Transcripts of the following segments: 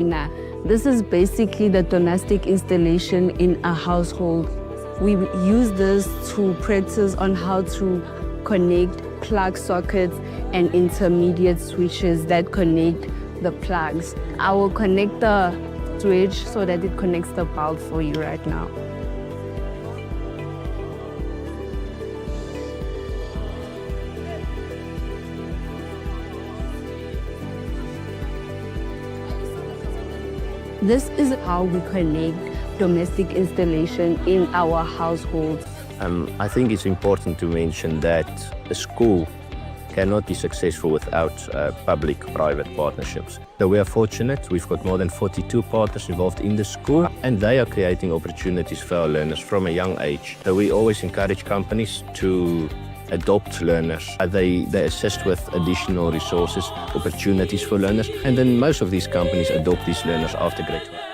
This is basically the domestic installation in a household. We use this to practice on how to connect plug sockets and intermediate switches that connect the plugs. I will connect the switch so that it connects the bulb for you right now. This is how we connect domestic installation in our households. I think it's important to mention that a school cannot be successful without public-private partnerships. So we are fortunate, we've got more than 42 partners involved in the school, and they are creating opportunities for our learners from a young age. So we always encourage companies to adopt learners. They assist with additional resources, opportunities for learners, and then most of these companies adopt these learners after grade 12.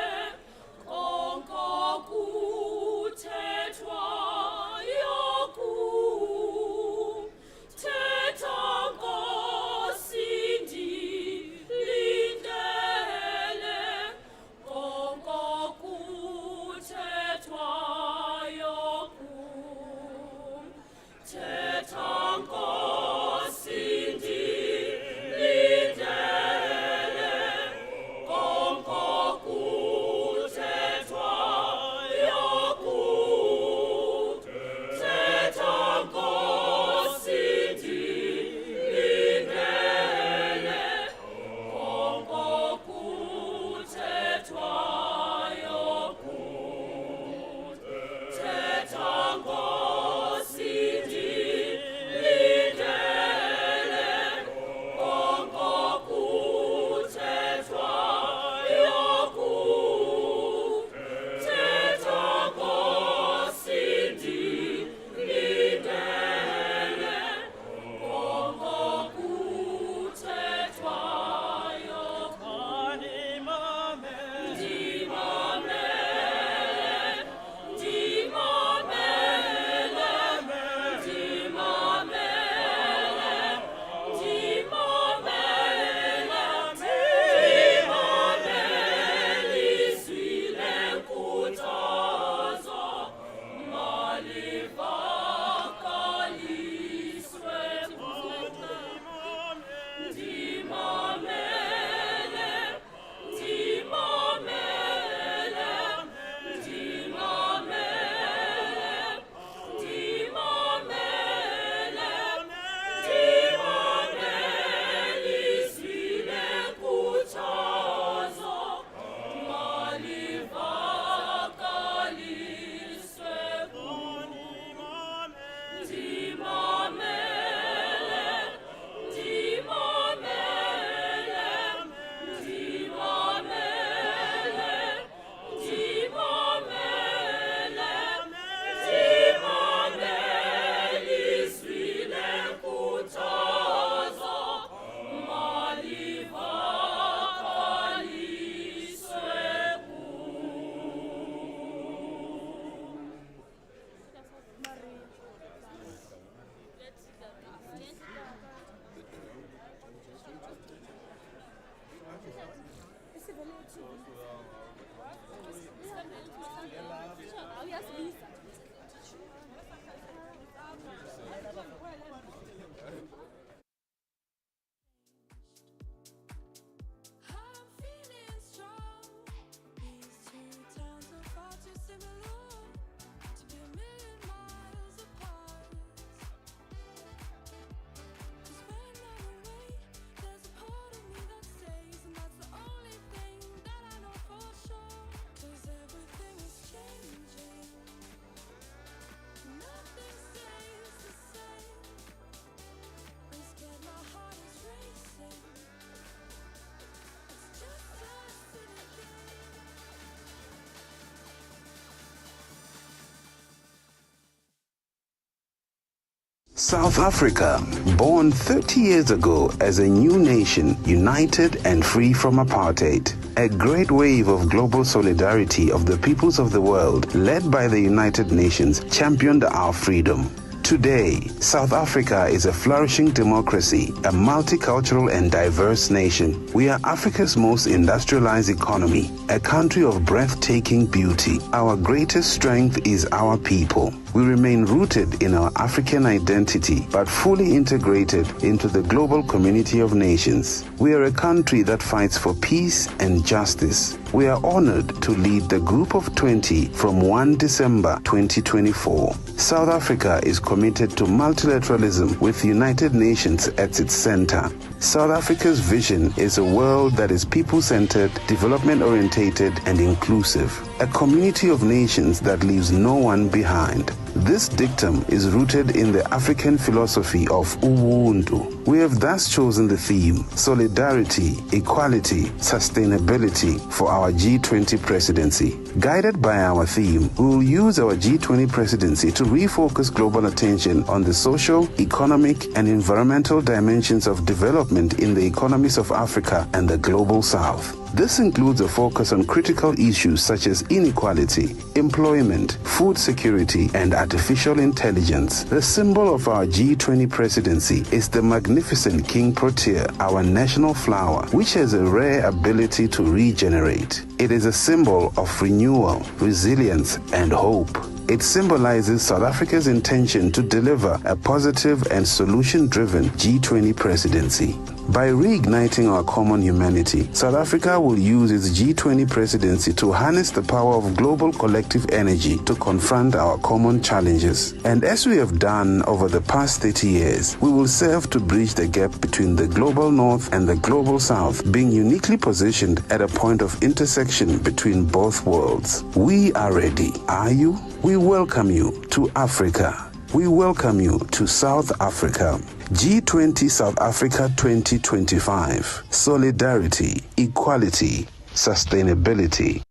South Africa, born 30 years ago as a new nation, united and free from apartheid. A great wave of global solidarity of the peoples of the world, led by the United Nations, championed our freedom. Today, South Africa is a flourishing democracy, a multicultural and diverse nation. We are Africa's most industrialized economy, a country of breathtaking beauty. Our greatest strength is our people. We remain rooted in our African identity, but fully integrated into the global community of nations. We are a country that fights for peace and justice. We are honored to lead the Group of 20 from 1 December 2024. South Africa is committed to multilateralism with the United Nations at its center. South Africa's vision is a world that is people-centered, development-orientated, and inclusive. A community of nations that leaves no one behind. This dictum is rooted in the African philosophy of Ubuntu. We have thus chosen the theme, Solidarity, Equality, Sustainability for our G20 presidency. Guided by our theme, we will use our G20 presidency to refocus global attention on the social, economic, and environmental dimensions of development in the economies of Africa and the global South. This includes a focus on critical issues such as inequality, employment, food security, and artificial intelligence. The symbol of our G20 presidency is the magnificent King Protea, our national flower, which has a rare ability to regenerate. It is a symbol of renewal, resilience, and hope. It symbolizes South Africa's intention to deliver a positive and solution-driven G20 presidency. By reigniting our common humanity, South Africa will use its G20 presidency to harness the power of global collective energy to confront our common challenges. And as we have done over the past 30 years, we will serve to bridge the gap between the global North and the global South, being uniquely positioned at a point of intersection between both worlds. We are ready. Are you? We welcome you to Africa. We welcome you to South Africa. G20 South Africa 2025. Solidarity, equality, sustainability.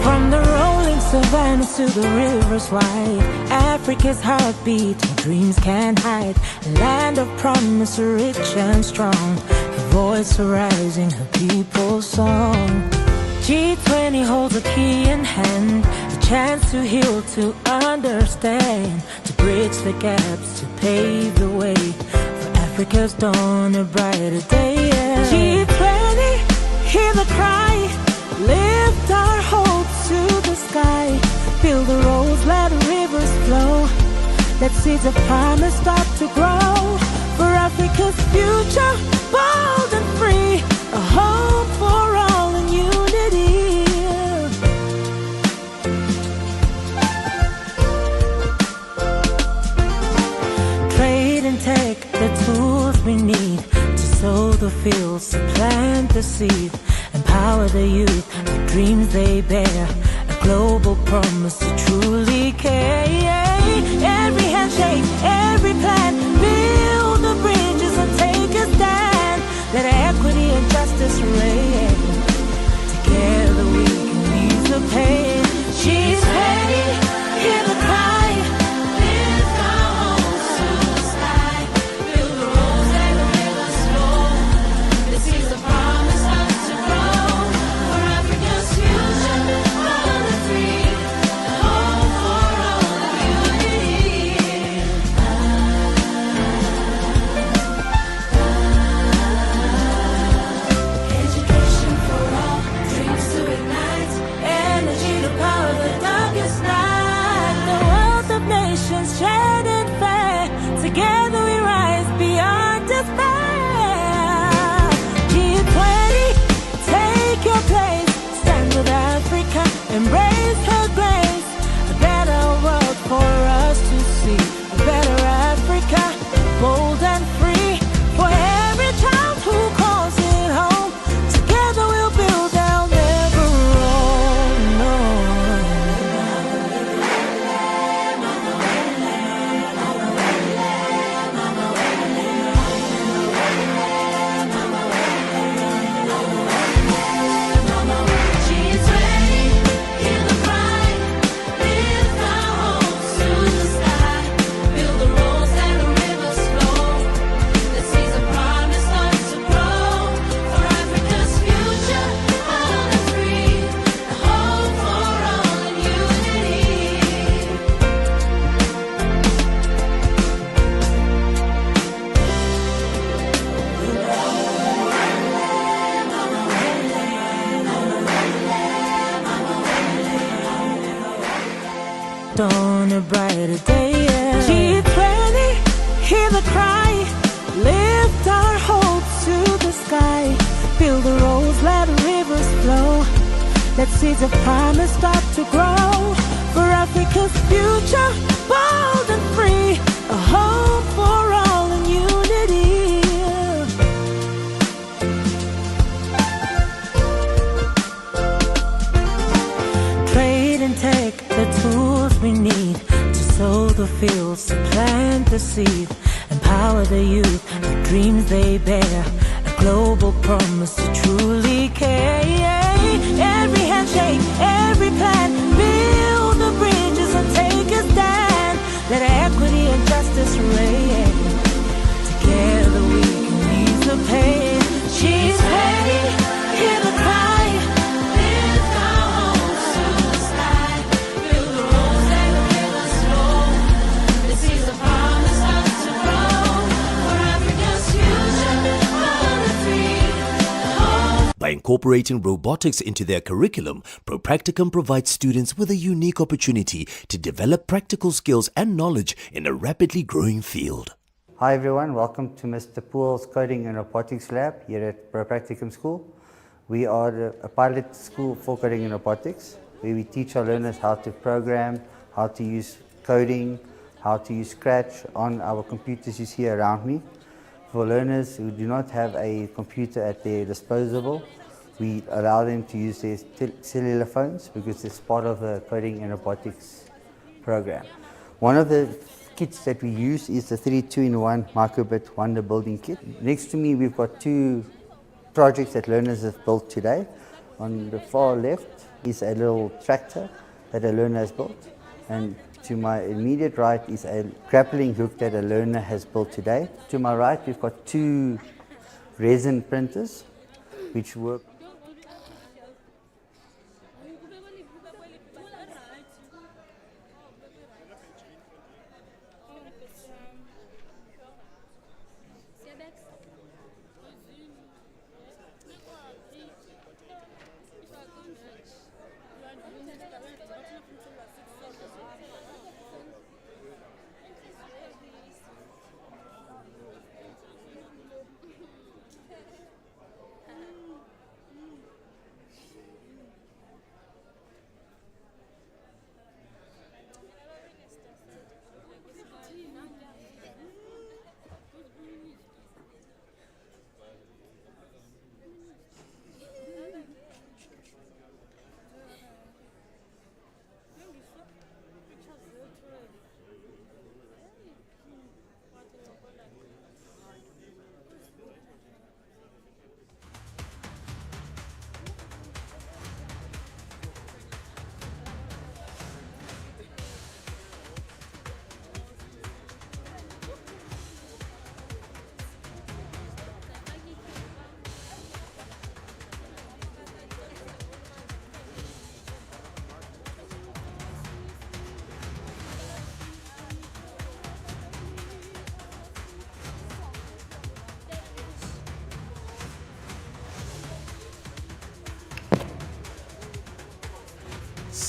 From the rolling savannas to the rivers wide, Africa's heartbeat, dreams can't hide. A land of promise, rich and strong. Her voice arising, her people's song. G20 holds a key in hand, a chance to heal, to understand, to bridge the gaps, to pave the way for Africa's dawn, a brighter day. G20, hear the cry, lift our hopes to the sky. Build the roads, let the rivers flow. Let seeds of promise start to grow. For Africa's future, bold and free. A home for all in unity. Trade and tech, the tools we need to sow the fields, to plant the seed. Empower the youth, the dreams they bear. Global promise to truly care. Every handshake, every plan, build the bridges and take a stand. Let equity and justice reign. Together we can ease the pain. She's ready, hear the cry. Lift our homes to the sky. Build the roads, let the rivers flow. The seeds of promise start to grow. For Africa's future. Education. dawn a brighter day. G20, hear the cry, lift our hopes to the sky, build the roads, let the rivers flow, let seeds of promise start to grow, for Africa's future, bold and free, a hope for all in unity. Trade and take the tools we need to sow the fields, to plant the seed, empower the youth, the dreams they bear, a global promise to truly care. Every handshake, every plan, build the bridges and take a stand. Let equity and justice reign. Together we can ease the pain. She's ready, hear the cry, lift our hopes to the sky, build the roads and the rivers flow, the seeds of promise start to grow, for Africa's future, bold and free. By incorporating robotics into their curriculum, ProPracticum provides students with a unique opportunity to develop practical skills and knowledge in a rapidly growing field. Hi everyone, welcome to Mr. Poole's Coding and Robotics Lab here at ProPracticum School. We are a pilot school for coding and robotics, where we teach our learners how to program, how to use coding, how to use Scratch on our computers you see around me. For learners who do not have a computer at their disposal, we allow them to use their cellular phones because it's part of the coding and robotics program. One of the kits that we use is the 32-in-1 microbit wonder building kit. Next to me we've got two projects that learners have built today. On the far left is a little tractor that a learner has built, and to my immediate right is a grappling hook that a learner has built today. To my right we've got two resin printers which work.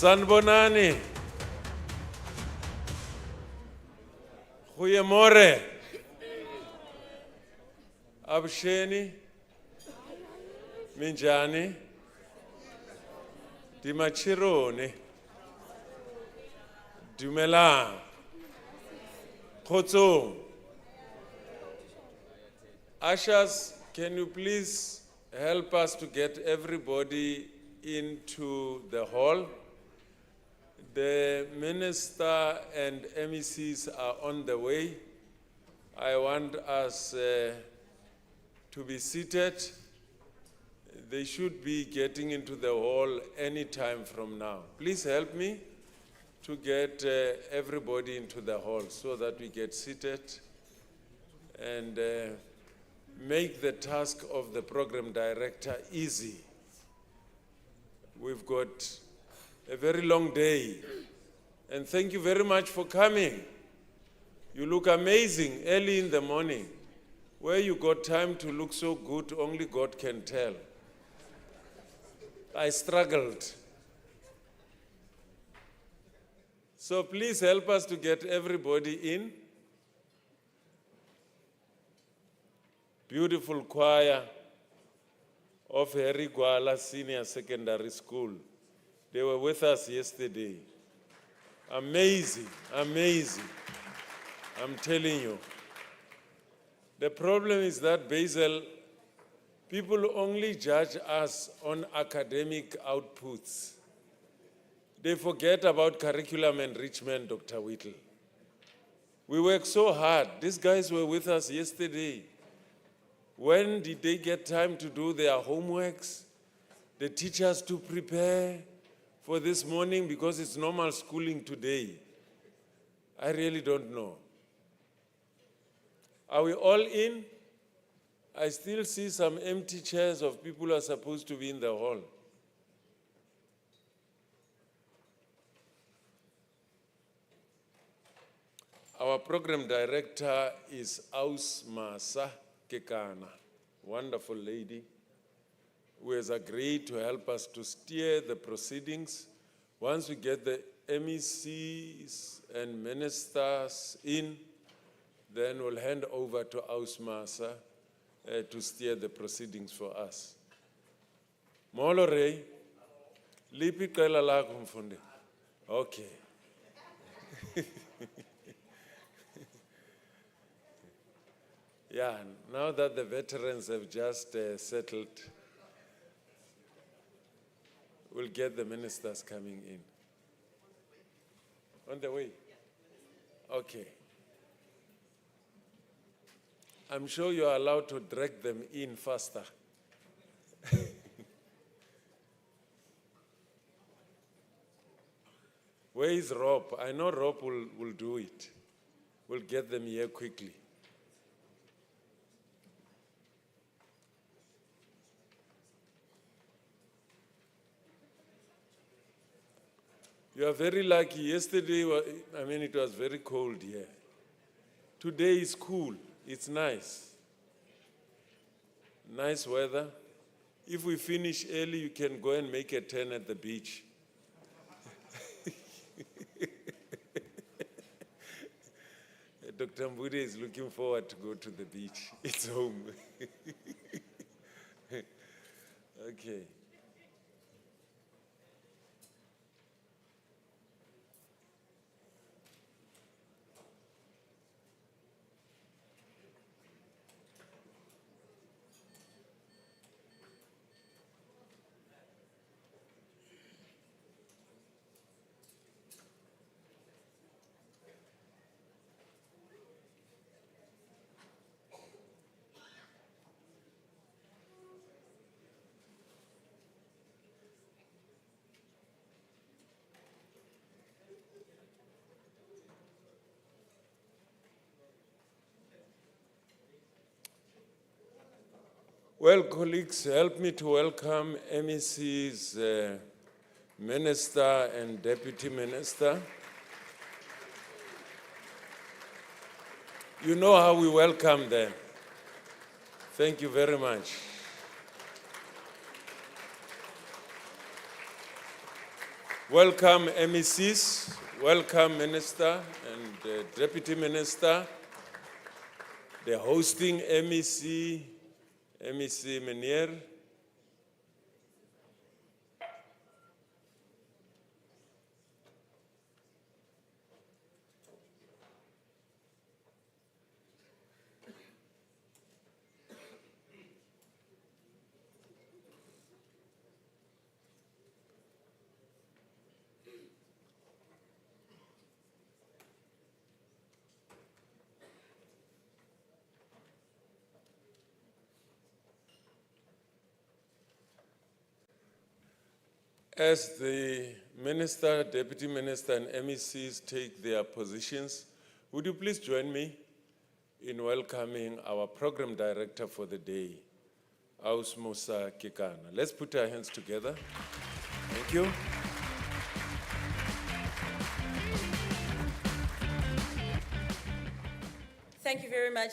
Sanbonani, Goeiemorgen, Abusheni, Minjani, Dimachirone, Dumelang, Khotso. Ushers, can you please help us to get everybody into the hall? The minister and MECs are on the way. I want us to be seated. They should be getting into the hall any time from now. Please help me to get everybody into the hall so that we get seated and make the task of the program director easy. We've got a very long day, and thank you very much for coming. You look amazing early in the morning. Where you got time to look so good, only God can tell. I struggled. So please help us to get everybody in. Beautiful choir of Harry Gwala Senior Secondary School. They were with us yesterday. Amazing, amazing. I'm telling you. The problem is that, Basil, people only judge us on academic outputs. They forget about curriculum enrichment, Dr. Whittle. We work so hard. These guys were with us yesterday. When did they get time to do their homeworks? The teachers to prepare for this morning because it's normal schooling today. I really don't know. Are we all in? I still see some empty chairs of people who are supposed to be in the hall. Our program director is Ausmasa Kekana, wonderful lady, who has agreed to help us to steer the proceedings. Once we get the MECs and ministers in, then we'll hand over to Ausmasa to steer the proceedings for us. Molo Ray, lipi qela lakho mfundi. Okay. Yeah, now that the veterans have just settled, we'll get the ministers coming in. On the way? Okay. I'm sure you are allowed to drag them in faster. Where is Rob? I know Rob will do it. We'll get them here quickly. You are very lucky. Yesterday, it was very cold here. Today is cool. It's nice. Nice weather. If we finish early, you can go and make a turn at the beach. Dr. Mbude is looking forward to go to the beach. It's home. Okay. Well, colleagues, help me to welcome MEC's Minister and Deputy Minister. You know how we welcome them. Thank you very much. Welcome MECs, welcome Minister and Deputy Minister, the hosting MEC, MEC Menier, as the Minister, Deputy Minister, and MECs take their positions, would you please join me in welcoming our Program Director for the day, Ausmasa Kekana. Let's put our hands together. Thank you. Thank you very much.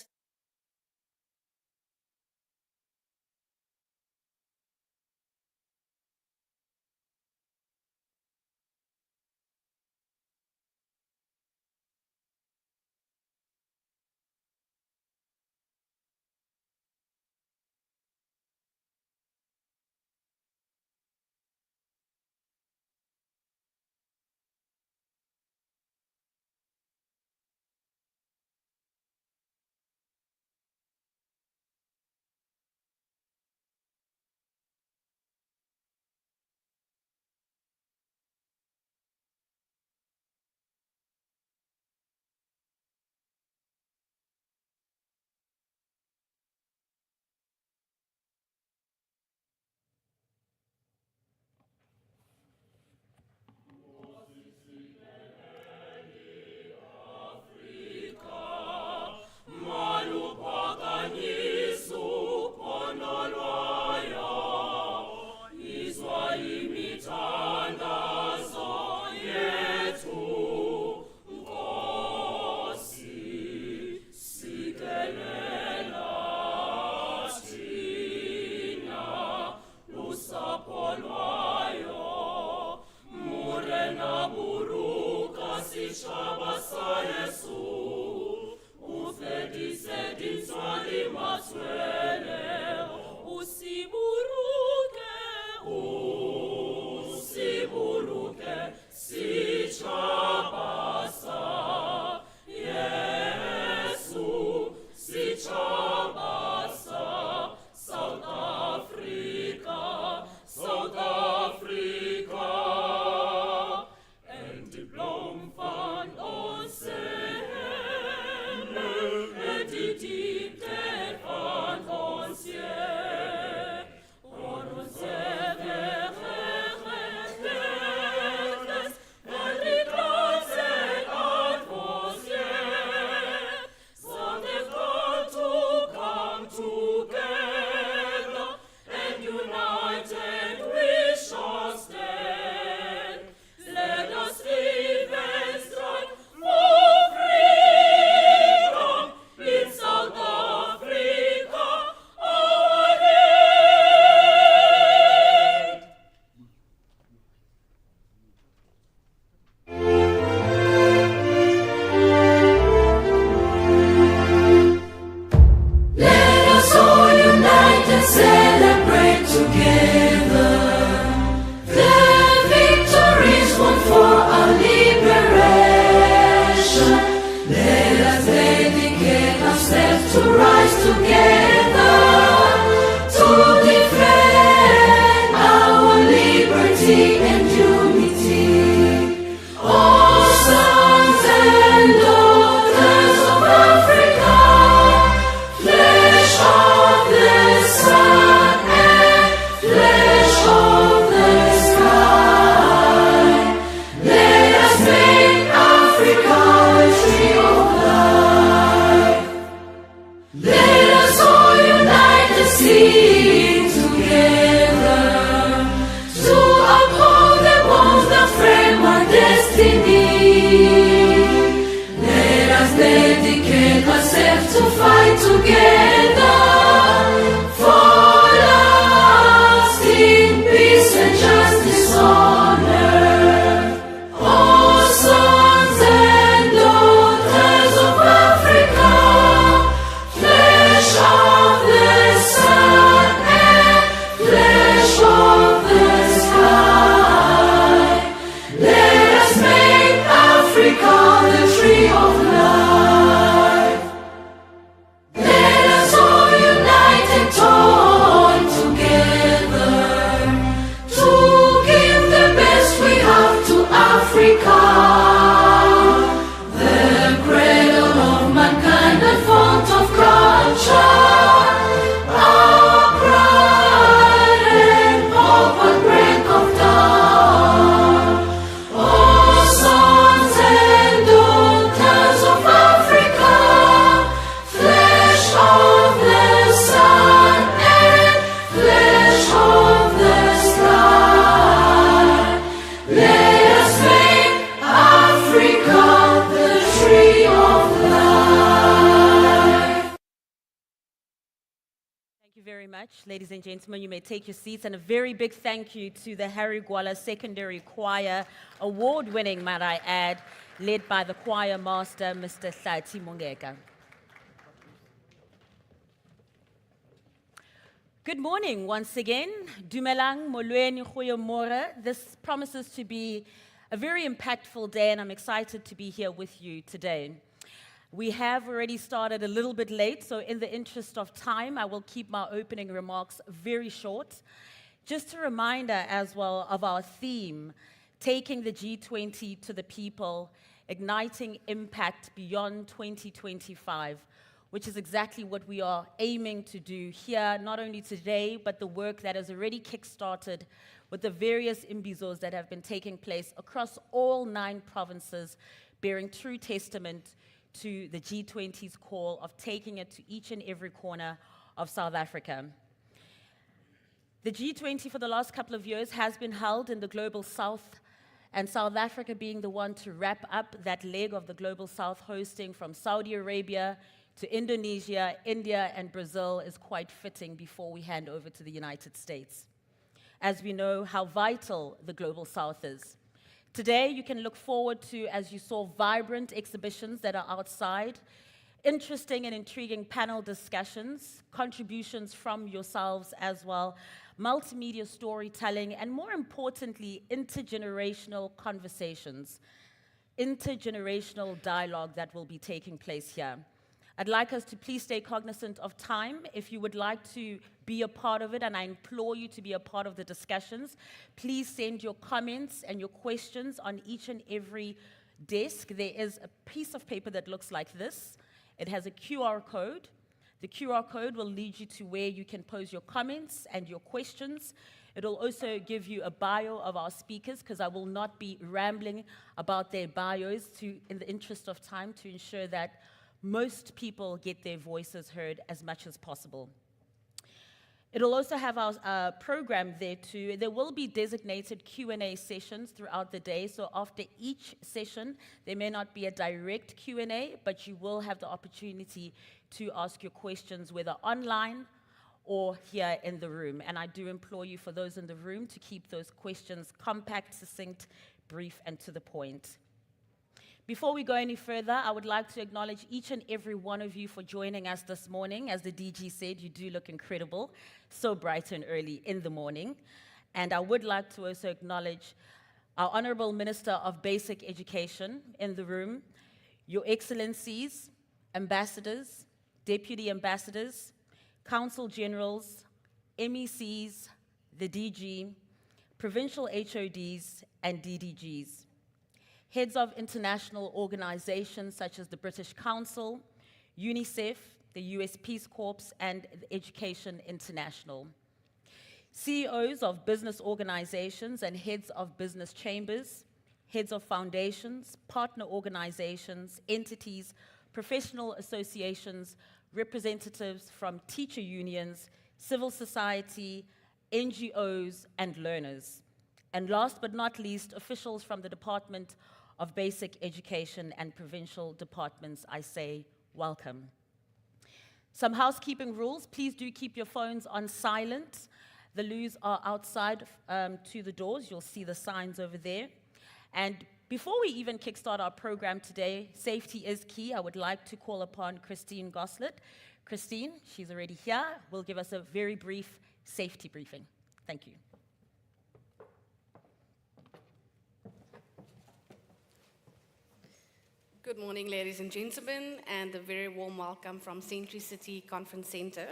Ladies and gentlemen, you may take your seats, and a very big thank you to the Harry Gwala Secondary Choir, award-winning, might I add, led by the choir master, Mr. Hlati Mongeka. Good morning once again. Dumelang, molweni, goeiemorgen. This promises to be a very impactful day, and I'm excited to be here with you today. We have already started a little bit late, so in the interest of time, I will keep my opening remarks very short. Just a reminder as well of our theme, taking the G20 to the people, igniting impact beyond 2025, which is exactly what we are aiming to do here, not only today, but the work that has already kick-started with the various imbizos that have been taking place across all 9 provinces, bearing true testament to the G20's call of taking it to each and every corner of South Africa. The G20 for the last couple of years has been held in the Global South, and South Africa being the one to wrap up that leg of the Global South, hosting from Saudi Arabia to Indonesia, India, and Brazil is quite fitting before we hand over to the United States. As we know how vital the Global South is. Today, you can look forward to, as you saw, vibrant exhibitions that are outside, interesting and intriguing panel discussions, contributions from yourselves as well, multimedia storytelling, and more importantly, intergenerational conversations, intergenerational dialogue that will be taking place here. I'd like us to please stay cognizant of time. If you would like to be a part of it, and I implore you to be a part of the discussions, please send your comments and your questions on each and every desk. There is a piece of paper that looks like this. It has a QR code. The QR code will lead you to where you can pose your comments and your questions. It'll also give you a bio of our speakers, because I will not be rambling about their bios in the interest of time, to ensure that most people get their voices heard as much as possible. It'll also have our program there too. There will be designated Q&A sessions throughout the day. So after each session, there may not be a direct Q&A, but you will have the opportunity to ask your questions, whether online or here in the room. And I do implore you, for those in the room, to keep those questions compact, succinct, brief, and to the point. Before we go any further, I would like to acknowledge each and every one of you for joining us this morning. As the DG said, you do look incredible, so bright and early in the morning. And I would like to also acknowledge our Honorable Minister of Basic Education in the room, Your Excellencies, Ambassadors, Deputy Ambassadors, Council Generals, MECs, the DG, Provincial HODs, and DDGs. Heads of international organizations such as the British Council, UNICEF, the US Peace Corps, and Education International. CEOs of business organizations and heads of business chambers, heads of foundations, partner organizations, entities, professional associations, representatives from teacher unions, civil society, NGOs, and learners. And last but not least, officials from the Department of Basic Education and provincial departments, I say welcome. Some housekeeping rules: please do keep your phones on silent. The loos are outside to the doors. You'll see the signs over there. And before we even kickstart our program today, safety is key. I would like to call upon Christine Goslet. Christine, she's already here, will give us a very brief safety briefing. Thank you. Good morning, ladies and gentlemen, and a very warm welcome from Century City Conference Center.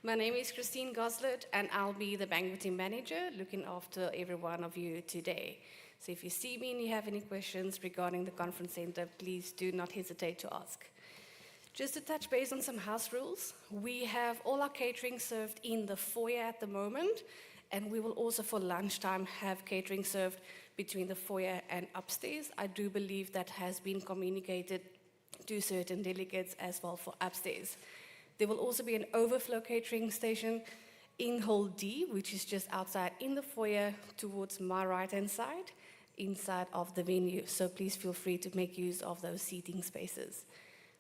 My name is Christine Goslet, and I'll be the banqueting manager looking after every one of you today. So if you see me and you have any questions regarding the conference center, please do not hesitate to ask. Just to touch base on some house rules, we have all our catering served in the foyer at the moment, and we will also for lunchtime have catering served between the foyer and upstairs. I do believe that has been communicated to certain delegates as well for upstairs. There will also be an overflow catering station in Hall D, which is just outside in the foyer towards my right-hand side, inside of the venue. So please feel free to make use of those seating spaces.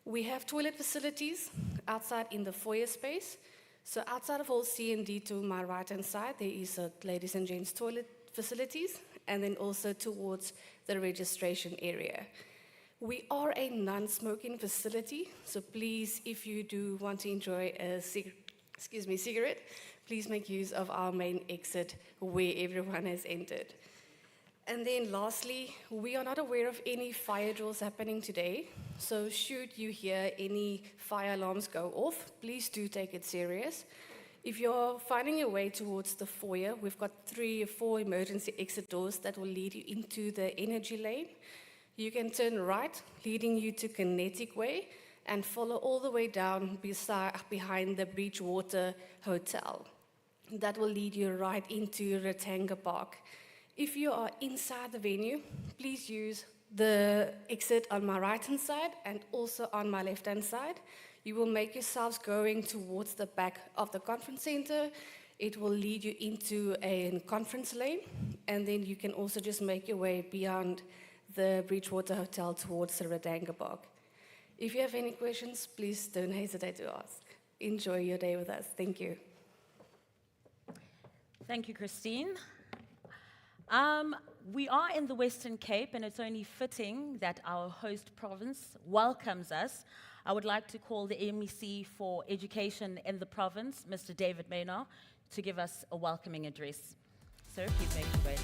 We have toilet facilities outside in the foyer space. So outside of Hall C and D to my right-hand side, there is a ladies and gents toilet facilities, and then also towards the registration area. We are a non-smoking facility, so please, if you do want to enjoy a cigarette, please make use of our main exit where everyone has entered. And then lastly, we are not aware of any fire drills happening today, so should you hear any fire alarms go off, please do take it serious. If you're finding your way towards the foyer, we've got 3 or 4 emergency exit doors that will lead you into the energy lane. You can turn right, leading you to Kinetic Way, and follow all the way down behind the Bridgewater Hotel. That will lead you right into Ratanga Park. If you are inside the venue, please use the exit on my right-hand side and also on my left-hand side. You will make yourselves going towards the back of the conference center. It will lead you into a conference lane, and then you can also just make your way beyond the Bridgewater Hotel towards the Ratanga Park. If you have any questions, please don't hesitate to ask. Enjoy your day with us. Thank you. Thank you, Christine. We are in the Western Cape, and it's only fitting that our host province welcomes us. I would like to call the MEC for Education in the province, Mr. David Maynor, to give us a welcoming address. Sir, please make your way.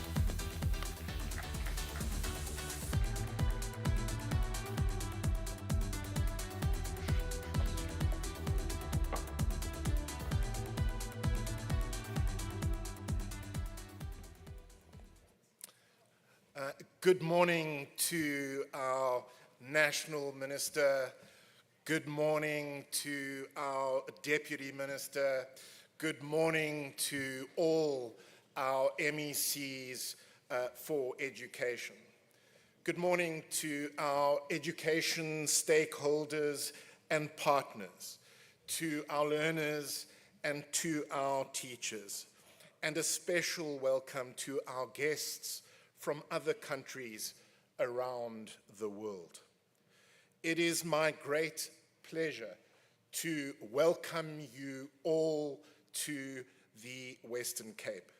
Good morning to our National Minister. Good morning to our Deputy Minister. Good morning to all our MECs for education. Good morning to our education stakeholders and partners, to our learners and to our teachers, and a special welcome to our guests from other countries around the world. It is my great pleasure to welcome you all to the Western Cape.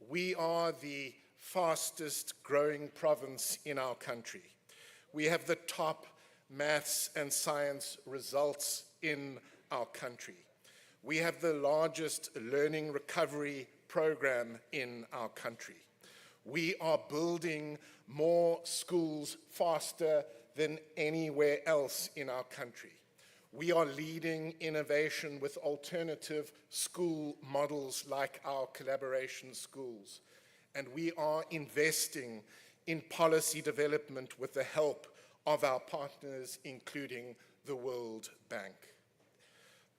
We are the fastest growing province in our country. We have the top maths and science results in our country. We have the largest learning recovery program in our country. We are building more schools faster than anywhere else in our country. We are leading innovation with alternative school models like our collaboration schools. And we are investing in policy development with the help of our partners, including the World Bank.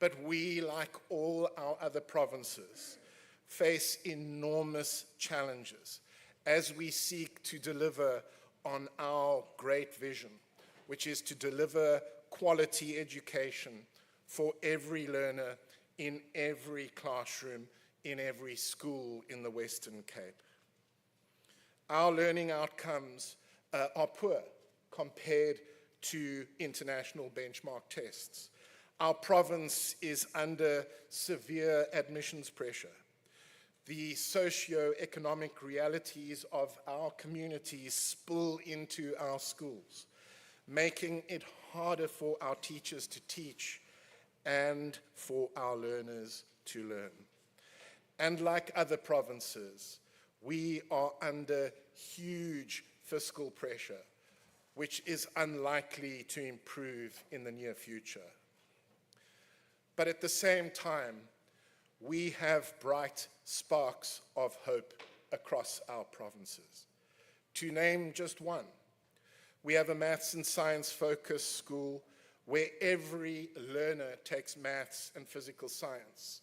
But we, like all our other provinces, face enormous challenges as we seek to deliver on our great vision, which is to deliver quality education for every learner in every classroom, in every school in the Western Cape. Our learning outcomes are poor compared to international benchmark tests. Our province is under severe admissions pressure. The socio-economic realities of our communities spill into our schools, making it harder for our teachers to teach and for our learners to learn. And like other provinces, we are under huge fiscal pressure, which is unlikely to improve in the near future. But at the same time, we have bright sparks of hope across our provinces. To name just one, we have a maths and science focused school where every learner takes maths and physical science.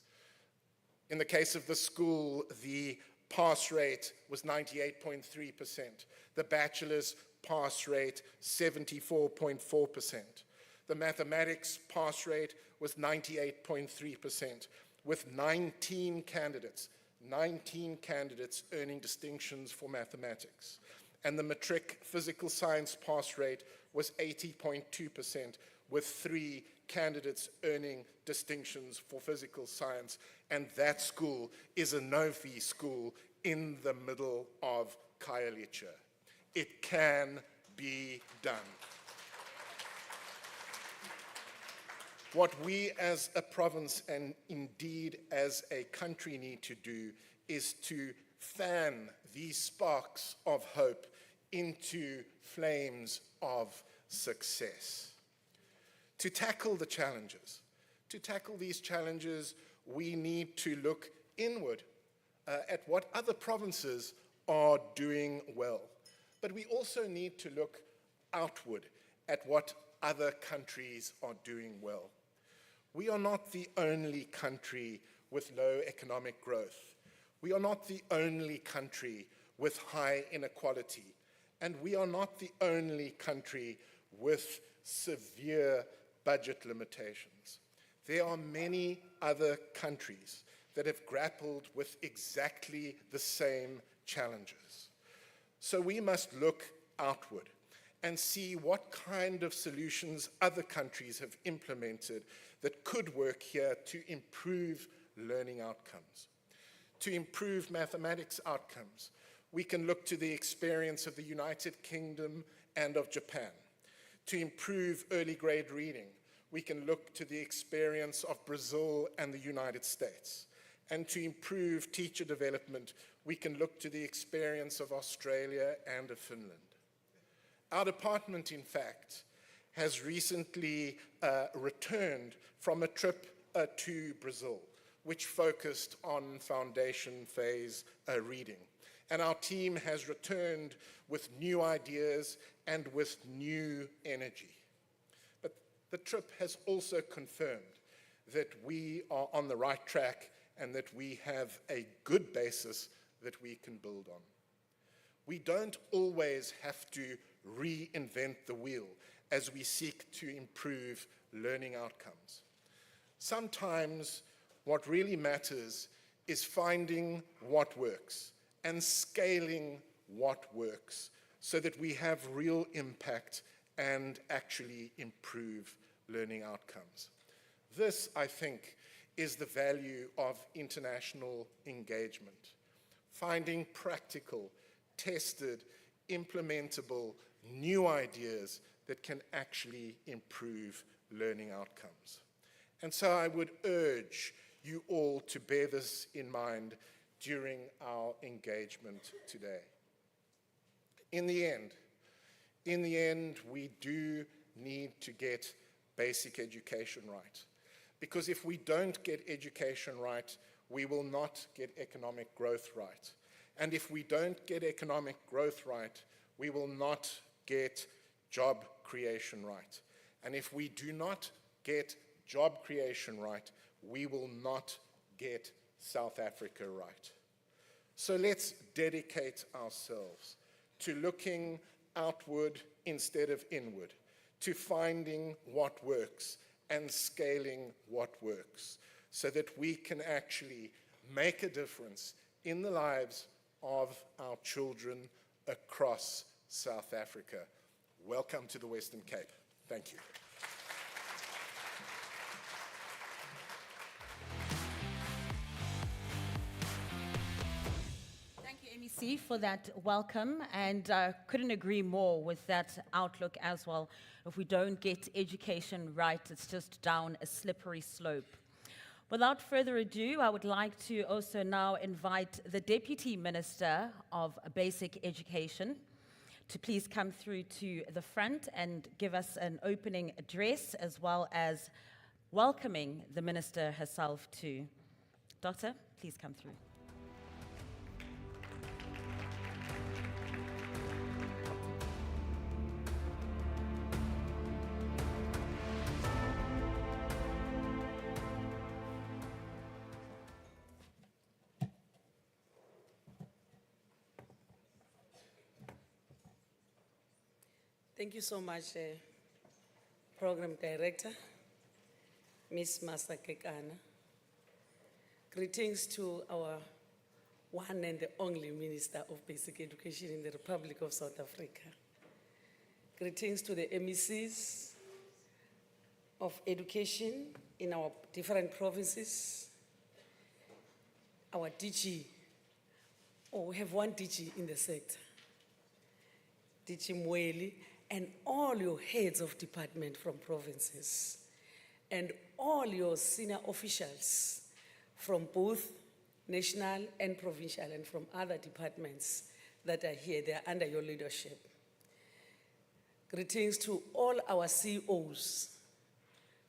In the case of the school, the pass rate was 98.3%. The bachelor's pass rate, 74.4%. The mathematics pass rate was 98.3%. With 19 candidates earning distinctions for mathematics. And the matric physical science pass rate was 80.2%, with 3 candidates earning distinctions for physical science. And that school is a no-fee school in the middle of Khayelitsha. It can be done. What we as a province and indeed as a country need to do is to fan these sparks of hope into flames of success. To tackle the challenges, we need to look inward at what other provinces are doing well. But we also need to look outward at what other countries are doing well. We are not the only country with low economic growth. We are not the only country with high inequality. And we are not the only country with severe budget limitations. There are many other countries that have grappled with exactly the same challenges. So we must look outward and see what kind of solutions other countries have implemented that could work here to improve learning outcomes, to improve mathematics outcomes. we can look to the experience of the United Kingdom and of Japan. To improve early grade reading, we can look to the experience of Brazil and the United States. And to improve teacher development, we can look to the experience of Australia and of Finland. Our department, in fact, has recently returned from a trip to Brazil, which focused on foundation phase reading. And our team has returned with new ideas and with new energy. But the trip has also confirmed that we are on the right track and that we have a good basis that we can build on. We don't always have to reinvent the wheel as we seek to improve learning outcomes. Sometimes what really matters is finding what works and scaling what works so that we have real impact and actually improve learning outcomes. This, I think, is the value of international engagement. Finding practical, tested, implementable, new ideas that can actually improve learning outcomes. And so I would urge you all to bear this in mind during our engagement today. In the end, we do need to get basic education right. Because if we don't get education right, we will not get economic growth right. And if we don't get economic growth right, we will not get job creation right. And if we do not get job creation right, we will not get South Africa right. So let's dedicate ourselves to looking outward instead of inward, to finding what works and scaling what works, so that we can actually make a difference in the lives of our children across South Africa. Welcome to the Western Cape. Thank you. Thank you, MEC, for that welcome, and couldn't agree more with that outlook as well. If we don't get education right, it's just down a slippery slope. Without further ado, I would like to also now invite the Deputy Minister of Basic Education to please come through to the front and give us an opening address, as well as welcoming the Minister herself too. Doctor, please come through. Thank you so much, Program Director, Ms. Masakekana. Greetings to our one and the only Minister of Basic Education in the Republic of South Africa. Greetings to the MECs of education in our different provinces, our DG, we have one DG in the sector, DG Mweli, and all your heads of department from provinces, and all your senior officials from both national and provincial and from other departments that are here. They are under your leadership. Greetings to all our CEOs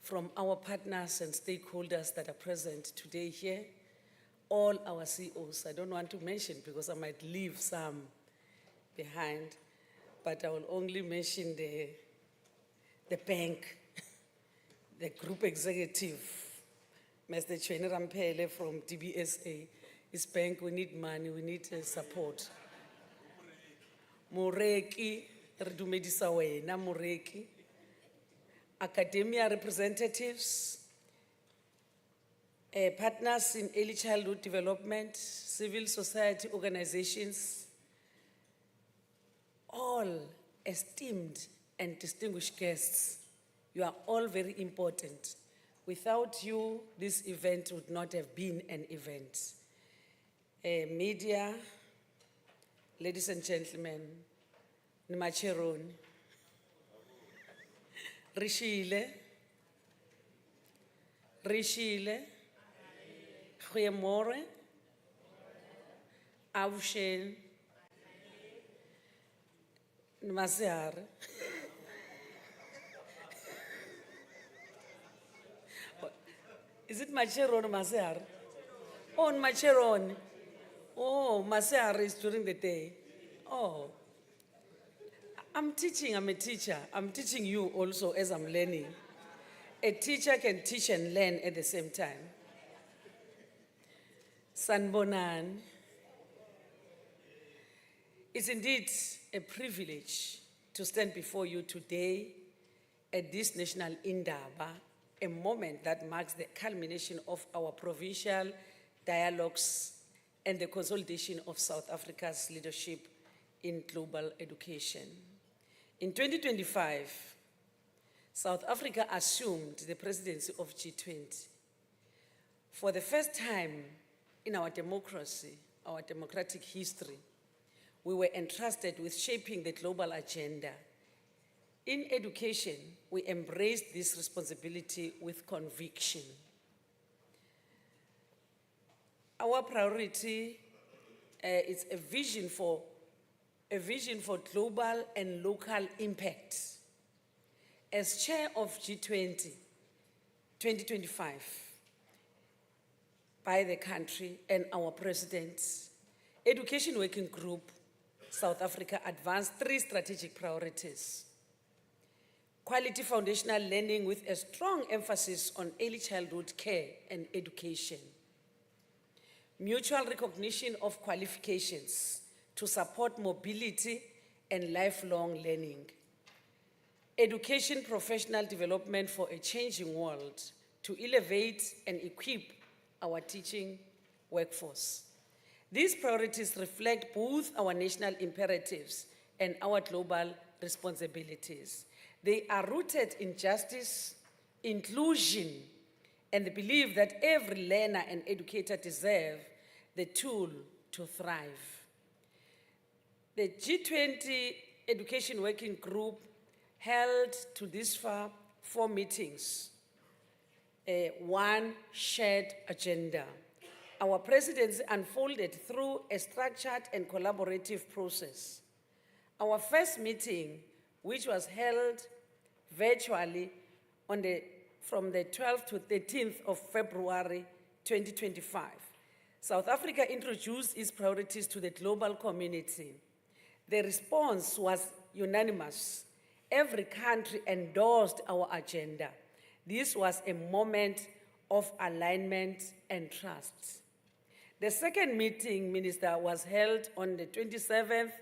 from our partners and stakeholders that are present today here. All our CEOs, I don't want to mention because I might leave some behind, but I will only mention the bank, the group executive, Mr. Chweni Rampele from DBSA. His bank, we need money, we need support. Moreki, Redumedisa Wena, Moreki. Academia representatives, partners in early childhood development, civil society organizations, all esteemed and distinguished guests, you are all very important. Without you, this event would not have been an event. Media, ladies and gentlemen, Nimacheroni, Rishile, Khuyemore, Avushen, Nmasehare. Is it Macheron or Masehare? Oh, Macheron. Oh, Masehare is during the day. Oh. I'm teaching, I'm a teacher. I'm teaching you also as I'm learning. A teacher can teach and learn at the same time. Sanbonan. It's indeed a privilege to stand before you today at this national Indaba, a moment that marks the culmination of our provincial dialogues and the consolidation of South Africa's leadership in global education. In 2025, South Africa assumed the presidency of G20. For the first time in our democracy, our democratic history, we were entrusted with shaping the global agenda. In education, we embraced this responsibility with conviction. Our priority is a vision for global and local impact. As chair of G20 2025 by the country and our president, Education Working Group South Africa advanced 3 strategic priorities. Quality foundational learning with a strong emphasis on early childhood care and education. Mutual recognition of qualifications to support mobility and lifelong learning. Education professional development for a changing world to elevate and equip our teaching workforce. These priorities reflect both our national imperatives and our global responsibilities. They are rooted in justice, inclusion, and the belief that every learner and educator deserve the tool to thrive. The G20 Education Working Group held to this far 4 meetings, 1 shared agenda. Our presidency unfolded through a structured and collaborative process. Our first meeting, which was held virtually from the 12th to 13th of February 2025, South Africa introduced its priorities to the global community. The response was unanimous. Every country endorsed our agenda. This was a moment of alignment and trust. The second meeting, Minister, was held on the 27th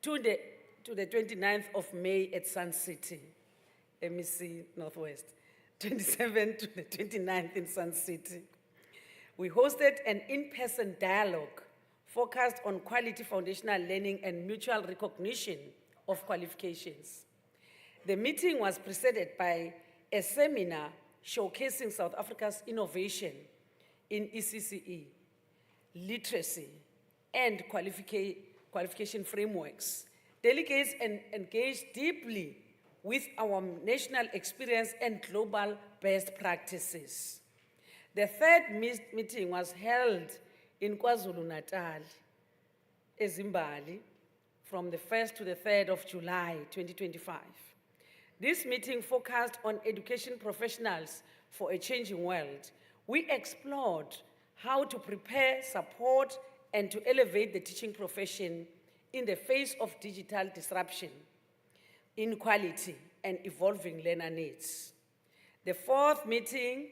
to the 29th of May at Sun City, MEC Northwest, 27th to the 29th in Sun City. We hosted an in-person dialogue focused on quality foundational learning and mutual recognition of qualifications. The meeting was preceded by a seminar showcasing South Africa's innovation in ECCE, literacy, and qualification frameworks. Delegates engaged deeply with our national experience and global best practices. The third meeting was held in KwaZulu-Natal, eZimbabwe, from the 1st to the 3rd of July 2025. This meeting focused on education professionals for a changing world. We explored how to prepare, support, and to elevate the teaching profession in the face of digital disruption, inequality, and evolving learner needs. The fourth meeting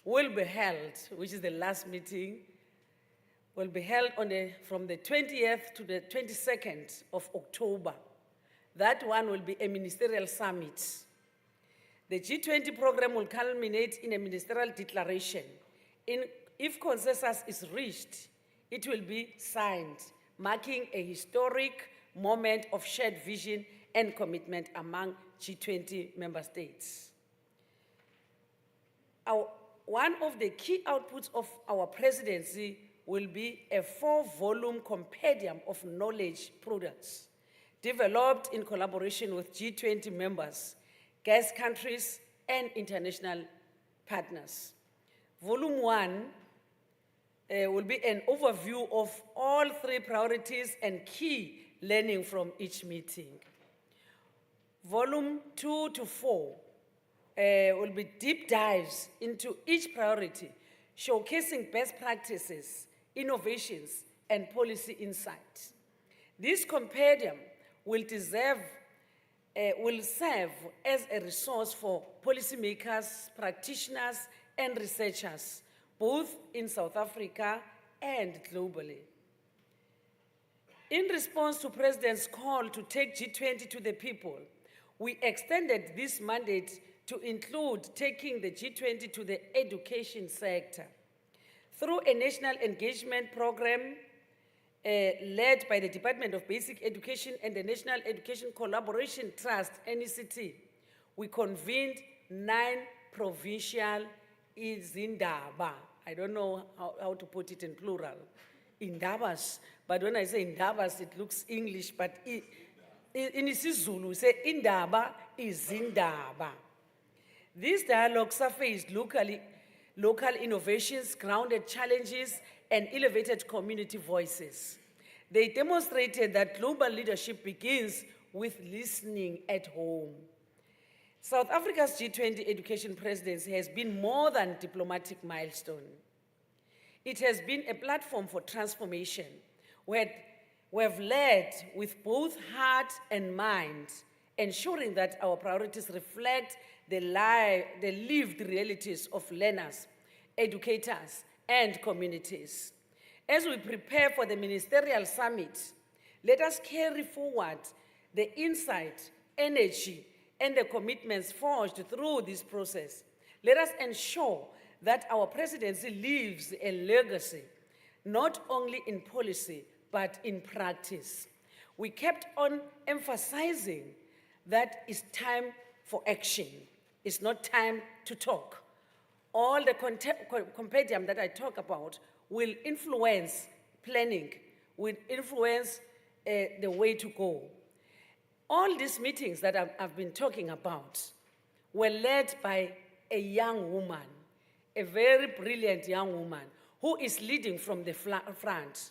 will be held, which is the last meeting, will be held from the 20th to the 22nd of October. That one will be a ministerial summit. The G20 program will culminate in a ministerial declaration. If consensus is reached, it will be signed, marking a historic moment of shared vision and commitment among G20 member states. One of the key outputs of our presidency will be a 4-volume compendium of knowledge products developed in collaboration with G20 members, guest countries, and international partners. Volume 1 will be an overview of all 3 priorities and key learning from each meeting. Volume 2 to 4 will be deep dives into each priority, showcasing best practices, innovations, and policy insights. This compendium will serve as a resource for policymakers, practitioners, and researchers, both in South Africa and globally. In response to President's call to take G20 to the people, we extended this mandate to include taking the G20 to the education sector. Through a national engagement program led by the Department of Basic Education and the National Education Collaboration Trust, NECT, we convened 9 provincial Indaba. I don't know how to put it in plural. Indabas. But when I say Indabas, it looks English, but in isiZulu, we say Indaba is Indaba. These dialogues surfaced local innovations, grounded challenges, and elevated community voices. They demonstrated that global leadership begins with listening at home. South Africa's G20 education presidency has been more than a diplomatic milestone. It has been a platform for transformation, where we have led with both heart and mind, ensuring that our priorities reflect the lived realities of learners, educators, and communities. As we prepare for the Ministerial Summit, let us carry forward the insight, energy, and the commitments forged through this process. Let us ensure that our presidency leaves a legacy, not only in policy, but in practice. We kept on emphasizing that it's time for action. It's not time to talk. All the compendium that I talk about will influence planning, will influence the way to go. All these meetings that I've been talking about were led by a young woman, a very brilliant young woman who is leading from the front,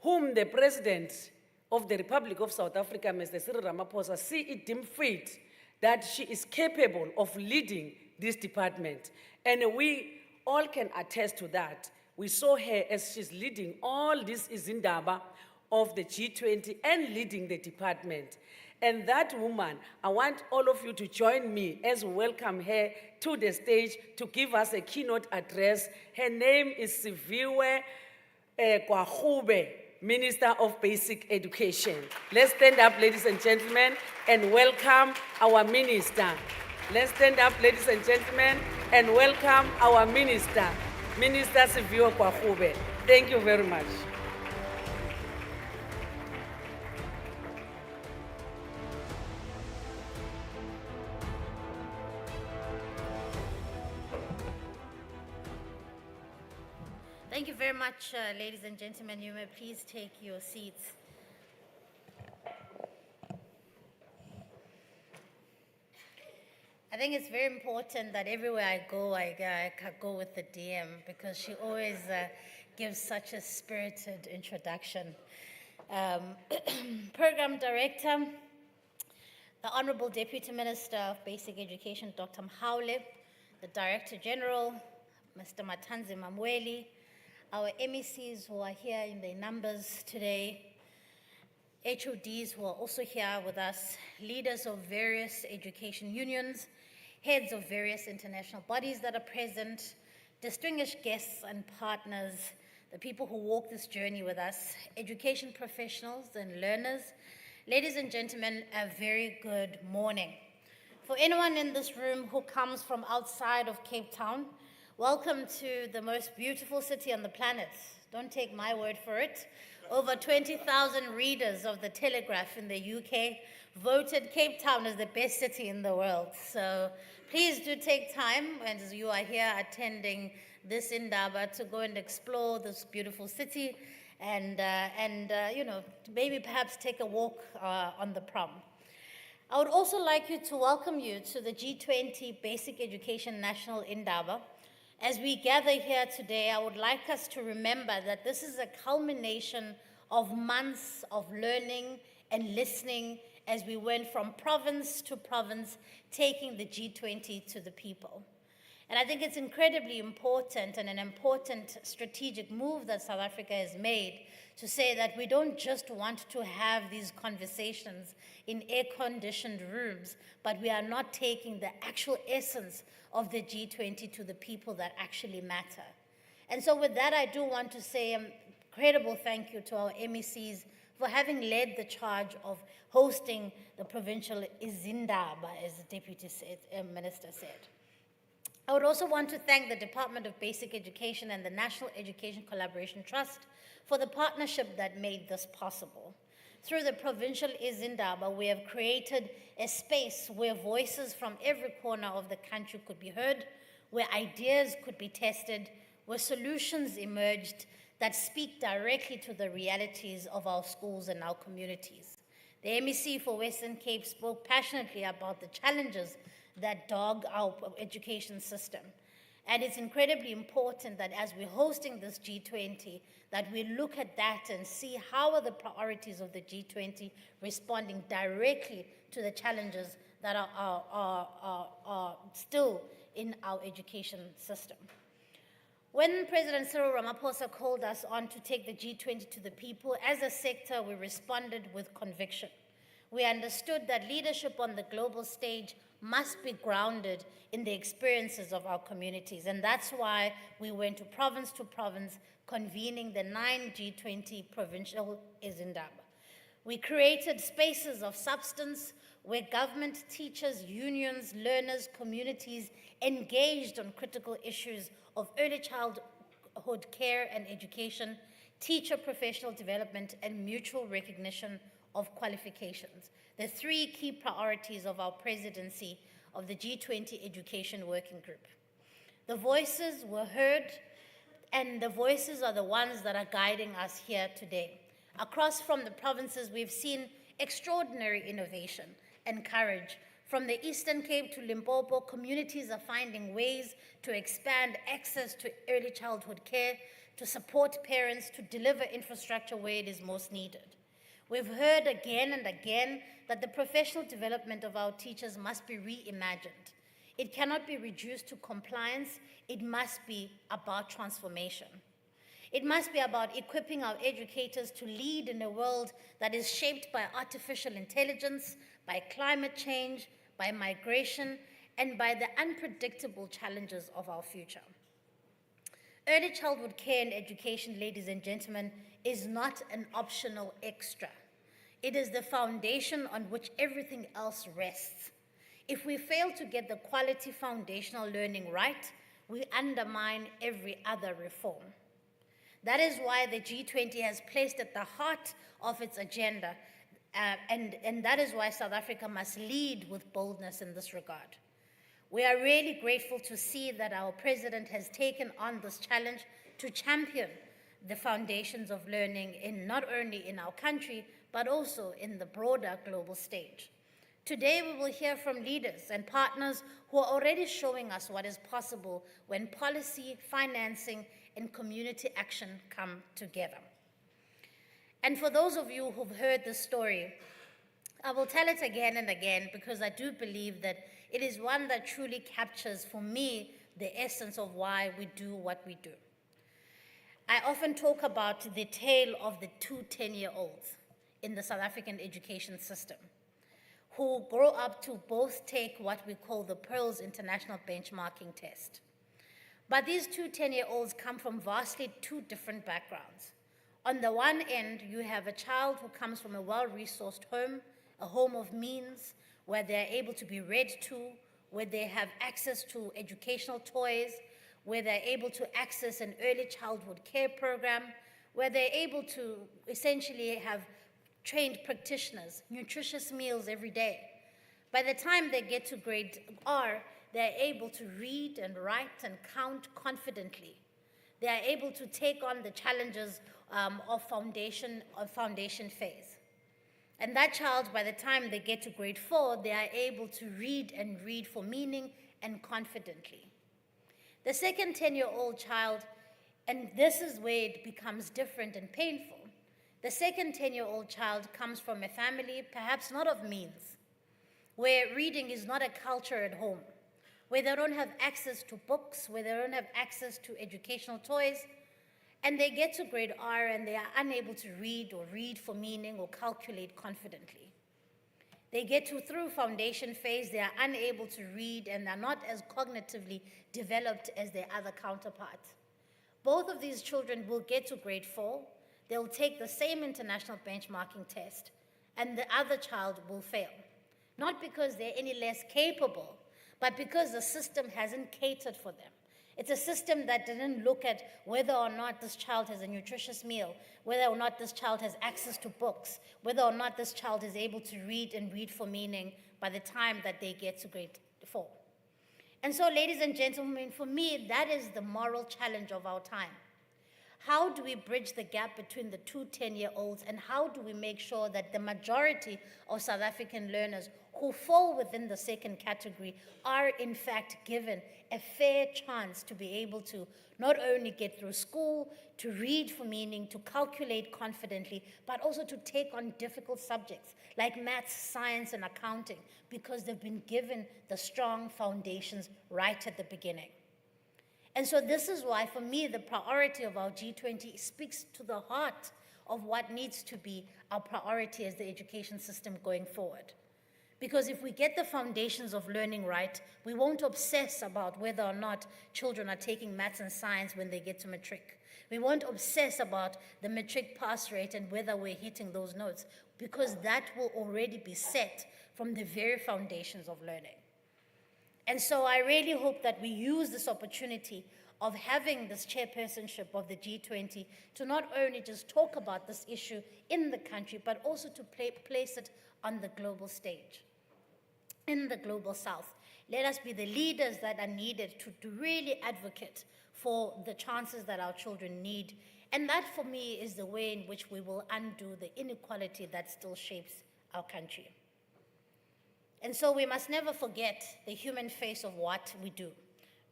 whom the President of the Republic of South Africa, Mr. Cyril Ramaphosa, see it deemed fit that she is capable of leading this department. And we all can attest to that. We saw her as she's leading all this Indaba of the G20 and leading the department. And that woman, I want all of you to join me as we welcome her to the stage to give us a keynote address. Her name is Siviwe Kwahube, Minister of Basic Education. Let's stand up, ladies and gentlemen, and welcome our minister. Let's stand up, ladies and gentlemen, and welcome our minister, Minister Siviwe Kwahube. Thank you very much. Thank you very much, ladies and gentlemen. You may please take your seats. I think it's very important that everywhere I go with the DM, because she always gives such a spirited introduction. Program Director, the Honorable Deputy Minister of Basic Education, Dr. Mhaule, the Director General, Mr. Matanzi Mamweli, our MECs who are here in their numbers today, HODs who are also here with us, leaders of various education unions, heads of various international bodies that are present, distinguished guests and partners, the people who walk this journey with us, education professionals and learners. Ladies and gentlemen, a very good morning. For anyone in this room who comes from outside of Cape Town, welcome to the most beautiful city on the planet. Don't take my word for it. Over 20,000 readers of The Telegraph in the UK voted Cape Town as the best city in the world. So please do take time as you are here attending this Indaba to go and explore this beautiful city and you know, maybe perhaps take a walk on the prom. I would also like you to welcome you to the G20 Basic Education National Indaba. As we gather here today, I would like us to remember that this is a culmination of months of learning and listening as we went from province to province, taking the G20 to the people. And I think it's incredibly important and an important strategic move that South Africa has made to say that we don't just want to have these conversations in air-conditioned rooms, but we are not taking the actual essence of the G20 to the people that actually matter. And so with that, I do want to say an incredible thank you to our MECs for having led the charge of hosting the provincial Indaba, as the Deputy Minister said. I would also want to thank the Department of Basic Education and the National Education Collaboration Trust for the partnership that made this possible. Through the provincial Indaba, we have created a space where voices from every corner of the country could be heard, where ideas could be tested, where solutions emerged that speak directly to the realities of our schools and our communities. The MEC for Western Cape spoke passionately about the challenges that dog our education system. And it's incredibly important that as we're hosting this G20, that we look at that and see how are the priorities of the G20 responding directly to the challenges that are still in our education system. When President Cyril Ramaphosa called us on to take the G20 to the people, as a sector, we responded with conviction. We understood that leadership on the global stage must be grounded in the experiences of our communities, and that's why we went to province, convening the 9 G20 provincial Indaba. We created spaces of substance where government, teachers, unions, learners, communities engaged on critical issues of early childhood care and education, teacher professional development, and mutual recognition of qualifications, the 3 key priorities of our presidency of the G20 Education Working Group. The voices were heard, and the voices are the ones that are guiding us here today. Across from the provinces, we've seen extraordinary innovation and courage. From the Eastern Cape to Limpopo, communities are finding ways to expand access to early childhood care, to support parents, to deliver infrastructure where it is most needed. We've heard again and again that the professional development of our teachers must be reimagined. It cannot be reduced to compliance. It must be about transformation. It must be about equipping our educators to lead in a world that is shaped by artificial intelligence, by climate change, by migration, and by the unpredictable challenges of our future. Early childhood care and education, ladies and gentlemen, is not an optional extra. It is the foundation on which everything else rests. If we fail to get the quality foundational learning right, we undermine every other reform. That is why the G20 has placed at the heart of its agenda, and that is why South Africa must lead with boldness in this regard. We are really grateful to see that our president has taken on this challenge to champion the foundations of learning not only in our country, but also in the broader global stage. Today, we will hear from leaders and partners who are already showing us what is possible when policy, financing, and community action come together. And for those of you who've heard this story, I will tell it again and again because I do believe that it is one that truly captures, for me, the essence of why we do what we do. I often talk about the tale of the 2 10-year-olds in the South African education system who grow up to both take what we call the Pearls International Benchmarking Test. But these 2 10-year-olds come from vastly 2 different backgrounds. On the one end, you have a child who comes from a well-resourced home, a home of means, where they're able to be read to, where they have access to educational toys, where they're able to access an early childhood care program, where they're able to essentially have trained practitioners, nutritious meals every day. By the time they get to grade R, they are able to read and write and count confidently. They are able to take on the challenges of foundation phase. And that child, by the time they get to grade 4, they are able to read and read for meaning and confidently. The second 10-year-old child, and this is where it becomes different and painful, the second 10-year-old child comes from a family, perhaps not of means, where reading is not a culture at home, where they don't have access to books, where they don't have access to educational toys, and they get to grade R and they are unable to read or read for meaning or calculate confidently. They get through foundation phase, they are unable to read and are not as cognitively developed as their other counterparts. Both of these children will get to grade 4, they'll take the same international benchmarking test, and the other child will fail. Not because they're any less capable, but because the system hasn't catered for them. It's a system that didn't look at whether or not this child has a nutritious meal, whether or not this child has access to books, whether or not this child is able to read and read for meaning by the time that they get to grade 4. And so, ladies and gentlemen, for me, that is the moral challenge of our time. How do we bridge the gap between the two 10-year-olds, and how do we make sure that the majority of South African learners who fall within the second category are in fact given a fair chance to be able to not only get through school, to read for meaning, to calculate confidently, but also to take on difficult subjects like maths, science, and accounting, because they've been given the strong foundations right at the beginning. And so this is why, for me, the priority of our G20 speaks to the heart of what needs to be our priority as the education system going forward. Because if we get the foundations of learning right, we won't obsess about whether or not children are taking maths and science when they get to matric. We won't obsess about the matric pass rate and whether we're hitting those notes, because that will already be set from the very foundations of learning. And so I really hope that we use this opportunity of having this chairpersonship of the G20 to not only just talk about this issue in the country, but also to place it on the global stage, in the global south. Let us be the leaders that are needed to really advocate for the chances that our children need. And that, for me, is the way in which we will undo the inequality that still shapes our country. And so we must never forget the human face of what we do.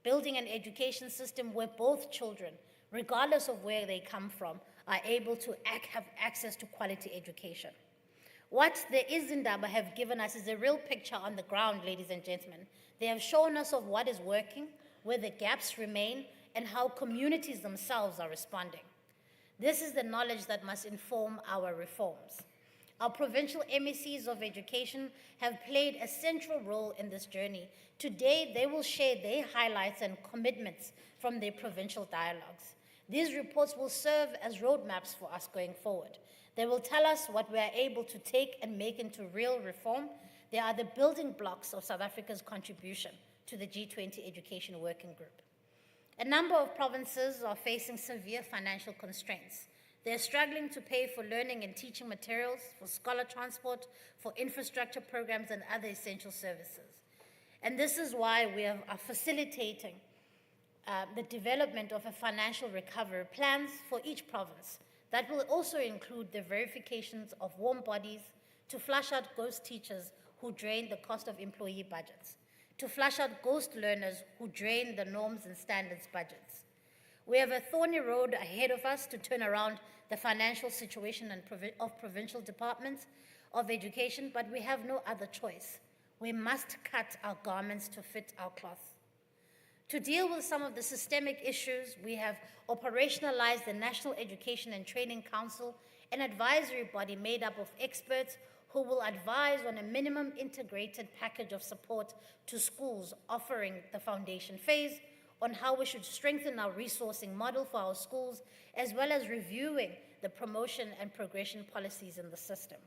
Building an education system where both children, regardless of where they come from, are able to have access to quality education. What the Indaba have given us is a real picture on the ground, ladies and gentlemen. They have shown us of what is working, where the gaps remain, and how communities themselves are responding. This is the knowledge that must inform our reforms. Our provincial MECs of education have played a central role in this journey. Today, they will share their highlights and commitments from their provincial dialogues. These reports will serve as roadmaps for us going forward. They will tell us what we are able to take and make into real reform. They are the building blocks of South Africa's contribution to the G20 Education Working Group. A number of provinces are facing severe financial constraints. They're struggling to pay for learning and teaching materials, for scholar transport, for infrastructure programs, and other essential services. And this is why we are facilitating the development of a financial recovery plans for each province that will also include the verifications of warm bodies to flush out ghost teachers who drain the cost of employee budgets, to flush out ghost learners who drain the norms and standards budgets. We have a thorny road ahead of us to turn around the financial situation of provincial departments of education, but we have no other choice. We must cut our garments to fit our cloth. To deal with some of the systemic issues, we have operationalized the National Education and Training Council, an advisory body made up of experts who will advise on a minimum integrated package of support to schools offering the foundation phase, on how we should strengthen our resourcing model for our schools, as well as reviewing the promotion and progression policies in the system.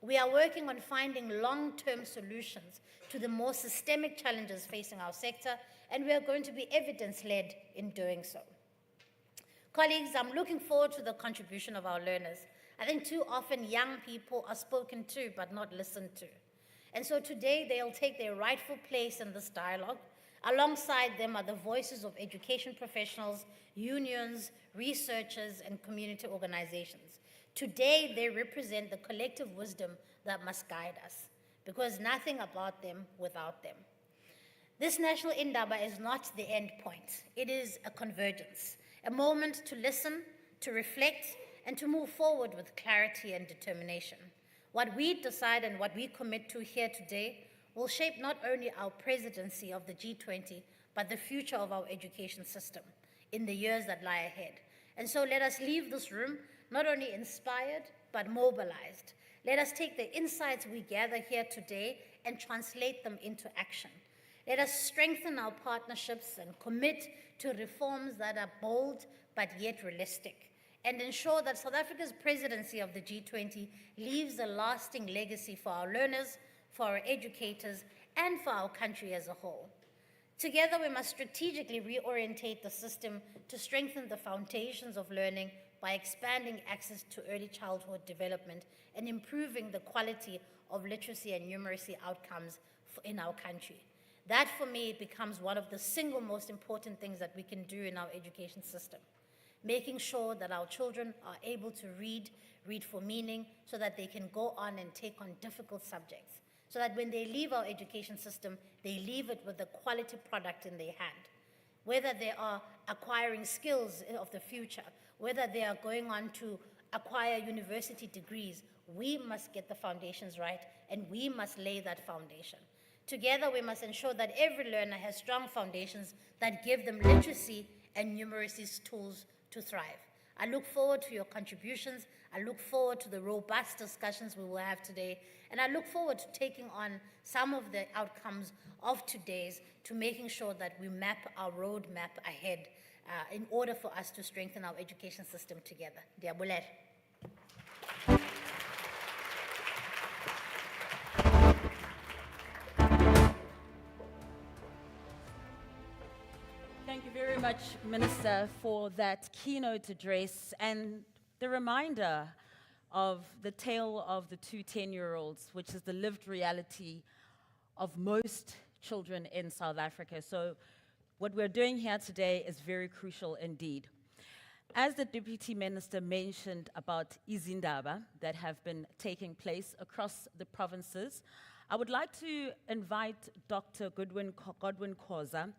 We are working on finding long-term solutions to the more systemic challenges facing our sector, and we are going to be evidence-led in doing so. Colleagues, I'm looking forward to the contribution of our learners. I think too often young people are spoken to but not listened to. And so today they'll take their rightful place in this dialogue. Alongside them are the voices of education professionals, unions, researchers, and community organizations. Today they represent the collective wisdom that must guide us, because nothing about them without them. This National Indaba is not the end point. It is a convergence, a moment to listen, to reflect, and to move forward with clarity and determination. What we decide and what we commit to here today will shape not only our presidency of the G20, but the future of our education system in the years that lie ahead. And so let us leave this room not only inspired, but mobilized. Let us take the insights we gather here today and translate them into action. Let us strengthen our partnerships and commit to reforms that are bold but yet realistic, and ensure that South Africa's presidency of the G20 leaves a lasting legacy for our learners, for our educators, and for our country as a whole. Together, we must strategically reorientate the system to strengthen the foundations of learning by expanding access to early childhood development and improving the quality of literacy and numeracy outcomes in our country. That, for me, becomes one of the single most important things that we can do in our education system. Making sure that our children are able to read for meaning, so that they can go on and take on difficult subjects, so that when they leave our education system, they leave it with a quality product in their hand. Whether they are acquiring skills of the future, whether they are going on to acquire university degrees, we must get the foundations right, and we must lay that foundation. Together, we must ensure that every learner has strong foundations that give them literacy and numeracy tools to thrive. I look forward to your contributions. I look forward to the robust discussions we will have today. And I look forward to taking on some of the outcomes of today's, to making sure that we map our roadmap ahead in order for us to strengthen our education system together. Diabulela. Thank you very much, Minister, for that keynote address and the reminder of the tale of the two 10-year-olds, which is the lived reality of most children in South Africa. So what we're doing here today is very crucial indeed. As the Deputy Minister mentioned about izindaba that have been taking place across the provinces, I would like to invite Dr. Godwin Khoza,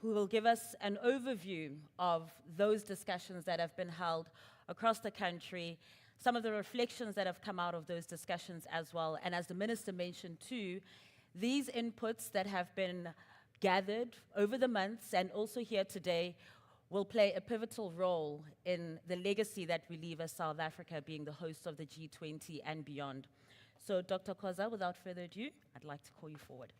who will give us an overview of those discussions that have been held across the country, some of the reflections that have come out of those discussions as well. And as the Minister mentioned too, these inputs that have been gathered over the months and also here today will play a pivotal role in the legacy that we leave as South Africa being the host of the G20 and beyond. So Dr. Khoza, without further ado, I'd like to call you forward.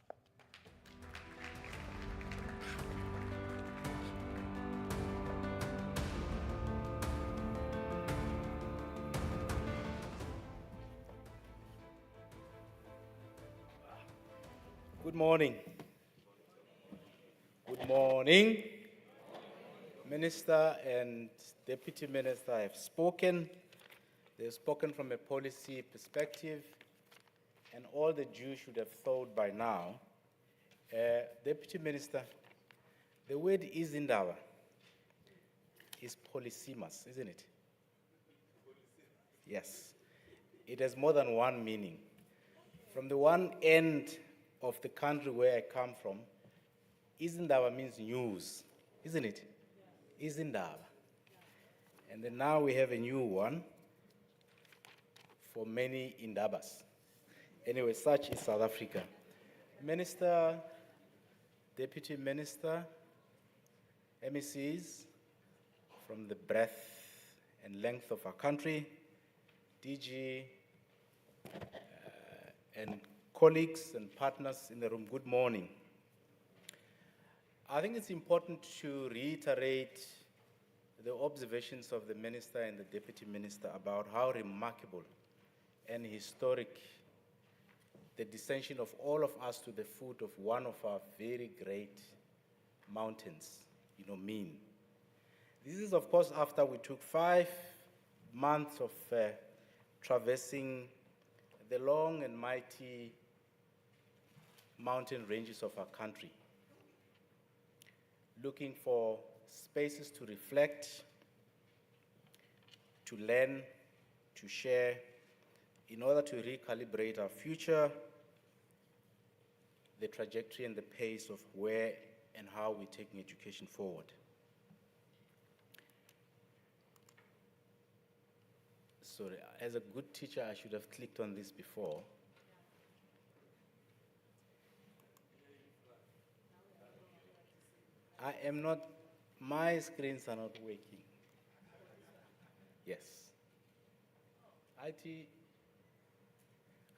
Good morning. Good morning. Minister and Deputy Minister have spoken. They've spoken from a policy perspective, and all the Jews should have thought by now. Deputy Minister, the word izindaba is polysemous, isn't it? Yes. It has more than one meaning. From the one end of the country where I come from, izindaba means news, isn't it? Izindaba. And then now we have a new one for many indabas. Anyway, such is South Africa. Minister, Deputy Minister, MECs from the breadth and length of our country, DG, and colleagues and partners in the room, good morning. I think it's important to reiterate the observations of the Minister and the Deputy Minister about how remarkable and historic the descension of all of us to the foot of one of our very great mountains, mean. This is, of course, after we took 5 months of traversing the long and mighty mountain ranges of our country, looking for spaces to reflect, to learn, to share, in order to recalibrate our future, the trajectory and the pace of where and how we're taking education forward. Sorry, as a good teacher, I should have clicked on this before. I am not, my screens are not working. Yes. IT,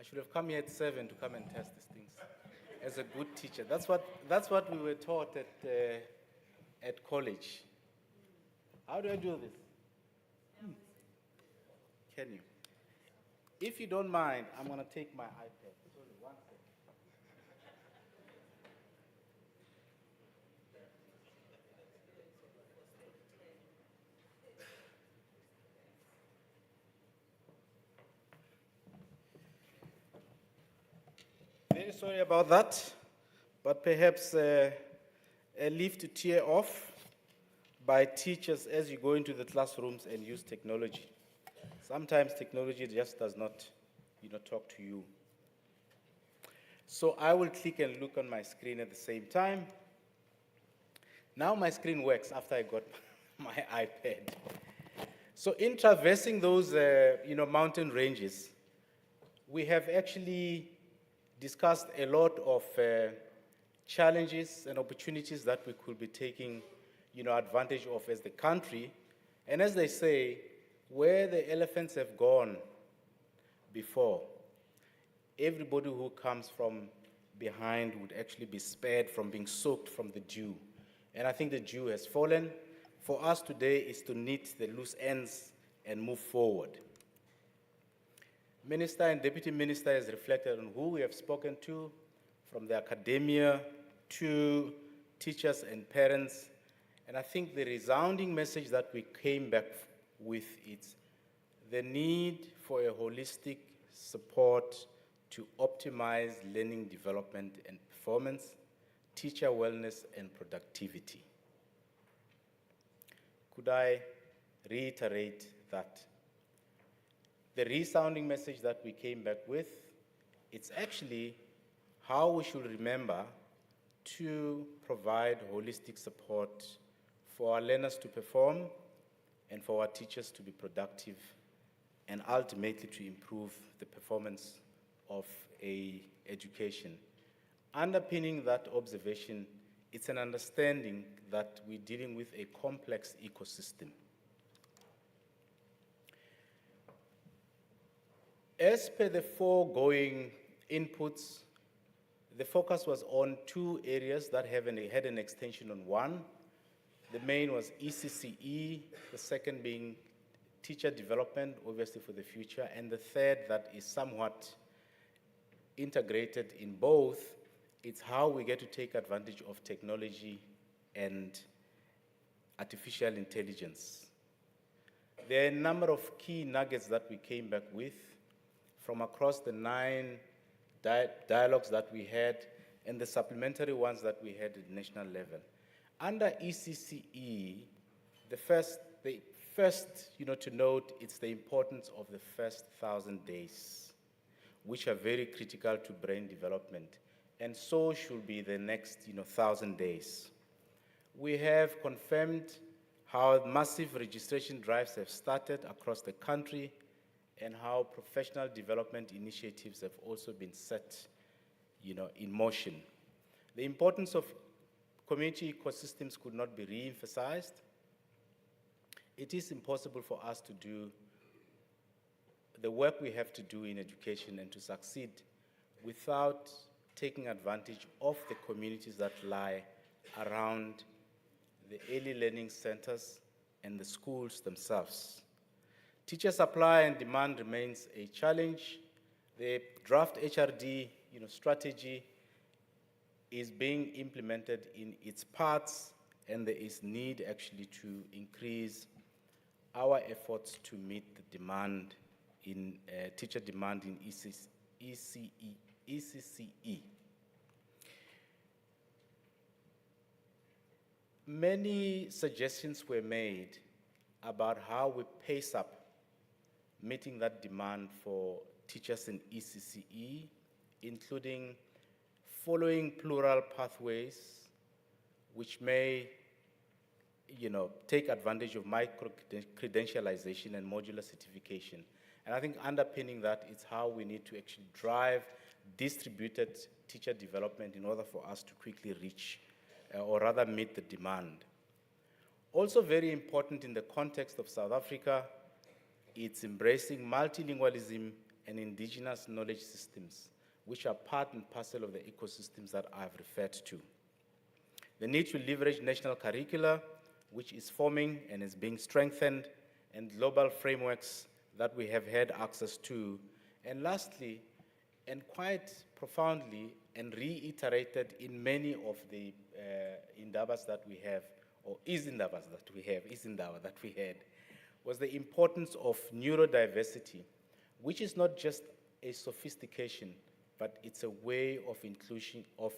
I should have come here at 7 to come and test these things. As a good teacher, that's what we were taught at college. How do I do this? Can you? If you don't mind, I'm going to take my iPad. Sorry, 1 second. Very sorry about that, but perhaps a leave to tear off by teachers as you go into the classrooms and use technology. Sometimes technology just does not, talk to you. So I will click and look on my screen at the same time. Now my screen works after I got my iPad. So in traversing those, mountain ranges, we have actually discussed a lot of challenges and opportunities that we could be taking, advantage of as the country. And as they say, where the elephants have gone before, everybody who comes from behind would actually be spared from being soaked from the dew. And I think the dew has fallen. For us today is to knit the loose ends and move forward. Minister and Deputy Minister has reflected on who we have spoken to, from the academia to teachers and parents. And I think the resounding message that we came back with is the need for a holistic support to optimize learning development and performance, teacher wellness and productivity. Could I reiterate that? The resounding message that we came back with, it's actually how we should remember to provide holistic support for our learners to perform and for our teachers to be productive and ultimately to improve the performance of an education. Underpinning that observation, it's an understanding that we're dealing with a complex ecosystem. As per the foregoing inputs, the focus was on 2 areas that had an extension on 1. The main was ECCE, the second being teacher development, obviously for the future, and the third that is somewhat integrated in both, it's how we get to take advantage of technology and artificial intelligence. There are a number of key nuggets that we came back with from across the 9 dialogues that we had and the supplementary ones that we had at national level. Under ECCE, the first to note, it's the importance of the first 1,000 days, which are very critical to brain development, and so should be the next 1,000 days. We have confirmed how massive registration drives have started across the country and how professional development initiatives have also been set in motion. The importance of community ecosystems could not be re-emphasized. It is impossible for us to do the work we have to do in education and to succeed without taking advantage of the communities that lie around the early learning centers and the schools themselves. Teacher supply and demand remains a challenge. The draft HRD strategy is being implemented in its parts, and there is need actually to increase our efforts to meet the demand in teacher demand in ECCE. many suggestions were made about how we pace up meeting that demand for teachers in ECCE, including following plural pathways, which may, take advantage of micro-credentialization and modular certification. And I think underpinning that is how we need to actually drive distributed teacher development in order for us to quickly reach, or rather meet the demand. Also very important in the context of South Africa, it's embracing multilingualism and indigenous knowledge systems, which are part and parcel of the ecosystems that I've referred to. The need to leverage national curricula, which is forming and is being strengthened, and global frameworks that we have had access to. And lastly, and quite profoundly, and reiterated in many of the Indabas that we have, or Indaba that we had, was the importance of neurodiversity, which is not just a sophistication, but it's a way of inclusion, of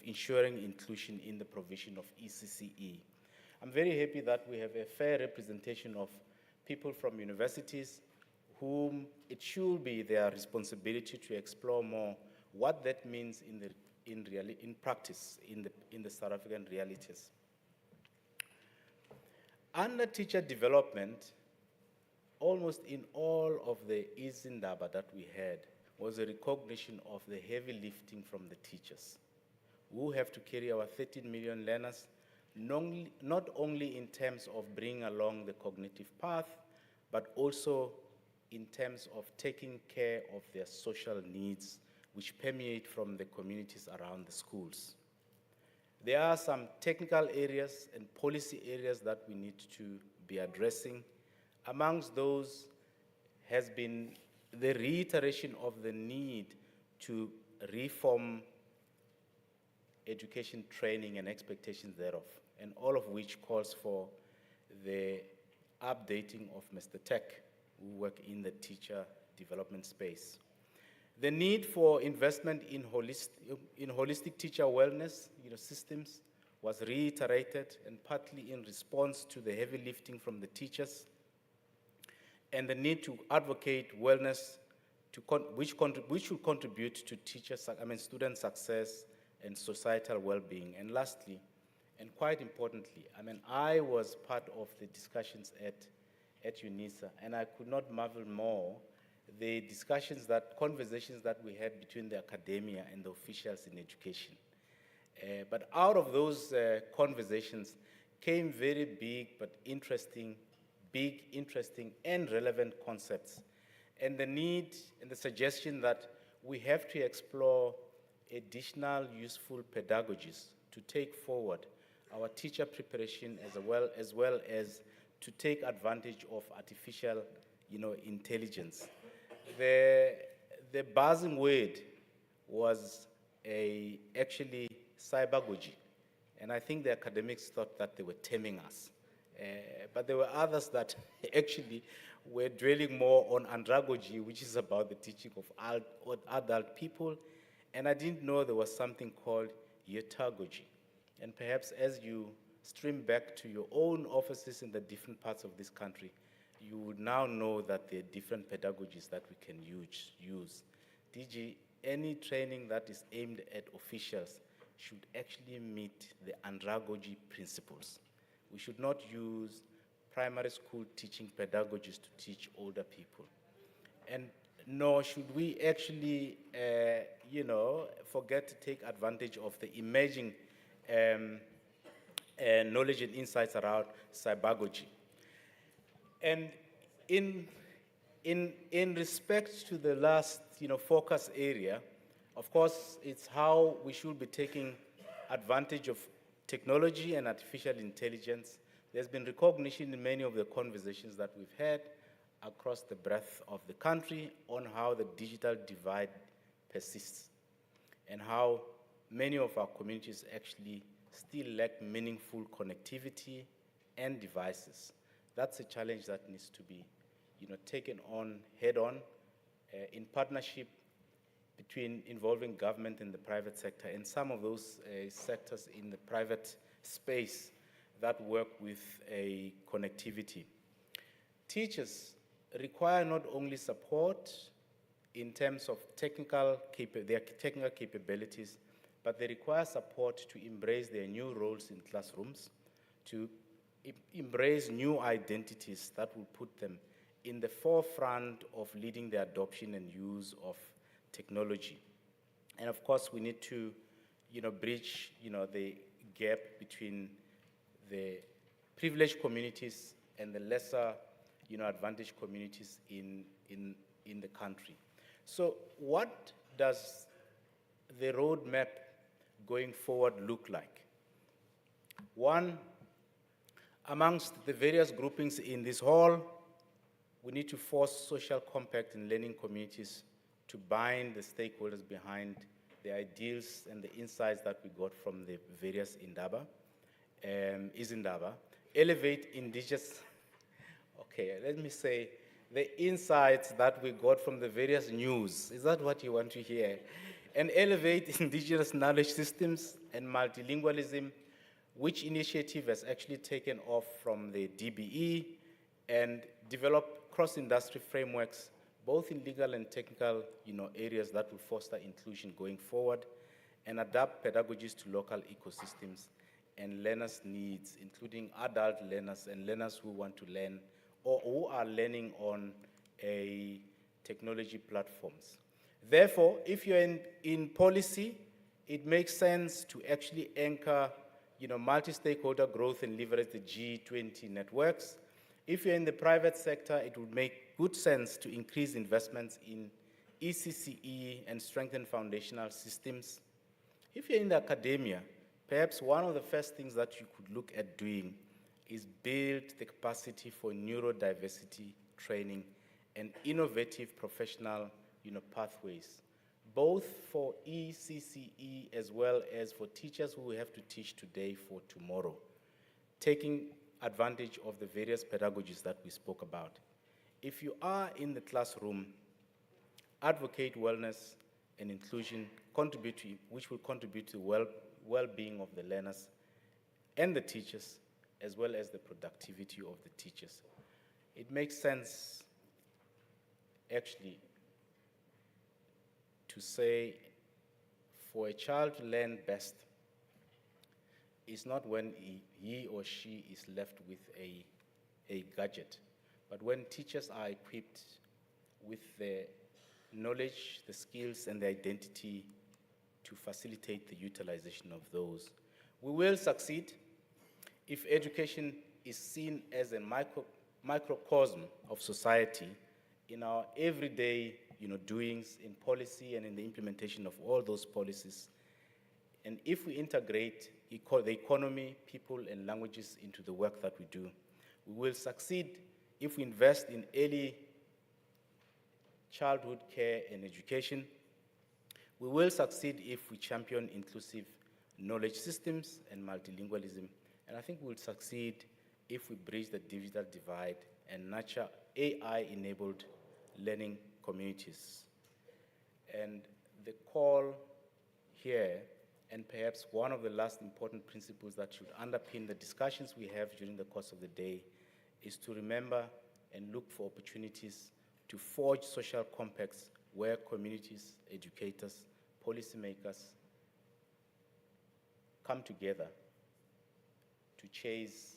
ensuring inclusion in the provision of ECCE. I'm very happy that we have a fair representation of people from universities whom it should be their responsibility to explore more what that means in practice, in the South African realities. Under teacher development, almost in all of the Indaba that we had was a recognition of the heavy lifting from the teachers, who have to carry our 13 million learners, not only in terms of bringing along the cognitive path, but also in terms of taking care of their social needs, which permeate from the communities around the schools. There are some technical areas and policy areas that we need to be addressing. Amongst those has been the reiteration of the need to reform education training and expectations thereof, and all of which calls for the updating of Mr. Tech, who work in the teacher development space. The need for investment in holistic teacher wellness systems was reiterated, and partly in response to the heavy lifting from the teachers, and the need to advocate wellness which should contribute to student success and societal well-being. And lastly, and quite importantly, I was part of the discussions at UNISA, and I could not marvel more the conversations that we had between the academia and the officials in education. But out of those conversations came very big, interesting, and relevant concepts. And the need and the suggestion that we have to explore additional useful pedagogies to take forward our teacher preparation, as well as to take advantage of artificial intelligence. The buzzing word was actually cybergogy, and I think the academics thought that they were taming us. But there were others that actually were dwelling more on andragogy, which is about the teaching of adult people, and I didn't know there was something called eutagogy. And perhaps as you stream back to your own offices in the different parts of this country, you would now know that there are different pedagogies that we can use. DG, any training that is aimed at officials should actually meet the andragogy principles. We should not use primary school teaching pedagogies to teach older people. And nor should we actually, forget to take advantage of the emerging knowledge and insights around cybergogy. And in respect to the last, focus area, of course, it's how we should be taking advantage of technology and artificial intelligence. There's been recognition in many of the conversations that we've had across the breadth of the country on how the digital divide persists and how many of our communities actually still lack meaningful connectivity and devices. That's a challenge that needs to be taken on head-on in partnership between involving government and the private sector, and some of those sectors in the private space that work with a connectivity. Teachers require not only support in terms of their technical capabilities, but they require support to embrace their new roles in classrooms, to embrace new identities that will put them in the forefront of leading the adoption and use of technology. And of course, we need to, bridge, the gap between the privileged communities and the lesser, advantaged communities in the country. So what does the roadmap going forward look like? One, amongst the various groupings in this hall, we need to force social compact in learning communities to bind the stakeholders behind the ideals and the insights that we got from the various Indaba, elevate indigenous, the insights that we got from the various news. Is that what you want to hear? And elevate indigenous knowledge systems and multilingualism, which initiative has actually taken off from the DBE, and develop cross-industry frameworks, both in legal and technical areas that will foster inclusion going forward, and adapt pedagogies to local ecosystems and learners' needs, including adult learners and learners who want to learn or who are learning on technology platforms. Therefore, if you're in policy, it makes sense to actually anchor multi-stakeholder growth and leverage the G20 networks. If you're in the private sector, it would make good sense to increase investments in ECCE and strengthen foundational systems. If you're in the academia, perhaps one of the first things that you could look at doing is build the capacity for neurodiversity training and innovative professional pathways, both for ECCE as well as for teachers who have to teach today for tomorrow, taking advantage of the various pedagogies that we spoke about. If you are in the classroom, advocate wellness and inclusion, which will contribute to well-being of the learners and the teachers, as well as the productivity of the teachers. It makes sense, actually, to say for a child to learn best is not when he or she is left with a gadget, but when teachers are equipped with the knowledge, the skills, and the identity to facilitate the utilization of those. We will succeed if education is seen as a microcosm of society in our everyday doings in policy and in the implementation of all those policies. And if we integrate the economy, people, and languages into the work that we do, we will succeed if we invest in early childhood care and education. We will succeed if we champion inclusive knowledge systems and multilingualism. And I think we'll succeed if we bridge the digital divide and nurture AI-enabled learning communities. And the call here, and perhaps one of the last important principles that should underpin the discussions we have during the course of the day, is to remember and look for opportunities to forge social compacts where communities, educators, policymakers come together to chase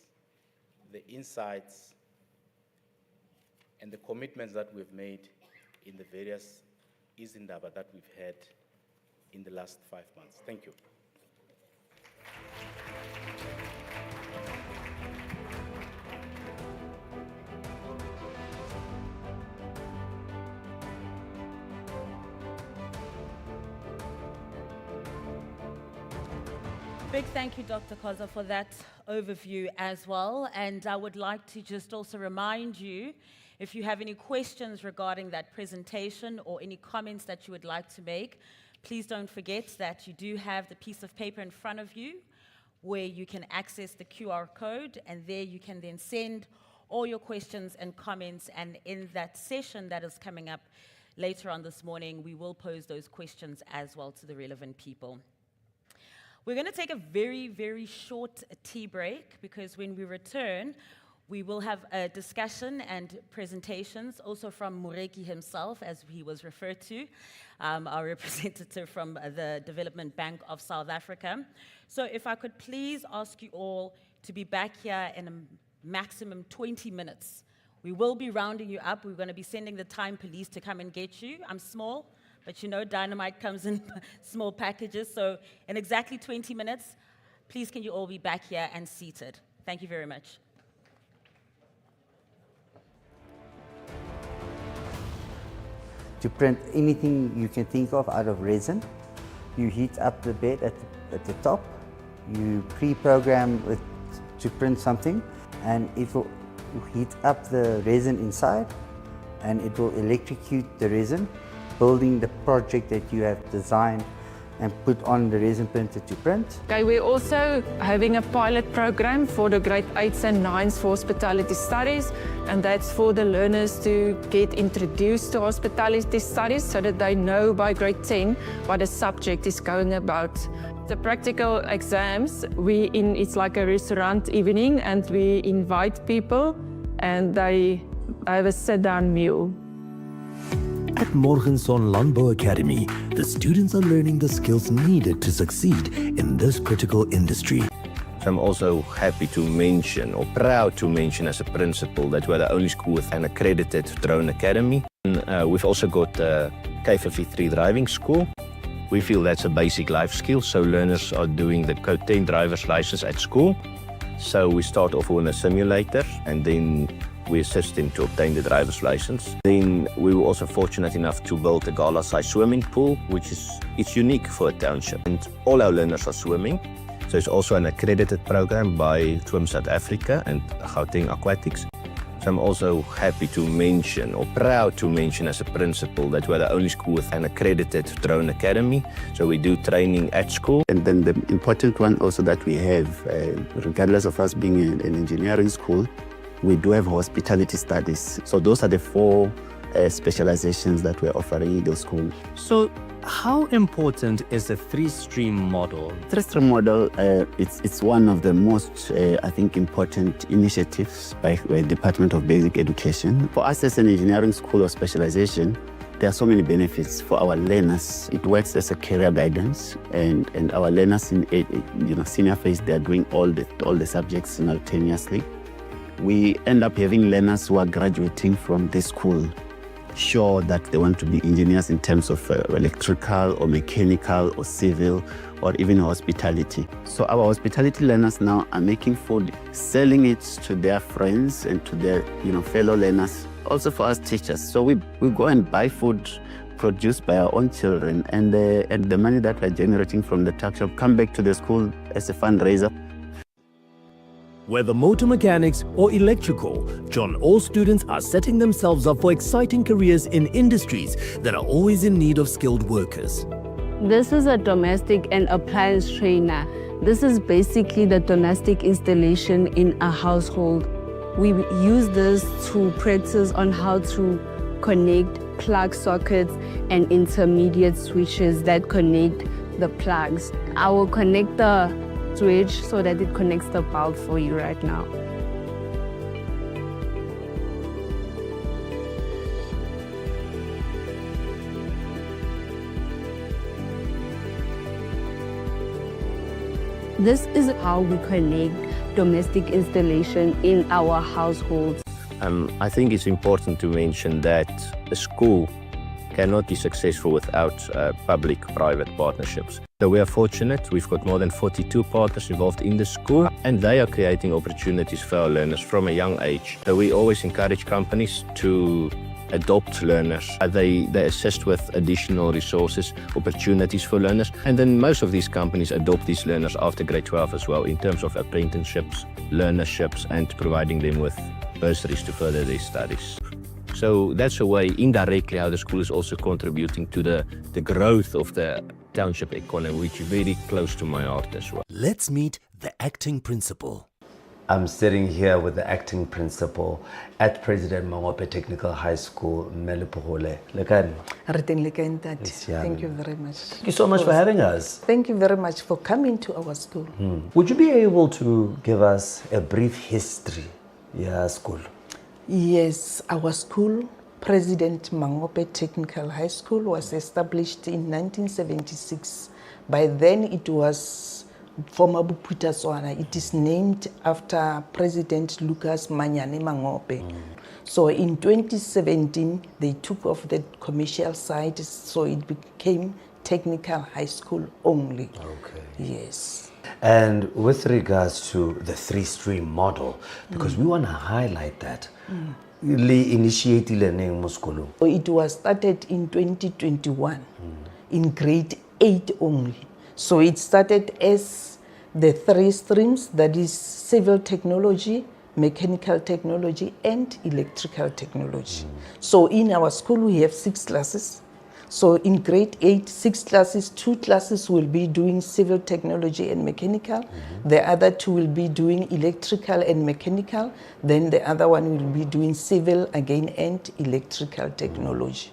the insights and the commitments that we've made in the various Indaba that we've had in the last 5 months. Thank you. Big thank you, Dr. Koza, for that overview as well. And I would like to just also remind you, if you have any questions regarding that presentation or any comments that you would like to make, please don't forget that you do have the piece of paper in front of you where you can access the QR code, and there you can then send all your questions and comments. And in that session that is coming up later on this morning, we will pose those questions as well to the relevant people. We're going to take a very, very short tea break because when we return, we will have a discussion and presentations also from Mureki himself, as he was referred to, our representative from the Development Bank of South Africa. So if I could please ask you all to be back here in a maximum 20 minutes. We will be rounding you up. We're going to be sending the time police to come and get you. I'm small, but you know dynamite comes in small packages. So in exactly 20 minutes, please can you all be back here and seated. Thank you very much. To print anything you can think of out of resin, you heat up the bed at the top, you pre-program it to print something, and it will heat up the resin inside, and it will electrocute the resin, building the project that you have designed and put on the resin printer to print. Okay, we're also having a pilot program for the grade 8s and 9s for hospitality studies, and that's for the learners to get introduced to hospitality studies so that they know by grade 10 what the subject is going about. The practical exams, it's like a restaurant evening, and we invite people and they have a sit-down meal. At Morgenson Landbou Academy, the students are learning the skills needed to succeed in this critical industry. So I'm also happy to mention, or proud to mention as a principal, that we're the only school with an accredited drone academy. And, we've also got a K53 driving school. We feel that's a basic life skill, so learners are doing the Code 10 driver's license at school. So we start off on a simulator, and then we assist him to obtain the driver's license. Then we were also fortunate enough to build a gala-sized swimming pool, which it's unique for a township. And all our learners are swimming. So it's also an accredited program by Swim South Africa and Gauteng Aquatics. So I'm also happy to mention, or proud to mention as a principal, that we're the only school with an accredited drone academy. So we do training at school. And then the important one also that we have, regardless of us being an engineering school, we do have hospitality studies. So those are the 4 specializations that we're offering in the school. So how important is the 3-stream model? 3-stream model, it's one of the most, I think, important initiatives by the Department of Basic Education. For us as an engineering school of specialization, there are so many benefits for our learners. It works as a career guidance, and our learners in senior phase, they are doing all the subjects simultaneously. We end up having learners who are graduating from this school sure that they want to be engineers in terms of electrical or mechanical or civil or even hospitality. So our hospitality learners now are making food, selling it to their friends and to their fellow learners, also for us teachers. So we go and buy food produced by our own children, and the money that we're generating from the tuck shop come back to the school as a fundraiser. Whether motor mechanics or electrical, John, all students are setting themselves up for exciting careers in industries that are always in need of skilled workers. This is a domestic and appliance trainer. This is basically the domestic installation in a household. We use this to practice on how to connect plug sockets and intermediate switches that connect the plugs. I will connect the switch so that it connects the bulb for you right now. This is how we connect domestic installation in our households. I think it's important to mention that a school cannot be successful without public-private partnerships. So we are fortunate, we've got more than 42 partners involved in the school, and they are creating opportunities for our learners from a young age. So we always encourage companies to adopt learners. They assist with additional resources, opportunities for learners, and then most of these companies adopt these learners after grade 12 as well in terms of apprenticeships, learnerships, and providing them with bursaries to further their studies. So that's a way, indirectly, how the school is also contributing to the growth of the township economy, which is very close to my heart as well. Let's meet the acting principal. I'm sitting here with the acting principal at President Mangope Technical High School, Melipole. Thank you very much. Thank you so much for having us. Thank you very much for coming to our school. Would you be able to give us a brief history of your school? Yes, our school, President Mangope Technical High School, was established in 1976. By then it was former Buputa Swana. It is named after President Lucas Manyane Mangope. So in 2017, they took off the commercial side, so it became Technical High School only. Okay. Yes. And with regards to the three-stream model, because we want to highlight that, it was started in 2021 in grade 8 only. So it started as the 3 streams, that is civil technology, mechanical technology, and electrical technology. So in our school we have 6 classes. So in grade 8, 6 classes, 2 classes will be doing civil technology and mechanical. The other 2 will be doing electrical and mechanical. Then the other one will be doing civil again and electrical technology.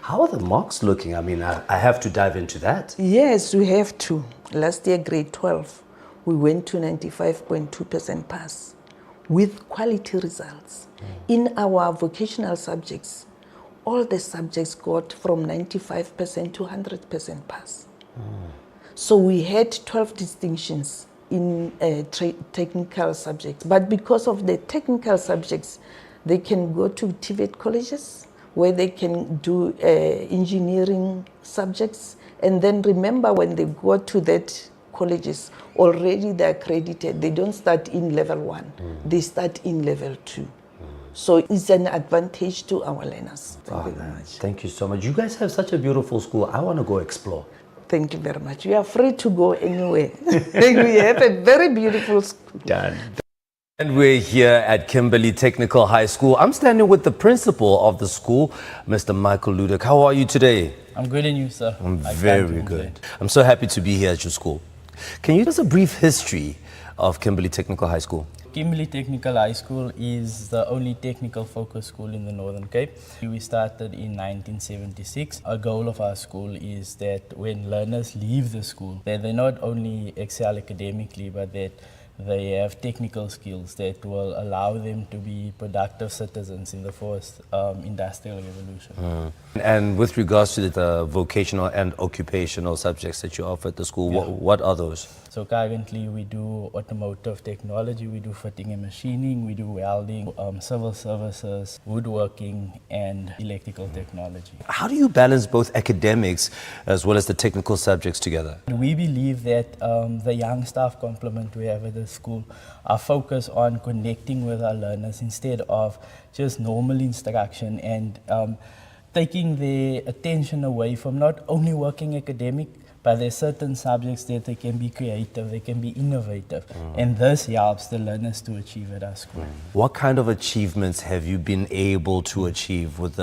How are the marks looking? I mean, I have to dive into that. Yes, we have to. Last year, grade 12, we went to 95.2% pass with quality results. In our vocational subjects, all the subjects got from 95% to 100% pass. So we had 12 distinctions in technical subjects. But because of the technical subjects, they can go to TVET colleges, where they can do engineering subjects. And then remember, when they go to that colleges, already they're accredited. They don't start in level 1, they start in level 2. So it's an advantage to our learners. Thank you very much. Thank you so much. You guys have such a beautiful school. I want to go explore. Thank you very much. You are free to go anywhere. We have a very beautiful school. Done. And we're here at Kimberley Technical High School. I'm standing with the principal of the school, Mr. Michael Ludek. How are you today? I'm good, and you, sir? I'm very good. I'm so happy to be here at your school. Can you give us a brief history of Kimberley Technical High School? Kimberley Technical High School is the only technical focused school in the Northern Cape. We started in 1976. A goal of our school is that when learners leave the school, that they not only excel academically, but that they have technical skills that will allow them to be productive citizens in the fourth industrial revolution. And with regards to the vocational and occupational subjects that you offer at the school, what are those? So currently we do automotive technology, we do fitting and machining, we do welding, civil services, woodworking, and electrical technology. How do you balance both academics as well as the technical subjects together? We believe that the young staff complement we have at the school are focused on connecting with our learners instead of just normal instruction and taking their attention away from not only working academic, but there's certain subjects that they can be creative, they can be innovative, and this helps the learners to achieve at our school. What kind of achievements have you been able to achieve with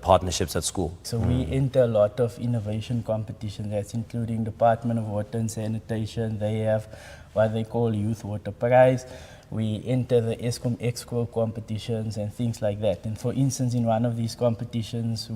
partnerships at school? So we enter a lot of innovation competitions, that's including Department of Water and Sanitation. They have what they call Youth Water Prize. We enter the ESCOM Exco competitions and things like that. And for instance, in one of these competitions,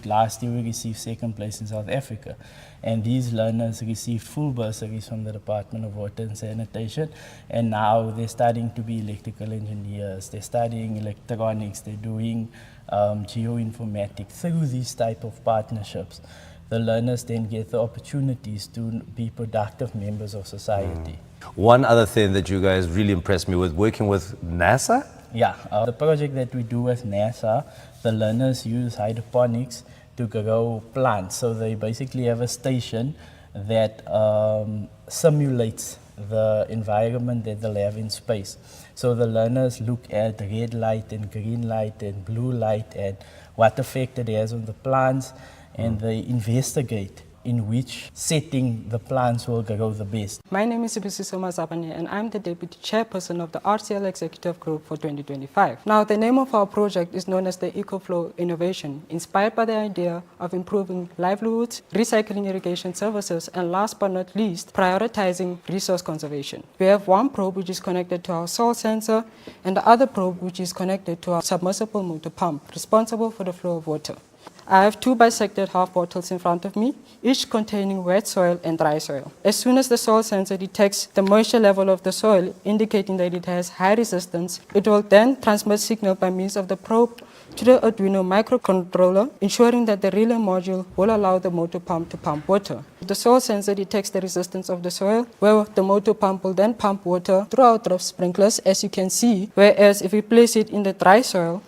last year we received 2nd place in South Africa. And these learners received full bursaries from the Department of Water and Sanitation. And now they're starting to be electrical engineers, they're studying electronics, they're doing geoinformatics. Through these type of partnerships, the learners then get the opportunities to be productive members of society. One other thing that you guys really impressed me with, working with NASA? Yeah, the project that we do with NASA, the learners use hydroponics to grow plants. So they basically have a station that simulates the environment that they'll have in space. So the learners look at red light and green light and blue light and what effect it has on the plants, and they investigate in which setting the plants will go the best. My name is Sibusiso Mazabane and I'm the Deputy Chairperson of the RCL Executive Group for 2025. Now, the name of our project is known as the EcoFlow Innovation, inspired by the idea of improving livelihoods, recycling irrigation services, and last but not least, prioritizing resource conservation. We have one probe which is connected to our soil sensor and the other probe which is connected to our submersible motor pump, responsible for the flow of water. I have two bisected half bottles in front of me, each containing wet soil and dry soil. As soon as the soil sensor detects the moisture level of the soil, indicating that it has high resistance, it will then transmit signal by means of the probe to the Arduino microcontroller, ensuring that the relay module will allow the motor pump to pump water. The soil sensor detects the resistance of the soil, where the motor pump will then pump water through our drip sprinklers, as you can see, whereas if we place it in the dry soil,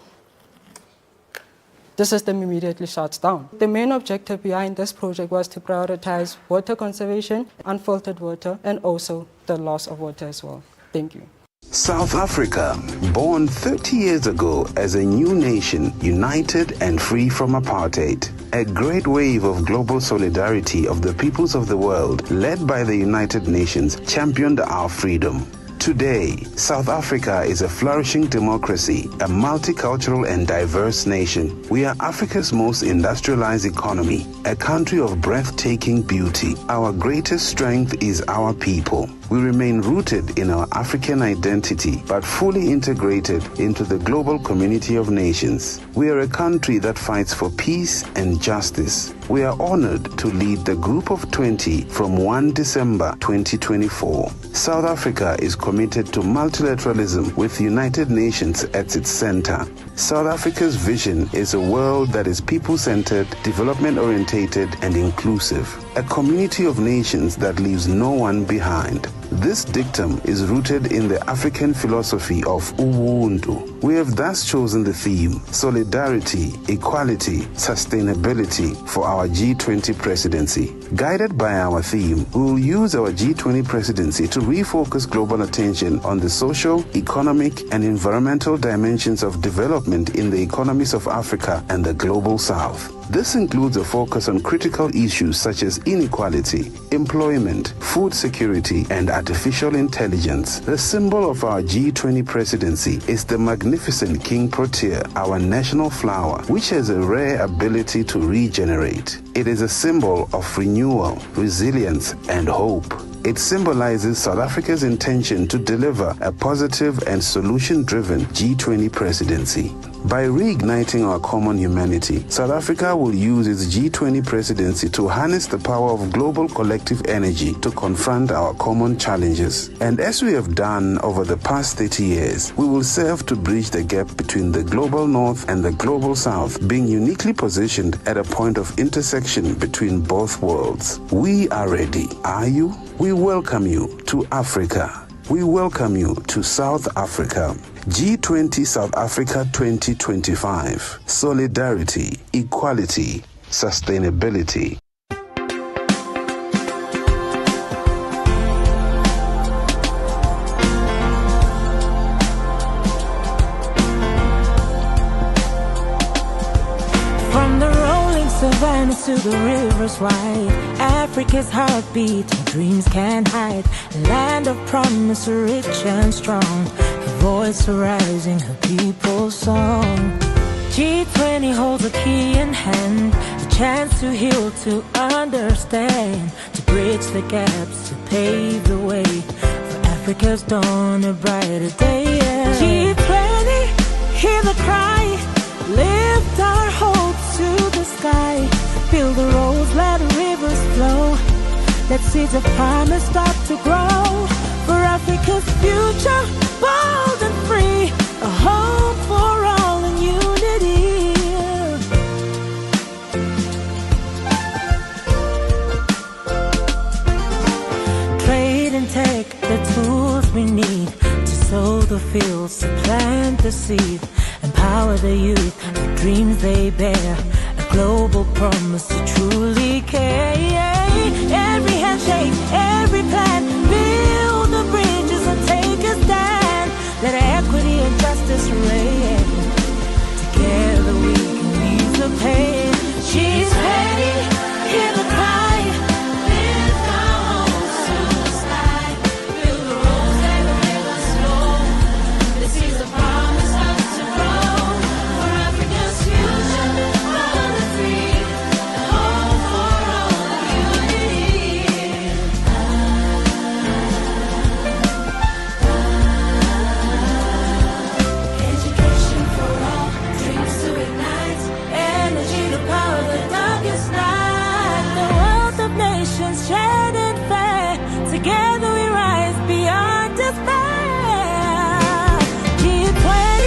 the system immediately shuts down. The main objective behind this project was to prioritize water conservation, unfiltered water, and also the loss of water as well. Thank you. South Africa, born 30 years ago as a new nation, united and free from apartheid. A great wave of global solidarity of the peoples of the world, led by the United Nations, championed our freedom. Today, South Africa is a flourishing democracy, a multicultural and diverse nation. We are Africa's most industrialized economy, a country of breathtaking beauty. Our greatest strength is our people. We remain rooted in our African identity, but fully integrated into the global community of nations. We are a country that fights for peace and justice. We are honored to lead the Group of 20 from 1 December 2024. South Africa is committed to multilateralism with United Nations at its center. South Africa's vision is a world that is people-centered, development-orientated, and inclusive. A community of nations that leaves no one behind. This dictum is rooted in the African philosophy of Ubuntu. We have thus chosen the theme, Solidarity, Equality, Sustainability for our G20 presidency. Guided by our theme, we will use our G20 presidency to refocus global attention on the social, economic, and environmental dimensions of development in the economies of Africa and the global South. This includes a focus on critical issues such as inequality, employment, food security, and artificial intelligence. The symbol of our G20 presidency is the magnificent King Protea, our national flower, which has a rare ability to regenerate. It is a symbol of renewal, resilience, and hope. It symbolizes South Africa's intention to deliver a positive and solution-driven G20 presidency. By reigniting our common humanity, South Africa will use its G20 presidency to harness the power of global collective energy to confront our common challenges. And as we have done over the past 30 years, we will serve to bridge the gap between the global North and the global South, being uniquely positioned at a point of intersection between both worlds. We are ready. Are you? We welcome you to Africa. We welcome you to South Africa. G20 South Africa 2025. Solidarity, equality, sustainability. From the rolling savannas to the rivers wide, Africa's heartbeat, dreams can't hide. A land of promise, rich and strong. Her voice rising, her people's song. G20 holds a key in hand, a chance to heal, to understand, to bridge the gaps, to pave the way for Africa's dawn, a brighter day. G20, hear the cry, lift our hopes to the sky. Build the roads, let the rivers flow. Let seeds of promise start to grow. For Africa's future, bold and free. A hope for all in unity. Trade and tech, the tools we need to sow the fields, to plant the seed. Empower the youth, the dreams they bear. Global promise to truly care. Every handshake, every plan, build the bridges and take a stand. Let equity and justice reign. Together we can ease the pain. She's ready, hear the cry, Together we rise beyond despair. G20,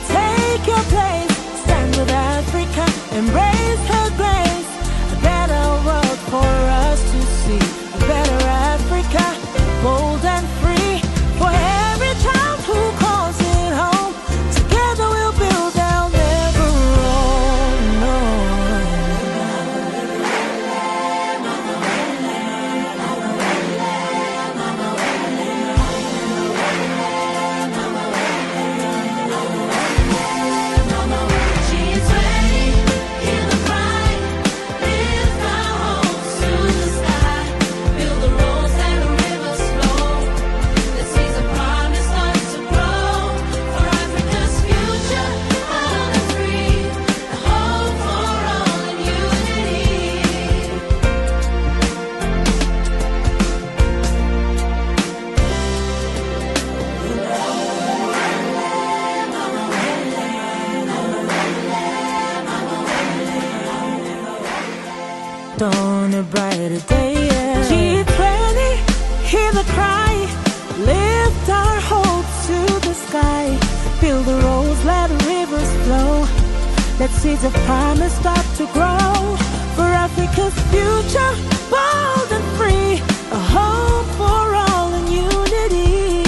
take your place. Stand with Africa, embrace her grace. A better world for us to see. A better Africa, bold and free. For every child who calls it home. Together we'll build, they'll never roam. No. Dawn a brighter day. G20, hear the cry. Lift our hopes to the sky. Build the roads, let the rivers flow. Let seeds of promise start to grow. For Africa's future, bold and free. A hope for all in unity.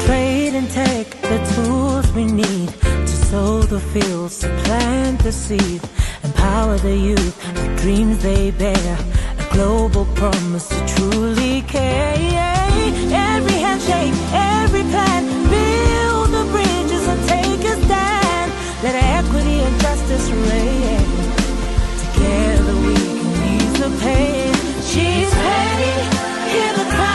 Trade and take the tools we need to sow the fields, to plant the seed, empower the youth, the dreams they bear, a global promise to truly care. Every handshake, every plan, build the bridges and take a stand. Let equity and justice reign. Together we can ease the pain. She's ready, hear the cry.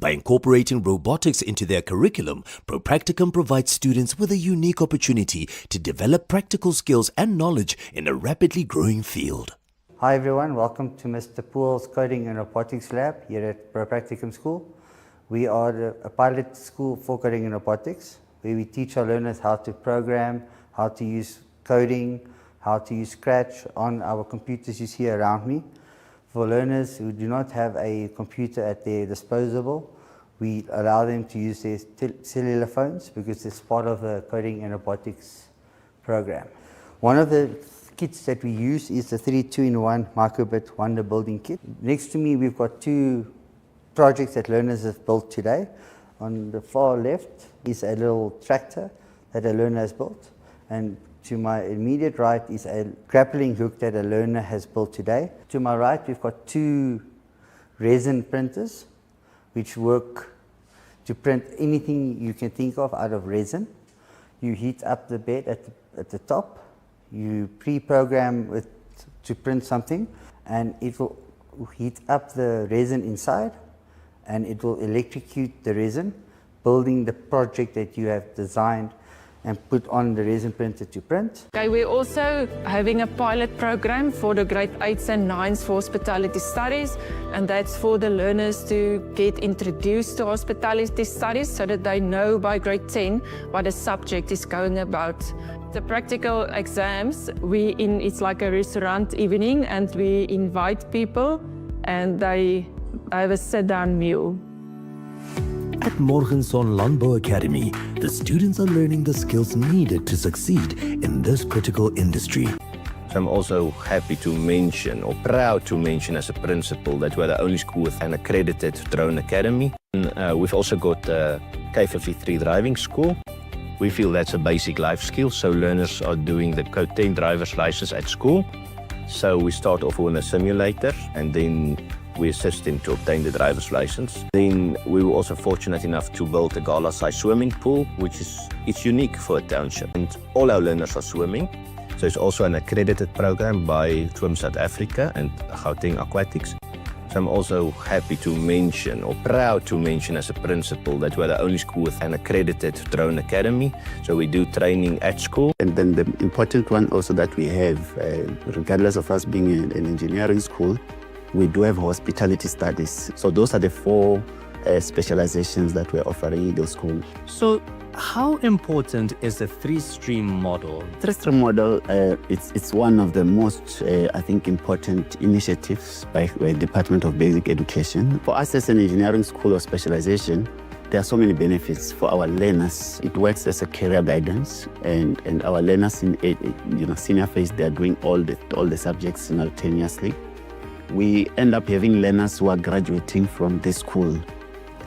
By incorporating robotics into their curriculum, ProPracticum provides students with a unique opportunity to develop practical skills and knowledge in a rapidly growing field. Hi everyone, welcome to Mr. Poole's Coding and Robotics Lab here at ProPracticum School. We are a pilot school for coding and robotics, where we teach our learners how to program, how to use coding, how to use Scratch on our computers you see around me. For learners who do not have a computer at their disposal, we allow them to use their cellular phones because it's part of the coding and robotics program. One of the kits that we use is the 32-in-1 microbit wonder building kit. Next to me we've got two projects that learners have built today. On the far left is a little tractor that a learner has built, and to my immediate right is a grappling hook that a learner has built today. To my right, we've got two resin printers which work to print anything you can think of out of resin. You heat up the bed at the top, you pre-program it to print something, and it will heat up the resin inside, and it will electrocute the resin, building the project that you have designed and put on the resin printer to print. Okay, we're also having a pilot program for the grade 8s and 9s for hospitality studies, and that's for the learners to get introduced to hospitality studies so that they know by grade 10 what the subject is going about. The practical exams, it's like a restaurant evening, and we invite people and they have a sit-down meal. At Morgenson Landbou Academy, the students are learning the skills needed to succeed in this critical industry. So I'm also happy to mention, or proud to mention as a principal, that we're the only school with an accredited drone academy. And, we've also got a K53 driving school. We feel that's a basic life skill, so learners are doing the Code 10 driver's license at school. So we start off with a simulator, and then we assist them to obtain the driver's license. Then we were also fortunate enough to build a gala-sized swimming pool, it's unique for a township. And all our learners are swimming. So it's also an accredited program by Swim South Africa and Gauteng Aquatics. So I'm also happy to mention, or proud to mention as a principal, that we're the only school with an accredited drone academy. So we do training at school. And then the important one also that we have, regardless of us being an engineering school, we do have hospitality studies. So those are the four specializations that we're offering in the school. So how important is the three-stream model? Three-stream model, it's one of the most, I think, important initiatives by the Department of Basic Education. For us as an engineering school or specialization, there are so many benefits for our learners. It works as a career guidance, and our learners in senior phase, they are doing all the subjects simultaneously. We end up having learners who are graduating from this school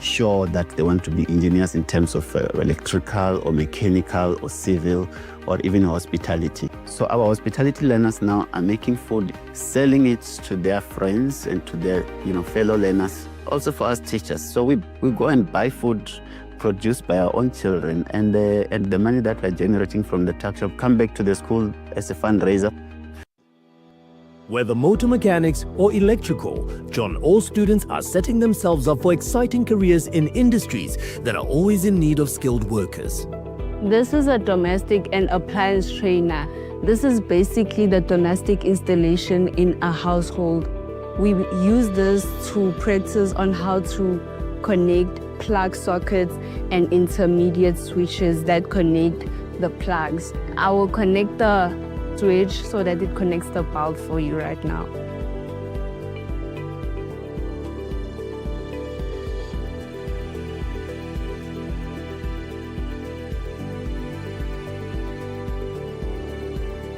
sure that they want to be engineers in terms of electrical or mechanical or civil or even hospitality. So our hospitality learners now are making food, selling it to their friends and to their fellow learners, also for us teachers. So we go and buy food produced by our own children, and the money that we're generating from the tuck shop come back to the school as a fundraiser. Whether motor mechanics or electrical, John, all students are setting themselves up for exciting careers in industries that are always in need of skilled workers. This is a domestic and appliance trainer. This is basically the domestic installation in a household. We use this to practice on how to connect plug sockets and intermediate switches that connect the plugs. I will connect the switch so that it connects the bulb for you right now.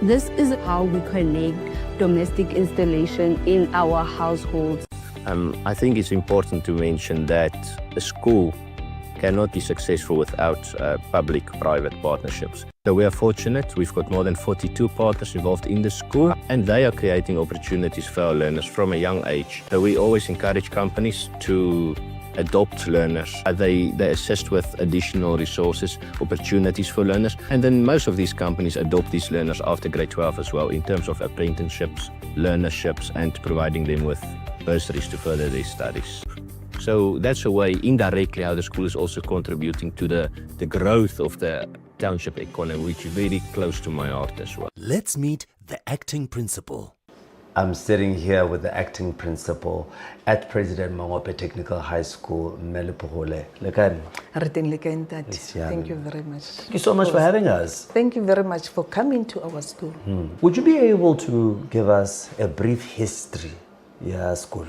This is how we connect domestic installation in our households. I think it's important to mention that a school cannot be successful without public-private partnerships. So we are fortunate, we've got more than 42 partners involved in the school, and they are creating opportunities for our learners from a young age. So we always encourage companies to adopt learners. They assist with additional resources, opportunities for learners, and then most of these companies adopt these learners after grade 12 as well in terms of apprenticeships, learnerships, and providing them with bursaries to further their studies. So that's a way, indirectly, how the school is also contributing to the growth of the township economy, which is very close to my heart as well. Let's meet the acting principal. I'm sitting here with the acting principal at President Mangope Technical High School, Melipole. Thank you very much. Thank you so much for having us. Thank you very much for coming to our school. Would you be able to give us a brief history of your school?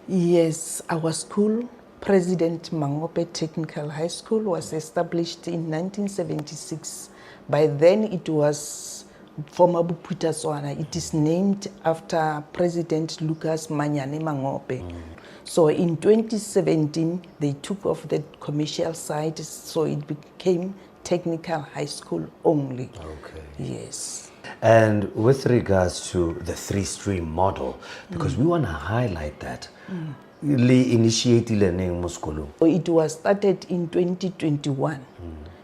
Yes, our school, President Mangope Technical High School, was established in 1976. By then it was former Buputa Swana. It is named after President Lucas Manyane Mangope. So in 2017, they took off the commercial side, so it became Technical High School only. Okay. Yes. And with regards to the three-stream model, because we want to highlight that, it was started in 2021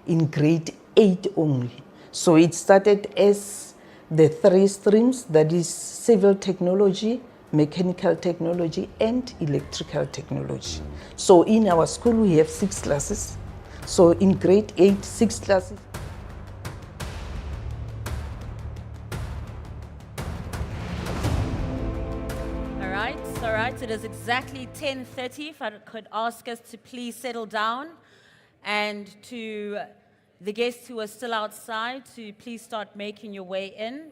in grade 8 only. So it started as the 3 streams, that is civil technology, mechanical technology, and electrical technology. So in our school we have 6 classes. So in grade 8, 6 classes. All right, it is exactly 10:30. If I could ask us to please settle down, and to the guests who are still outside to please start making your way in.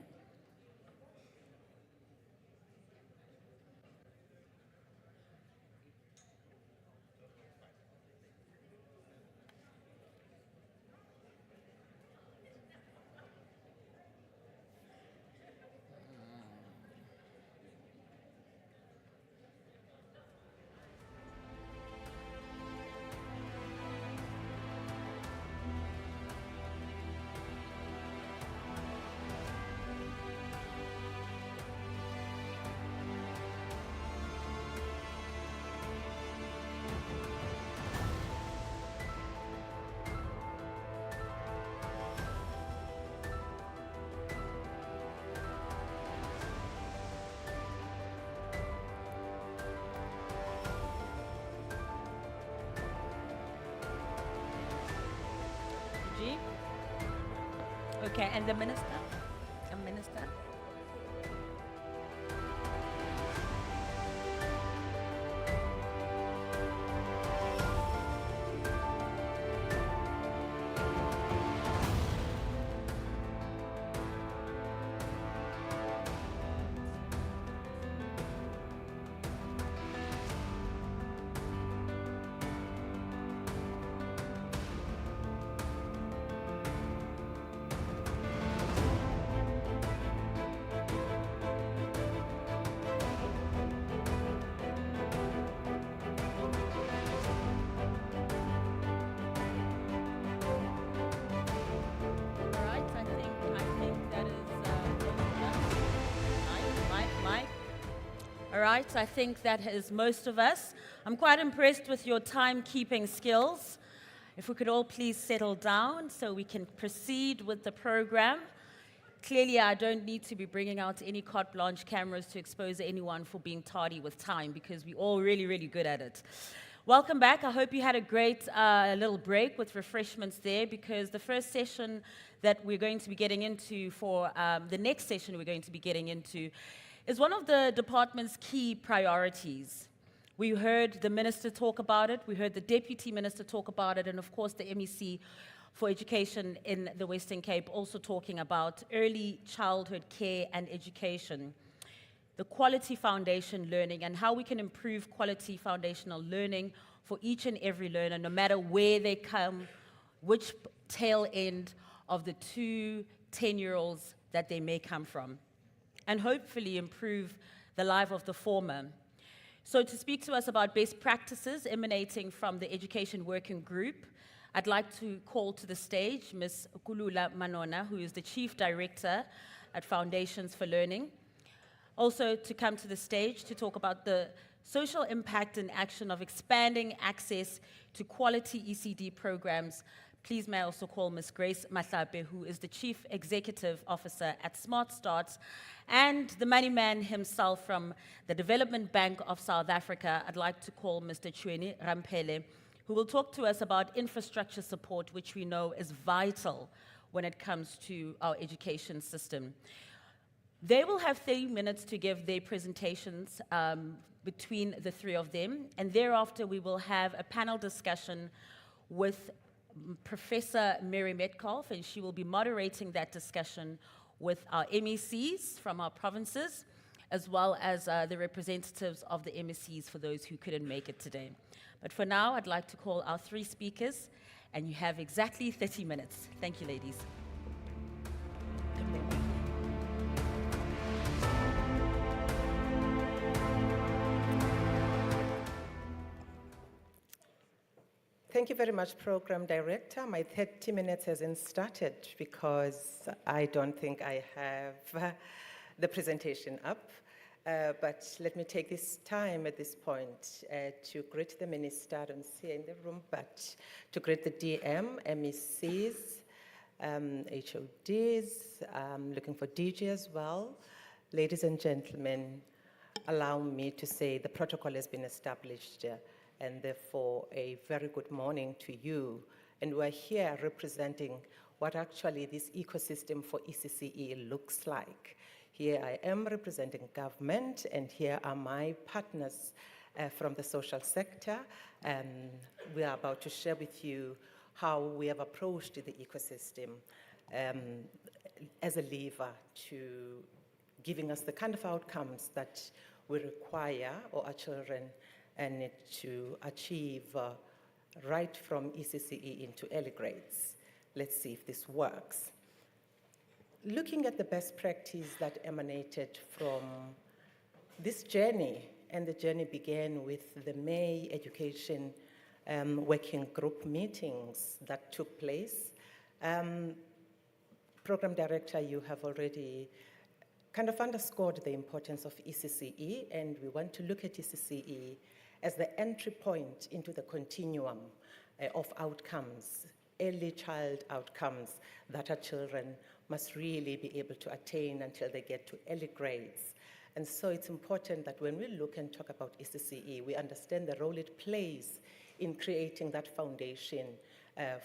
Okay, and the minister? The minister? All right, I think that is most of us. I'm quite impressed with your timekeeping skills. If we could all please settle down so we can proceed with the program. Clearly, I don't need to be bringing out any carte blanche cameras to expose anyone for being tardy with time because we're all really, really good at it. Welcome back. I hope you had a great little break with refreshments there because the first session that we're going to be getting into for the next session we're going to be getting into is one of the department's key priorities. We heard the minister talk about it, we heard the deputy minister talk about it, and of course the MEC for Education in the Western Cape also talking about early childhood care and education, the quality foundation learning, and how we can improve quality foundational learning for each and every learner, no matter where they come, which tail end of the 2 10-year-olds that they may come from, and hopefully improve the life of the former. So to speak to us about best practices emanating from the Education Working Group, I'd like to call to the stage Ms. Kulula Manona, who is the Chief Director at Foundations for Learning. Also to come to the stage to talk about the social impact and action of expanding access to quality ECD programs. Please may I also call Ms. Grace Mahlape, who is the Chief Executive Officer at Smart Starts, and the money man himself from the Development Bank of South Africa. I'd like to call Mr. Chweni Rampele, who will talk to us about infrastructure support, which we know is vital when it comes to our education system. They will have 30 minutes to give their presentations between the three of them, and thereafter we will have a panel discussion with Professor Mary Metcalf, and she will be moderating that discussion with our MECs from our provinces, as well as the representatives of the MECs for those who couldn't make it today. But for now, I'd like to call our 3 speakers, and you have exactly 30 minutes. Thank you, ladies. Thank you very much, Program Director. My 30 minutes hasn't started because I don't think I have the presentation up. But let me take this time at this point to greet the minister. I don't see her in the room, but to greet the DM, MECs, HODs, looking for DG as well. Ladies and gentlemen, allow me to say the protocol has been established and therefore a very good morning to you. And we're here representing what actually this ecosystem for ECCE looks like. Here I am representing government, and here are my partners from the social sector. We are about to share with you how we have approached the ecosystem as a lever to giving us the kind of outcomes that we require or our children and to achieve right from ECCE into early grades. Let's see if this works. Looking at the best practice that emanated from this journey, and the journey began with the May Education Working Group meetings that took place. Program Director, you have already kind of underscored the importance of ECCE, and we want to look at ECCE as the entry point into the continuum of outcomes, early child outcomes that our children must really be able to attain until they get to early grades. And so it's important that when we look and talk about ECCE, we understand the role it plays in creating that foundation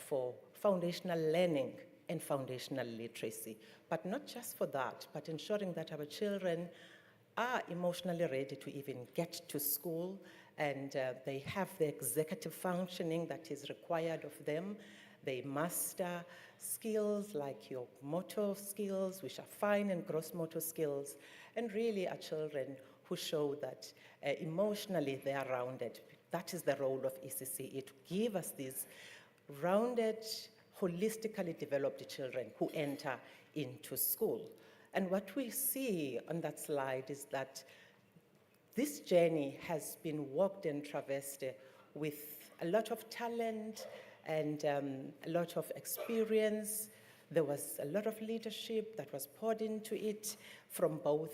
for foundational learning and foundational literacy. But not just for that, but ensuring that our children are emotionally ready to even get to school, and they have the executive functioning that is required of them. They master skills like your motor skills, which are fine and gross motor skills, and really are children who show that emotionally they are rounded. That is the role of ECCE, to give us these rounded, holistically developed children who enter into school. And what we see on that slide is that this journey has been walked and traversed with a lot of talent and a lot of experience. There was a lot of leadership that was poured into it from both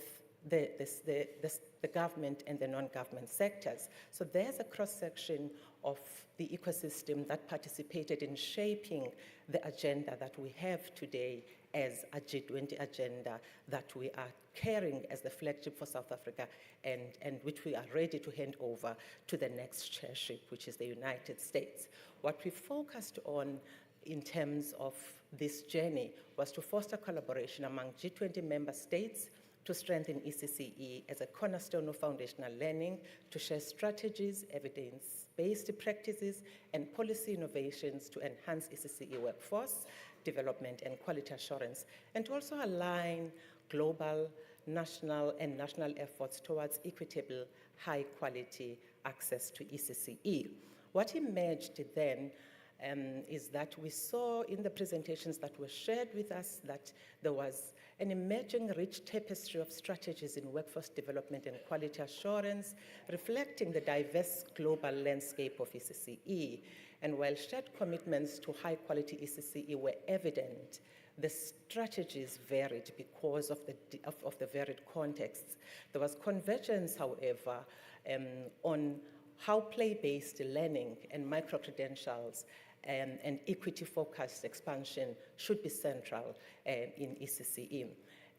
the government and the non-government sectors. So there's a cross-section of the ecosystem that participated in shaping the agenda that we have today as a G20 agenda that we are carrying as the flagship for South Africa, and which we are ready to hand over to the next chairship, which is the United States. What we focused on in terms of this journey was to foster collaboration among G20 member states, to strengthen ECCE as a cornerstone of foundational learning, to share strategies, evidence-based practices, and policy innovations to enhance ECCE workforce development and quality assurance, and to also align global, national, and national efforts towards equitable, high-quality access to ECCE. What emerged then is that we saw in the presentations that were shared with us that there was an emerging rich tapestry of strategies in workforce development and quality assurance, reflecting the diverse global landscape of ECCE. And while shared commitments to high-quality ECCE were evident, the strategies varied because of the varied contexts. There was convergence, however, on how play-based learning and micro-credentials and equity-focused expansion should be central in ECCE.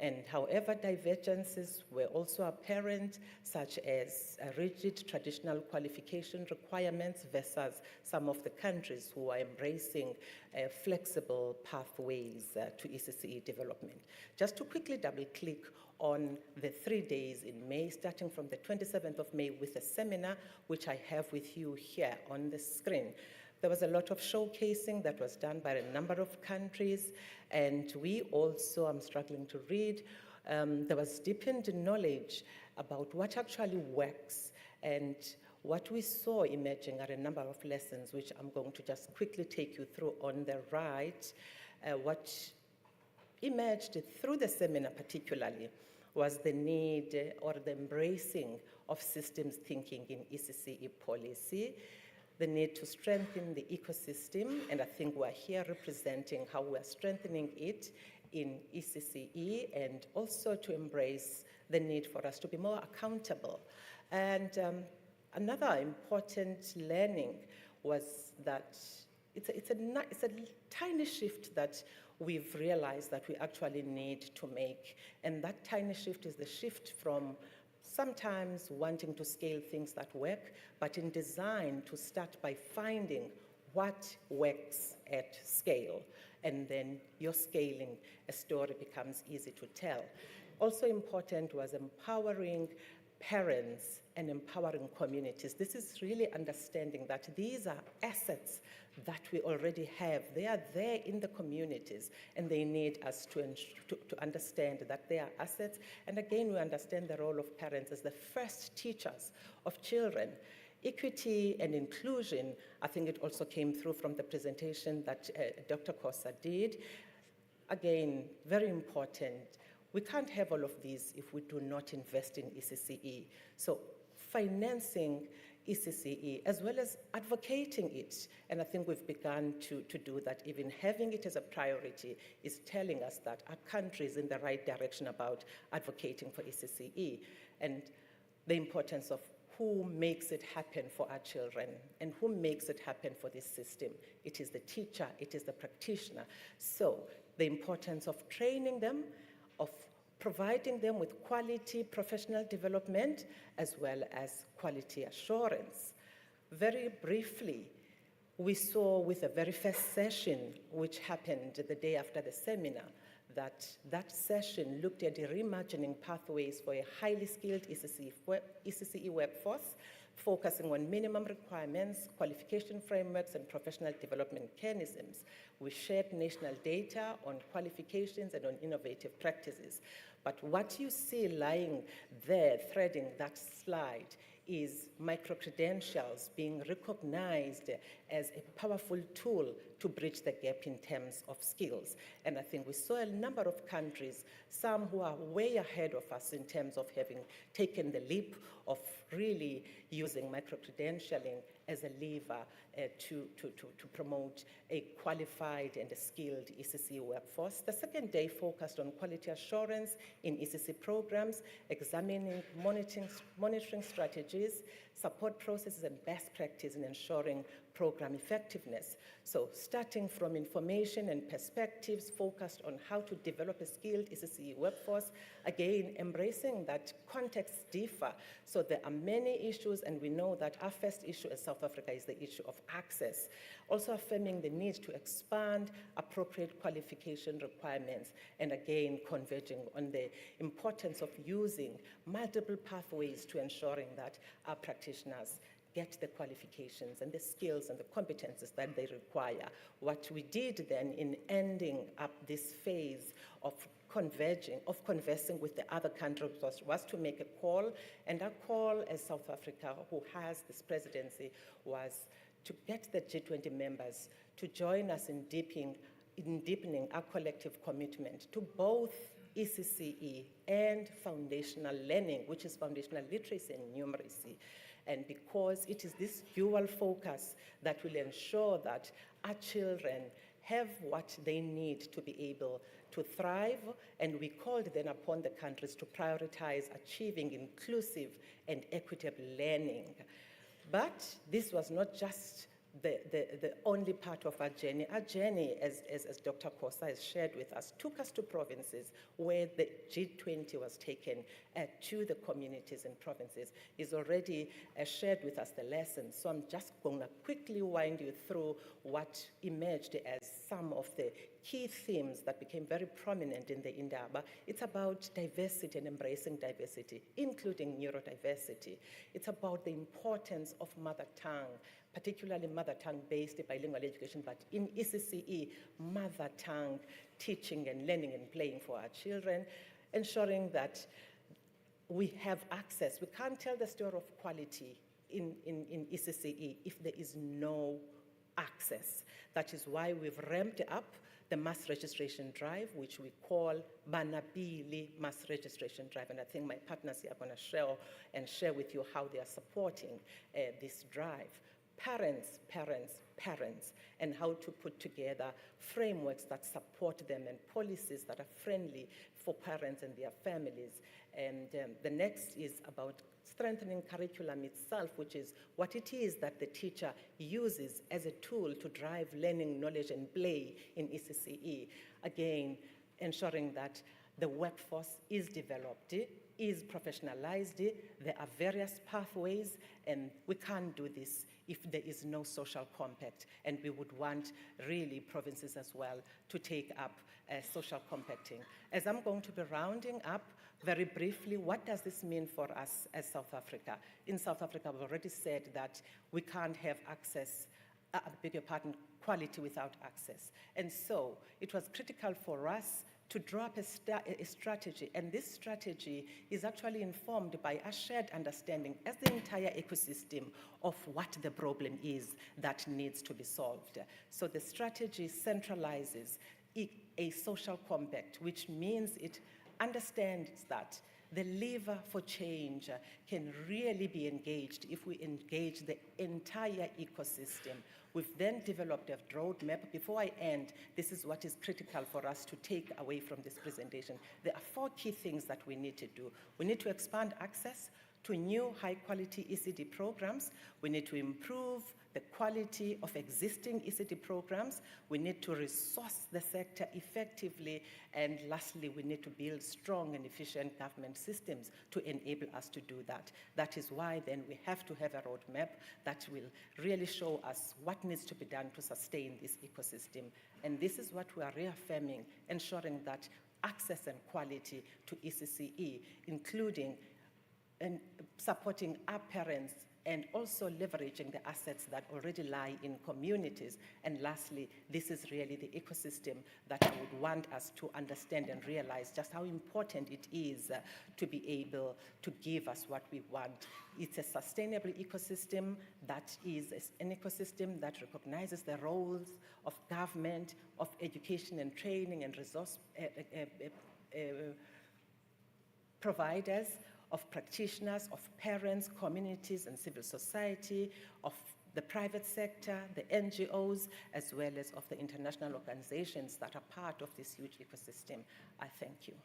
And however, divergences were also apparent, such as rigid traditional qualification requirements versus some of the countries who are embracing flexible pathways to ECCE development. Just to quickly double-click on the 3 days in May, starting from the 27th of May with a seminar, which I have with you here on the screen. There was a lot of showcasing that was done by a number of countries, and we also, I'm struggling to read, there was deepened knowledge about what actually works, and what we saw emerging are a number of lessons, which I'm going to just quickly take you through on the right. What emerged through the seminar particularly was the need or the embracing of systems thinking in ECCE policy, the need to strengthen the ecosystem, and I think we're here representing how we're strengthening it in ECCE, and also to embrace the need for us to be more accountable. And another important learning was that it's a tiny shift that we've realized that we actually need to make, and that tiny shift is the shift from sometimes wanting to scale things that work, but in design to start by finding what works at scale, and then your scaling a story becomes easy to tell. Also important was empowering parents and empowering communities. This is really understanding that these are assets that we already have. They are there in the communities, and they need us to understand that they are assets. And again, we understand the role of parents as the first teachers of children. Equity and inclusion, I think it also came through from the presentation that Dr. Kosa did. Again, very important. We can't have all of these if we do not invest in ECCE. So financing ECCE as well as advocating it, and I think we've begun to do that. Even having it as a priority is telling us that our country is in the right direction about advocating for ECCE, and the importance of who makes it happen for our children and who makes it happen for this system. It is the teacher, it is the practitioner. So the importance of training them, of providing them with quality professional development, as well as quality assurance. Very briefly, We saw with the very first session, which happened the day after the seminar, that session looked at reimagining pathways for a highly skilled ECCE workforce, focusing on minimum requirements, qualification frameworks, and professional development mechanisms. We shared national data on qualifications and on innovative practices. But what you see lying there, threading that slide, is micro-credentials being recognized as a powerful tool to bridge the gap in terms of skills. And I think we saw a number of countries, some who are way ahead of us in terms of having taken the leap of really using micro-credentialing as a lever to promote a qualified and a skilled ECC workforce. The second day focused on quality assurance in ECC programs, examining monitoring strategies, support processes, and best practice in ensuring program effectiveness. So starting from information and perspectives focused on how to develop a skilled ECC workforce, again, embracing that contexts differ. So there are many issues, and we know that our first issue as South Africa is the issue of access. Also affirming the need to expand appropriate qualification requirements, and again, converging on the importance of using multiple pathways to ensuring that our practitioners get the qualifications and the skills and the competences that they require. What we did then in ending up this phase of conversing with the other countries was to make a call, and our call as South Africa, who has this presidency, was to get the G20 members to join us in deepening our collective commitment to both ECCE and foundational learning, which is foundational literacy and numeracy. And because it is this dual focus that will ensure that our children have what they need to be able to thrive, and we called then upon the countries to prioritize achieving inclusive and equitable learning. But this was not just the only part of our journey. Our journey, as Dr. Kosa has shared with us, took us to provinces where the G20 was taken to the communities and provinces. He's already shared with us the lessons, so I'm just going to quickly wind you through what emerged as some of the key themes that became very prominent in the Indaba. It's about diversity and embracing diversity, including neurodiversity. It's about the importance of mother tongue, particularly mother tongue-based bilingual education, but in ECCE, mother tongue teaching and learning and playing for our children, ensuring that we have access. We can't tell the story of quality in ECCE if there is no access. That is why we've ramped up the mass registration drive, which we call Banabili Mass Registration Drive. And I think my partners here are going to share with you how they are supporting this drive. Parents, and how to put together frameworks that support them and policies that are friendly for parents and their families. And the next is about strengthening curriculum itself, which is what it is that the teacher uses as a tool to drive learning, knowledge, and play in ECCE. Again, ensuring that the workforce is developed, is professionalized. There are various pathways, and we can't do this if there is no social compact. And we would want really provinces as well to take up social compacting. As I'm going to be rounding up very briefly, what does this mean for us as South Africa? In South Africa, I've already said that we can't have access, quality without access. And so it was critical for us to draw up a strategy, and this strategy is actually informed by a shared understanding as the entire ecosystem of what the problem is that needs to be solved. So the strategy centralizes a social compact, which means it understands that the lever for change can really be engaged if we engage the entire ecosystem. We've then developed a roadmap. Before I end, this is what is critical for us to take away from this presentation. There are 4 key things that we need to do. We need to expand access to new high-quality ECD programs. We need to improve the quality of existing ECD programs. We need to resource the sector effectively. And lastly, we need to build strong and efficient government systems to enable us to do that. That is why then we have to have a roadmap that will really show us what needs to be done to sustain this ecosystem. And this is what we are reaffirming, ensuring that access and quality to ECCE, including and supporting our parents and also leveraging the assets that already lie in communities. And lastly, this is really the ecosystem that I would want us to understand and realize just how important it is to be able to give us what we want. It's a sustainable ecosystem that is an ecosystem that recognizes the roles of government, of education and training and resource providers, of practitioners, of parents, communities, and civil society, of the private sector, the NGOs, as well as of the international organizations that are part of this huge ecosystem. I thank you.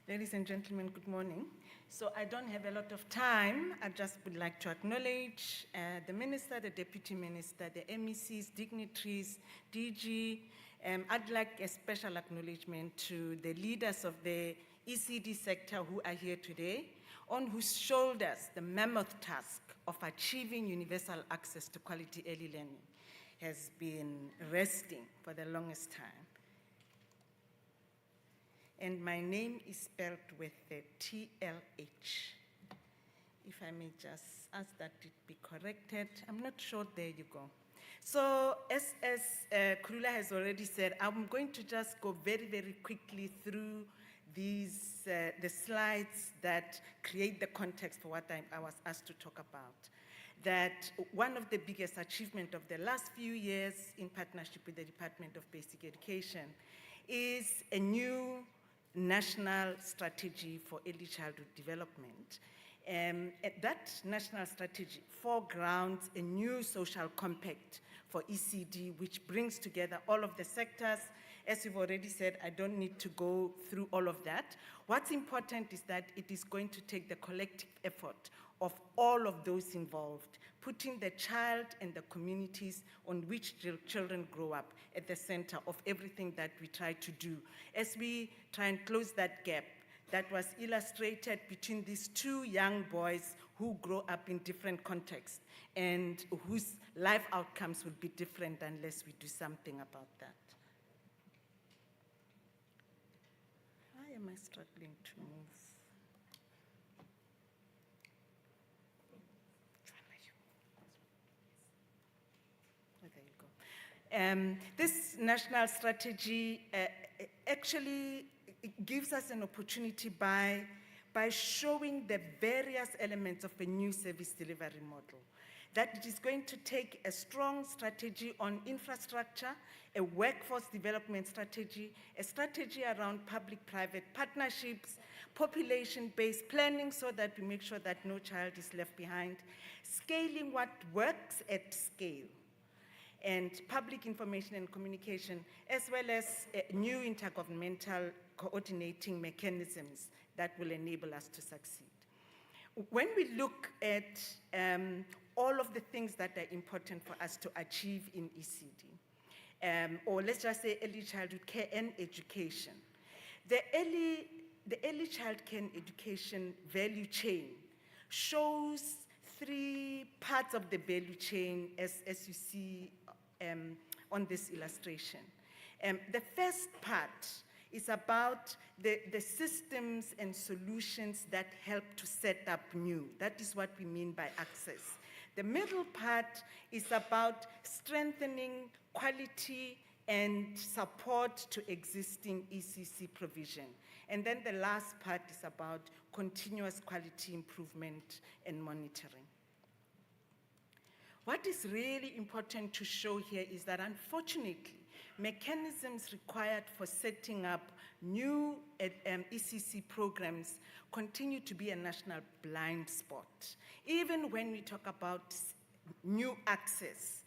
Ladies and gentlemen, good morning. So I don't have a lot of time. I just would like to acknowledge the Minister, the Deputy Minister, the MECs, dignitaries, DG. I'd like a special acknowledgement to the leaders of the ECD sector who are here today, on whose shoulders the mammoth task of achieving universal access to quality early learning has been resting for the longest time. And my name is spelled with the TLH. If I may just ask that it be corrected. I'm not sure, there you go. So as Kulula has already said, I'm going to just go very, very quickly through these, the slides that create the context for what I was asked to talk about. That one of the biggest achievements of the last few years in partnership with the Department of Basic Education is a new national strategy for early childhood development. That national strategy foregrounds a new social compact for ECD, which brings together all of the sectors. As you've already said, I don't need to go through all of that. What's important is that it is going to take the collective effort of all of those involved, putting the child and the communities on which children grow up at the center of everything that we try to do. As we try and close that gap that was illustrated between these two young boys who grow up in different contexts and whose life outcomes will be different unless we do something about that. Why am I struggling to move? This national strategy actually gives us an opportunity by showing the various elements of a new service delivery model. That it is going to take a strong strategy on infrastructure, a workforce development strategy, a strategy around public-private partnerships, population-based planning so that we make sure that no child is left behind, scaling what works at scale, and public information and communication, as well as new intergovernmental coordinating mechanisms that will enable us to succeed. When we look at all of the things that are important for us to achieve in ECD, or let's just say early childhood care and education, the early child care and education value chain shows three parts of the value chain as you see on this illustration. The first part is about the systems and solutions that help to set up new. That is what we mean by access. The middle part is about strengthening quality and support to existing ECC provision. And then the last part is about continuous quality improvement and monitoring. What is really important to show here is that unfortunately, mechanisms required for setting up new ECC programs continue to be a national blind spot. Even when we talk about new access,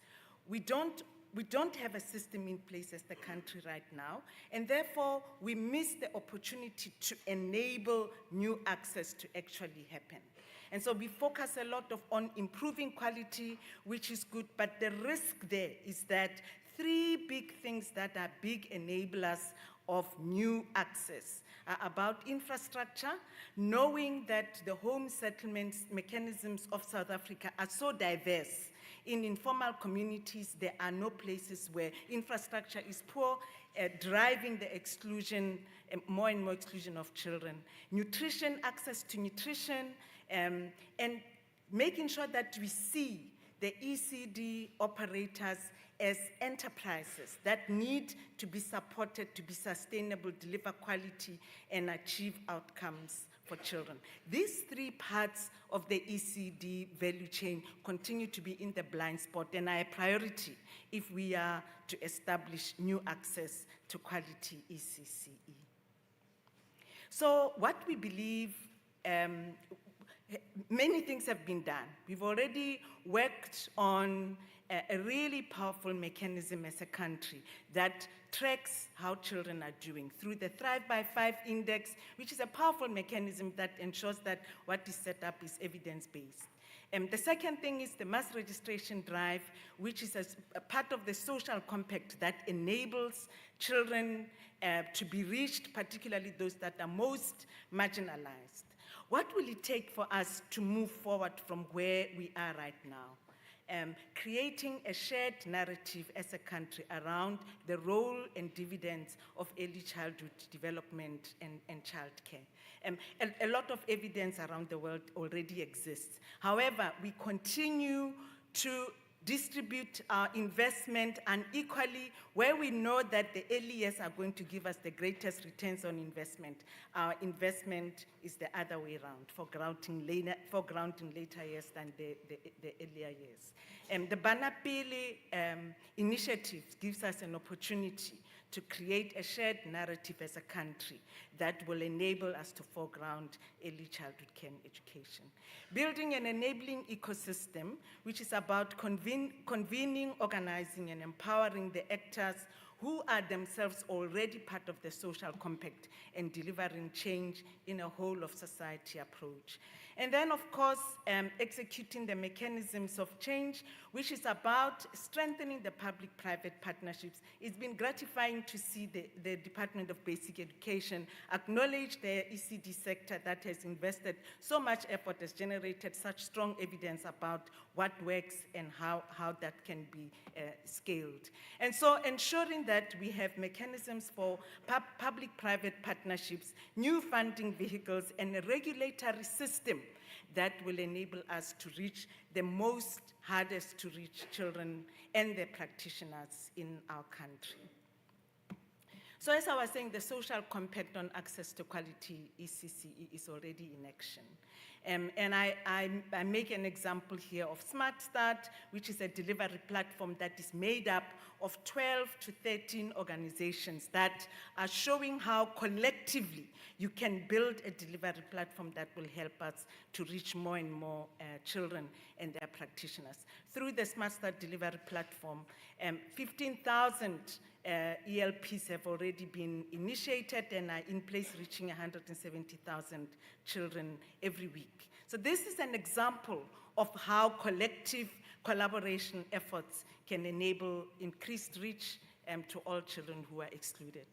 we don't have a system in place as the country right now, and therefore we miss the opportunity to enable new access to actually happen. And so we focus a lot on improving quality, which is good, but the risk there is that three big things that are big enablers of new access are about infrastructure, knowing that the home settlements mechanisms of South Africa are so diverse. In informal communities, there are no places where infrastructure is poor, driving the exclusion, more and more exclusion of children. Nutrition, access to nutrition, and making sure that we see the ECD operators as enterprises that need to be supported to be sustainable, deliver quality, and achieve outcomes for children. These three parts of the ECD value chain continue to be in the blind spot and are a priority if we are to establish new access to quality ECCE. So what we believe, many things have been done. We've already worked on a really powerful mechanism as a country that tracks how children are doing through the Thrive by 5 Index, which is a powerful mechanism that ensures that what is set up is evidence-based. The second thing is the mass registration drive, which is a part of the social compact that enables children to be reached, particularly those that are most marginalized. What will it take for us to move forward from where we are right now? Creating a shared narrative as a country around the role and dividends of early childhood development and childcare. A lot of evidence around the world already exists. However, we continue to distribute our investment unequally where we know that the early years are going to give us the greatest returns on investment. Our investment is the other way around, foregrounding later years than the earlier years. The Banapili initiative gives us an opportunity to create a shared narrative as a country that will enable us to foreground early childhood care and education. Building an enabling ecosystem, which is about convening, organizing, and empowering the actors who are themselves already part of the social compact and delivering change in a whole of society approach. And then, of course, executing the mechanisms of change, which is about strengthening the public-private partnerships. It's been gratifying to see the Department of Basic Education acknowledge the ECD sector that has invested so much effort, has generated such strong evidence about what works and how that can be scaled. And so ensuring that we have mechanisms for public-private partnerships, new funding vehicles, and a regulatory system that will enable us to reach the most hardest to reach children and their practitioners in our country. So as I was saying, the social compact on access to quality ECCE is already in action. And I make an example here of Smart Start, which is a delivery platform that is made up of 12 to 13 organizations that are showing how collectively you can build a delivery platform that will help us to reach more and more children and their practitioners. Through the Smart Start delivery platform, 15,000 ELPs have already been initiated and are in place, reaching 170,000 children every week. So this is an example of how collective collaboration efforts can enable increased reach to all children who are excluded.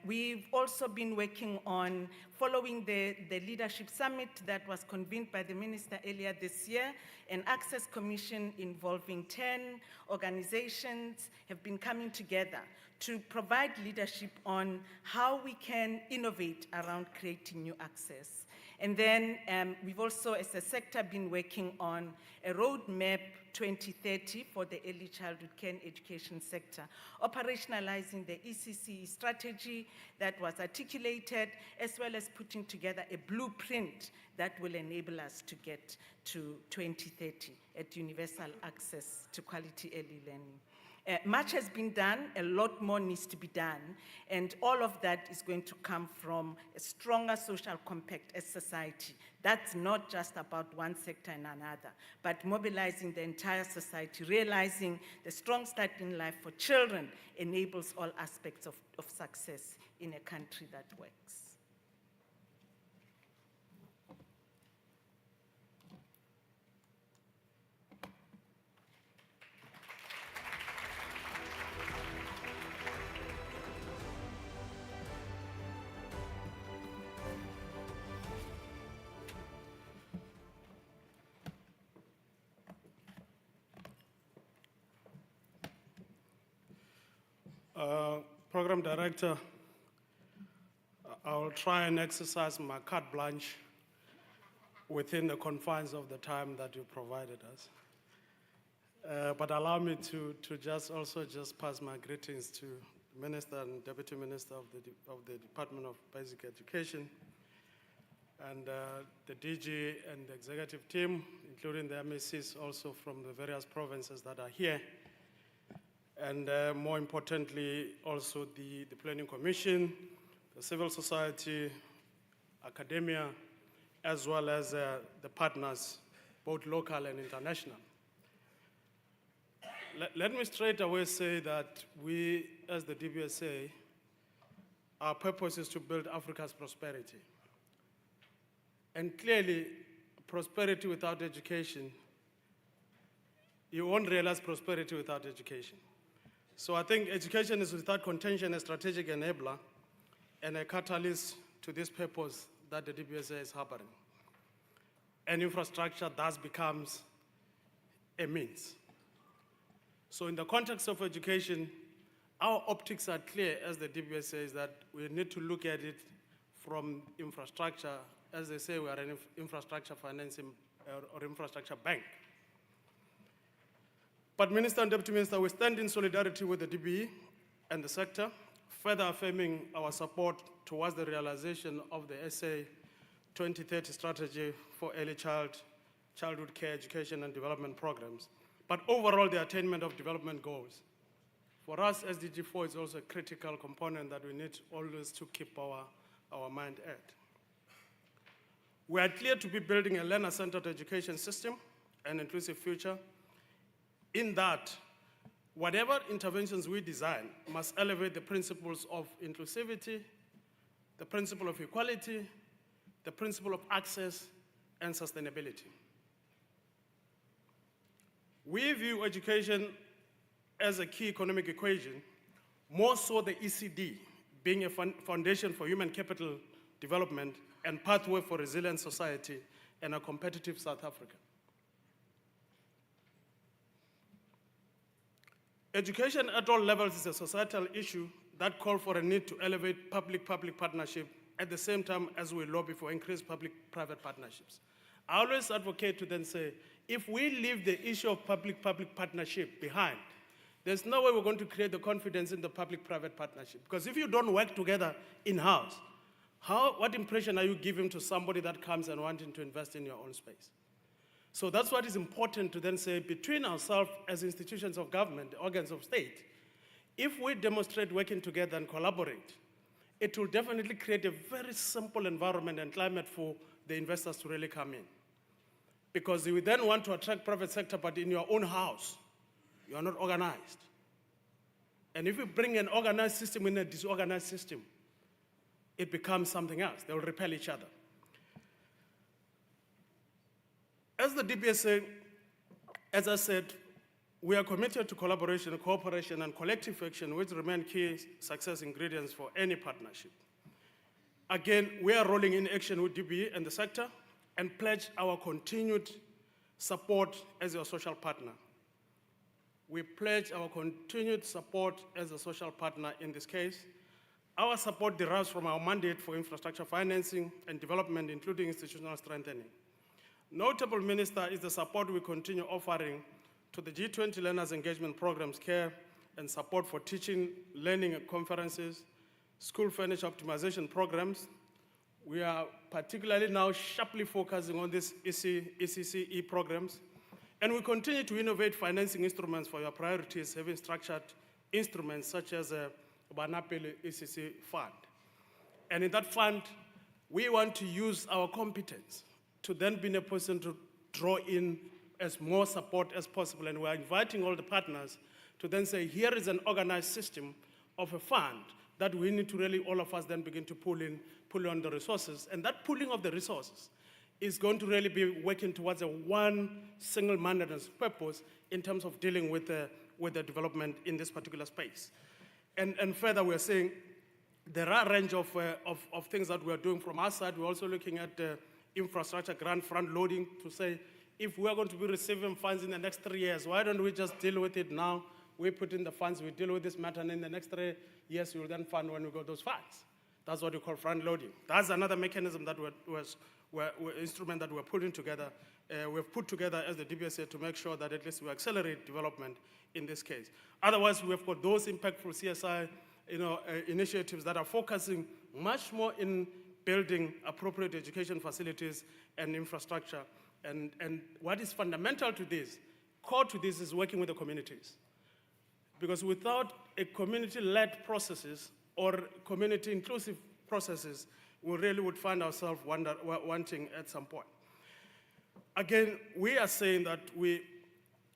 We've also been working on following the Leadership Summit that was convened by the Minister earlier this year. An Access Commission involving 10 organizations have been coming together to provide leadership on how we can innovate around creating new access. And then we've also, as a sector, been working on a roadmap 2030 for the early childhood care and education sector, operationalizing the ECCE strategy that was articulated, as well as putting together a blueprint that will enable us to get to 2030 at universal access to quality early learning. Much has been done, a lot more needs to be done, and all of that is going to come from a stronger social compact as society. That's not just about one sector and another, but mobilizing the entire society, realizing the strong start in life for children enables all aspects of success in a country that works. Program Director, I will try and exercise my carte blanche within the confines of the time that you provided us. But allow me to just pass my greetings to the Minister and Deputy Minister of the Department of Basic Education, and the DG and the executive team, including the MECs also from the various provinces that are here. And more importantly, also the Planning Commission, the civil society, academia, as well as the partners, both local and international. Let me straight away say that we, as the DBSA, our purpose is to build Africa's prosperity. And clearly, prosperity without education, you won't realize prosperity without education. So I think education is without contention a strategic enabler and a catalyst to this purpose that the DBSA is harboring. And infrastructure thus becomes a means. So in the context of education, our optics are clear as the DBSA is that we need to look at it from infrastructure. As they say, we are an infrastructure financing or infrastructure bank. But Minister and Deputy Minister, we stand in solidarity with the DBE and the sector, further affirming our support towards the realization of the SA 2030 strategy for early childhood care, education, and development programs, but overall the attainment of development goals. For us, SDG4 is also a critical component that we need always to keep our mind at. We are clear to be building a learner-centered education system and inclusive future, in that whatever interventions we design must elevate the principles of inclusivity, the principle of equality, the principle of access, and sustainability. We view education as a key economic equation, more so the ECD being a foundation for human capital development and pathway for resilient society and a competitive South Africa. Education at all levels is a societal issue that calls for a need to elevate public-public partnership at the same time as we lobby for increased public-private partnerships. I always advocate to then say, if we leave the issue of public-public partnership behind, there's no way we're going to create the confidence in the public-private partnership. Because if you don't work together in-house, what impression are you giving to somebody that comes and wanting to invest in your own space? So that's what is important to then say, between ourselves as institutions of government, organs of state, if we demonstrate working together and collaborate, it will definitely create a very simple environment and climate for the investors to really come in. Because you then want to attract private sector, but in your own house, you are not organized. And if you bring an organized system in a disorganized system, it becomes something else. They will repel each other. As the DBSA, as I said, we are committed to collaboration, cooperation, and collective action, which remain key success ingredients for any partnership. Again, we are rolling in action with DBE and the sector and pledge our continued support as your social partner. We pledge our continued support as a social partner in this case. Our support derives from our mandate for infrastructure financing and development, including institutional strengthening. Notable, Minister, is the support we continue offering to the G20 Learners Engagement Programs, care and support for teaching, learning conferences, school furniture optimization programs. We are particularly now sharply focusing on these ECCE programs, And we continue to innovate financing instruments for your priorities, having structured instruments such as a Banapele ECC fund. And in that fund, we want to use our competence to then be in a position to draw in as more support as possible. And we're inviting all the partners to then say, here is an organized system of a fund that we need to really, all of us then begin to pull on the resources. And that pooling of the resources is going to really be working towards a one single-minded purpose in terms of dealing with the development in this particular space. And further, we're saying there are a range of things that we're doing from our side. We're also looking at infrastructure grant front loading to say, if we're going to be receiving funds in the next 3 years, why don't we just deal with it now? We put in the funds, we deal with this matter, and in the next 3 years, we'll then fund when we got those funds. That's what we call front loading. That's another mechanism that instrument that we're putting together. We've put together as the DBSA to make sure that at least we accelerate development in this case. Otherwise, we've got those impactful CSI initiatives that are focusing much more in building appropriate education facilities and infrastructure. And what is fundamental to this, core to this, is working with the communities. Because without a community-led processes or community-inclusive processes, we really would find ourselves wanting at some point. Again, we are saying that we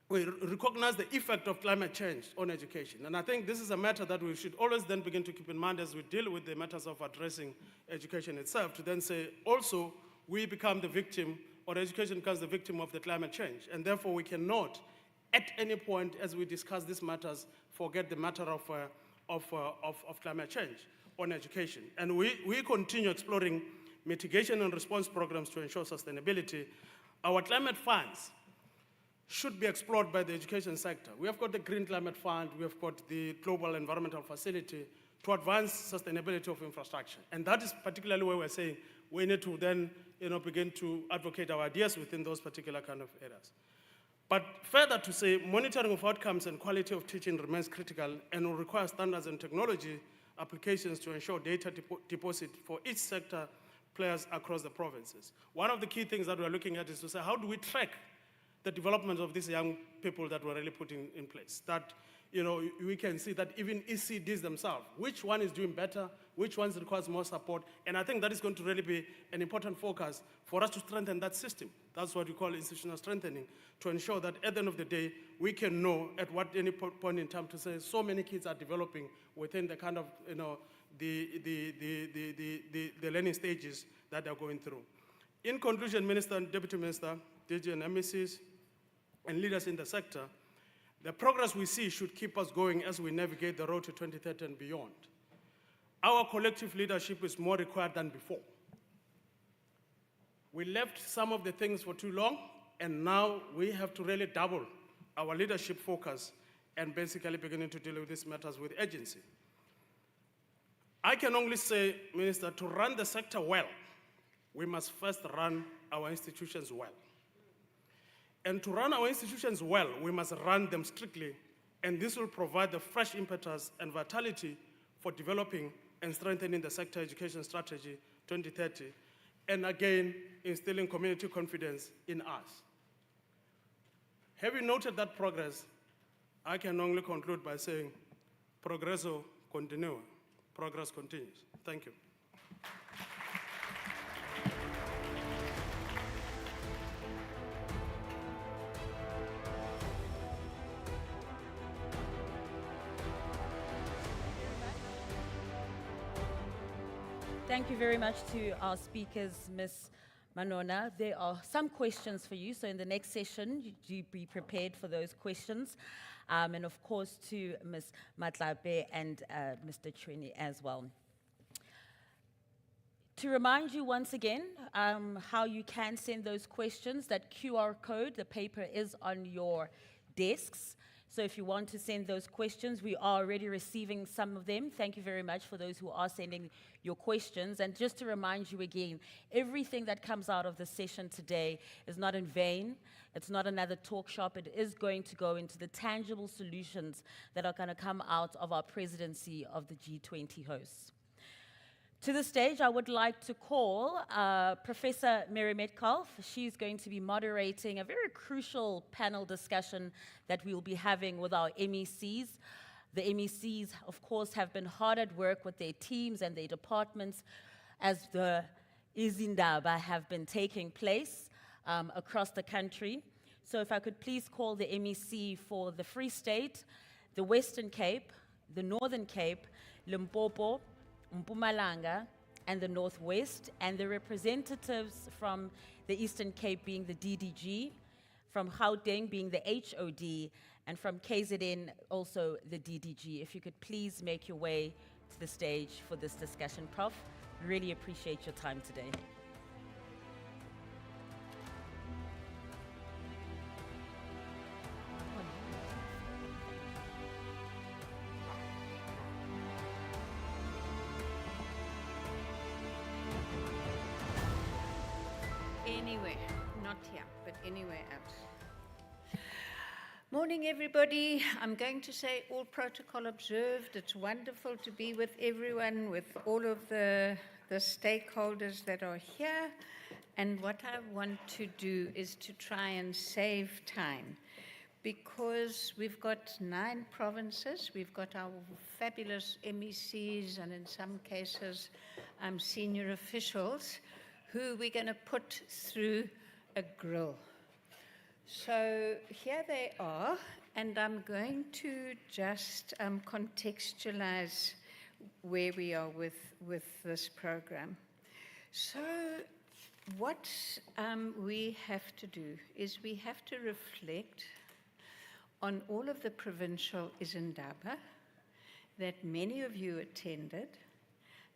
recognize the effect of climate change on education. And I think this is a matter that we should always then begin to keep in mind as we deal with the matters of addressing education itself, to then say, also, we become the victim, or education becomes the victim of the climate change. And therefore, we cannot, at any point as we discuss these matters, forget the matter of climate change on education. And we continue exploring mitigation and response programs to ensure sustainability. Our climate funds should be explored by the education sector. We have got the Green Climate Fund, we have got the Global Environmental Facility to advance sustainability of infrastructure. And that is particularly where we're saying we need to then begin to advocate our ideas within those particular kind of areas. But further to say, monitoring of outcomes and quality of teaching remains critical and will require standards and technology applications to ensure data deposit for each sector players across the provinces. One of the key things that we're looking at is to say, how do we track the development of these young people that we're really putting in place? That, we can see that even ECDs themselves, which one is doing better, which ones requires more support, and I think that is going to really be an important focus for us to strengthen that system. That's what we call institutional strengthening, to ensure that at the end of the day, we can know at what any point in time to say so many kids are developing within the kind of, the learning stages that they're going through. In conclusion, Minister and Deputy Minister, DG and MECs, and leaders in the sector, the progress we see should keep us going as we navigate the road to 2030 and beyond. Our collective leadership is more required than before. We left some of the things for too long, and now we have to really double our leadership focus and basically beginning to deal with these matters with urgency. I can only say, Minister, to run the sector well, we must first run our institutions well. And to run our institutions well, we must run them strictly, and this will provide the fresh impetus and vitality for developing and strengthening the sector education strategy 2030, and again, instilling community confidence in us. Having noted that progress, I can only conclude by saying, progresso continua, progress continues. Thank you. Thank you very much to our speakers, Ms. Manona. There are some questions for you, so in the next session, do be prepared for those questions. And of course, to Ms. Matlape and Mr. Chweni as well. To remind you once again how you can send those questions, that QR code, the paper is on your desks. So if you want to send those questions, we are already receiving some of them. Thank you very much for those who are sending your questions. And just to remind you again, everything that comes out of the session today is not in vain. It's not another talk shop. It is going to go into the tangible solutions that are going to come out of our presidency of the G20 hosts. To the stage, I would like to call Professor Mary Metcalf. She's going to be moderating a very crucial panel discussion that we will be having with our MECs. The MECs, of course, have been hard at work with their teams and their departments as the Indaba have been taking place across the country. So if I could please call the MEC for the Free State, the Western Cape, the Northern Cape, Limpopo, Mpumalanga, and the Northwest, and the representatives from the Eastern Cape being the DDG, from Gauteng being the HOD, and from KZN also the DDG. If you could please make your way to the stage for this discussion, Prof. Really appreciate your time today. Anywhere, not here, but anywhere else. Morning, everybody. I'm going to say all protocol observed. It's wonderful to be with everyone, with all of the stakeholders that are here. And what I want to do is to try and save time, because we've got 9 provinces. We've got our fabulous MECs and in some cases senior officials who we're going to put through a grill. So here they are, and I'm going to just contextualize where we are with this program. So what we have to do is we have to reflect on all of the provincial Indaba that many of you attended,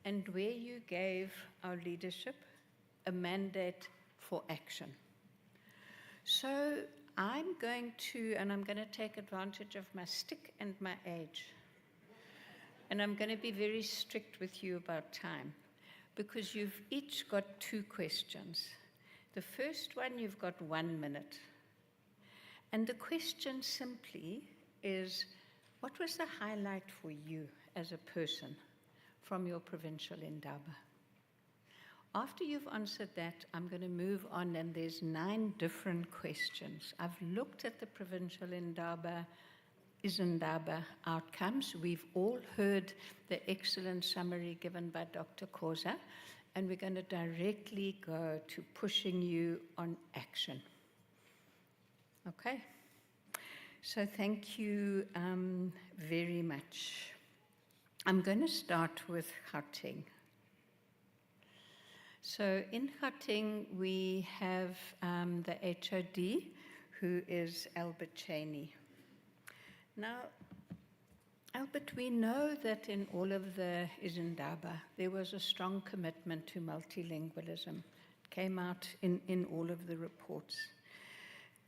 and where you gave our leadership a mandate for action. So I'm going to take advantage of my stick and my age. And I'm going to be very strict with you about time, because you've each got 2 questions. The first one, you've got 1 minute. And the question simply is, what was the highlight for you as a person from your provincial Indaba? After you've answered that, I'm going to move on, and there's 9 different questions. I've looked at the provincial Indaba outcomes. We've all heard the excellent summary given by Dr. Khoza, and we're going to directly go to pushing you on action. Okay? So thank you very much. I'm going to start with Gauteng. So in Gauteng, we have the HOD, who is Albert Cheney. Now, Albert, we know that in all of the Indaba, there was a strong commitment to multilingualism. It came out in all of the reports.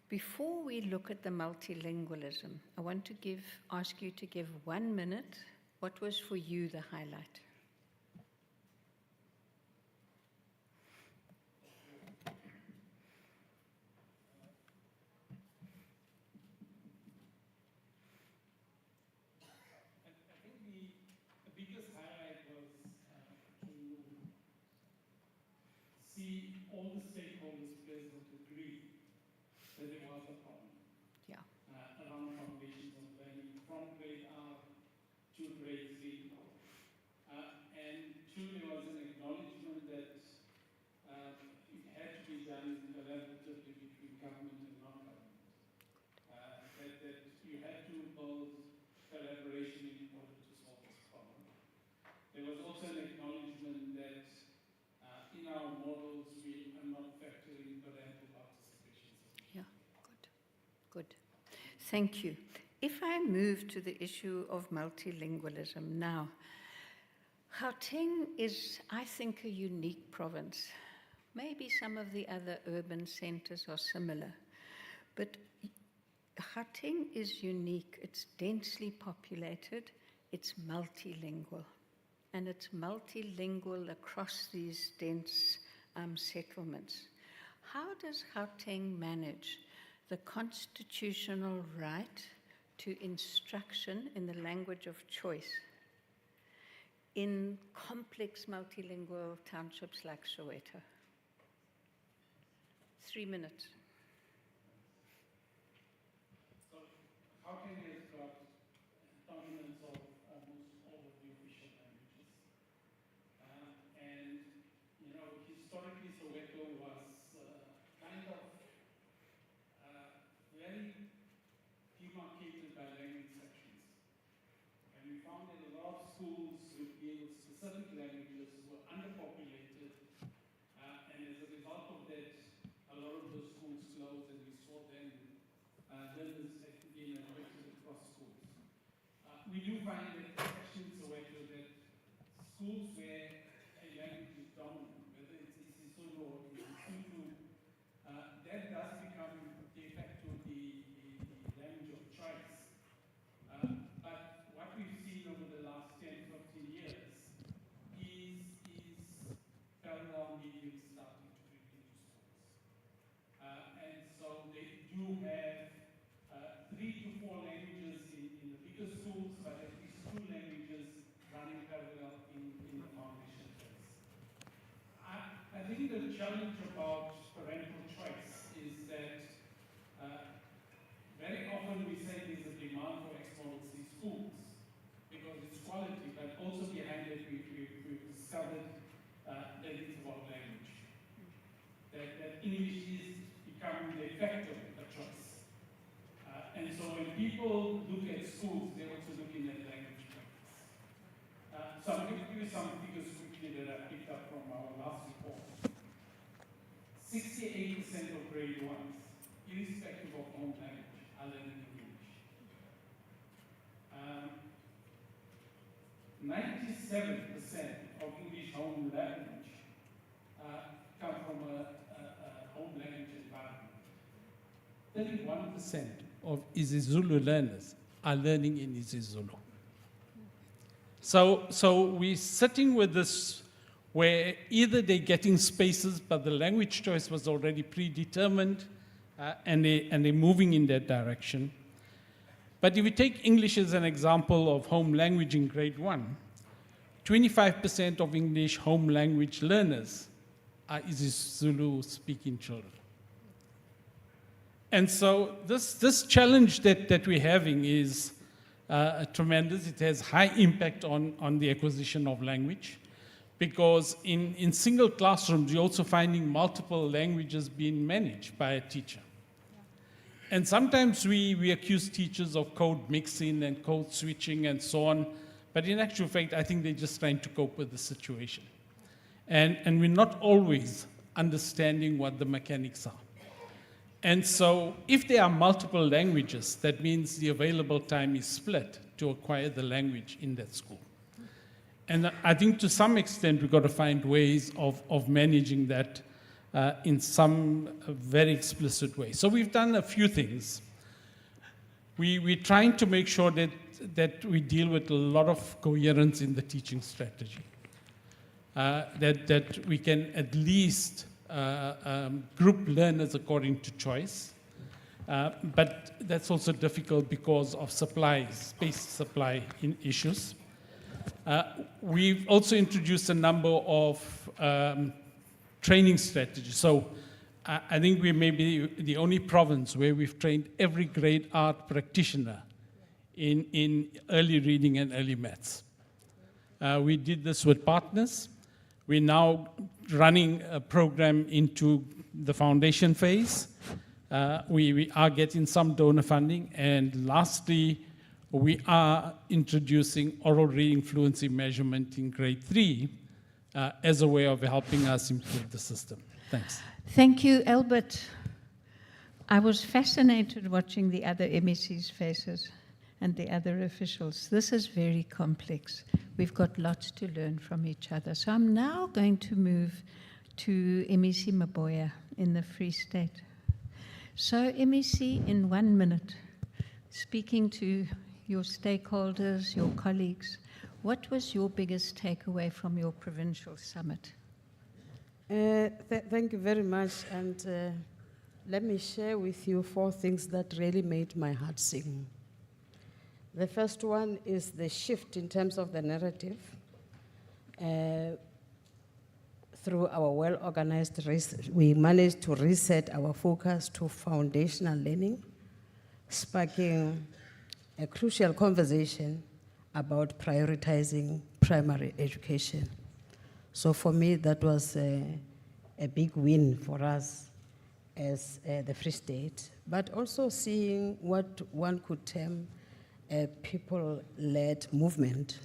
Before we look at the multilingualism, I want to ask you to give 1 minute. What was for you the highlight? See all the stakeholders present agree that there was a problem. Yeah. Around foundations of learning from grade R to grade Z. And 2, there was an acknowledgement that it had to be done collaboratively between government and non-government. That you had to build collaboration in order to solve this problem. There was also an acknowledgement that in our models, we are not factoring parental participation. Yeah, good. Thank you. If I move to the issue of multilingualism now, Gauteng is, I think, a unique province. Maybe some of the other urban centers are similar, but Gauteng is unique. It's densely populated, it's multilingual. And it's multilingual across these dense settlements. How does Gauteng manage the constitutional right to instruction in the language of choice in complex multilingual townships like Soweto? 3 minutes. So, how can you have got dominance of almost all of the official languages? And, you know, historically Soweto was kind of very demarcated by language sections. And we found that a lot of schools with specific languages were underpopulated, and as a result of that, a lot of those schools closed, and we saw then learners being affected across schools. We do find that, especially in Soweto, that schools where a language is dominant, whether it's isiZulu or isiSotho, that does become de facto the language of choice. But what we've seen over the last 10, 15 years is parallel medium starting to creep into schools. And so they do have 3 to 4 languages in the bigger schools, but at least 2 languages running parallel in the foundation phase. I think the challenge about parental choice is that very often we say there's a demand for excellency schools because it's quality, but also behind it we've discovered that it's about language. That English is becoming de facto a choice. And so when people look at schools, they're also looking at language practice. So I'm going to give you some figures quickly that I picked up from our last report. 68% of grade 1s, irrespective of home language, are learning English. 97% of English home language come from a home language environment. 31% of isiZulu learners are learning in isiZulu. So we're sitting with this where either they're getting spaces, but the language choice was already predetermined, and they're moving in that direction. But if we take English as an example of home language in grade 1, 25% of English home language learners are isiZulu-speaking children. And so this challenge that we're having is tremendous. It has high impact on the acquisition of language, because in single classrooms, you're also finding multiple languages being managed by a teacher. And sometimes we accuse teachers of code mixing and code switching and so on, but in actual fact, I think they're just trying to cope with the situation. And we're not always understanding what the mechanics are. And so if there are multiple languages, that means the available time is split to acquire the language in that school. And I think to some extent, we've got to find ways of managing that in some very explicit way. So we've done a few things. We're trying to make sure that we deal with a lot of coherence in the teaching strategy. That we can at least group learners according to choice. But that's also difficult because of space supply issues. We've also introduced a number of training strategies. So I think we may be the only province where we've trained every grade art practitioner in early reading and early maths. We did this with partners. We're now running a program into the foundation phase. We are getting some donor funding. And lastly, we are introducing oral reading fluency measurement in grade 3 as a way of helping us improve the system. Thanks. Thank you, Albert. I was fascinated watching the other MEC's faces and the other officials. This is very complex. We've got lots to learn from each other. So I'm now going to move to MEC Maboya in the Free State. So MEC, in 1 minute, speaking to your stakeholders, your colleagues, what was your biggest takeaway from your provincial summit? Thank you very much. And let me share with you 4 things that really made my heart sing. The first one is the shift in terms of the narrative. through our well-organized we managed to reset our focus to foundational learning, sparking a crucial conversation about prioritizing primary education. So for me, that was a big win for us as the Free State, but also seeing what one could term a people-led movement,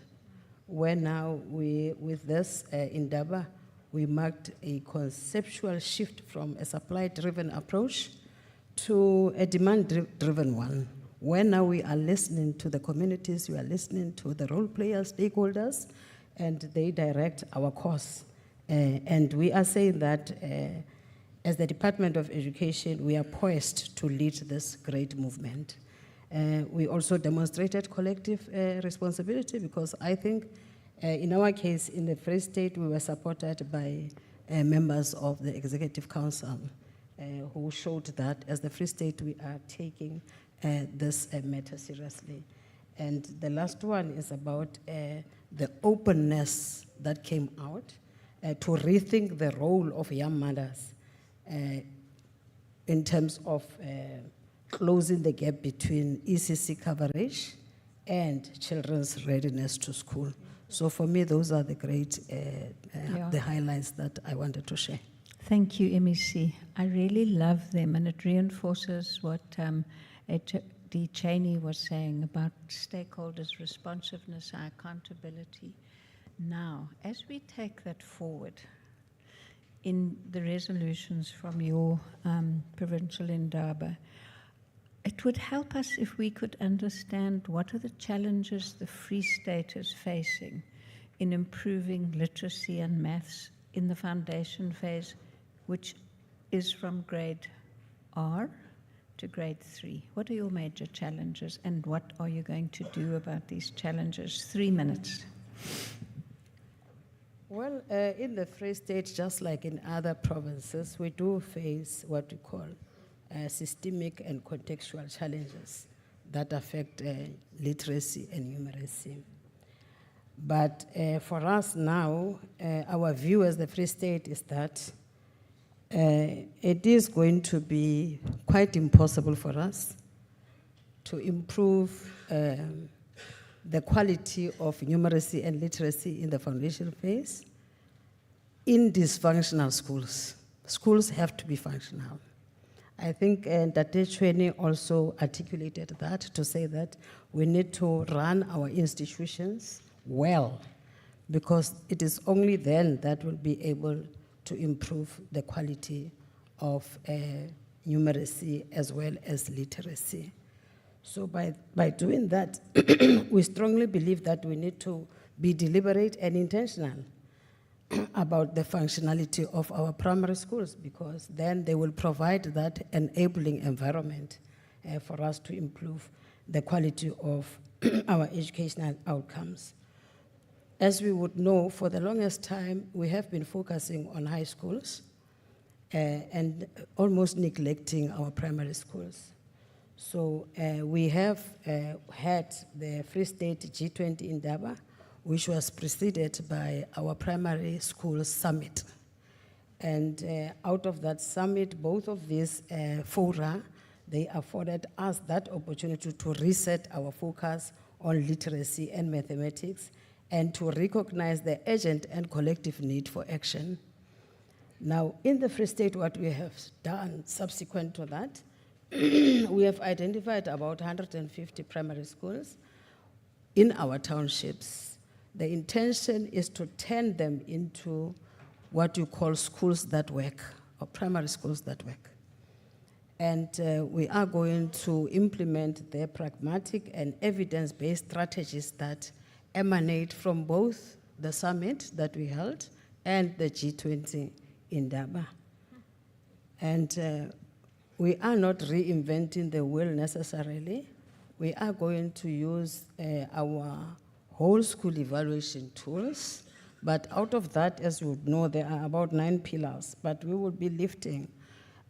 where now with this Indaba, we marked a conceptual shift from a supply-driven approach to a demand-driven one, where now we are listening to the communities, we are listening to the role players, stakeholders, and they direct our course. And we are saying that as the Department of Education, we are poised to lead this great movement. We also demonstrated collective responsibility, because I think in our case, in the Free State, we were supported by members of the Executive Council who showed that as the Free State, we are taking this matter seriously. And the last one is about the openness that came out to rethink the role of young mothers in terms of closing the gap between ECC coverage and children's readiness to school. So for me, those are the great, the highlights that I wanted to share. Thank you, MEC. I really love them, and it reinforces what D. Cheney was saying about stakeholders' responsiveness and accountability. Now, as we take that forward in the resolutions from your provincial Indaba, it would help us if we could understand what are the challenges the Free State is facing in improving literacy and maths in the foundation phase, which is from grade R to grade 3. What are your major challenges, and what are you going to do about these challenges? 3 minutes. Well, in the Free State, just like in other provinces, we do face what we call systemic and contextual challenges that affect literacy and numeracy. But for us now, our view as the Free State is that it is going to be quite impossible for us to improve the quality of numeracy and literacy in the foundation phase in dysfunctional schools. Schools have to be functional. I think Tate Chweni also articulated that, to say that we need to run our institutions well, because it is only then that we'll be able to improve the quality of numeracy as well as literacy. So by doing that, we strongly believe that we need to be deliberate and intentional about the functionality of our primary schools, because then they will provide that enabling environment for us to improve the quality of our educational outcomes. As we would know, for the longest time, we have been focusing on high schools and almost neglecting our primary schools. So we have had the Free State G20 Indaba, which was preceded by our primary school summit. And out of that summit, both of these fora, they afforded us that opportunity to reset our focus on literacy and mathematics, and to recognize the urgent and collective need for action. Now, in the Free State, what we have done subsequent to that, we have identified about 150 primary schools in our townships. The intention is to turn them into what you call schools that work, or primary schools that work. And we are going to implement the pragmatic and evidence-based strategies that emanate from both the summit that we held and the G20 Indaba. And we are not reinventing the wheel necessarily. We are going to use our whole school evaluation tools, but out of that, as you would know, there are about 9 pillars, but we will be lifting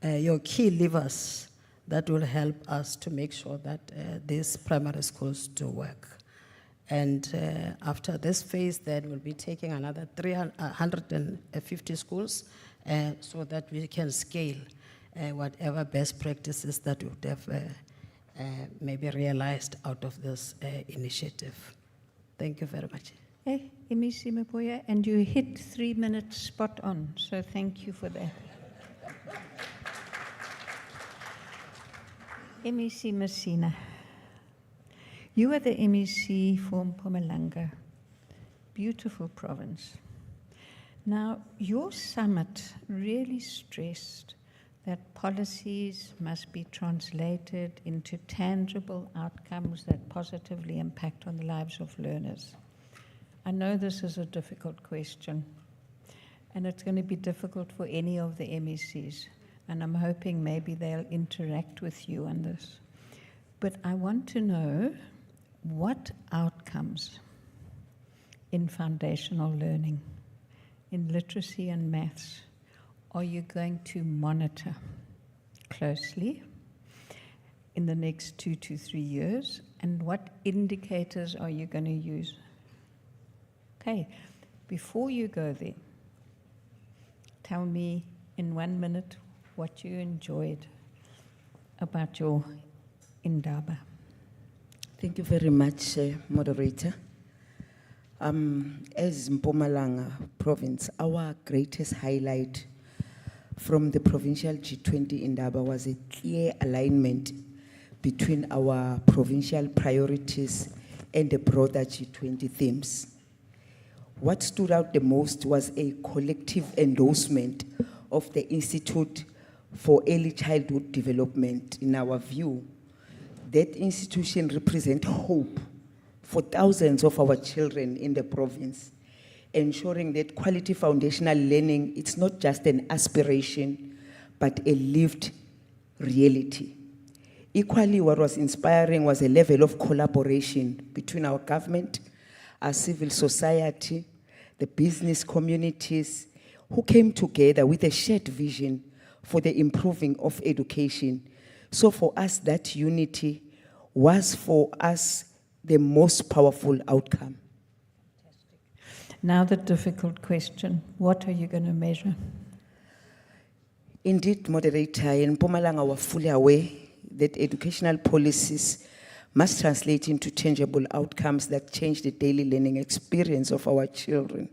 your key levers that will help us to make sure that these primary schools do work. And after this phase, then we'll be taking another 150 schools so that we can scale whatever best practices that would have maybe realized out of this initiative. Thank you very much. Hey, MEC Mapoya, and you hit 3 minutes spot on, so thank you for that. MEC Messina, you are the MEC for Mpumalanga, beautiful province. Now, your summit really stressed that policies must be translated into tangible outcomes that positively impact on the lives of learners. I know this is a difficult question, and it's going to be difficult for any of the MECs, and I'm hoping maybe they'll interact with you on this. But I want to know what outcomes in foundational learning, in literacy and maths, are you going to monitor closely in the next 2 to 3 years, and what indicators are you going to use? Okay, before you go there, tell me in 1 minute what you enjoyed about your Indaba. Thank you very much, moderator. As Mpumalanga province, our greatest highlight from the provincial G20 Indaba was a clear alignment between our provincial priorities and the broader G20 themes. What stood out the most was a collective endorsement of the Institute for Early Childhood Development. In our view, that institution represents hope for thousands of our children in the province, ensuring that quality foundational learning, it's not just an aspiration, but a lived reality. Equally, what was inspiring was a level of collaboration between our government, our civil society, the business communities, who came together with a shared vision for the improving of education. So for us, that unity was for us the most powerful outcome. Now the difficult question, what are you going to measure? Indeed, moderator, in Mpumalanga we're fully aware that educational policies must translate into tangible outcomes that change the daily learning experience of our children.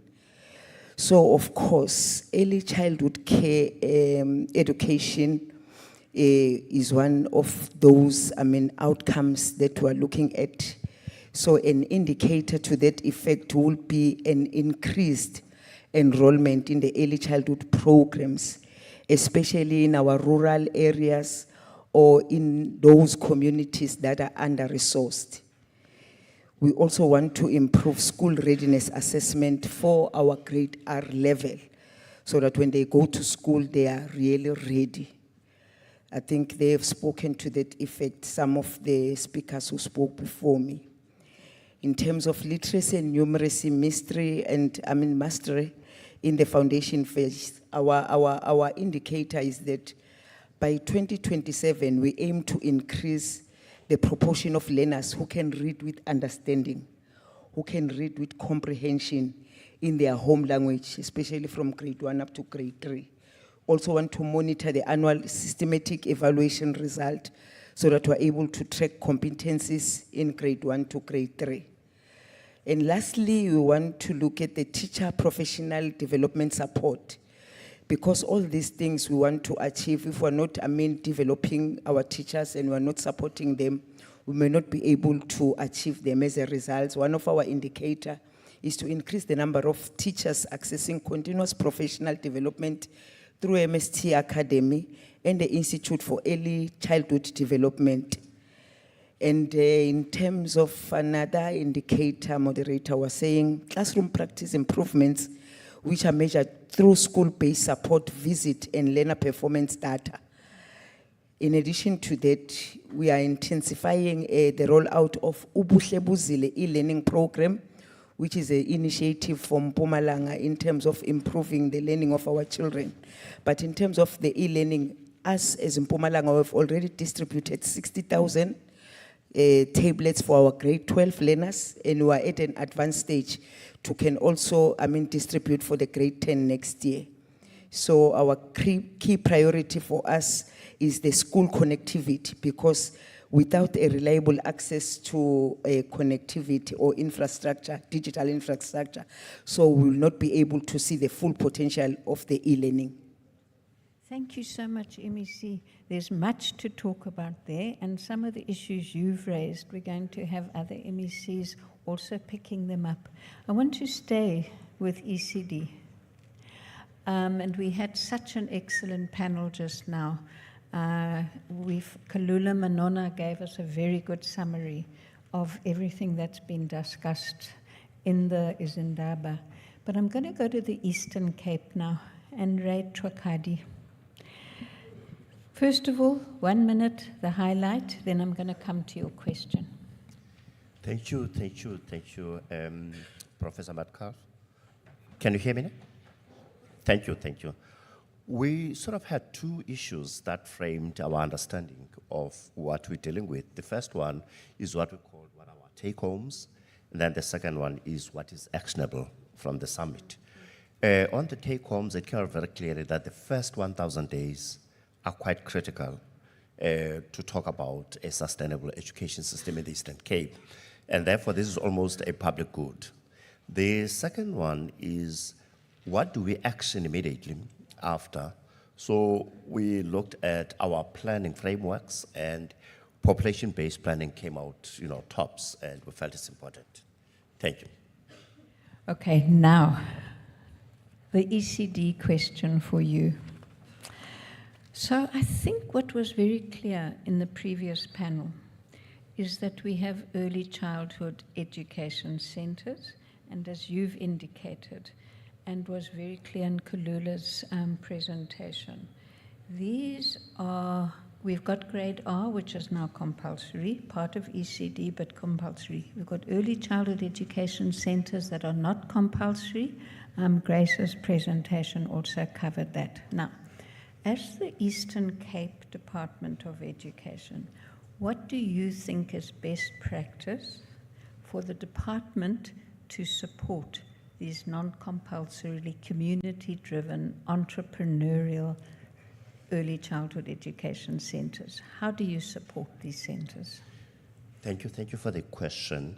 So, of course, early childhood care education is one of those, outcomes that we're looking at. So an indicator to that effect will be an increased enrollment in the early childhood programs, especially in our rural areas or in those communities that are under-resourced. We also want to improve school readiness assessment for our grade R level, so that when they go to school, they are really ready. I think they have spoken to that effect, some of the speakers who spoke before me. In terms of literacy and numeracy, mastery in the foundation phase, our indicator is that by 2027, we aim to increase the proportion of learners who can read with understanding, who can read with comprehension in their home language, especially from grade 1 up to grade 3. Also want to monitor the annual systematic evaluation result so that we're able to track competencies in grade 1 to grade 3. And lastly, we want to look at the teacher professional development support, because all these things we want to achieve, if we're not, developing our teachers and we're not supporting them, we may not be able to achieve them as a result. One of our indicators is to increase the number of teachers accessing continuous professional development through MST Academy and the Institute for Early Childhood Development. And in terms of another indicator, moderator was saying, classroom practice improvements, which are measured through school-based support, visit, and learner performance data. In addition to that, we are intensifying the rollout of Ubuhle Buzile e-learning program, which is an initiative from Mpumalanga in terms of improving the learning of our children. But in terms of the e-learning, us as Mpumalanga have already distributed 60,000 tablets for our grade 12 learners, and we are at an advanced stage to can also, distribute for the grade 10 next year. So our key priority for us is the school connectivity, because without a reliable access to connectivity or infrastructure, digital infrastructure, so we will not be able to see the full potential of the e-learning. Thank you so much, MEC. There's much to talk about there, and some of the issues you've raised, we're going to have other MECs also picking them up. I want to stay with ECD. And we had such an excellent panel just now. Kalula Manona gave us a very good summary of everything that's been discussed in the Indaba. But I'm going to go to the Eastern Cape now and Ray Trokadi. First of all, 1 minute, the highlight, then I'm going to come to your question. Thank you, Professor Metcalf. Can you hear me now? Thank you. We sort of had two issues that framed our understanding of what we're dealing with. The first one is what we call our take-homes, and then the second one is what is actionable from the summit. On the take-homes, it came out very clearly that the first 1,000 days are quite critical to talk about a sustainable education system in the Eastern Cape, and therefore this is almost a public good. The second one is, what do we action immediately after? So we looked at our planning frameworks, and population-based planning came out, tops, and we felt it's important. Thank you. Okay, now, the ECD question for you. So I think what was very clear in the previous panel is that we have early childhood education centers, and as you've indicated, and was very clear in Kalula's presentation, these are, we've got grade R, which is now compulsory, part of ECD, but compulsory. We've got early childhood education centers that are not compulsory. Grace's presentation also covered that. Now, as the Eastern Cape Department of Education, what do you think is best practice for the department to support these non-compulsorily community-driven entrepreneurial early childhood education centers? How do you support these centers? Thank you for the question.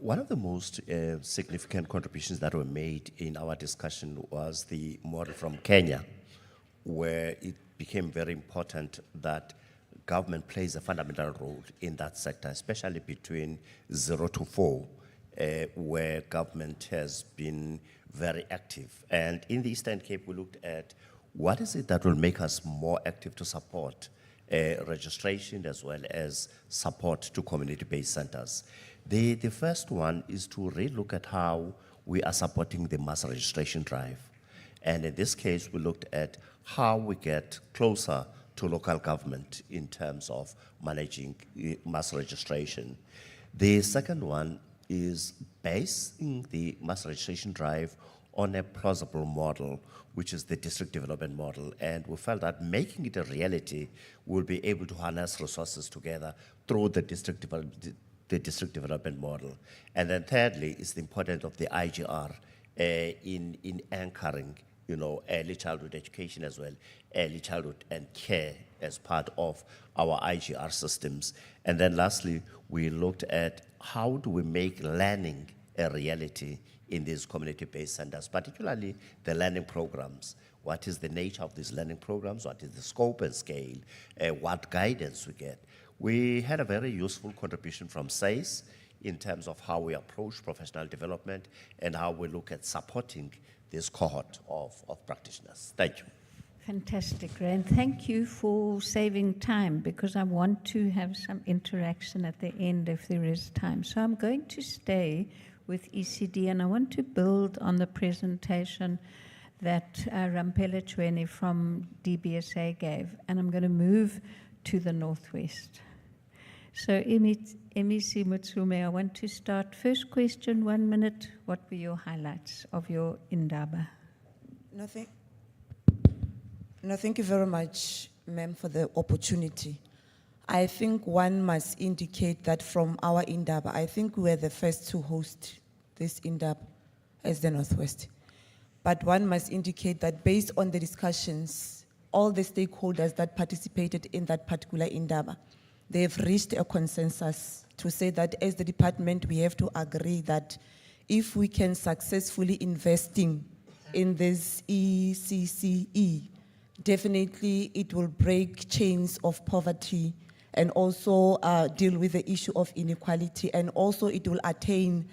One of the most significant contributions that were made in our discussion was the model from Kenya, where it became very important that government plays a fundamental role in that sector, especially between 0 to 4, where government has been very active. And in the Eastern Cape, we looked at what is it that will make us more active to support registration as well as support to community-based centers. The first one is to really look at how we are supporting the mass registration drive. And in this case, we looked at how we get closer to local government in terms of managing mass registration. The second one is basing the mass registration drive on a plausible model, which is the district development model. And we felt that making it a reality, we'll be able to harness resources together through the district development model. And then thirdly is the importance of the IGR in anchoring early childhood education as well, early childhood and care as part of our IGR systems. And then lastly, we looked at how do we make learning a reality in these community-based centers, particularly the learning programs. What is the nature of these learning programs? What is the scope and scale? What guidance we get? We had a very useful contribution from SAIS in terms of how we approach professional development and how we look at supporting this cohort of practitioners. Thank you. Fantastic, Ray. And thank you for saving time, because I want to have some interaction at the end if there is time. So I'm going to stay with ECD, and I want to build on the presentation that Rampela Chweni from DBSA gave, and I'm going to move to the Northwest. So MEC Mutsume, I want to start. First question, 1 minute. What were your highlights of your Indaba? Thank you very much, ma'am, for the opportunity. I think one must indicate that from our Indaba, I think we were the first to host this Indaba as the Northwest. But one must indicate that based on the discussions, all the stakeholders that participated in that particular Indaba, they have reached a consensus to say that as the department, we have to agree that if we can successfully investing in this ECCE, definitely it will break chains of poverty and also deal with the issue of inequality, and also it will attain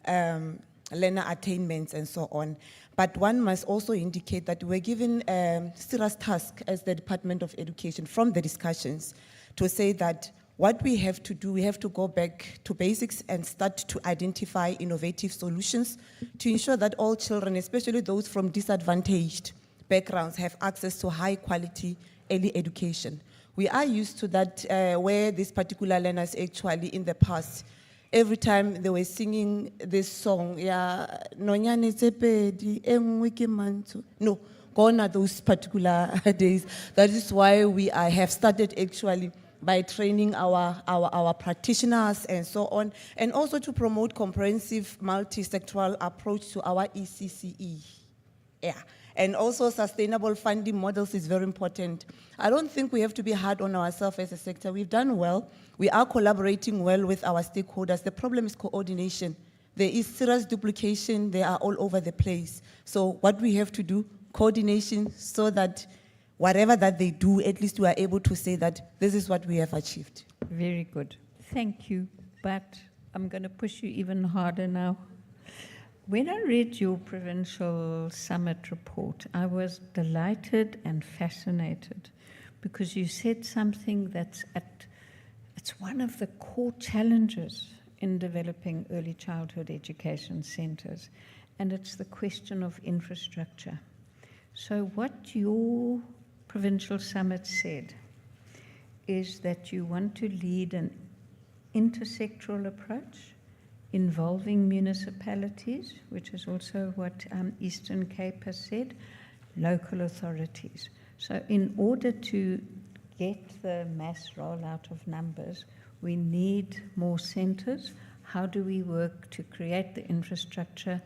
learner attainments and so on. But one must also indicate that we're given a serious task as the Department of Education from the discussions to say that what we have to do, we have to go back to basics and start to identify innovative solutions to ensure that all children, especially those from disadvantaged backgrounds, have access to high quality early education. We are used to that where these particular learners actually in the past, every time they were singing this song, no, gone are those particular days. That is why we have started actually by training our practitioners and so on, and also to promote comprehensive multi-sectoral approach to our ECCE. Yeah. And also sustainable funding models is very important. I don't think we have to be hard on ourselves as a sector. We've done well. We are collaborating well with our stakeholders. The problem is coordination. There is serious duplication. They are all over the place. So what we have to do, coordination, so that whatever that they do, at least we are able to say that this is what we have achieved. Very good. Thank you. But I'm going to push you even harder now. When I read your provincial summit report, I was delighted and fascinated because you said something that's it's one of the core challenges in developing early childhood education centers, and it's the question of infrastructure. So what your provincial summit said is that you want to lead an intersectoral approach involving municipalities, which is also what Eastern Cape has said, local authorities. So in order to get the mass rollout of numbers, we need more centers. How do we work to create the infrastructure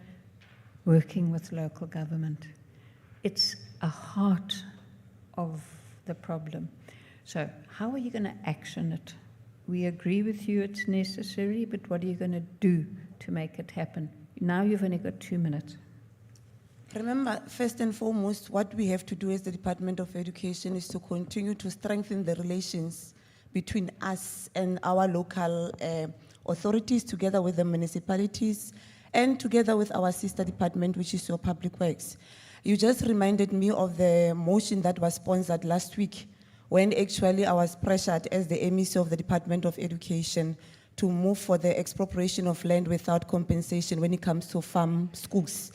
working with local government? It's a heart of the problem. So how are you going to action it? We agree with you it's necessary, but what are you going to do to make it happen? Now you've only got 2 minutes. Remember, first and foremost, what we have to do as the Department of Education is to continue to strengthen the relations between us and our local authorities, together with the municipalities, and together with our sister department, which is your Public Works. You just reminded me of the motion that was sponsored last week, when actually I was pressured as the MEC of the Department of Education to move for the expropriation of land without compensation when it comes to farm schools.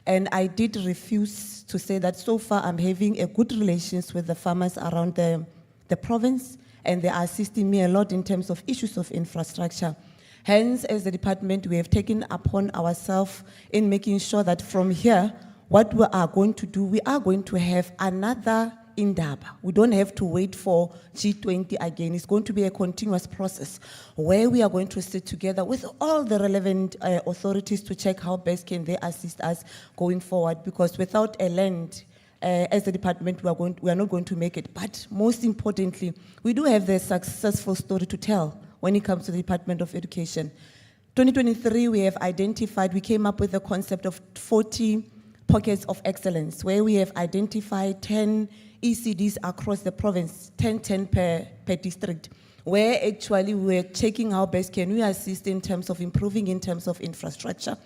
And I did refuse to say that so far I'm having a good relations with the farmers around the province, and they are assisting me a lot in terms of issues of infrastructure. Hence, as the department, we have taken upon ourselves in making sure that from here, what we are going to do, we are going to have another Indaba. We don't have to wait for G20 again. It's going to be a continuous process where we are going to sit together with all the relevant authorities to check how best can they assist us going forward, because without a land, as a department, we are not going to make it. But most importantly, we do have the successful story to tell when it comes to the Department of Education. 2023, we have identified, we came up with the concept of 40 pockets of excellence, where we have identified 10 ECDs across the province, 10 per district, where actually we're checking how best can we assist in terms of improving in terms of infrastructure.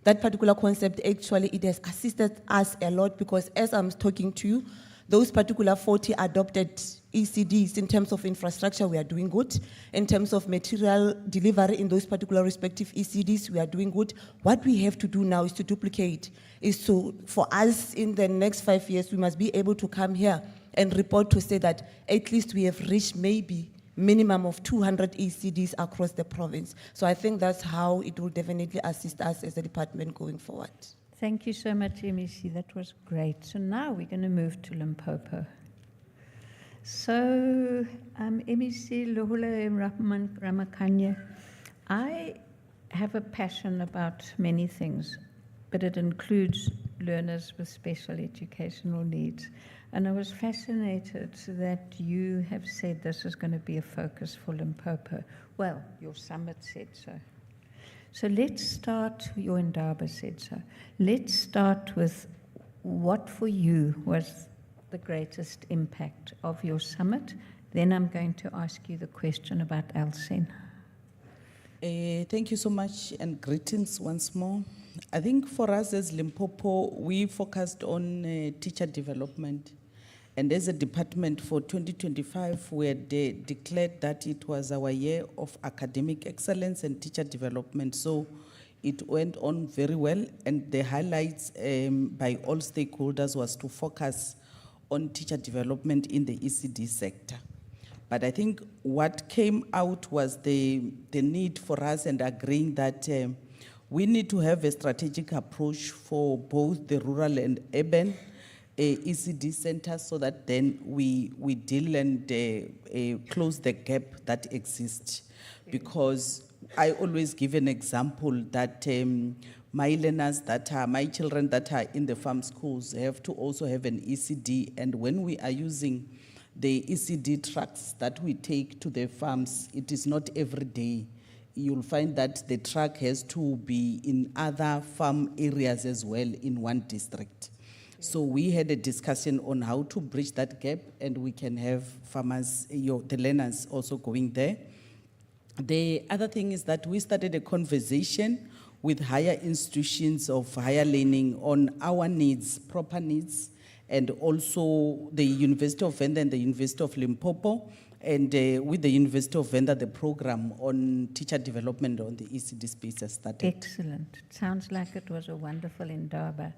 That particular concept, actually, it has assisted us a lot, because as I'm talking to you, those particular 40 adopted ECDs in terms of infrastructure, we are doing good. In terms of material delivery in those particular respective ECDs, we are doing good. What we have to do now is to duplicate, for us in the next 5 years, we must be able to come here and report to say that at least we have reached maybe minimum of 200 ECDs across the province. So I think that's how it will definitely assist us as a department going forward. Thank you so much, MEC. That was great. So now we're going to move to Limpopo. So, MEC Lohule Ramakanya, I have a passion about many things, but it includes learners with special educational needs. And I was fascinated that you have said this is going to be a focus for Limpopo. Well, your summit said so. So let's start, your Indaba said so. Let's start with what for you was the greatest impact of your summit. Then I'm going to ask you the question about Alcen. Thank you so much and greetings once more. I think for us as Limpopo, we focused on teacher development. And as a department for 2025, we had declared that it was our year of academic excellence and teacher development. So it went on very well, and the highlights by all stakeholders was to focus on teacher development in the ECD sector. But I think what came out was the need for us and agreeing that we need to have a strategic approach for both the rural and urban ECD centers so that then we deal and close the gap that exists. Because I always give an example that my learners that are, my children that are in the farm schools have to also have an ECD, and when we are using the ECD trucks that we take to the farms, it is not every day. You'll find that the truck has to be in other farm areas as well in one district. So we had a discussion on how to bridge that gap, and we can have farmers, the learners also going there. The other thing is that we started a conversation with higher institutions of higher learning on our needs, proper needs, and also the University of Venda and the University of Limpopo, and with the University of Venda, the program on teacher development on the ECD space has started. Excellent. It sounds like it was a wonderful Indaba.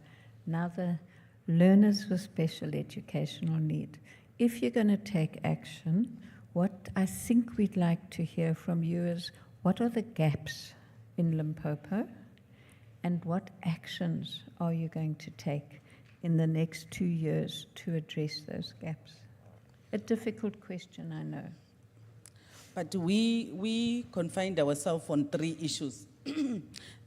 Now the learners with special educational need. If you're going to take action, what I think we'd like to hear from you is what are the gaps in Limpopo, and what actions are you going to take in the next 2 years to address those gaps? A difficult question, I know. But we confined ourselves on 3 issues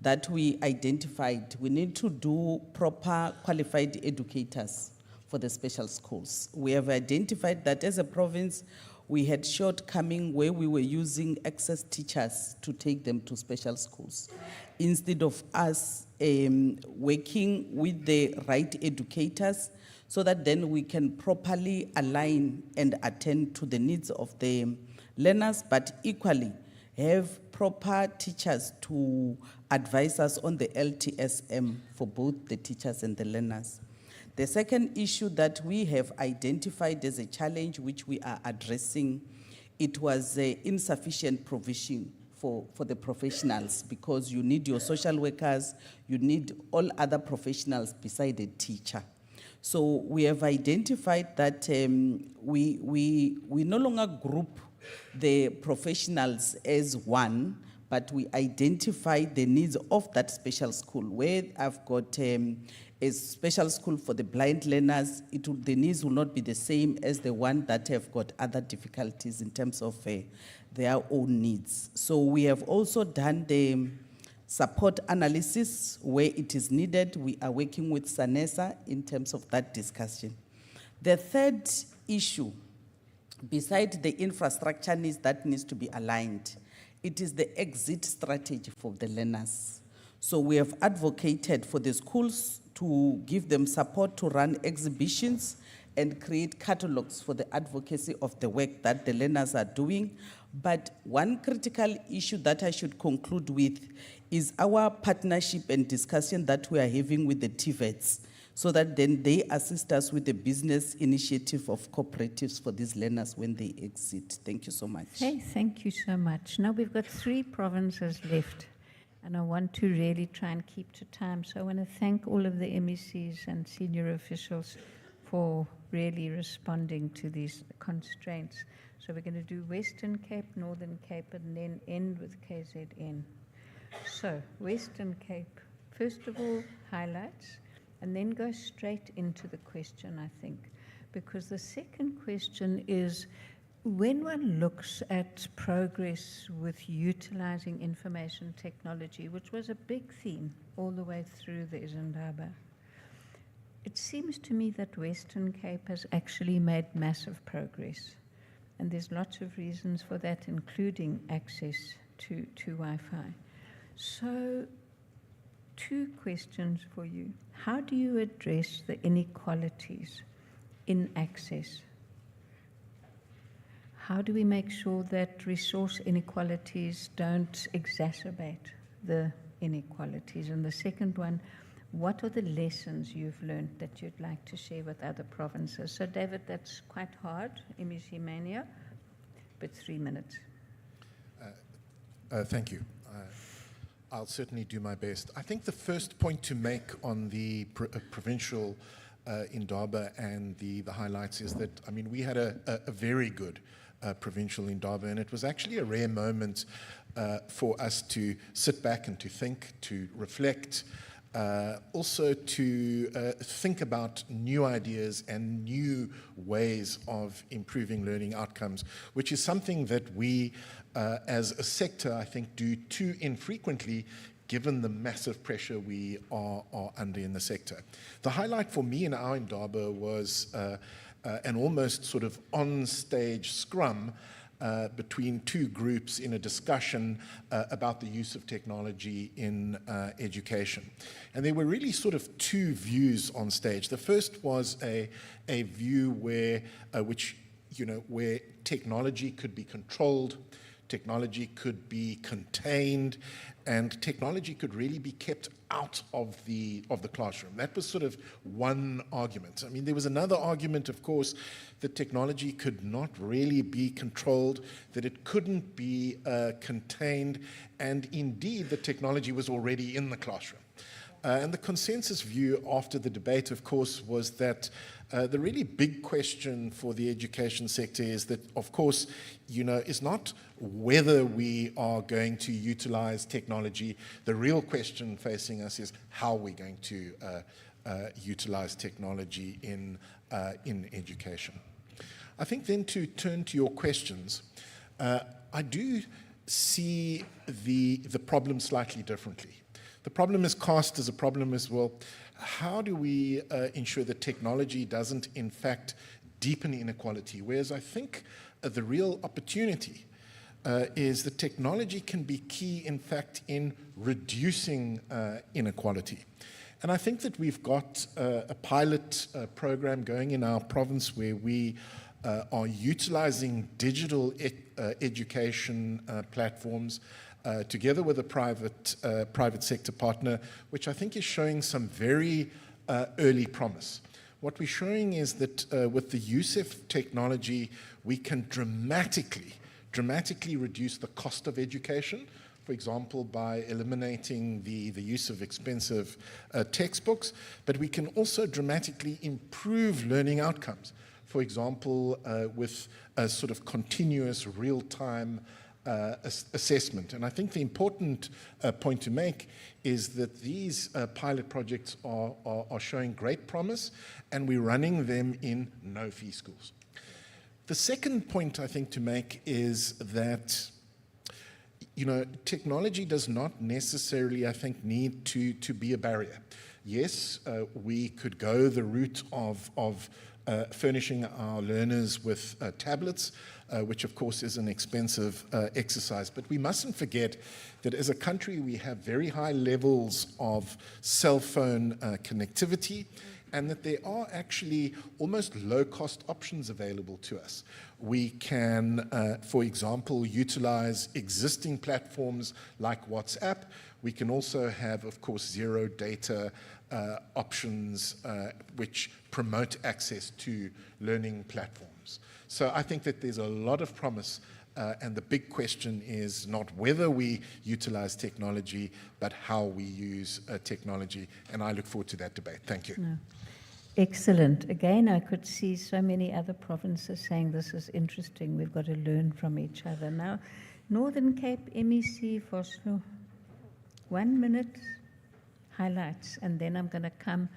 that we identified. We need to do proper qualified educators for the special schools. We have identified that as a province, we had shortcoming where we were using excess teachers to take them to special schools. Instead of us working with the right educators so that then we can properly align and attend to the needs of the learners, but equally have proper teachers to advise us on the LTSM for both the teachers and the learners. The second issue that we have identified as a challenge which we are addressing, it was insufficient provision for the professionals, because you need your social workers, you need all other professionals beside a teacher. So we have identified that we no longer group the professionals as one, but we identify the needs of that special school. Where I've got a special school for the blind learners, the needs will not be the same as the one that have got other difficulties in terms of their own needs. So we have also done the support analysis where it is needed. We are working with SANESA in terms of that discussion. The third issue, besides the infrastructure needs that needs to be aligned, it is the exit strategy for the learners. So we have advocated for the schools to give them support to run exhibitions and create catalogs for the advocacy of the work that the learners are doing. But one critical issue that I should conclude with is our partnership and discussion that we are having with the TVETs, so that then they assist us with the business initiative of cooperatives for these learners when they exit. Thank you so much. Hey, thank you so much. Now we've got 3 provinces left, and I want to really try and keep to time. So I want to thank all of the MECs and senior officials for really responding to these constraints. So we're going to do Western Cape, Northern Cape, and then end with KZN. So Western Cape, first of all, highlights, and then go straight into the question, I think. because the second question is, when one looks at progress with utilizing information technology, which was a big theme all the way through the Indaba, it seems to me that Western Cape has actually made massive progress. And there's lots of reasons for that, including access to Wi-Fi. So, two questions for you. How do you address the inequalities in access? How do we make sure that resource inequalities don't exacerbate the inequalities? And the second one, what are the lessons you've learned that you'd like to share with other provinces? So, David, that's quite hard, MEC Mania, but 3 minutes. Thank you. I'll certainly do my best. I think the first point to make on the provincial Indaba and the highlights is that, I mean, we had a very good provincial Indaba, and it was actually a rare moment for us to sit back and to think, to reflect, also to think about new ideas and new ways of improving learning outcomes, which is something that we as a sector, I think, do too infrequently given the massive pressure we are under in the sector. The highlight for me in our Indaba was an almost sort of on-stage scrum between two groups in a discussion about the use of technology in education. And there were really sort of two views on stage. The first was a view where technology could be controlled, technology could be contained, and technology could really be kept out of the classroom. That was sort of one argument. I mean, there was another argument, of course, that technology could not really be controlled, that it couldn't be contained, and indeed, the technology was already in the classroom. And the consensus view after the debate, of course, was that the really big question for the education sector is that, of course, is not whether we are going to utilize technology. The real question facing us is how we're going to utilize technology in education. I think then to turn to your questions, I do see the problem slightly differently. The problem is cast as a problem as well. How do we ensure that technology doesn't, in fact, deepen inequality? Whereas I think the real opportunity is that technology can be key, in fact, in reducing inequality. And I think that we've got a pilot program going in our province where we are utilizing digital education platforms together with a private sector partner, which I think is showing some very early promise. What we're showing is that with the use of technology, we can dramatically reduce the cost of education, for example, by eliminating the use of expensive textbooks, but we can also dramatically improve learning outcomes, for example, with a sort of continuous real-time assessment. And I think the important point to make is that these pilot projects are showing great promise, and we're running them in no-fee schools. The second point I think to make is that technology does not necessarily, I think, need to be a barrier. Yes, we could go the route of furnishing our learners with tablets, which of course is an expensive exercise. But we mustn't forget that as a country we have very high levels of cell phone connectivity, and that there are actually almost low-cost options available to us. We can, for example, utilize existing platforms like WhatsApp. We can also have, of course, zero data options which promote access to learning platforms. So I think that there's a lot of promise, and the big question is not whether we utilize technology, but how we use technology, and I look forward to that debate. Thank you. No. Excellent. Again, I could see so many other provinces saying this is interesting, we've got to learn from each other. Now, Northern Cape, MEC Vosloo, 1 minute highlights, and then I'm going to come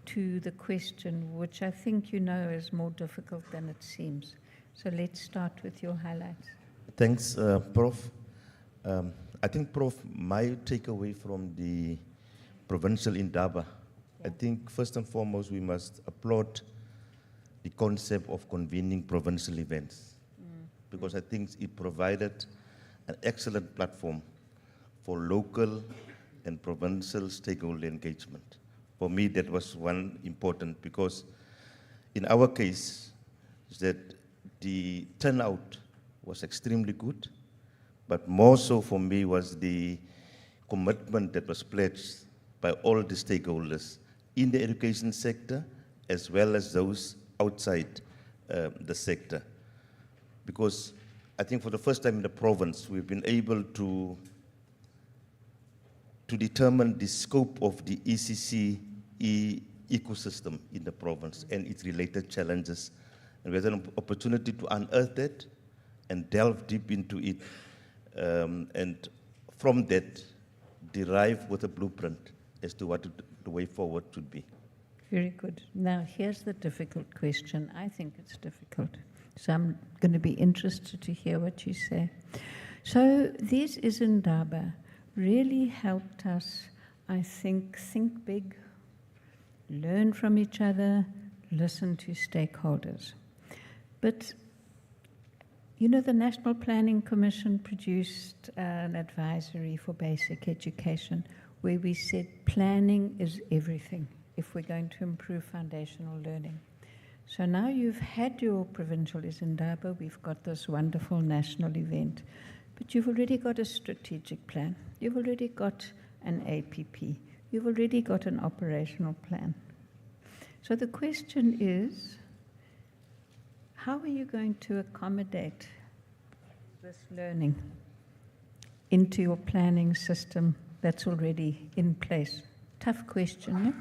to the question, which I think you know is more difficult than it seems. So let's start with your highlights. Thanks, Prof. I think, Prof, my takeaway from the provincial Indaba, I think first and foremost we must applaud the concept of convening provincial events, because I think it provided an excellent platform for local and provincial stakeholder engagement. For me, that was one important, because in our case, is that the turnout was extremely good, but more so for me was the commitment that was pledged by all the stakeholders in the education sector, as well as those outside the sector. Because I think for the first time in the province, we've been able to determine the scope of the ECC ecosystem in the province and its related challenges. And we had an opportunity to unearth that and delve deep into it, and from that, derive with a blueprint as to what the way forward should be. Very good. Now, here's the difficult question. I think it's difficult. So I'm going to be interested to hear what you say. So this is Indaba really helped us, I think big, learn from each other, listen to stakeholders. But, you know, the National Planning Commission produced an advisory for basic education where we said planning is everything if we're going to improve foundational learning. So now you've had your provincial Indaba, we've got this wonderful national event, but you've already got a strategic plan, you've already got an APP, you've already got an operational plan. So the question is, how are you going to accommodate this learning into your planning system that's already in place? Tough question, no?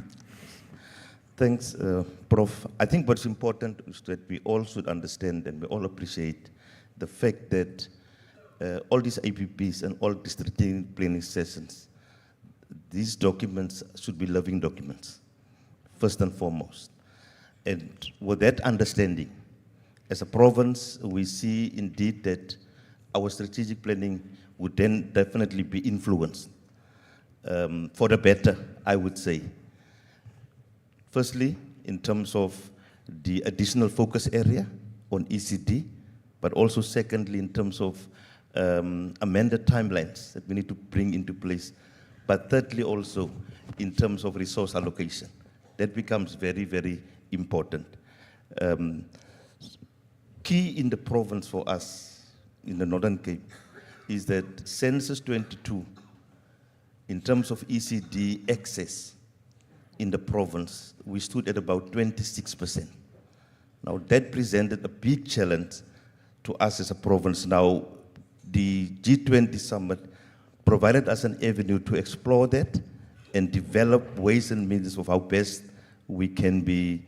Thanks, Prof. I think what's important is that we all should understand and we all appreciate the fact that all these APPs and all these strategic planning sessions, these documents should be living documents, first and foremost. And with that understanding, as a province, we see indeed that our strategic planning would then definitely be influenced for the better, I would say. Firstly, in terms of the additional focus area on ECD, but also secondly, in terms of amended timelines that we need to bring into place, but thirdly also in terms of resource allocation. That becomes very, very important. Key in the province for us, in the Northern Cape, is that Census 22, in terms of ECD access in the province, we stood at about 26%. Now that presented a big challenge to us as a province. Now the G20 summit provided us an avenue to explore that and develop ways and means of how best we can be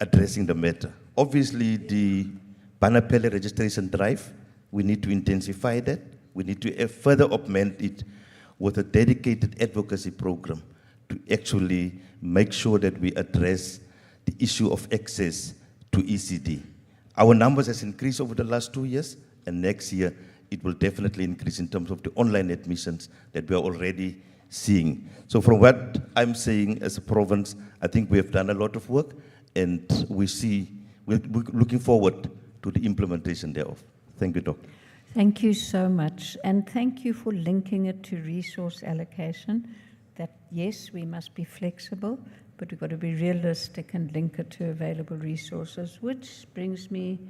addressing the matter. Obviously, the Banapele registration drive, we need to intensify that. We need to further augment it with a dedicated advocacy program to actually make sure that we address the issue of access to ECD. Our numbers has increased over the last 2 years, and next year it will definitely increase in terms of the online admissions that we are already seeing. So from what I'm saying as a province, I think we have done a lot of work, and we're looking forward to the implementation thereof. Thank you, Doctor. Thank you so much, and thank you for linking it to resource allocation. That yes, we must be flexible, but we've got to be realistic and link it to available resources, which brings me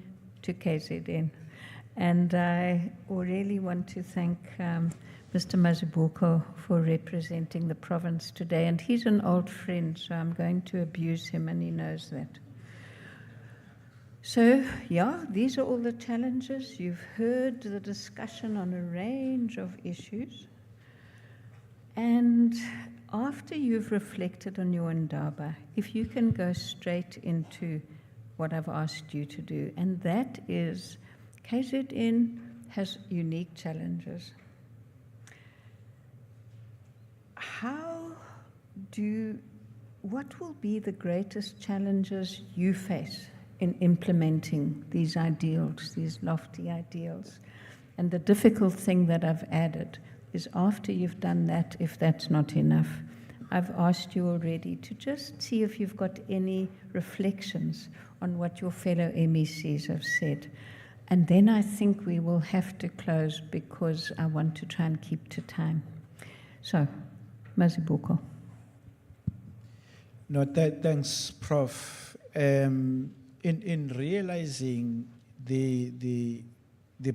to KZN. And I really want to thank Mr. Mazibuko for representing the province today. And he's an old friend, so I'm going to abuse him, and he knows that. So, yeah, these are all the challenges. You've heard the discussion on a range of issues. And after you've reflected on your Indaba, if you can go straight into what I've asked you to do, and that is KZN has unique challenges. How do what will be the greatest challenges you face in implementing these ideals, these lofty ideals? And the difficult thing that I've added is after you've done that, if that's not enough, I've asked you already to just see if you've got any reflections on what your fellow MECs have said. And then I think we will have to close because I want to try and keep to time. So, Mazibuko. No, thanks, Prof. In realizing the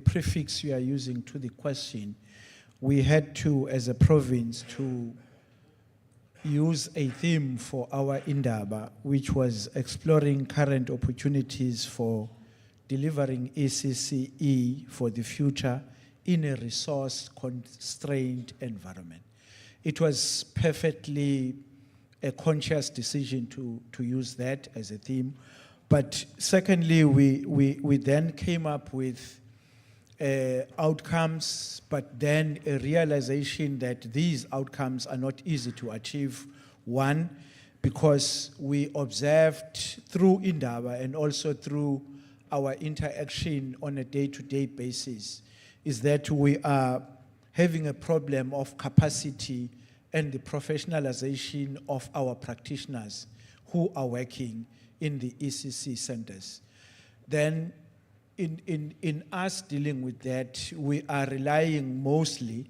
prefix you are using to the question, we had to, as a province, to use a theme for our Indaba, which was exploring current opportunities for delivering ECCE for the future in a resource-constrained environment. It was perfectly a conscious decision to use that as a theme. But secondly, we then came up with outcomes, but then a realization that these outcomes are not easy to achieve. One, because we observed through Indaba and also through our interaction on a day-to-day basis, is that we are having a problem of capacity and the professionalization of our practitioners who are working in the ECC centers. Then in us dealing with that, we are relying mostly,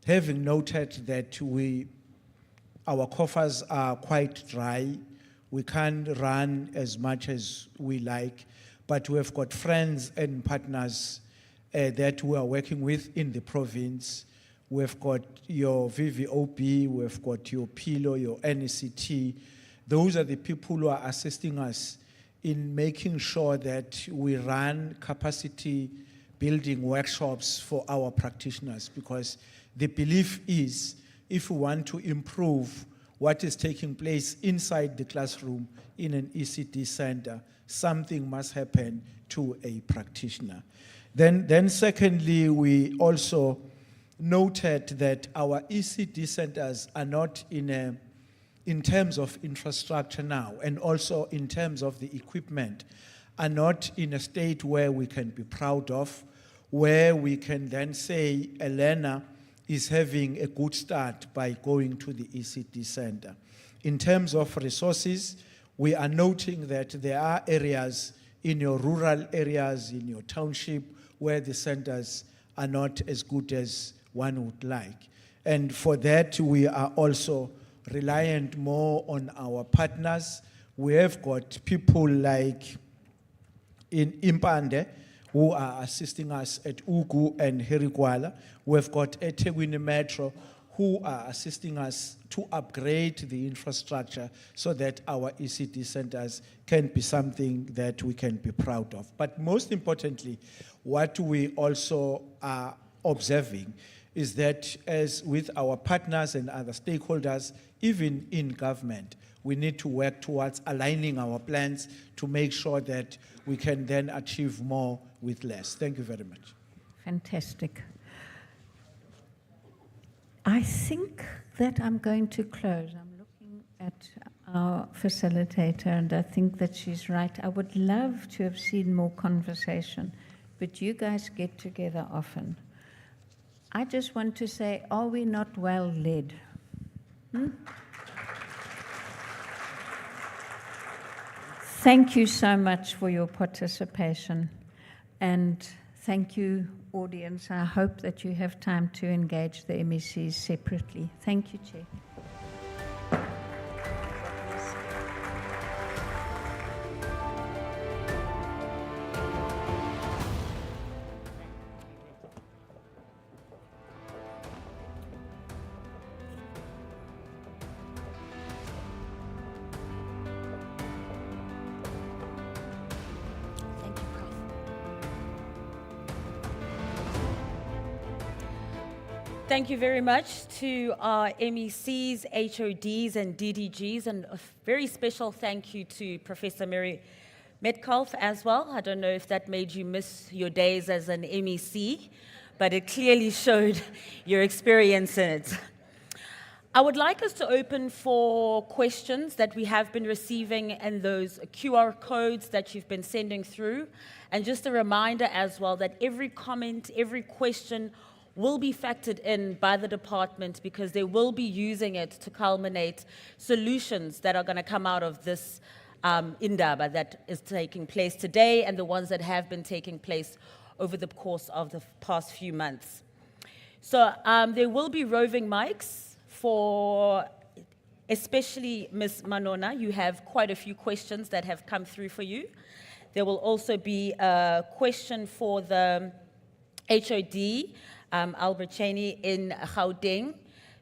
having noted that our coffers are quite dry, we can't run as much as we like, but we have got friends and partners that we are working with in the province. We've got your VVOP, we've got your PILO, your NECT. Those are the people who are assisting us in making sure that we run capacity building workshops for our practitioners, because the belief is if we want to improve what is taking place inside the classroom in an ECD center, something must happen to a practitioner. Then secondly, we also noted that our ECD centers are not in terms of infrastructure now, and also in terms of the equipment, are not in a state where we can be proud of, where we can then say a learner is having a good start by going to the ECD center. In terms of resources, we are noting that there are areas in your rural areas, in your township, where the centers are not as good as one would like. And for that, we are also reliant more on our partners. We have got people like in Impande who are assisting us at Ugu and Herikwala. We've got eThekwini Metro who are assisting us to upgrade the infrastructure so that our ECD centers can be something that we can be proud of. But most importantly, what we also are observing is that as with our partners and other stakeholders, even in government, we need to work towards aligning our plans to make sure that we can then achieve more with less. Thank you very much. Fantastic. I think that I'm going to close. I'm looking at our facilitator, and I think that she's right. I would love to have seen more conversation, but you guys get together often. I just want to say, are we not well led? Thank you so much for your participation, and thank you, audience. I hope that you have time to engage the MECs separately. Thank you, Chair. Thank you very much to our MECs, HODs, and DDGs, and a very special thank you to Professor Mary Metcalf as well. I don't know if that made you miss your days as an MEC, but it clearly showed your experience in it. I would like us to open for questions that we have been receiving and those QR codes that you've been sending through. And just a reminder as well that every comment, every question will be factored in by the department because they will be using it to culminate solutions that are going to come out of this Indaba that is taking place today and the ones that have been taking place over the course of the past few months. So there will be roving mics for especially Ms. Manona. You have quite a few questions that have come through for you. There will also be a question for the HOD, Albert Cheney in Gauteng.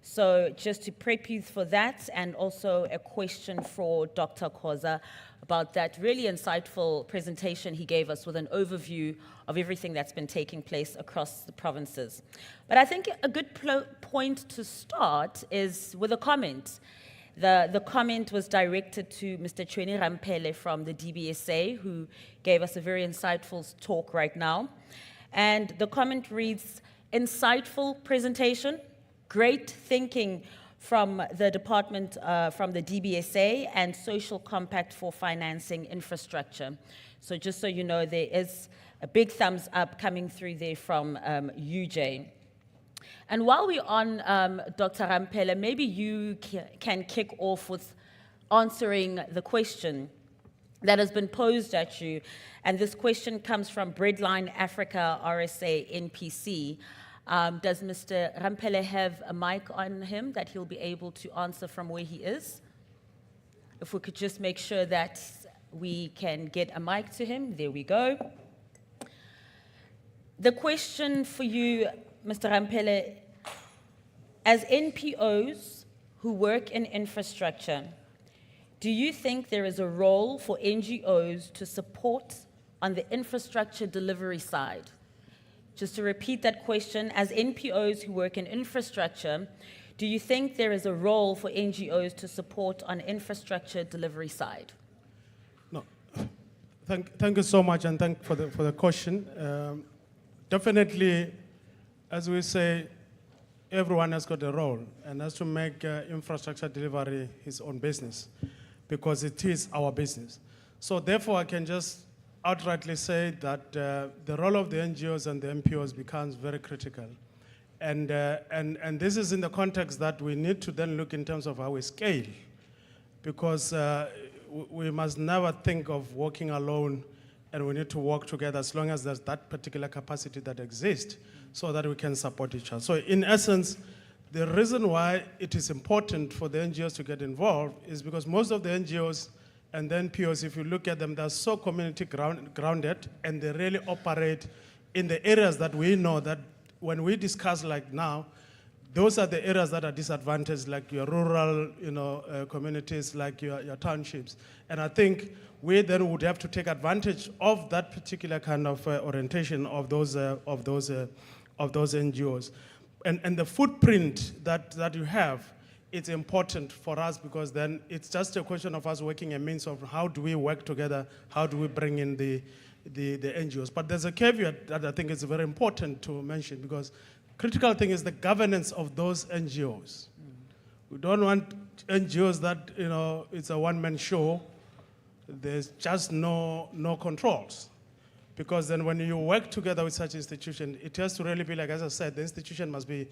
So just to prep you for that, and also a question for Dr. Khoza about that really insightful presentation he gave us with an overview of everything that's been taking place across the provinces. But I think a good point to start is with a comment. The comment was directed to Mr. Chweni Rampele from the DBSA, who gave us a very insightful talk right now. And the comment reads, insightful presentation, great thinking from the department, from the DBSA, and social compact for financing infrastructure. So just so you know, there is a big thumbs up coming through there from UJ. And while we're on Dr. Rampele, maybe you can kick off with answering the question that has been posed at you. And this question comes from Breadline Africa RSA NPC. Does Mr. Rampele have a mic on him that he'll be able to answer from where he is? If we could just make sure that we can get a mic to him. There we go. The question for you, Mr. Rampele, as NPOs who work in infrastructure, do you think there is a role for NGOs to support on the infrastructure delivery side? Just to repeat that question, as NPOs who work in infrastructure, do you think there is a role for NGOs to support on infrastructure delivery side? No. Thank you so much, and thank for the question. Definitely, as we say, everyone has got a role and has to make infrastructure delivery his own business because it is our business. So therefore, I can just outrightly say that the role of the NGOs and the MPOs becomes very critical. And this is in the context that we need to then look in terms of how we scale, because we must never think of working alone, and we need to work together as long as there's that particular capacity that exists so that we can support each other. So in essence, the reason why it is important for the NGOs to get involved is because most of the NGOs and the NPOs, if you look at them, they're so community grounded, and they really operate in the areas that we know that when we discuss like now, those are the areas that are disadvantaged, like your rural communities, like your townships. And I think we then would have to take advantage of that particular kind of orientation of those NGOs. And the footprint that you have, it's important for us because then it's just a question of us working a means of how do we work together, how do we bring in the NGOs. But there's a caveat that I think is very important to mention, because critical thing is the governance of those NGOs. We don't want NGOs that, it's a one-man show. There's just no controls. Because then when you work together with such institution, it has to really be like, as I said, the institution must be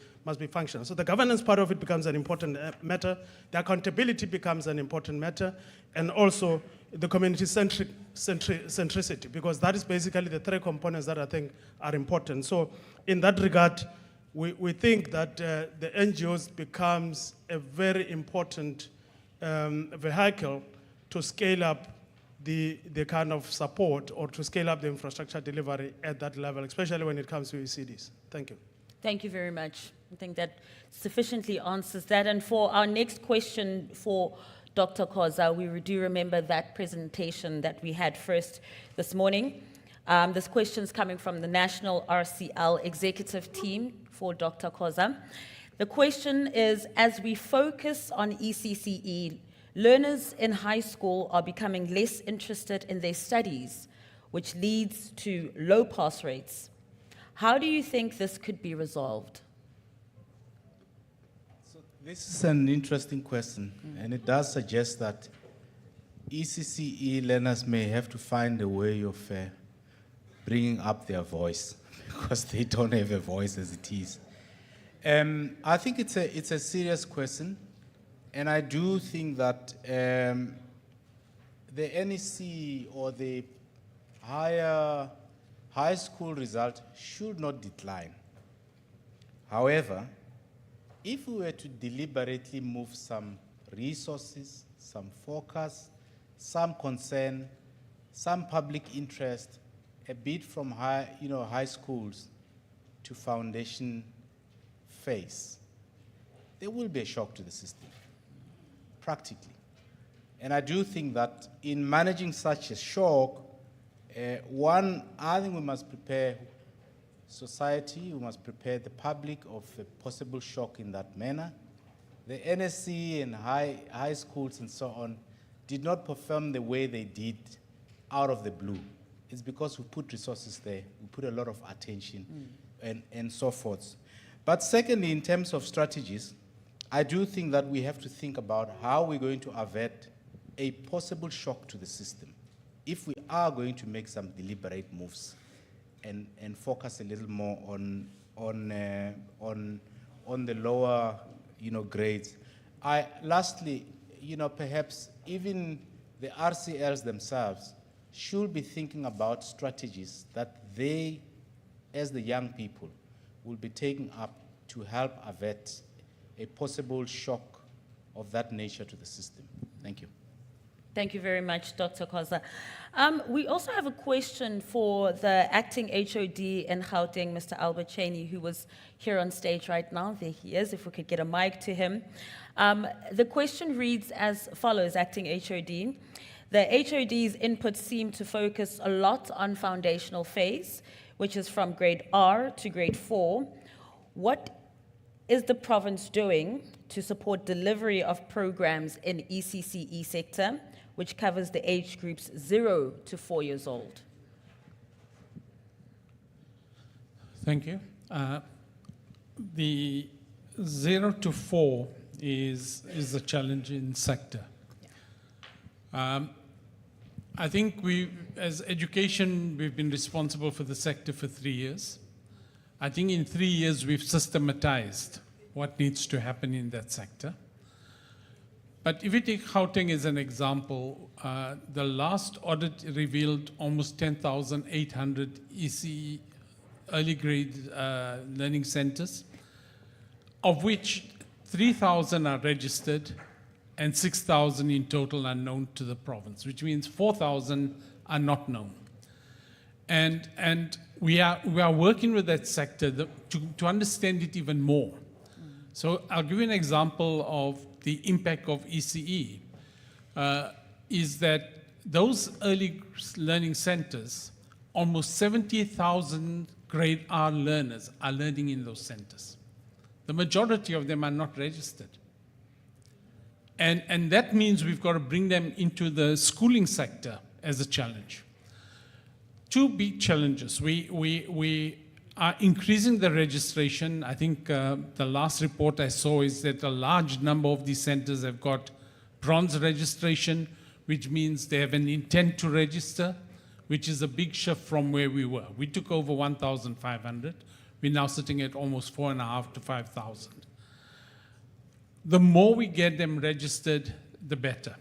functional. So the governance part of it becomes an important matter. The accountability becomes an important matter. And also the community centricity, because that is basically the three components that I think are important. So in that regard, we think that the NGOs becomes a very important vehicle to scale up the kind of support or to scale up the infrastructure delivery at that level, especially when it comes to ECDs. Thank you. Thank you very much. I think that sufficiently answers that. And for our next question for Dr. Khoza, we do remember that presentation that we had first this morning. This question is coming from the National RCL Executive Team for Dr. Khoza. The question is, as we focus on ECCE, learners in high school are becoming less interested in their studies, which leads to low pass rates. How do you think this could be resolved? This is an interesting question, and it does suggest that ECCE learners may have to find a way of bringing up their voice because they don't have a voice as it is. I think it's a serious question, and I do think that the NEC or the high school result should not decline. However, if we were to deliberately move some resources, some focus, some concern, some public interest, a bit from high schools to foundation phase, there will be a shock to the system, practically. And I do think that in managing such a shock, one, I think we must prepare society, we must prepare the public of a possible shock in that manner. The NSC and high schools and so on did not perform the way they did out of the blue. It's because we put resources there, we put a lot of attention and so forth. But secondly, in terms of strategies, I do think that we have to think about how we're going to avert a possible shock to the system if we are going to make some deliberate moves and focus a little more on the lower grades. Lastly, perhaps even the RCLs themselves should be thinking about strategies that they, as the young people, will be taking up to help avert a possible shock of that nature to the system. Thank you. Thank you very much, Dr. Khoza. We also have a question for the acting HOD in Gauteng, Mr. Albert Cheney, who was here on stage right now. There he is, if we could get a mic to him. The question reads as follows, acting HOD. The HOD's input seemed to focus a lot on foundational phase, which is from grade R to grade 4. What is the province doing to support delivery of programs in ECCE sector, which covers the age groups 0 to 4 years old? Thank you. The 0 to 4 is a challenging sector. I think as education, we've been responsible for the sector for 3 years. I think in 3 years, we've systematized what needs to happen in that sector. But if you take Gauteng as an example, the last audit revealed almost 10,800 ECE, early grade learning centers, of which 3,000 are registered and 6,000 in total are known to the province, which means 4,000 are not known. And we are working with that sector to understand it even more. So I'll give you an example of the impact of ECE, is that those early learning centers, almost 70,000 grade R learners are learning in those centers. The majority of them are not registered. And that means we've got to bring them into the schooling sector as a challenge. Two big challenges. We are increasing the registration. I think the last report I saw is that a large number of these centers have got bronze registration, which means they have an intent to register, which is a big shift from where we were. We took over 1,500. We're now sitting at almost 4,500 to 5,000. The more we get them registered, the better.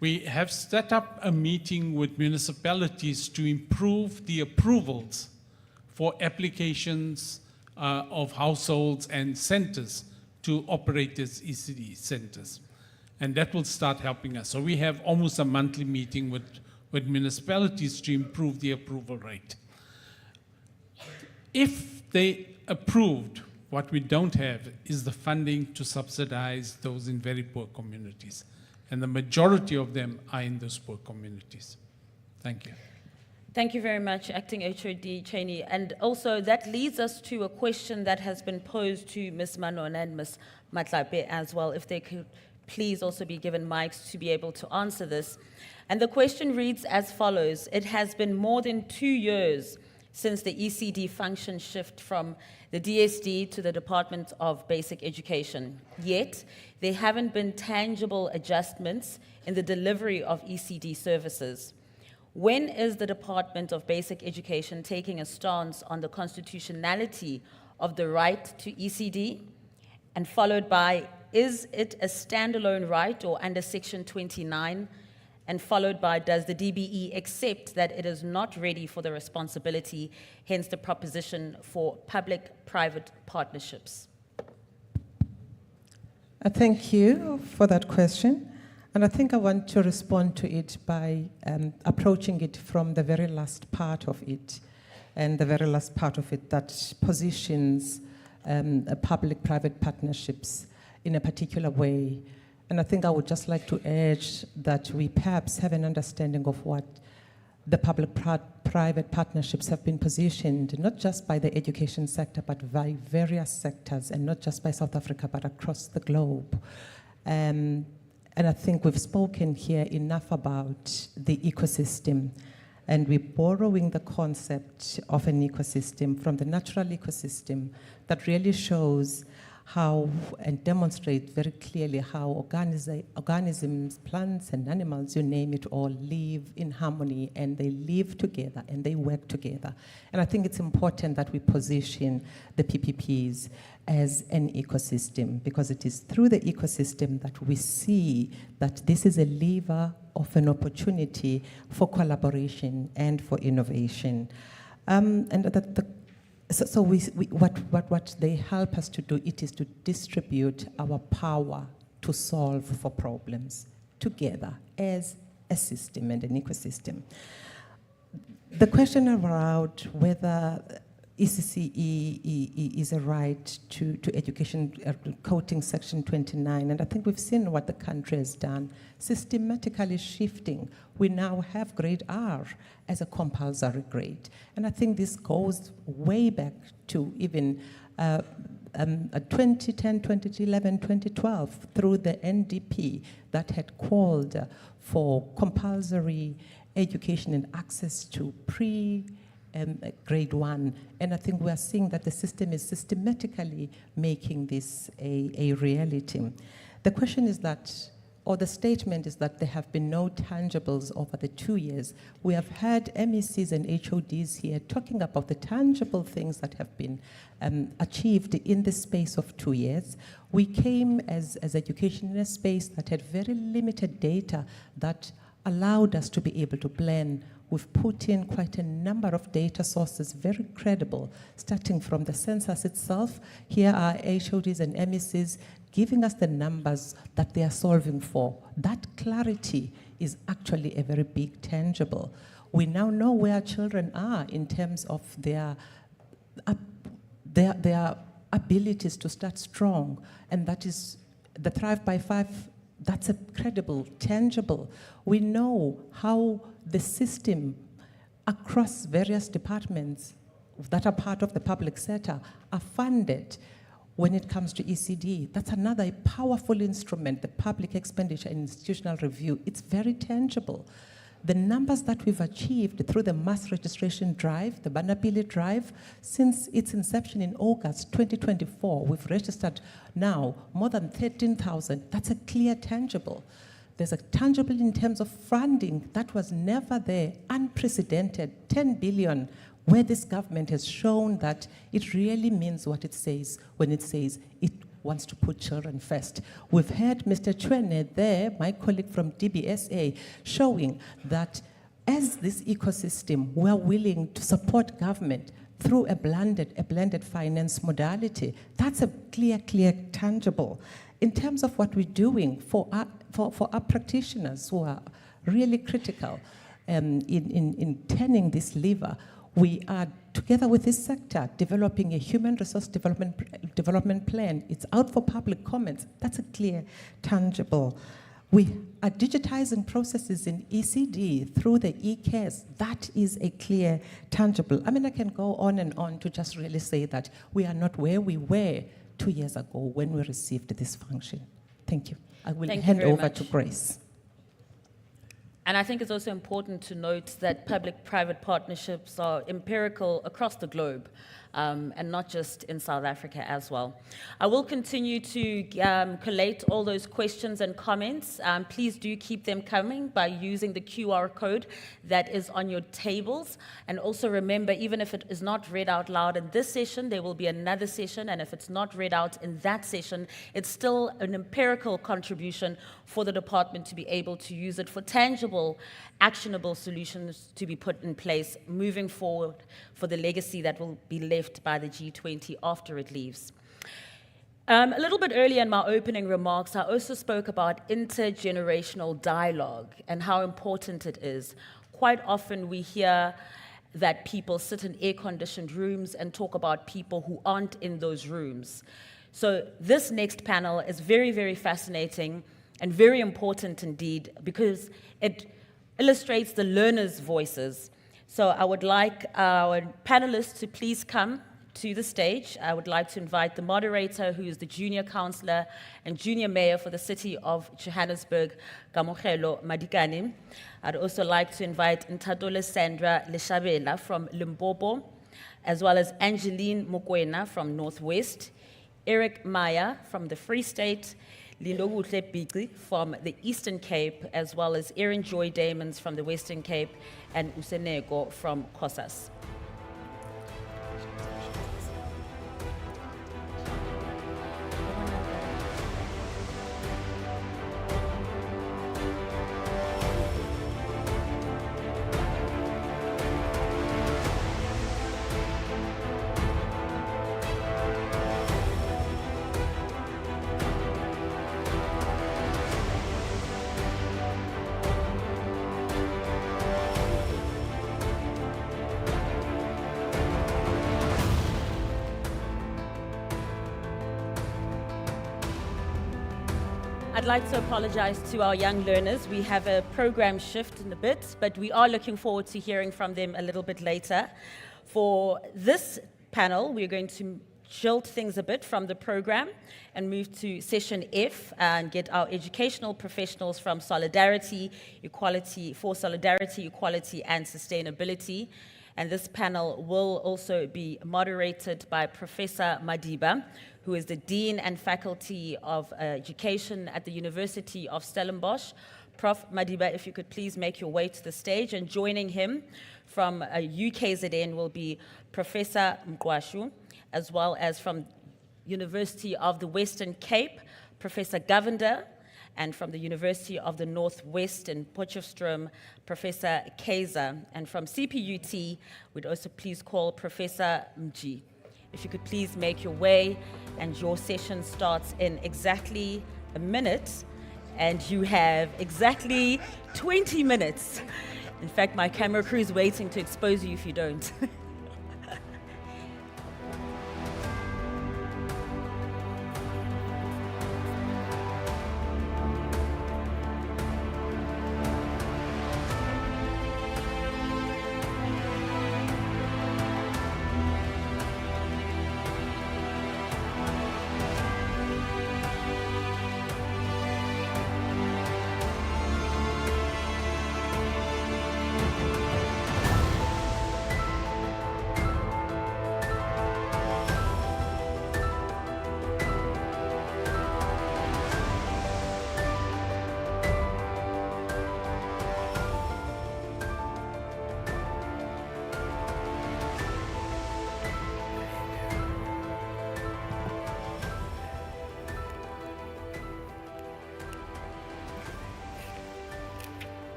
We have set up a meeting with municipalities to improve the approvals for applications of households and centers to operate as ECD centers. And that will start helping us. So we have almost a monthly meeting with municipalities to improve the approval rate. If they approved, what we don't have is the funding to subsidize those in very poor communities. And the majority of them are in those poor communities. Thank you. Thank you very much, Acting HOD Cheney. And also that leads us to a question that has been posed to Ms. Manon and Ms. Matlape as well, if they could please also be given mics to be able to answer this. And the question reads as follows. It has been more than 2 years since the ECD function shift from the DSD to the Department of Basic Education. Yet, there haven't been tangible adjustments in the delivery of ECD services. When is the Department of Basic Education taking a stance on the constitutionality of the right to ECD? And followed by, is it a standalone right or under Section 29? And followed by, does the DBE accept that it is not ready for the responsibility, hence the proposition for public-private partnerships? Thank you for that question. And I think I want to respond to it by approaching it from the very last part of it. And the very last part of it that positions public-private partnerships in a particular way. And I think I would just like to urge that we perhaps have an understanding of what the public-private partnerships have been positioned, not just by the education sector, but by various sectors, and not just by South Africa, but across the globe. And I think we've spoken here enough about the ecosystem, and we're borrowing the concept of an ecosystem from the natural ecosystem that really shows how and demonstrate very clearly how organisms, plants and animals, you name it all, live in harmony, and they live together and they work together. And I think it's important that we position the PPPs as an ecosystem, because it is through the ecosystem that we see that this is a lever of an opportunity for collaboration and for innovation. So what they help us to do, it is to distribute our power to solve for problems together as a system and an ecosystem. The question around whether ECCE is a right to education, quoting Section 29, and I think we've seen what the country has done, systematically shifting. We now have grade R as a compulsory grade. And I think this goes way back to even 2010, 2011, 2012, through the NDP that had called for compulsory education and access to grade 1. And I think we are seeing that the system is systematically making this a reality. The question is that, or the statement is that there have been no tangibles over the 2 years. We have had MECs and HODs here talking about the tangible things that have been achieved in the space of 2 years. We came as education in a space that had very limited data that allowed us to be able to plan. We've put in quite a number of data sources, very credible, starting from the census itself. Here are HODs and MECs giving us the numbers that they are solving for. That clarity is actually a very big tangible. We now know where children are in terms of their abilities to start strong, and that is the Thrive by 5. That's a credible, tangible. We know how the system across various departments that are part of the public sector are funded when it comes to ECD. That's another powerful instrument, the public expenditure and institutional review. It's very tangible. The numbers that we've achieved through the mass registration drive, the Banapili drive, since its inception in August 2024, we've registered now more than 13,000. That's a clear tangible. There's a tangible in terms of funding that was never there, unprecedented, 10 billion, where this government has shown that it really means what it says when it says it wants to put children first. We've heard Mr. Chwene there, my colleague from DBSA, showing that as this ecosystem, we're willing to support government through a blended finance modality. That's a clear, tangible. In terms of what we're doing for our practitioners who are really critical in turning this lever, we are, together with this sector, developing a human resource development plan. It's out for public comments. That's a clear, tangible. We are digitizing processes in ECD through the e-cares. That is a clear, tangible. I mean, I can go on and on to just really say that we are not where we were 2 years ago when we received this function. Thank you. I will hand over to Grace. And I think it's also important to note that public-private partnerships are empirical across the globe, and not just in South Africa as well. I will continue to collate all those questions and comments. Please do keep them coming by using the QR code that is on your tables. And also remember, even if it is not read out loud in this session, there will be another session, and if it's not read out in that session, it's still an empirical contribution for the department to be able to use it for tangible, actionable solutions to be put in place moving forward for the legacy that will be left by the G20 after it leaves. A little bit earlier in my opening remarks, I also spoke about intergenerational dialogue and how important it is. Quite often we hear that people sit in air-conditioned rooms and talk about people who aren't in those rooms. So this next panel is very, very fascinating and very important indeed, because it illustrates the learners' voices. So I would like our panelists to please come to the stage. I would like to invite the moderator, who is the junior councillor and junior mayor for the city of Johannesburg, Kamogelo Madikane. I'd also like to invite Ntadole Sandra Leshabela from Limpopo, as well as Angeline Mokwena from Northwest, Eric Maya from the Free State, Lilogutle Bigri from the Eastern Cape, as well as Erin Joy Damons from the Western Cape, and Usenego from Kosas. I'd like to apologize to our young learners. We have a program shift in a bit, but we are looking forward to hearing from them a little bit later. For this panel, we're going to jolt things a bit from the program and move to session F and get our educational professionals from Solidarity, Equality, and Sustainability. And this panel will also be moderated by Professor Madiba, who is the Dean and Faculty of Education at the University of Stellenbosch. Prof. Madiba, if you could please make your way to the stage. And joining him from UKZN will be Professor Mkwashu, as well as from University of the Western Cape, Professor Govender, and from the University of the Northwest in Potchefstroom, Professor Kaiser. And from CPUT, we'd also please call Professor Mji. If you could please make your way, and your session starts in exactly a minute, and you have exactly 20 minutes. In fact, my camera crew is waiting to expose you if you don't.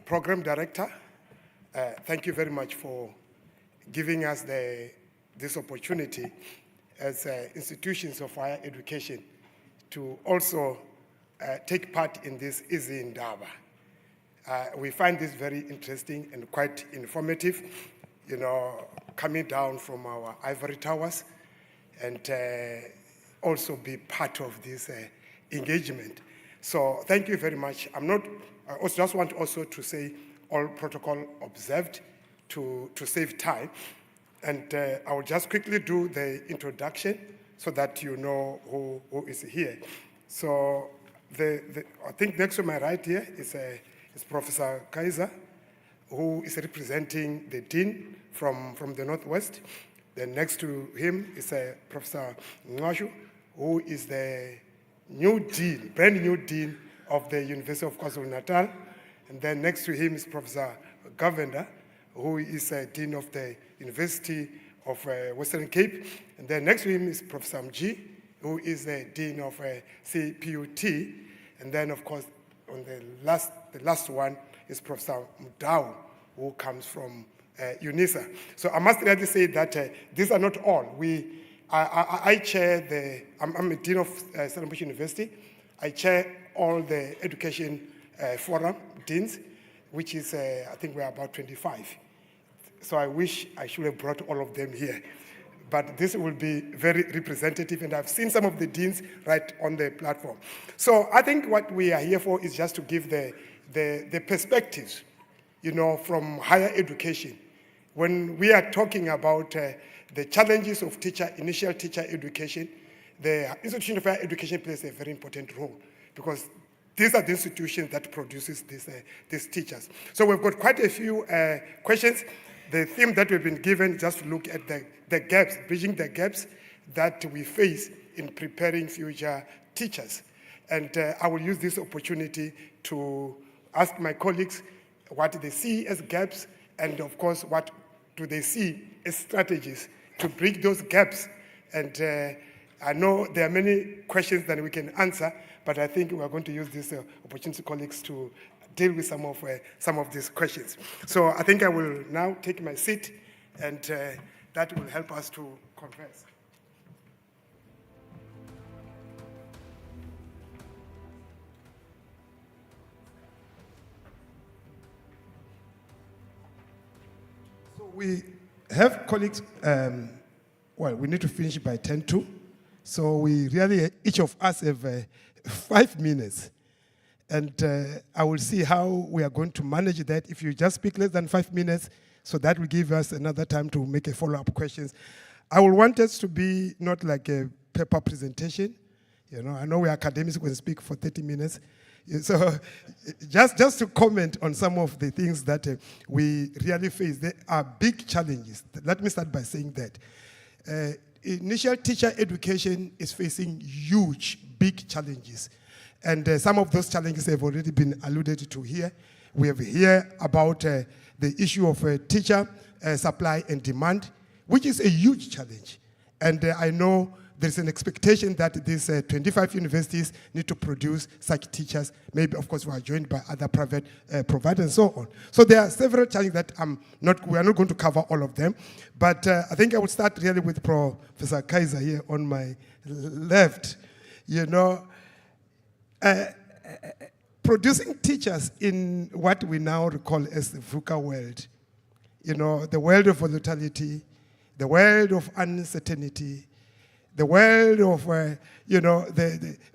Program Director, thank you very much for giving us this opportunity as institutions of higher education to also take part in this Easy Indaba. We find this very interesting and quite informative, you know, coming down from our ivory towers and also be part of this engagement. So thank you very much. I also just want also to say all protocol observed to save time. And I will just quickly do the introduction so that you know who is here. So I think next to my right here is Professor Kaiser, who is representing the Dean from the Northwest. Then next to him is Professor Nwashu, who is the new Dean, brand new Dean of the University of KwaZulu-Natal. And then next to him is Professor Govender, who is Dean of the University of Western Cape. And then next to him is Professor Mji, who is the Dean of CPUT. And then, of course, on the last one is Professor Mdau, who comes from UNISA. So I must really say that these are not all. I chair I'm a Dean of Stellenbosch University. I chair all the education forum deans, which is, I think we're about 25. So I wish I should have brought all of them here. But this will be very representative, and I've seen some of the deans right on the platform. So I think what we are here for is just to give the perspectives, from higher education. When we are talking about the challenges of initial teacher education, the institution of higher education plays a very important role, because these are the institutions that produces these teachers. So we've got quite a few questions. The theme that we've been given is just to look at the gaps, bridging the gaps that we face in preparing future teachers. And I will use this opportunity to ask my colleagues what they see as gaps, and of course, what do they see as strategies to bridge those gaps. And I know there are many questions that we can answer, but I think we are going to use this opportunity, colleagues, to deal with some of these questions. So I think I will now take my seat, and that will help us to converse. So we have colleagues, we need to finish by 10:02. So we really, each of us have 5 minutes. And I will see how we are going to manage that. If you just speak less than 5 minutes, so that will give us another time to make a follow-up questions. I will want us to be not like a paper presentation. I know we are academics, we can speak for 30 minutes. So just to comment on some of the things that we really face. There are big challenges. Let me start by saying that. Initial teacher education is facing huge, big challenges. And some of those challenges have already been alluded to here. We have here about the issue of teacher supply and demand, which is a huge challenge. And I know there's an expectation that these 25 universities need to produce such teachers. Maybe, of course, we are joined by other private providers and so on. So there are several challenges that we are not going to cover all of them. But I think I would start really with Professor Kaiser here on my left. Producing teachers in what we now recall as the VUCA world, the world of volatility, the world of uncertainty, the world of,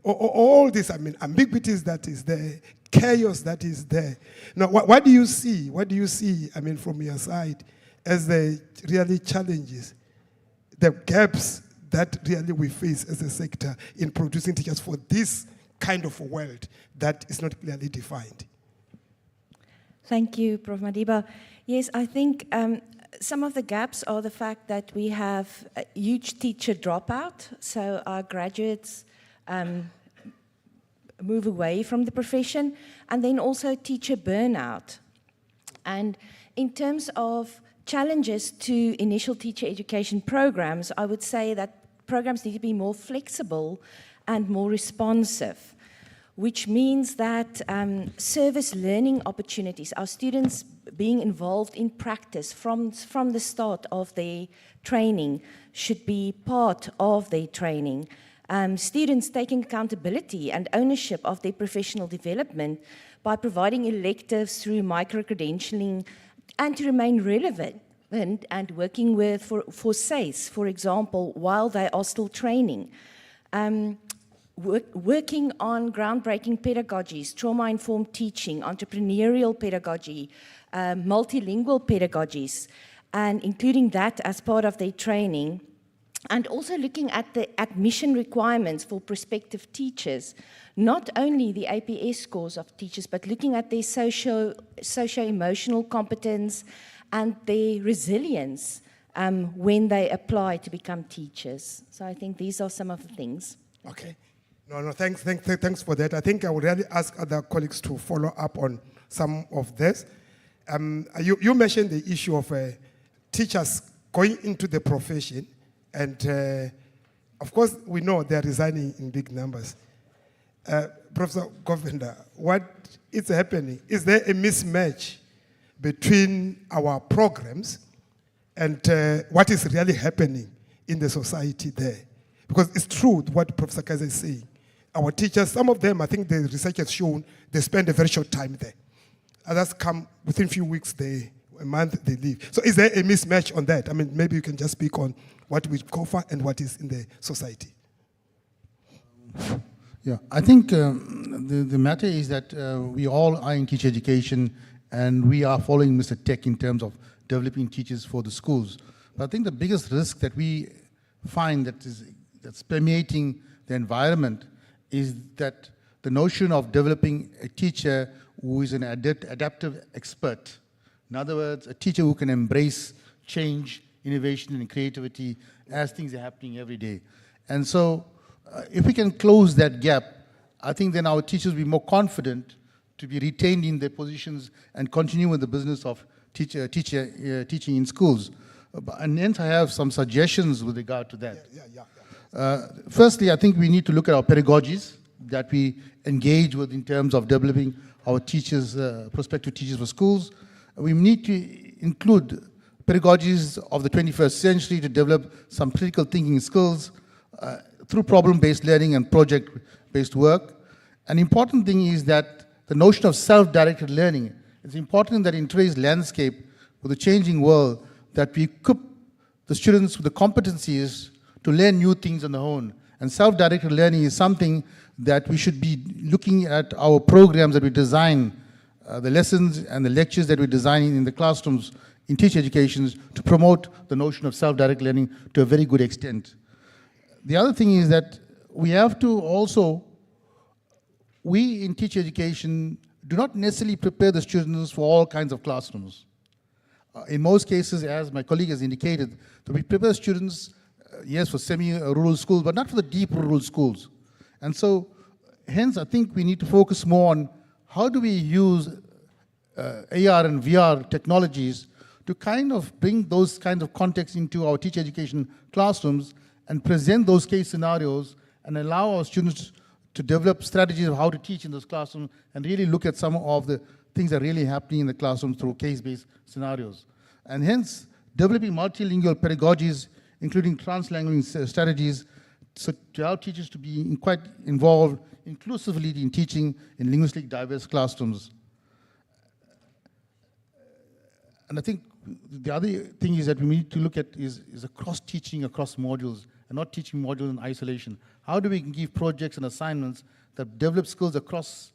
all these, ambiguities that is there, chaos that is there. Now, what do you see? What do you see, from your side as the really challenges, the gaps that really we face as a sector in producing teachers for this kind of a world that is not clearly defined? Thank you, Prof. Madiba. Yes, I think some of the gaps are the fact that we have a huge teacher dropout, so our graduates move away from the profession, and then also teacher burnout. And in terms of challenges to initial teacher education programs, I would say that programs need to be more flexible and more responsive, which means that service learning opportunities, our students being involved in practice from the start of their training should be part of their training. Students taking accountability and ownership of their professional development by providing electives through micro-credentialing, and to remain relevant and working with for SACE, for example, while they are still training. Working on groundbreaking pedagogies, trauma-informed teaching, entrepreneurial pedagogy, multilingual pedagogies, and including that as part of their training, And also looking at the admission requirements for prospective teachers, not only the APS scores of teachers, but looking at their socio-emotional competence and their resilience when they apply to become teachers. So I think these are some of the things. Okay. No, thanks for that. I think I would really ask other colleagues to follow up on some of this. You mentioned the issue of teachers going into the profession, and of course we know they're resigning in big numbers. Professor Govender, what is happening? Is there a mismatch between our programs and what is really happening in the society there? Because it's true what Professor Kaiser is saying. Our teachers, some of them, I think the research has shown, they spend a very short time there. Others come within a few weeks, a month, they leave. So is there a mismatch on that? I mean, maybe you can just speak on what we cover and what is in the society. Yeah, I think the matter is that we all are in teacher education and we are following Mr. Tech in terms of developing teachers for the schools. But I think the biggest risk that we find that's permeating the environment is that the notion of developing a teacher who is an adaptive expert. In other words, a teacher who can embrace change, innovation, and creativity as things are happening every day. And so, if we can close that gap, I think then our teachers will be more confident to be retained in their positions and continue with the business of teaching in schools. And hence, I have some suggestions with regard to that. Firstly, I think we need to look at our pedagogies that we engage with in terms of developing our teachers, prospective teachers for schools. We need to include pedagogies of the 21st century to develop some critical thinking skills through problem-based learning and project-based work. An important thing is that the notion of self-directed learning, it's important that in today's landscape, with the changing world, that we equip the students with the competencies to learn new things on their own. And self-directed learning is something that we should be looking at our programs that we design, the lessons and the lectures that we're designing in the classrooms in teacher educations to promote the notion of self-directed learning to a very good extent. The other thing is that we have to also, we in teacher education do not necessarily prepare the students for all kinds of classrooms. In most cases, as my colleague has indicated, that we prepare students, yes, for semi-rural schools, but not for the deep rural schools. And so, hence, I think we need to focus more on how do we use AR and VR technologies to kind of bring those kinds of contexts into our teacher education classrooms and present those case scenarios and allow our students to develop strategies of how to teach in those classrooms and really look at some of the things that are really happening in the classroom through case-based scenarios. And hence, developing multilingual pedagogies, including translanguage strategies, so to allow teachers to be quite involved inclusively in teaching in linguistically diverse classrooms. And I think the other thing is that we need to look at is across teaching across modules and not teaching modules in isolation. How do we give projects and assignments that develop skills across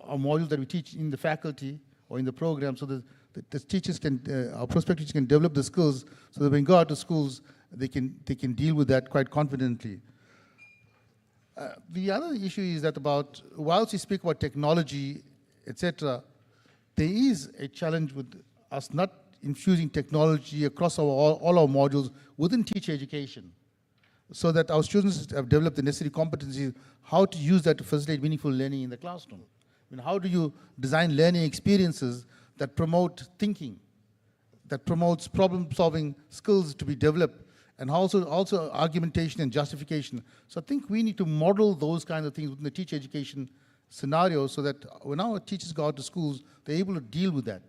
our modules that we teach in the faculty or in the program so that the teachers can, our prospective teachers can develop the skills so that when we go out to schools, they can deal with that quite confidently. The other issue is that whilst we speak about technology, etc., there is a challenge with us not infusing technology across all our modules within teacher education so that our students have developed the necessary competencies how to use that to facilitate meaningful learning in the classroom. I mean, how do you design learning experiences that promote thinking, that promotes problem-solving skills to be developed, and also argumentation and justification. So I think we need to model those kinds of things within the teacher education scenario so that when our teachers go out to schools, they're able to deal with that,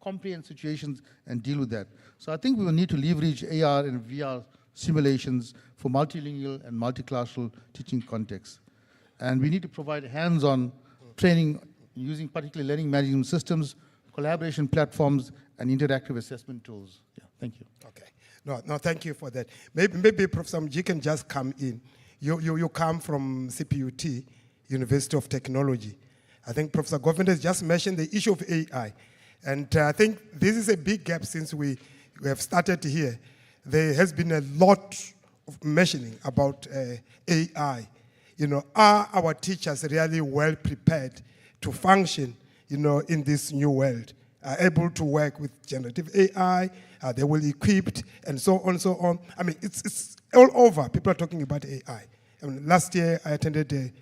comprehend situations and deal with that. So I think we will need to leverage AR and VR simulations for multilingual and multiclassal teaching contexts. And we need to provide hands-on training using particularly learning management systems, collaboration platforms, and interactive assessment tools. Yeah, thank you. Okay. No, thank you for that. Maybe Professor Mji can just come in. You come from CPUT, University of Technology. I think Professor Govender just mentioned the issue of AI. And I think this is a big gap since we have started here. There has been a lot mentioning about AI. You know, are our teachers really well prepared to function, you know, in this new world? Are able to work with generative AI? Are they well equipped? And so on, so on. I mean, it's all over. People are talking about AI. I mean, last year, I attended a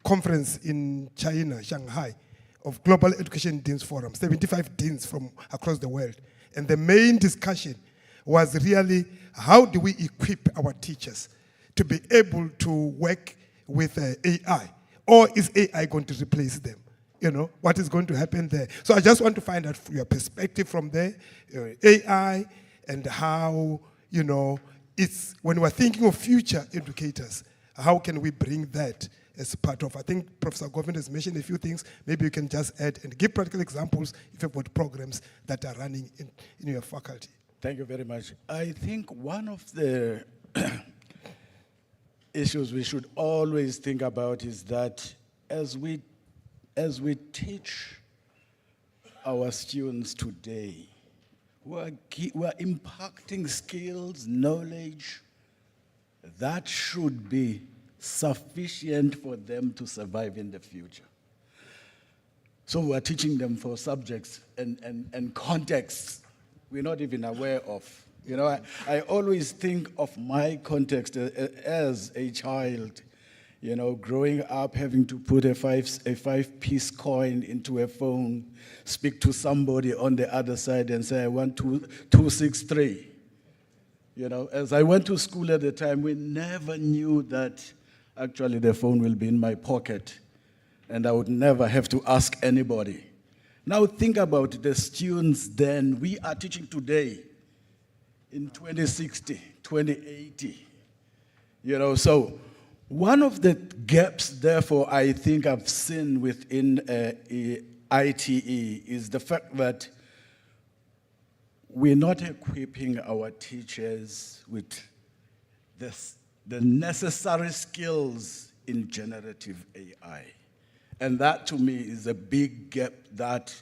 conference in China, Shanghai, of Global Education Deans Forum, 75 deans from across the world. And the main discussion was really, how do we equip our teachers to be able to work with AI? Or is AI going to replace them? You know, what is going to happen there? So I just want to find out your perspective from there, AI, and how, you know, it's, when we're thinking of future educators, how can we bring that as part of, I think Professor Government has mentioned a few things, maybe you can just add and give practical examples if you've got programs that are running in your faculty. Thank you very much. I think one of the issues we should always think about is that as we teach our students today, we're impacting skills, knowledge that should be sufficient for them to survive in the future. So we're teaching them for subjects and contexts we're not even aware of. You know, I always think of my context as a child, you know, growing up, having to put a five-piece coin into a phone, speak to somebody on the other side and say, I want 263. You know, as I went to school at the time, we never knew that actually the phone will be in my pocket and I would never have to ask anybody. Now think about the students then we are teaching today in 2060, 2080. You know, so one of the gaps, therefore, I think I've seen within ITE is the fact that we're not equipping our teachers with the necessary skills in generative AI. And that, to me, is a big gap that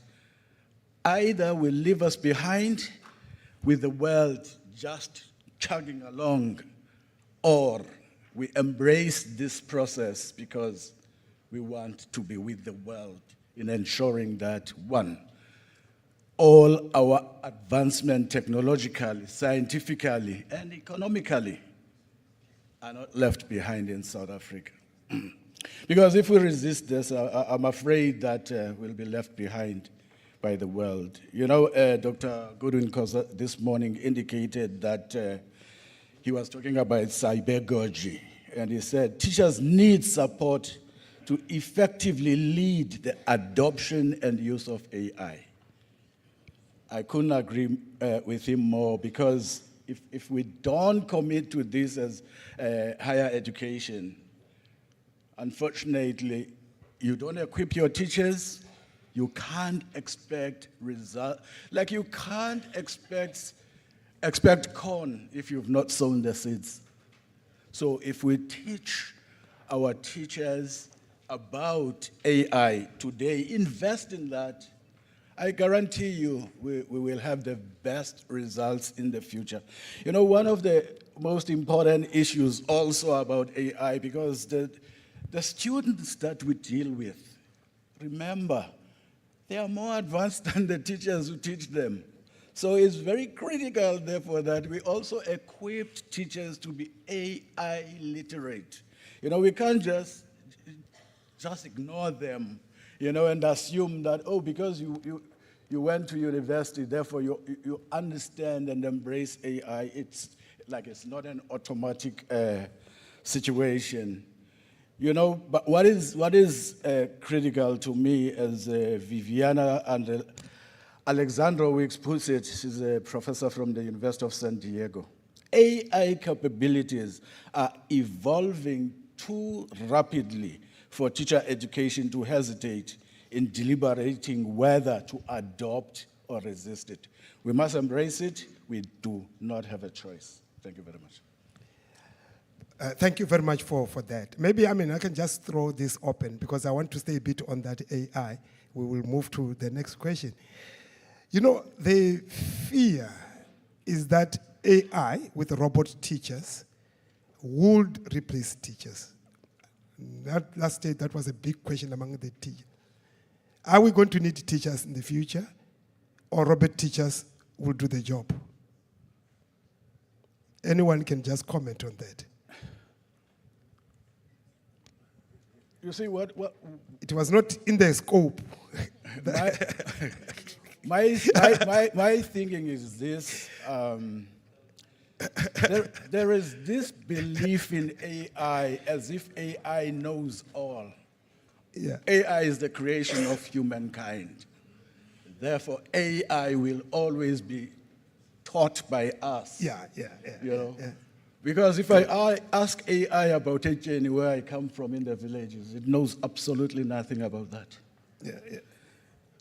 either will leave us behind with the world just chugging along, or we embrace this process because we want to be with the world in ensuring that, one, all our advancement technologically, scientifically, and economically are not left behind in South Africa. Because if we resist this, I'm afraid that we'll be left behind by the world. You know, Dr. Goodwin Koza this morning indicated that he was talking about cybergogy, and he said teachers need support to effectively lead the adoption and use of AI. I couldn't agree with him more, because if we don't commit to this as higher education, unfortunately, you don't equip your teachers, you can't expect results. Like you can't expect corn if you've not sown the seeds. So if we teach our teachers about AI today, invest in that, I guarantee you we will have the best results in the future. You know, one of the most important issues also about AI, because the students that we deal with, remember, they are more advanced than the teachers who teach them. So it's very critical, therefore, that we also equip teachers to be AI literate. You know, we can't just ignore them, you know, and assume that, oh, because you went to university, therefore you understand and embrace AI. It's like it's not an automatic situation. You know, but what is critical to me, as Viviana and Alexandra Wicks puts it, she's a professor from the University of San Diego, AI capabilities are evolving too rapidly for teacher education to hesitate in deliberating whether to adopt or resist it. We must embrace it. We do not have a choice. Thank you very much. Thank you very much for that. Maybe, I mean, I can just throw this open because I want to stay a bit on that AI. We will move to the next question. You know, the fear is that AI with robot teachers would replace teachers. Last day, that was a big question among the teachers. Are we going to need teachers in the future, or robot teachers will do the job? Anyone can just comment on that. You see what it was not in the scope. my thinking is this. There is this belief in AI as if AI knows all. Yeah. AI is the creation of humankind. Therefore, AI will always be taught by us. Yeah. You know? Because if I ask AI about HN, where I come from in the villages, it knows absolutely nothing about that. Yeah.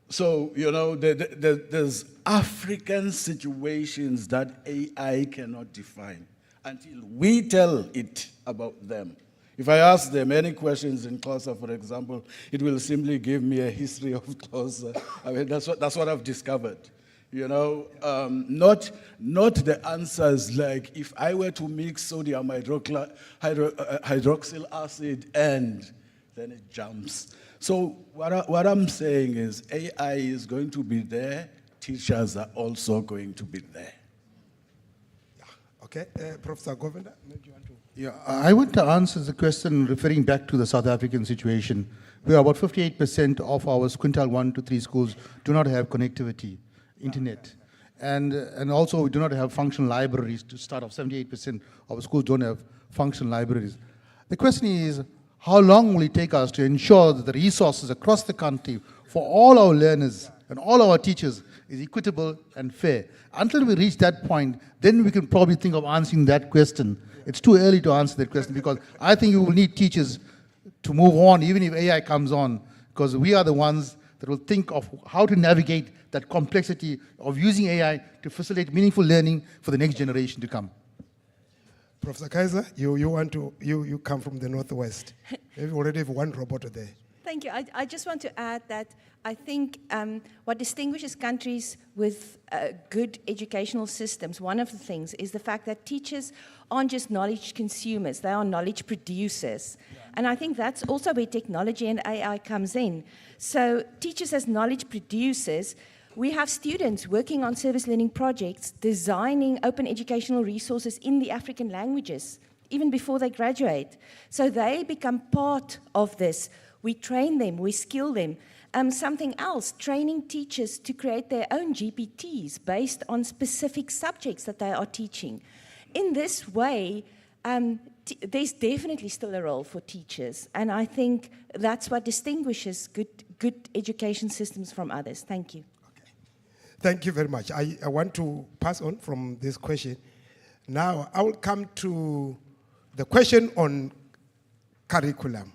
So, you know, there's African situations that AI cannot define until we tell it about them. If I ask them any questions in Xhosa, for example, it will simply give me a history of Xhosa. I mean, that's what I've discovered. You know, not the answers like if I were to mix sodium hydroxyl acid and then it jumps. So what I'm saying is AI is going to be there, teachers are also going to be there. Okay, Professor Govender, maybe you want to... Yeah, I want to answer the question referring back to the South African situation, where about 58% of our quintile 1 to 3 schools do not have connectivity, internet. And also we do not have functional libraries to start off. 78% of our schools don't have functional libraries. The question is, how long will it take us to ensure that the resources across the country for all our learners and all our teachers is equitable and fair? Until we reach that point, then we can probably think of answering that question. It's too early to answer that question because I think you will need teachers to move on even if AI comes on, because we are the ones that will think of how to navigate that complexity of using AI to facilitate meaningful learning for the next generation to come. Professor Kaiser, you come from the Northwest. We already have one robot there. Thank you. I just want to add that I think what distinguishes countries with good educational systems, one of the things is the fact that teachers aren't just knowledge consumers, they are knowledge producers. Yeah. And I think that's also where technology and AI comes in. So teachers as knowledge producers, we have students working on service learning projects, designing open educational resources in the African languages, even before they graduate. So they become part of this. We train them, we skill them. Something else, training teachers to create their own GPTs based on specific subjects that they are teaching. In this way, there's definitely still a role for teachers, and I think that's what distinguishes good education systems from others. Thank you. Okay. Thank you very much. I want to pass on from this question. Now, I will come to the question on curriculum.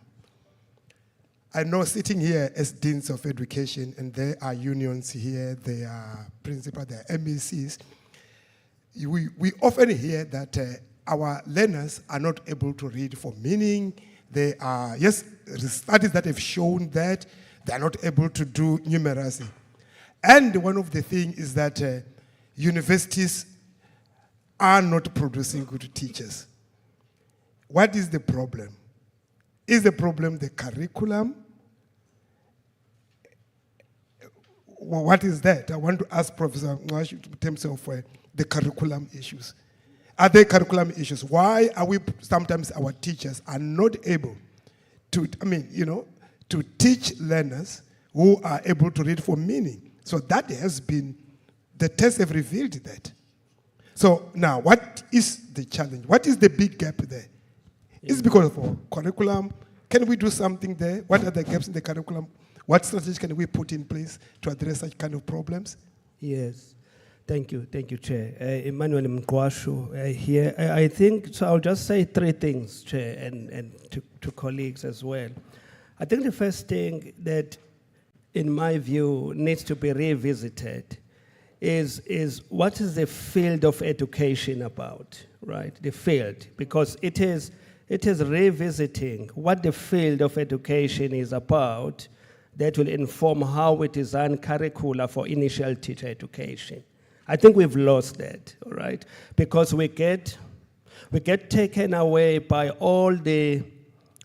I know sitting here as deans of education, and there are unions here, there are principals, there are MECs, we often hear that our learners are not able to read for meaning. They are, yes, studies that have shown that they are not able to do numeracy. And one of the things is that universities are not producing good teachers. What is the problem? Is the problem the curriculum? What is that? I want to ask Professor Mwashi in terms of the curriculum issues. Are there curriculum issues? Why are we sometimes our teachers are not able to, to teach learners who are able to read for meaning? So that has been, the tests have revealed that. So now, what is the challenge? What is the big gap there? Is it because of curriculum? Can we do something there? What are the gaps in the curriculum? What strategies can we put in place to address such kind of problems? Yes, thank you, Chair. Emmanuel Mkwashu here. I think, so I'll just say three things, Chair, and to colleagues as well. I think the first thing that, in my view, needs to be revisited is what is the field of education about, right? The field, because it is revisiting what the field of education is about that will inform how we design curricula for initial teacher education. I think we've lost that, all right? Because we get We get taken away by all the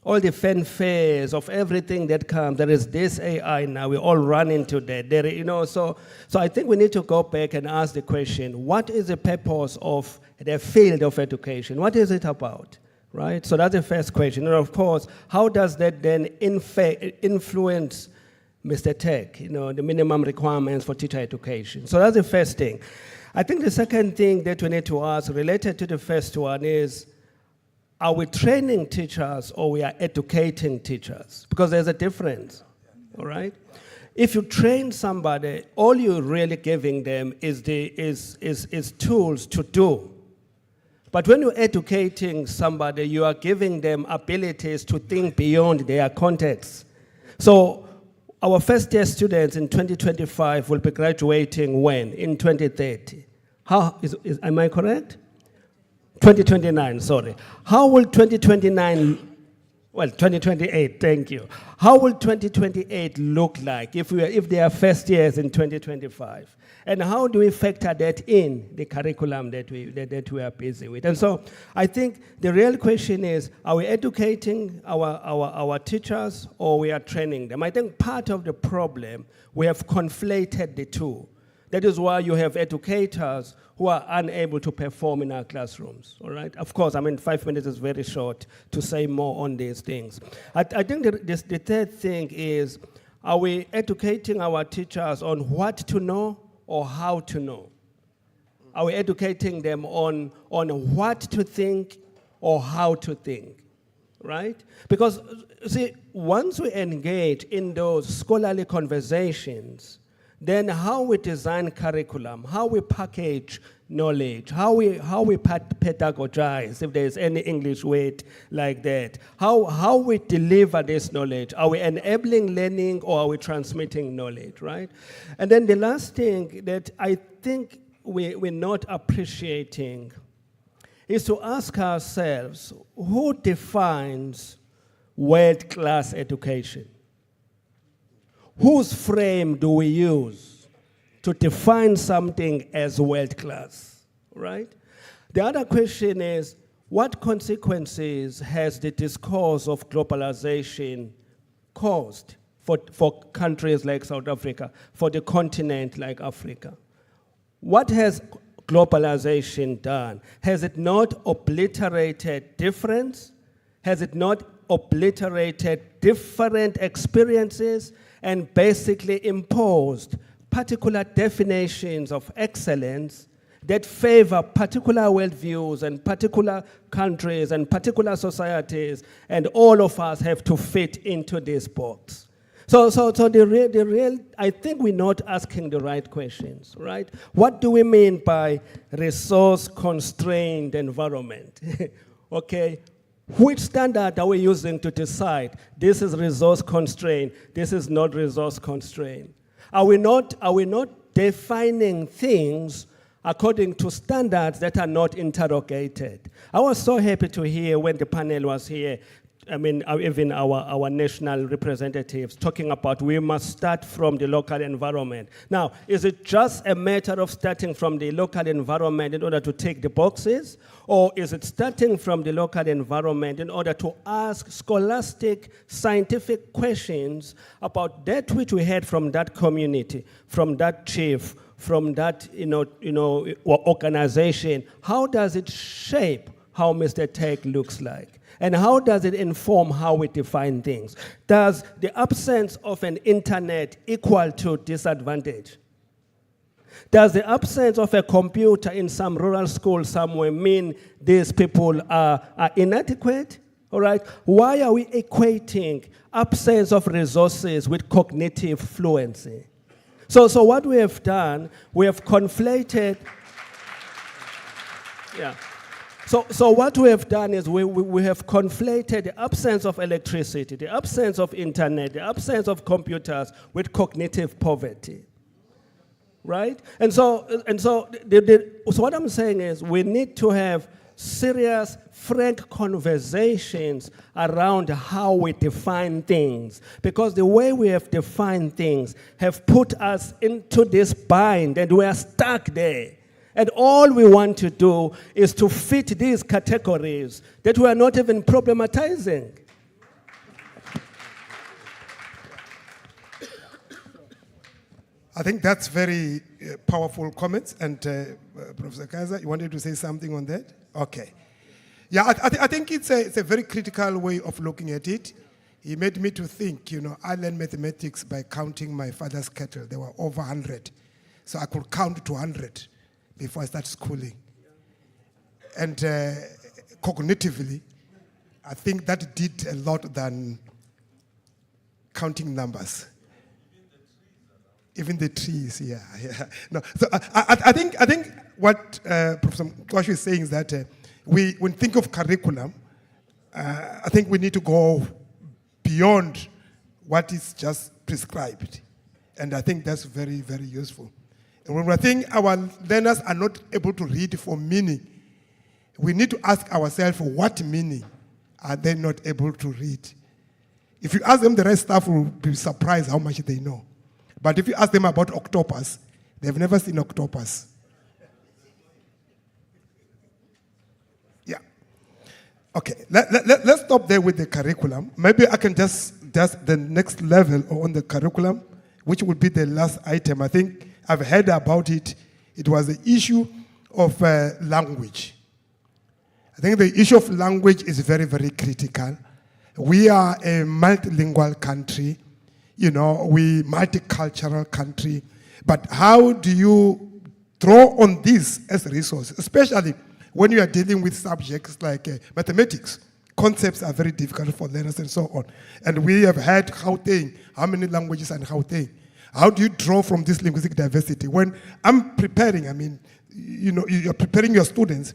fanfares of everything that comes. There is this AI now, we all run into that. So I think we need to go back and ask the question, what is the purpose of the field of education? What is it about, right? So that's the first question. And of course, how does that then influence Mr. Tech, the minimum requirements for teacher education? So that's the first thing. I think the second thing that we need to ask related to the first one is, are we training teachers or we are educating teachers? Because there's a difference, all right? If you train somebody, all you're really giving them is tools to do. But when you're educating somebody, you are giving them abilities to think beyond their context. So our first year students in 2025 will be graduating when? In 2030. Am I correct? 2029, sorry. How will 2029, well, 2028, thank you. How will 2028 look like if they are first years in 2025? And how do we factor that in the curriculum that we are busy with? And so I think the real question is, are we educating our teachers or we are training them? I think part of the problem, we have conflated the two. That is why you have educators who are unable to perform in our classrooms, all right? Of course, 5 minutes is very short to say more on these things. I think the third thing is, are we educating our teachers on what to know or how to know? Are we educating them on what to think or how to think, right? Because, see, once we engage in those scholarly conversations, then how we design curriculum, how we package knowledge, how we pedagogize, if there's any English word like that, how we deliver this knowledge. Are we enabling learning or are we transmitting knowledge, right? And then the last thing that I think we're not appreciating is to ask ourselves, who defines world-class education? Whose frame do we use to define something as world-class, right? The other question is, what consequences has the discourse of globalization caused for countries like South Africa, for the continent like Africa? What has globalization done? Has it not obliterated difference? Has it not obliterated different experiences and basically imposed particular definitions of excellence that favor particular worldviews and particular countries and particular societies, and all of us have to fit into this box? So the real, I think we're not asking the right questions, right? What do we mean by resource-constrained environment? Okay. Which standard are we using to decide this is resource constrained, this is not resource constrained? Are we not defining things according to standards that are not interrogated? I was so happy to hear when the panel was here, even our national representatives talking about we must start from the local environment. Now, is it just a matter of starting from the local environment in order to take the boxes? Or is it starting from the local environment in order to ask scholastic, scientific questions about that which we heard from that community, from that chief, from that organization? How does it shape how Mr. Tech looks like? And how does it inform how we define things? Does the absence of an internet equal to disadvantage? Does the absence of a computer in some rural school somewhere mean these people are inadequate? All right? Why are we equating absence of resources with cognitive fluency? So what we have done, we have conflated. Yeah. So what we have done is we have conflated the absence of electricity, the absence of internet, the absence of computers with cognitive poverty, right? And so what I'm saying is we need to have serious, frank conversations around how we define things, because the way we have defined things have put us into this bind and we are stuck there. And all we want to do is to fit these categories that we are not even problematizing. I think that's very powerful comments. And Professor Kaiser, you wanted to say something on that? Okay. Yeah, I think it's a very critical way of looking at it. He made me to think, I learned mathematics by counting my father's cattle. There were over 100. So I could count to 100 before I started schooling. And cognitively, I think that did a lot than counting numbers. Even the trees, yeah. No, so I think what Professor Mkwashu is saying is that when we think of curriculum, I think we need to go beyond what is just prescribed. And I think that's very, very useful. And when we think our learners are not able to read for meaning, we need to ask ourselves what meaning are they not able to read. If you ask them the right stuff, we'll be surprised how much they know. But if you ask them about octopus, they've never seen octopus. Yeah. Okay, let's stop there with the curriculum. Maybe I can just the next level on the curriculum, which would be the last item. I think I've heard about it. It was the issue of language. I think the issue of language is very, very critical. We are a multilingual country. We multicultural country. But how do you draw on this as a resource, especially when you are dealing with subjects like mathematics? Concepts are very difficult for learners and so on. And we have had Gauteng, how many languages and Gauteng? How do you draw from this linguistic diversity? When I'm preparing, you're preparing your students,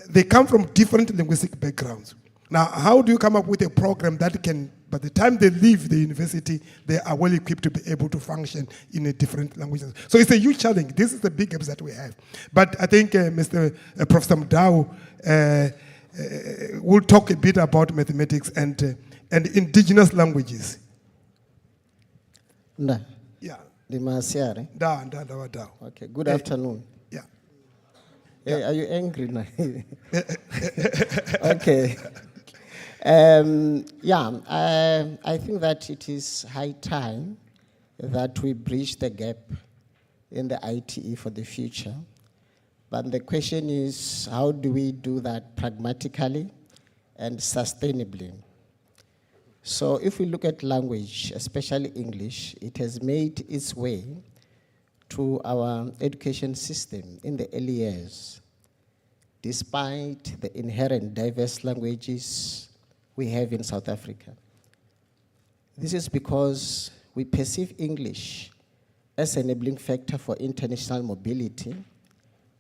they come from different linguistic backgrounds. Now, how do you come up with a program that can, by the time they leave the university, they are well equipped to be able to function in a different languages? So it's a huge challenge. This is the big gaps that we have. But I think Professor Mdau will talk a bit about mathematics and indigenous languages. Nda. Yeah. Dimasiare. Da. Okay, good afternoon. Yeah. Hey, are you angry now? Okay. I think that it is high time that we bridge the gap in the ITE for the future. But the question is, how do we do that pragmatically and sustainably? So if we look at language, especially English, it has made its way to our education system in the early years, despite the inherent diverse languages we have in South Africa. This is because we perceive English as an enabling factor for international mobility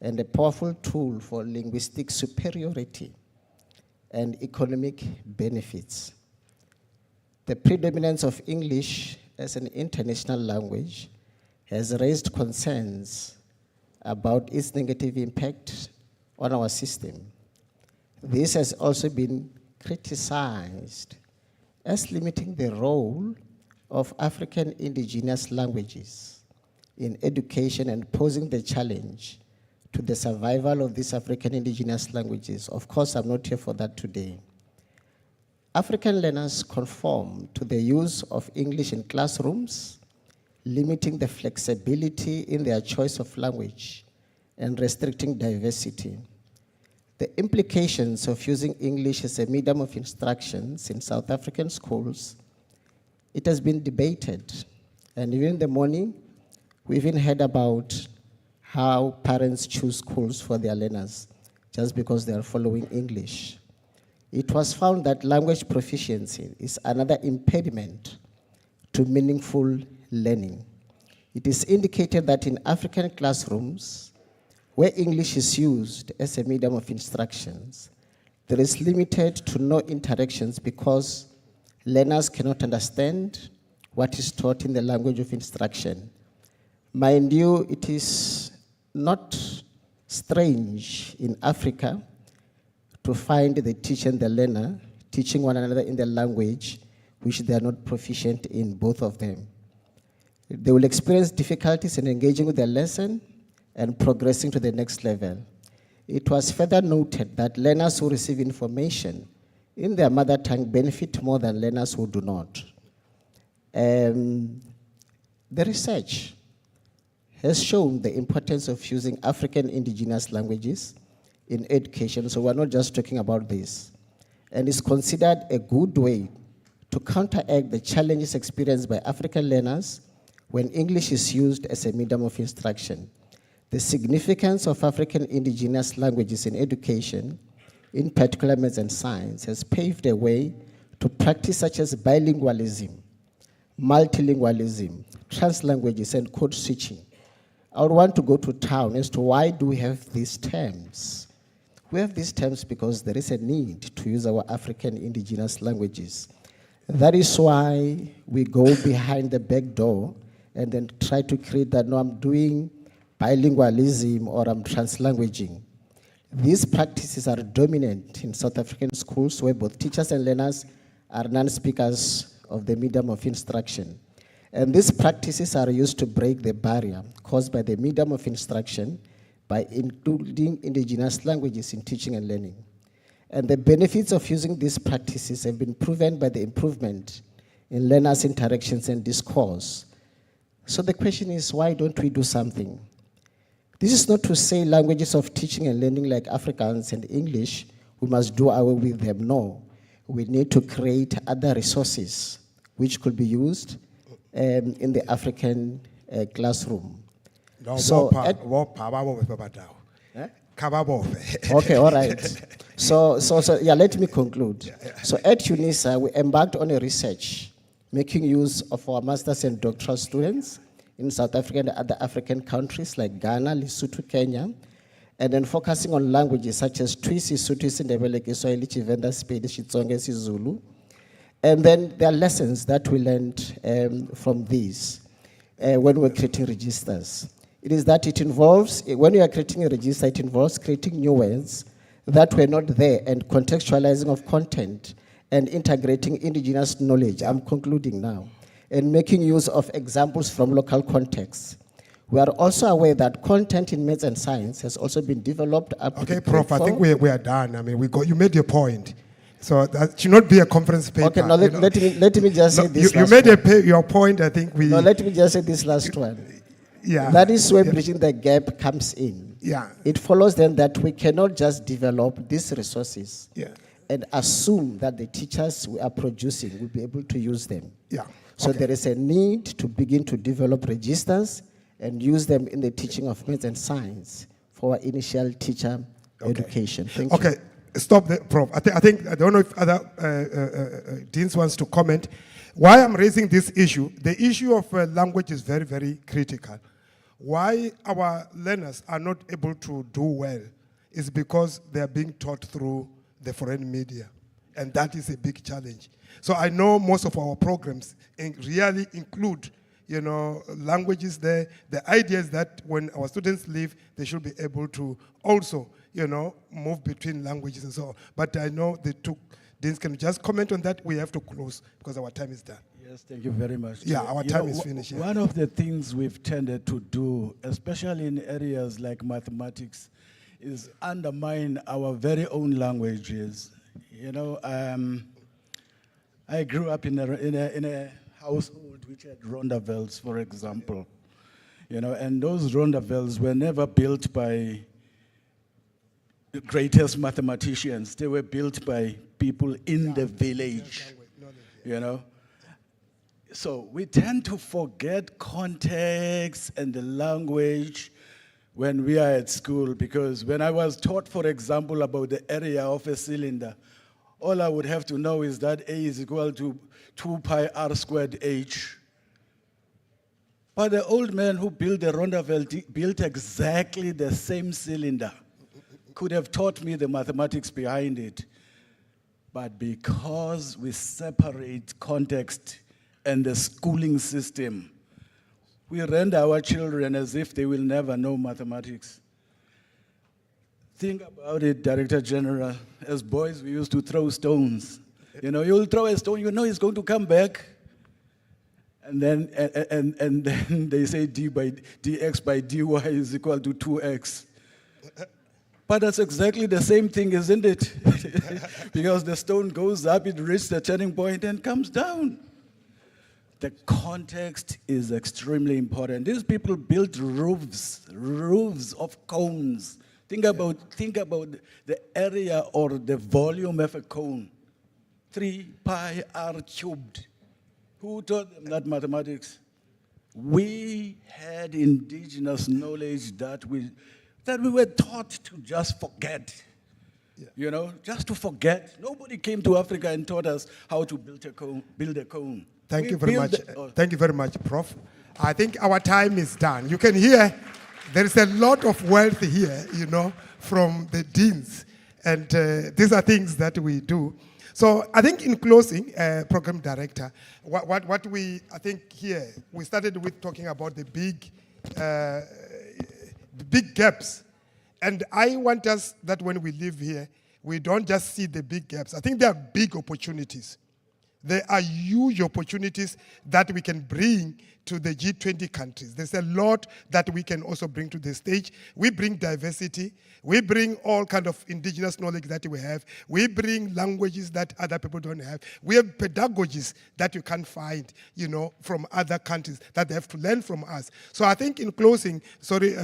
and a powerful tool for linguistic superiority and economic benefits. The predominance of English as an international language has raised concerns about its negative impact on our system. This has also been criticized as limiting the role of African indigenous languages in education and posing the challenge to the survival of these African indigenous languages. Of course, I'm not here for that today. African learners conform to the use of English in classrooms, limiting the flexibility in their choice of language and restricting diversity. The implications of using English as a medium of instructions in South African schools, it has been debated. And even in the morning, we even heard about how parents choose schools for their learners just because they are following English. It was found that language proficiency is another impediment to meaningful learning. It is indicated that in African classrooms, where English is used as a medium of instructions, there is limited to no interactions because learners cannot understand what is taught in the language of instruction. Mind you, it is not strange in Africa to find the teacher and the learner teaching one another in the language which they are not proficient in, both of them. They will experience difficulties in engaging with their lesson and progressing to the next level. It was further noted that learners who receive information in their mother tongue benefit more than learners who do not. The research has shown the importance of using African indigenous languages in education, so we're not just talking about this, and is considered a good way to counteract the challenges experienced by African learners when English is used as a medium of instruction. The significance of African indigenous languages in education, in particular maths and science, has paved a way to practice such as bilingualism, multilingualism, translanguages, and code switching. I would want to go to town as to why do we have these terms. We have these terms because there is a need to use our African indigenous languages. That is why we go behind the back door and then try to create that, no, I'm doing bilingualism or I'm translanguaging. These practices are dominant in South African schools where both teachers and learners are non-speakers of the medium of instruction. And these practices are used to break the barrier caused by the medium of instruction by including indigenous languages in teaching and learning. And the benefits of using these practices have been proven by the improvement in learners' interactions and discourse. So the question is, why don't we do something? This is not to say languages of teaching and learning like Afrikaans and English, we must do away with them. No, we need to create other resources which could be used in the African classroom. No, So, okay, all right. So yeah, let me conclude. So at UNISA, we embarked on a research making use of our master's and doctoral students in South Africa and other African countries like Ghana, Lesotho, Kenya, and then focusing on languages such as Twi, Sesotho, Indaba, Kiswahili, Tshivenda, Sepedi, Xitsonga, Zulu. And then there are lessons that we learned from these when we're creating registers. It is that it involves, when you are creating a register, it involves creating new words that were not there and contextualizing of content and integrating indigenous knowledge. I'm concluding now. And making use of examples from local contexts. We are also aware that content in maths and science has also been developed up Okay, to Prof, I think we are done. I mean, you made your point. So that should not be a conference paper. Okay, now let me just say this You last made one. your point, I think we... No, let me just say this last one. Yeah. That is where bridging the gap comes in. Yeah. It follows then that we cannot just develop these resources and assume that the teachers we are producing will be able to use them. Yeah. So there is a need to begin to develop registers and use them in the teaching of maths and science for our initial teacher education. Thank you. Okay, stop there, Prof. I don't know if other deans wants to comment. Why I'm raising this issue, the issue of language is very, very critical. Why our learners are not able to do well is because they are being taught through the foreign media. And that is a big challenge. So I know most of our programs really include, languages there. The idea is that when our students leave, they should be able to also, move between languages and so on. But I know the two deans can just comment on that. We have to close because our time is done. Yes, thank you very much. Yeah, our time is finished. Yeah. One of the things we've tended to do, especially in areas like mathematics, is undermine our very own languages. I grew up in a household which had rondavels, for example. And those rondavels were never built by the greatest mathematicians. They were built by people in the village, So we tend to forget context and the language when we are at school, because when I was taught, for example, about the area of a cylinder, all I would have to know is that A is equal to 2 pi r squared h. But the old man who built the rondavel built exactly the same cylinder, could have taught me the mathematics behind it. But because we separate context and the schooling system, we render our children as if they will never know mathematics. Think about it, Director General. As boys, we used to throw stones. You'll throw a stone, it's going to come back. And then they say dx by dy is equal to 2x. But that's exactly the same thing, isn't it? Because the stone goes up, it reaches the turning point and comes down. The context is extremely important. These people built roofs of cones. Think about the area or the volume of a cone. 3 pi r cubed. Who taught them that mathematics? We had indigenous knowledge that we were taught to just forget. Yeah. You know, just to forget. Nobody came to Africa and taught us how to build a cone. Thank you very much. Thank you very much, Prof. I think our time is done. You can hear there is a lot of wealth here, you know, from the deans. And these are things that we do. So I think in closing, Program Director, what we, I think here, we started with talking about the big gaps. And I want us that when we live here, we don't just see the big gaps. I think there are big opportunities. There are huge opportunities that we can bring to the G20 countries. There's a lot that we can also bring to the stage. We bring diversity. We bring all kind of indigenous knowledge that we have. We bring languages that other people don't have. We have pedagogies that you can't find, you know, from other countries that they have to learn from us. So I think in closing, sorry,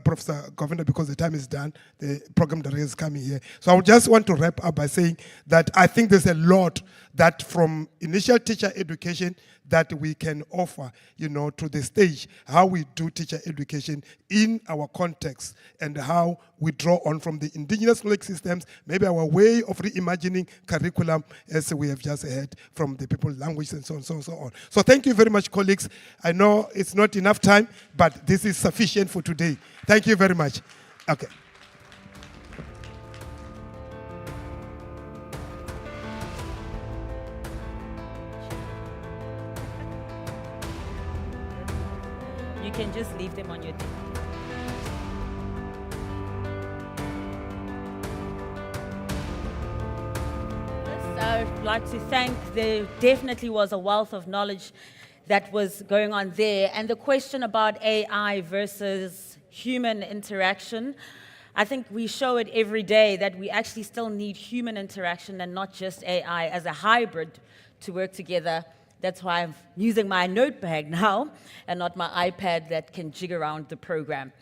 Professor Governor, because the time is done, the program director is coming here. So I would just want to wrap up by saying that I think there's a lot that from initial teacher education that we can offer, you know, to the stage, how we do teacher education in our context and how we draw on from the indigenous knowledge systems, maybe our way of reimagining curriculum as we have just heard from the people language and so on, so on, so on. So thank you very much, colleagues. I know it's not enough time, but this is sufficient for today. Thank you very much. Okay. You can just leave them on your desk. I'd like to thank, there definitely was a wealth of knowledge that was going on there. And the question about AI versus human interaction, I think we show it every day that we actually still need human interaction and not just AI as a hybrid to work together. That's why I'm using my notepad now and not my iPad that can jig around the program.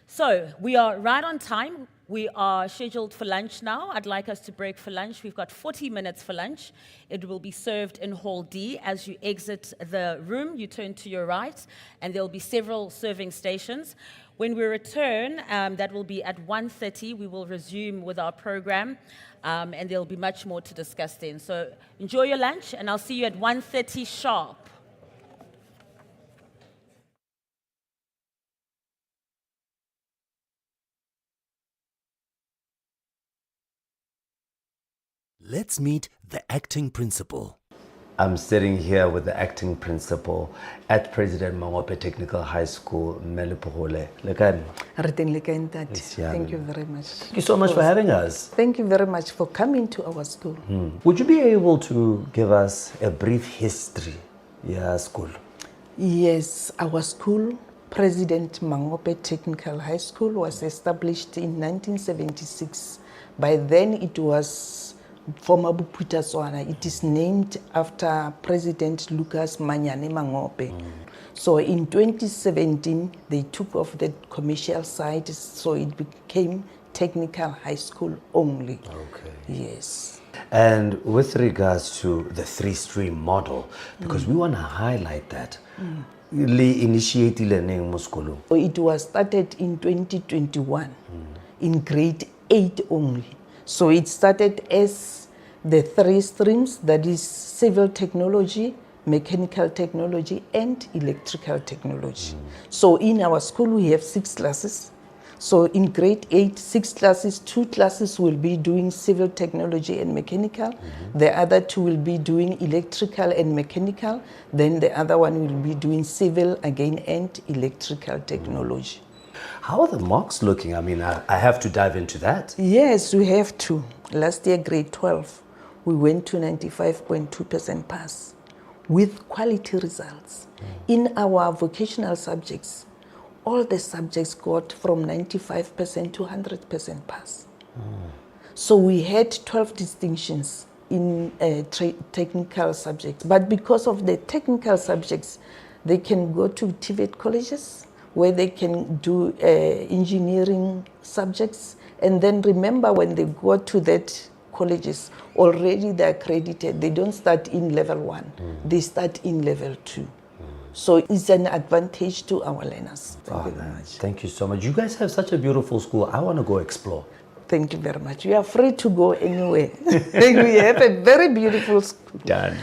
So we are right on time. We are scheduled for lunch now. I'd like us to break for lunch. We've got 40 minutes for lunch. It will be served in Hall D. As you exit the room, you turn to your right, and there will be several serving stations. When we return, that will be at 1:30, we will resume with our program, and there'll be much more to discuss then. So enjoy your lunch, and I'll see you at 1:30 sharp. Let's meet the acting principal. I'm sitting here with the acting principal at President Mangope Technical High School, Melipogole. Thank you very much. Thank you so much for having us. Thank you very much for coming to our school. Would you be able to give us a brief history of school? Yes, our school, President Mangope Technical High School, was established in 1976. By then it was former Buputa Swana. It is named after President Lucas Manyane Mangope. So in 2017, they took off the commercial side, so it became Technical High School only. Okay. Yes. And with regards to the three-stream model, because we want to highlight that, it was started in 2021 in grade 8 only. So it started as the 3 streams, that is civil technology, mechanical technology, and electrical technology. So in our school we have 6 classes. So in grade 8, 6 classes, 2 classes will be doing civil technology and mechanical. The other 2 will be doing electrical and mechanical. Then the other one will be doing civil again and electrical technology. How are the marks looking? I mean, I have to dive into that. Yes, we have to. Last year, grade 12, we went to 95.2% pass. with quality results. In our vocational subjects, all the subjects got from 95% to 100% pass. So we had 12 distinctions in technical subjects. But because of the technical subjects, they can go to TVET colleges where they can do engineering subjects. And then remember, when they go to that colleges, already they're accredited. They don't start in level 1, they start in level 2. So it's an advantage to our learners. Thank you very much. Thank you so much. You guys have such a beautiful school. I want to go explore. Thank you very much. You are free to go anywhere. We have a very beautiful school. Done.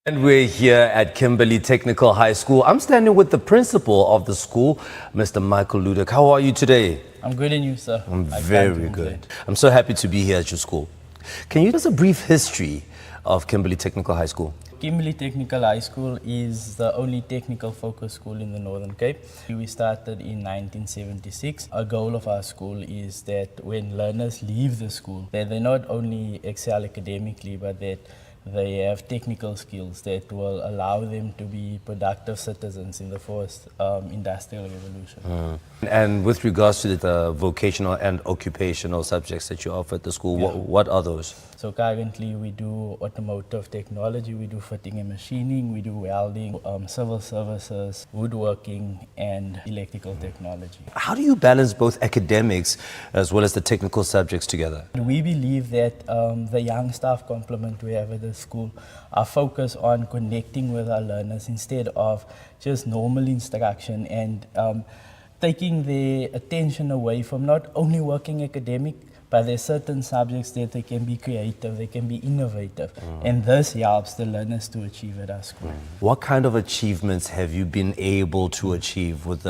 And we're here at Kimberley Technical High School. I'm standing with the principal of the school, Mr. Michael Ludek. How are you today? I'm good, and you, sir? I'm very good. I'm so happy to be here at your school. Can you give us a brief history of Kimberley Technical High School? Kimberley Technical High School is the only technical focused school in the Northern Cape. We started in 1976. A goal of our school is that when learners leave the school, that they not only excel academically, but that they have technical skills that will allow them to be productive citizens in the fourth industrial revolution. And with regards to the vocational and occupational subjects that you offer at the school, what are those? So currently we do automotive technology, we do fitting and machining, we do welding, civil services, woodworking, and electrical technology. How do you balance both academics as well as the technical subjects together? We believe that the young staff complement we have at the school are focused on connecting with our learners instead of just normal instruction and taking their attention away from not only working academic, but there's certain subjects that they can be creative, they can be innovative, and this helps the learners to achieve at our school. What kind of achievements have you been able to achieve with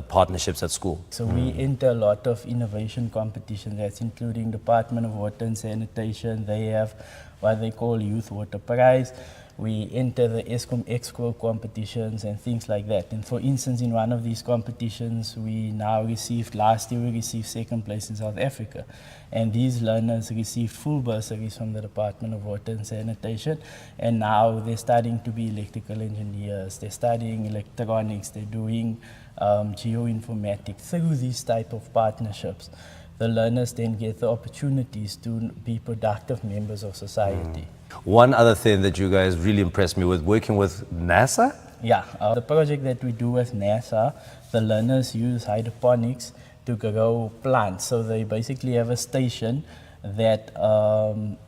partnerships at school? So we enter a lot of innovation competitions, that's including Department of Water and Sanitation. They have what they call Youth Water Prize. We enter the ESCOM Exco competitions and things like that. And for instance, in one of these competitions, last year we received second place in South Africa. And these learners received full bursaries from the Department of Water and Sanitation. And now they're starting to be electrical engineers, they're studying electronics, they're doing geoinformatics. Through these type of partnerships, the learners then get the opportunities to be productive members of society. One other thing that you guys really impressed me with, working with NASA? Yeah, the project that we do with NASA, the learners use hydroponics to grow plants. So they basically have a station that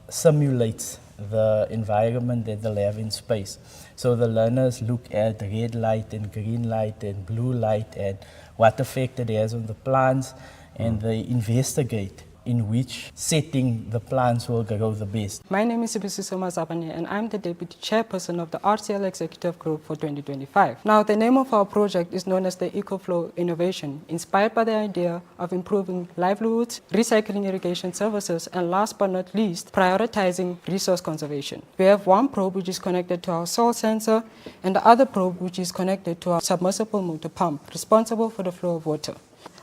simulates the environment that they'll have in space. So the learners look at red light and green light and blue light and what effect it has on the plants, and they investigate in which setting the plants will grow the best. My name is Sibusiso Mazabane, and I'm the Deputy Chairperson of the RCL Executive Group for 2025. Now, the name of our project is known as the EcoFlow Innovation, inspired by the idea of improving livelihoods, recycling irrigation services, and last but not least, prioritizing resource conservation. We have one probe which is connected to our soil sensor, and the other probe which is connected to our submersible motor pump, responsible for the flow of water.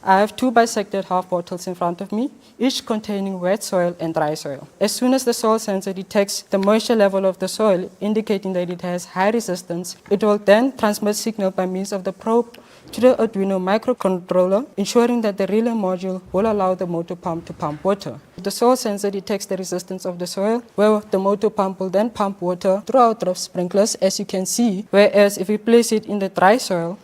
I have two bisected half bottles in front of me, each containing wet soil and dry soil. As soon as the soil sensor detects the moisture level of the soil, indicating that it has high resistance, it will then transmit signal by means of the probe to the Arduino microcontroller, ensuring that the relay module will allow the motor pump to pump water. The soil sensor detects the resistance of the soil, where the motor pump will then pump water through our drip sprinklers, as you can see, whereas if we place it in the dry soil,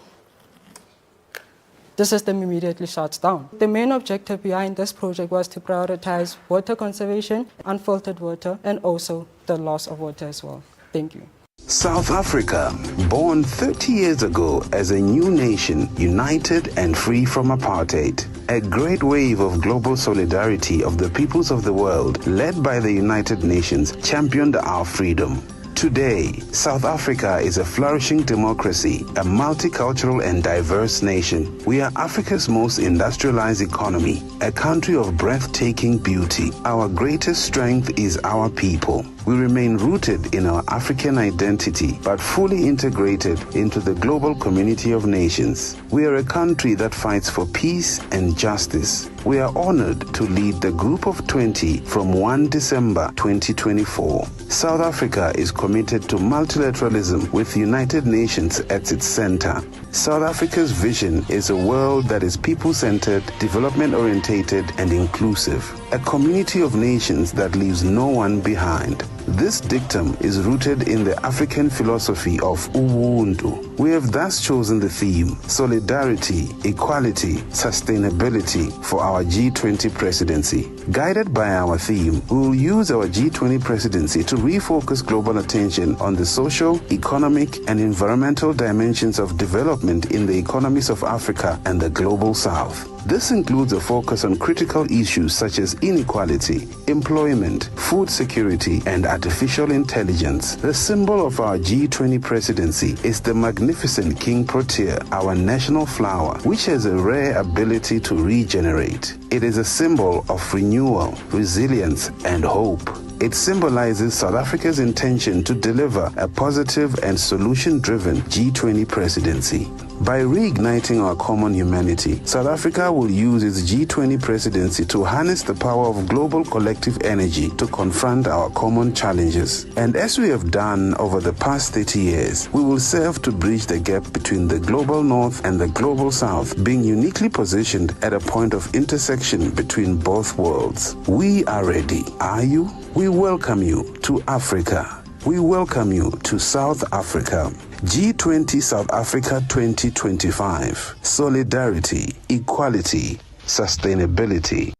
the system immediately shuts down. The main objective behind this project was to prioritize water conservation, unfiltered water, and also the loss of water as well. Thank you. South Africa, born 30 years ago as a new nation, united and free from apartheid. A great wave of global solidarity of the peoples of the world, led by the United Nations, championed our freedom. Today, South Africa is a flourishing democracy, a multicultural and diverse nation. We are Africa's most industrialized economy, a country of breathtaking beauty. Our greatest strength is our people. We remain rooted in our African identity, but fully integrated into the global community of nations. We are a country that fights for peace and justice. We are honored to lead the Group of 20 from 1 December 2024. South Africa is committed to multilateralism with United Nations at its center. South Africa's vision is a world that is people-centered, development-orientated, and inclusive. A community of nations that leaves no one behind. This dictum is rooted in the African philosophy of Ubuntu. We have thus chosen the theme, Solidarity, Equality, Sustainability for our G20 presidency. Guided by our theme, we will use our G20 presidency to refocus global attention on the social, economic, and environmental dimensions of development in the economies of Africa and the global South. This includes a focus on critical issues such as inequality, employment, food security, and artificial intelligence. The symbol of our G20 presidency is the magnificent King Protea, our national flower, which has a rare ability to regenerate. It is a symbol of renewal, resilience, and hope. It symbolizes South Africa's intention to deliver a positive and solution-driven G20 presidency. By reigniting our common humanity, South Africa will use its G20 presidency to harness the power of global collective energy to confront our common challenges. And as we have done over the past 30 years, we will serve to bridge the gap between the global North and the global South, being uniquely positioned at a point of intersection between both worlds. We are ready. Are you? We welcome you to Africa. We welcome you to South Africa. G20 South Africa 2025. Solidarity, equality, sustainability.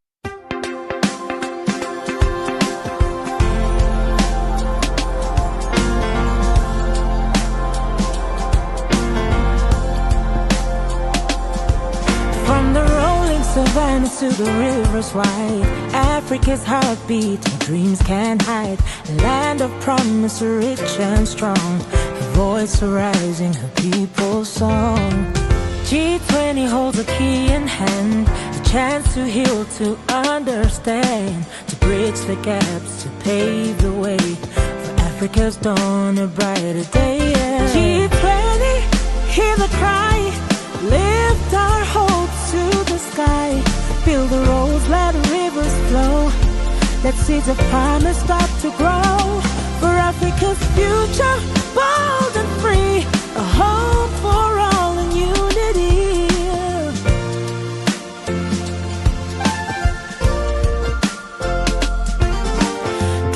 Savannahs to the rivers wide, Africa's heartbeat, where dreams can't hide. A land of promise, rich and strong, her voice rising, her people's song. G20 holds a key in hand, a chance to heal, to understand, to bridge the gaps, to pave the way for Africa's dawn, a brighter day. G20, hear the cry, lift our hopes to the sky. Build the roads, let the rivers flow. Let seeds of promise start to grow. For Africa's future, bold and free. A hope for all in unity.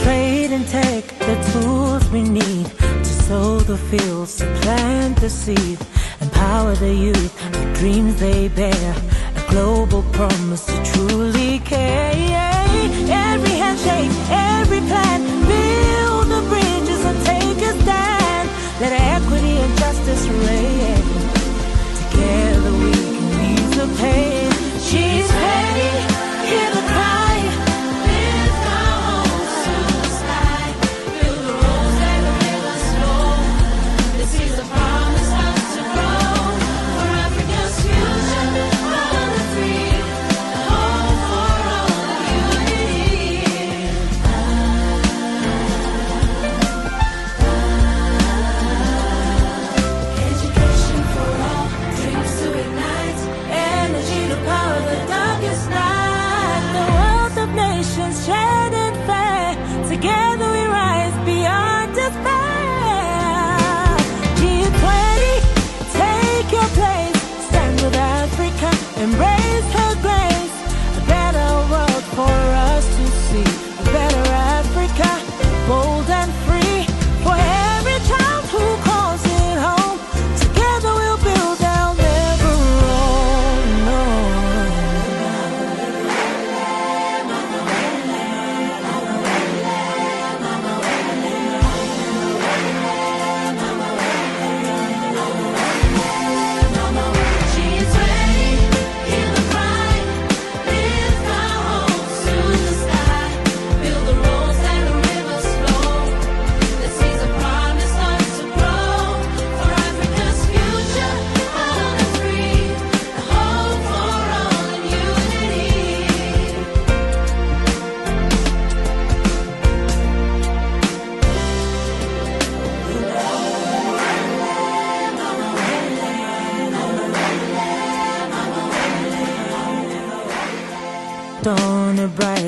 Trade and tech, the tools we need to sow the fields, to plant the seed. Empower the youth, the dreams they bear. A global promise to truly care. Every handshake, every plan. Build the bridges and take a stand. Let equity and justice reign. Together we can ease the pain. She's ready, hear the cry. Lift our hopes to the sky. Build the roads, let the rivers flow. This is the promise us to grow. For Africa's future, bold and free. Hope for all unity.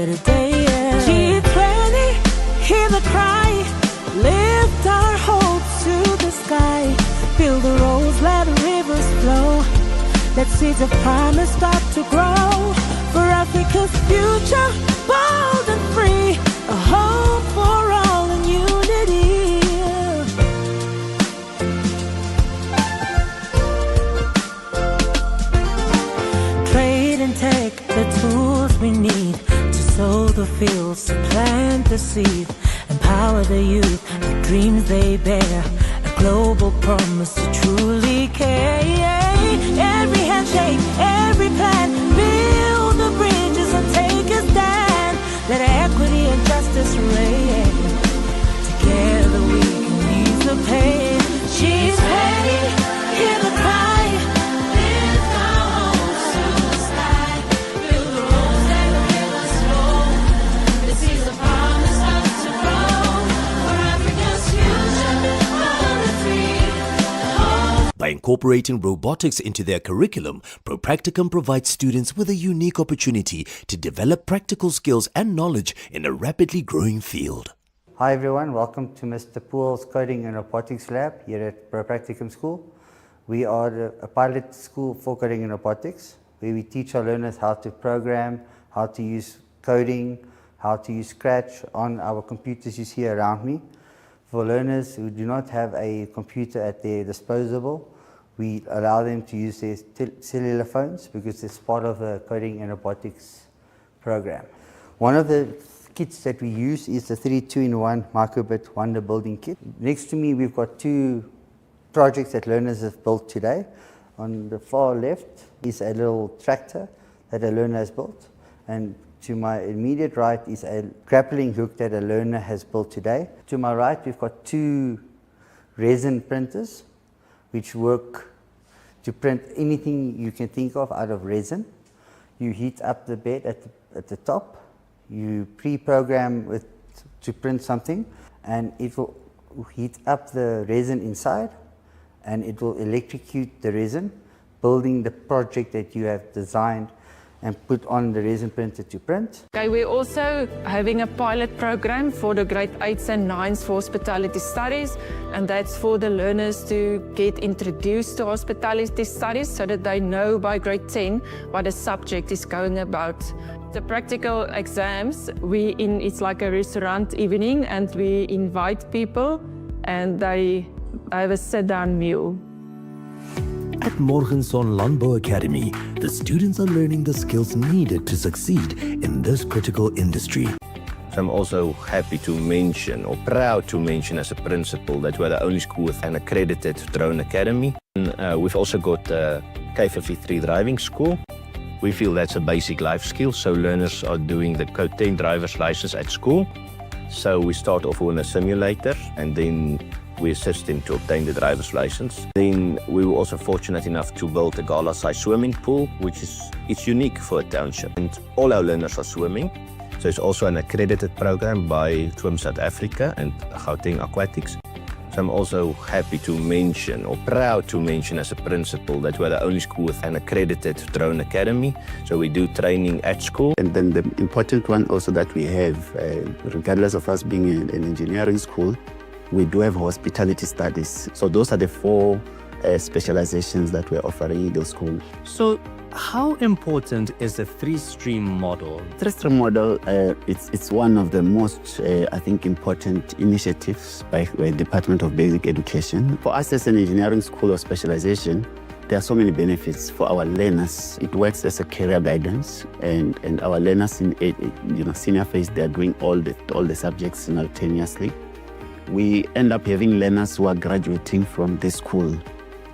better day. G20, hear the cry, lift our hopes to the sky, build the roads, let the rivers flow, let seeds of promise start to grow, for Africa's future, bold and free, a hope for all in unity. Trade and tech, the tools we need to sow the fields, to plant the seed, empower the youth, the dreams they bear, a global promise to truly care. Every handshake, every plan, build the bridges and take a stand. Let equity and justice reign. Together we can ease the pain. She's ready, hear the cry, lift our hopes to the sky, build the roads and the rivers flow. This is a promise us to grow, for Africa's future, bold and free. By incorporating robotics into their curriculum, ProPracticum provides students with a unique opportunity to develop practical skills and knowledge in a rapidly growing field. Hi everyone, welcome to Mr. Poole's Coding and Robotics Lab here at ProPracticum School. We are a pilot school for coding and robotics, where we teach our learners how to program, how to use coding, how to use Scratch on our computers you see around me. For learners who do not have a computer at their disposal, we allow them to use their cellular phones because it's part of the coding and robotics program. One of the kits that we use is the 32-in-1 microbit wonder building kit. Next to me we've got two projects that learners have built today. On the far left is a little tractor that a learner has built, and to my immediate right is a grappling hook that a learner has built today. To my right we've got two resin printers which work to print anything you can think of out of resin. You heat up the bed at the top, you pre-program it to print something, and it will heat up the resin inside, and it will electrocute the resin, building the project that you have designed and put on the resin printer to print. Okay, we're also having a pilot program for the grade 8s and 9s for hospitality studies, and that's for the learners to get introduced to hospitality studies so that they know by grade 10 what the subject is going about. The practical exams, it's like a restaurant evening, and we invite people and they have a sit-down meal. At Morgenson Landbou Academy, the students are learning the skills needed to succeed in this critical industry. So I'm also happy to mention, or proud to mention as a principal, that we're the only school with an accredited drone academy. And, we've also got a K53 driving school. We feel that's a basic life skill, so learners are doing the Code 10 driver's license at school. So we start off with a simulator, and then we assist them to obtain the driver's license. Then we were also fortunate enough to build a gala-sized swimming pool, which it's unique for a township. And all our learners are swimming. So it's also an accredited program by Swim South Africa and Gauteng Aquatics. So I'm also happy to mention, or proud to mention as a principal, that we're the only school with an accredited drone academy. So we do training at school. And then the important one also that we have, regardless of us being an engineering school, we do have hospitality studies. So those are the four specializations that we're offering in the school. So how important is the three-stream model? Three-stream model, it's one of the most, I think, important initiatives by the Department of Basic Education. For us as an engineering school of specialization, there are so many benefits for our learners. It works as a career guidance, and our learners in senior phase, they are doing all the subjects simultaneously. We end up having learners who are graduating from this school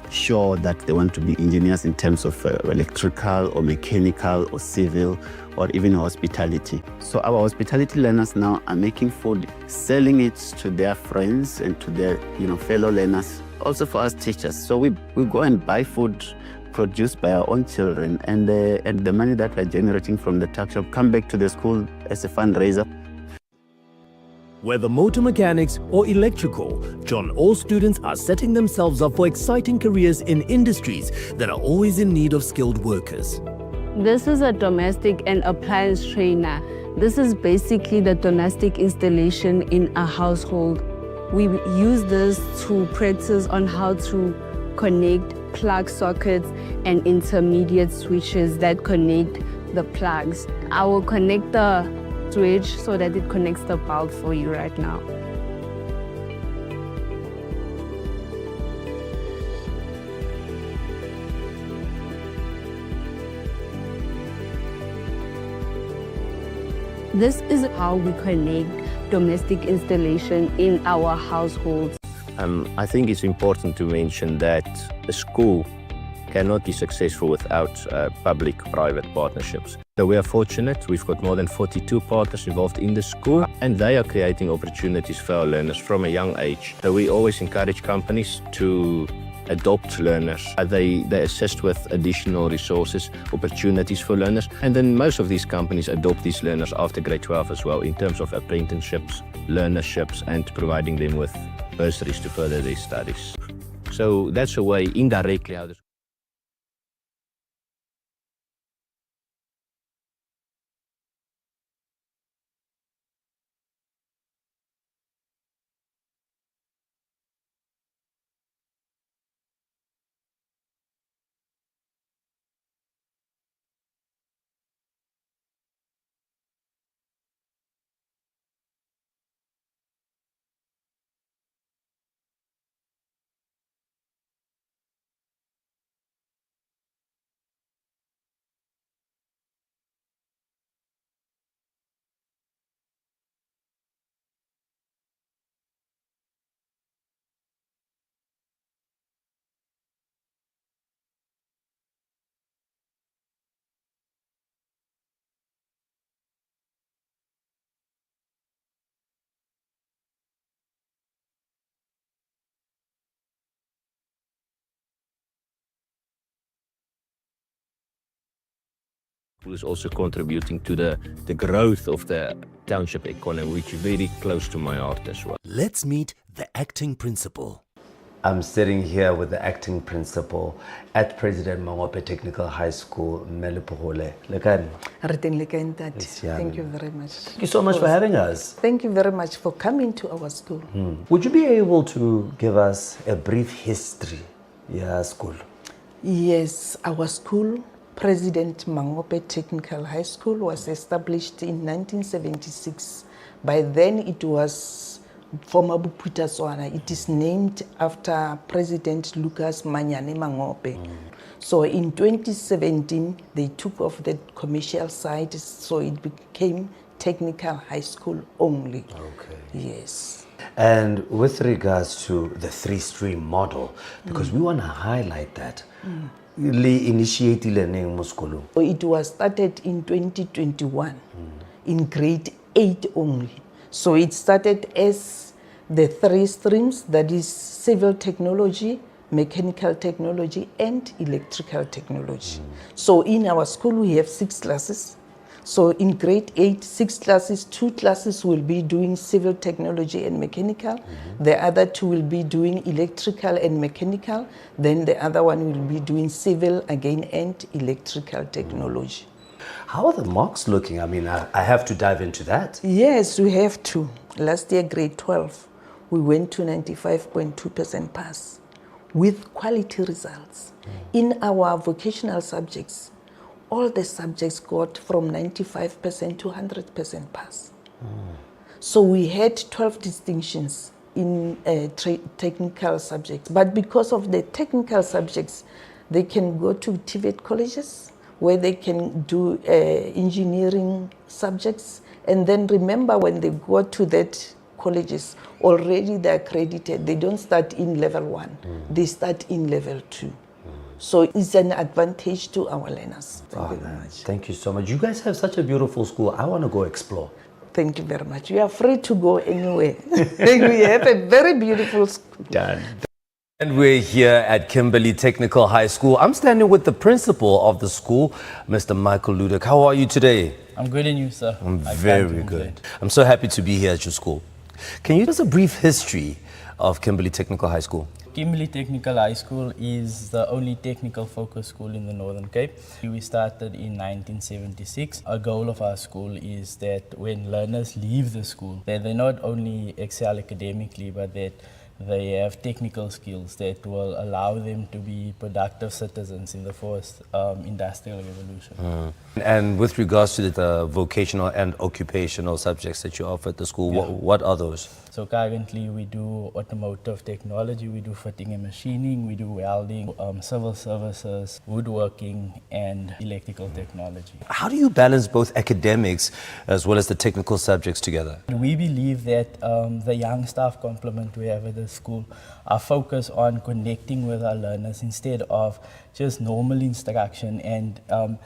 sure that they want to be engineers in terms of electrical or mechanical or civil or even hospitality. So our hospitality learners now are making food, selling it to their friends and to their fellow learners, also for us teachers. So we go and buy food produced by our own children, and the money that we're generating from the tuck shop come back to the school as a fundraiser. Whether motor mechanics or electrical, John, all students are setting themselves up for exciting careers in industries that are always in need of skilled workers. This is a domestic and appliance trainer. This is basically the domestic installation in a household. We use this to practice on how to connect plug sockets and intermediate switches that connect the plugs. I will connect the switch so that it connects the bulb for you right now. This is how we connect domestic installation in our households. I think it's important to mention that a school cannot be successful without public-private partnerships. So we are fortunate, we've got more than 42 partners involved in the school, and they are creating opportunities for our learners from a young age. So we always encourage companies to adopt learners. They assist with additional resources, opportunities for learners, and then most of these companies adopt these learners after grade 12 as well in terms of apprenticeships, learnerships, and providing them with bursaries to further their studies. So that's a way indirectly how the is also contributing to the growth of the township economy, which is very close to my heart as well. Let's meet the acting principal. I'm sitting here with the acting principal at President Mangope Technical High School, Melipogole. Thank you very much. Thank you so much for having us. Thank you very much for coming to our school. Would you be able to give us a brief history of school? Yes, our school, President Mangope Technical High School, was established in 1976. By then it was former Buputa Swana. It is named after President Lucas Manyane Mangope. So in 2017, they took off the commercial side, so it became Technical High School only. Okay. Yes. And with regards to the three-stream model, because we want to highlight that, initiated learning Muskulu. It was started in 2021 in grade 8 only. So it started as the 3 streams, that is civil technology, mechanical technology, and electrical technology. So in our school we have 6 classes. So in grade 8, 6 classes, 2 classes will be doing civil technology and mechanical. The other 2 will be doing electrical and mechanical. Then the other one will be doing civil again and electrical technology. How are the marks looking? I mean, I have to dive into that. Yes, we have to. Last year, grade 12, we went to 95.2% pass with quality results. In our vocational subjects, all the subjects got from 95% to 100% pass. So we had 12 distinctions in technical subjects. But because of the technical subjects, they can go to TVET colleges where they can do engineering subjects. And then remember, when they go to that colleges, already they're accredited. They don't start in level 1. They start in level 2. So it's an advantage to our learners. Thank you very much. Thank you so much. You guys have such a beautiful school. I want to go explore. Thank you very much. You are free to go anywhere. We have a very beautiful school. Done. And we're here at Kimberley Technical High School. I'm standing with the principal of the school, Mr. Michael Ludek. How are you today? I'm good, and you, sir? I'm very good. I'm so happy to be here at your school. Can you give us a brief history of Kimberley Technical High School? Kimberley Technical High School is the only technical focused school in the Northern Cape. We started in 1976. A goal of our school is that when learners leave the school, that they not only excel academically, but that they have technical skills that will allow them to be productive citizens in the fourth industrial revolution. And with regards to the vocational and occupational subjects that you offer at the school, what are those? So currently we do automotive technology, we do fitting and machining, we do welding, civil services, woodworking, and electrical technology. How do you balance both academics as well as the technical subjects together? We believe that the young staff complement we have at the school are focused on connecting with our learners instead of just normal instruction and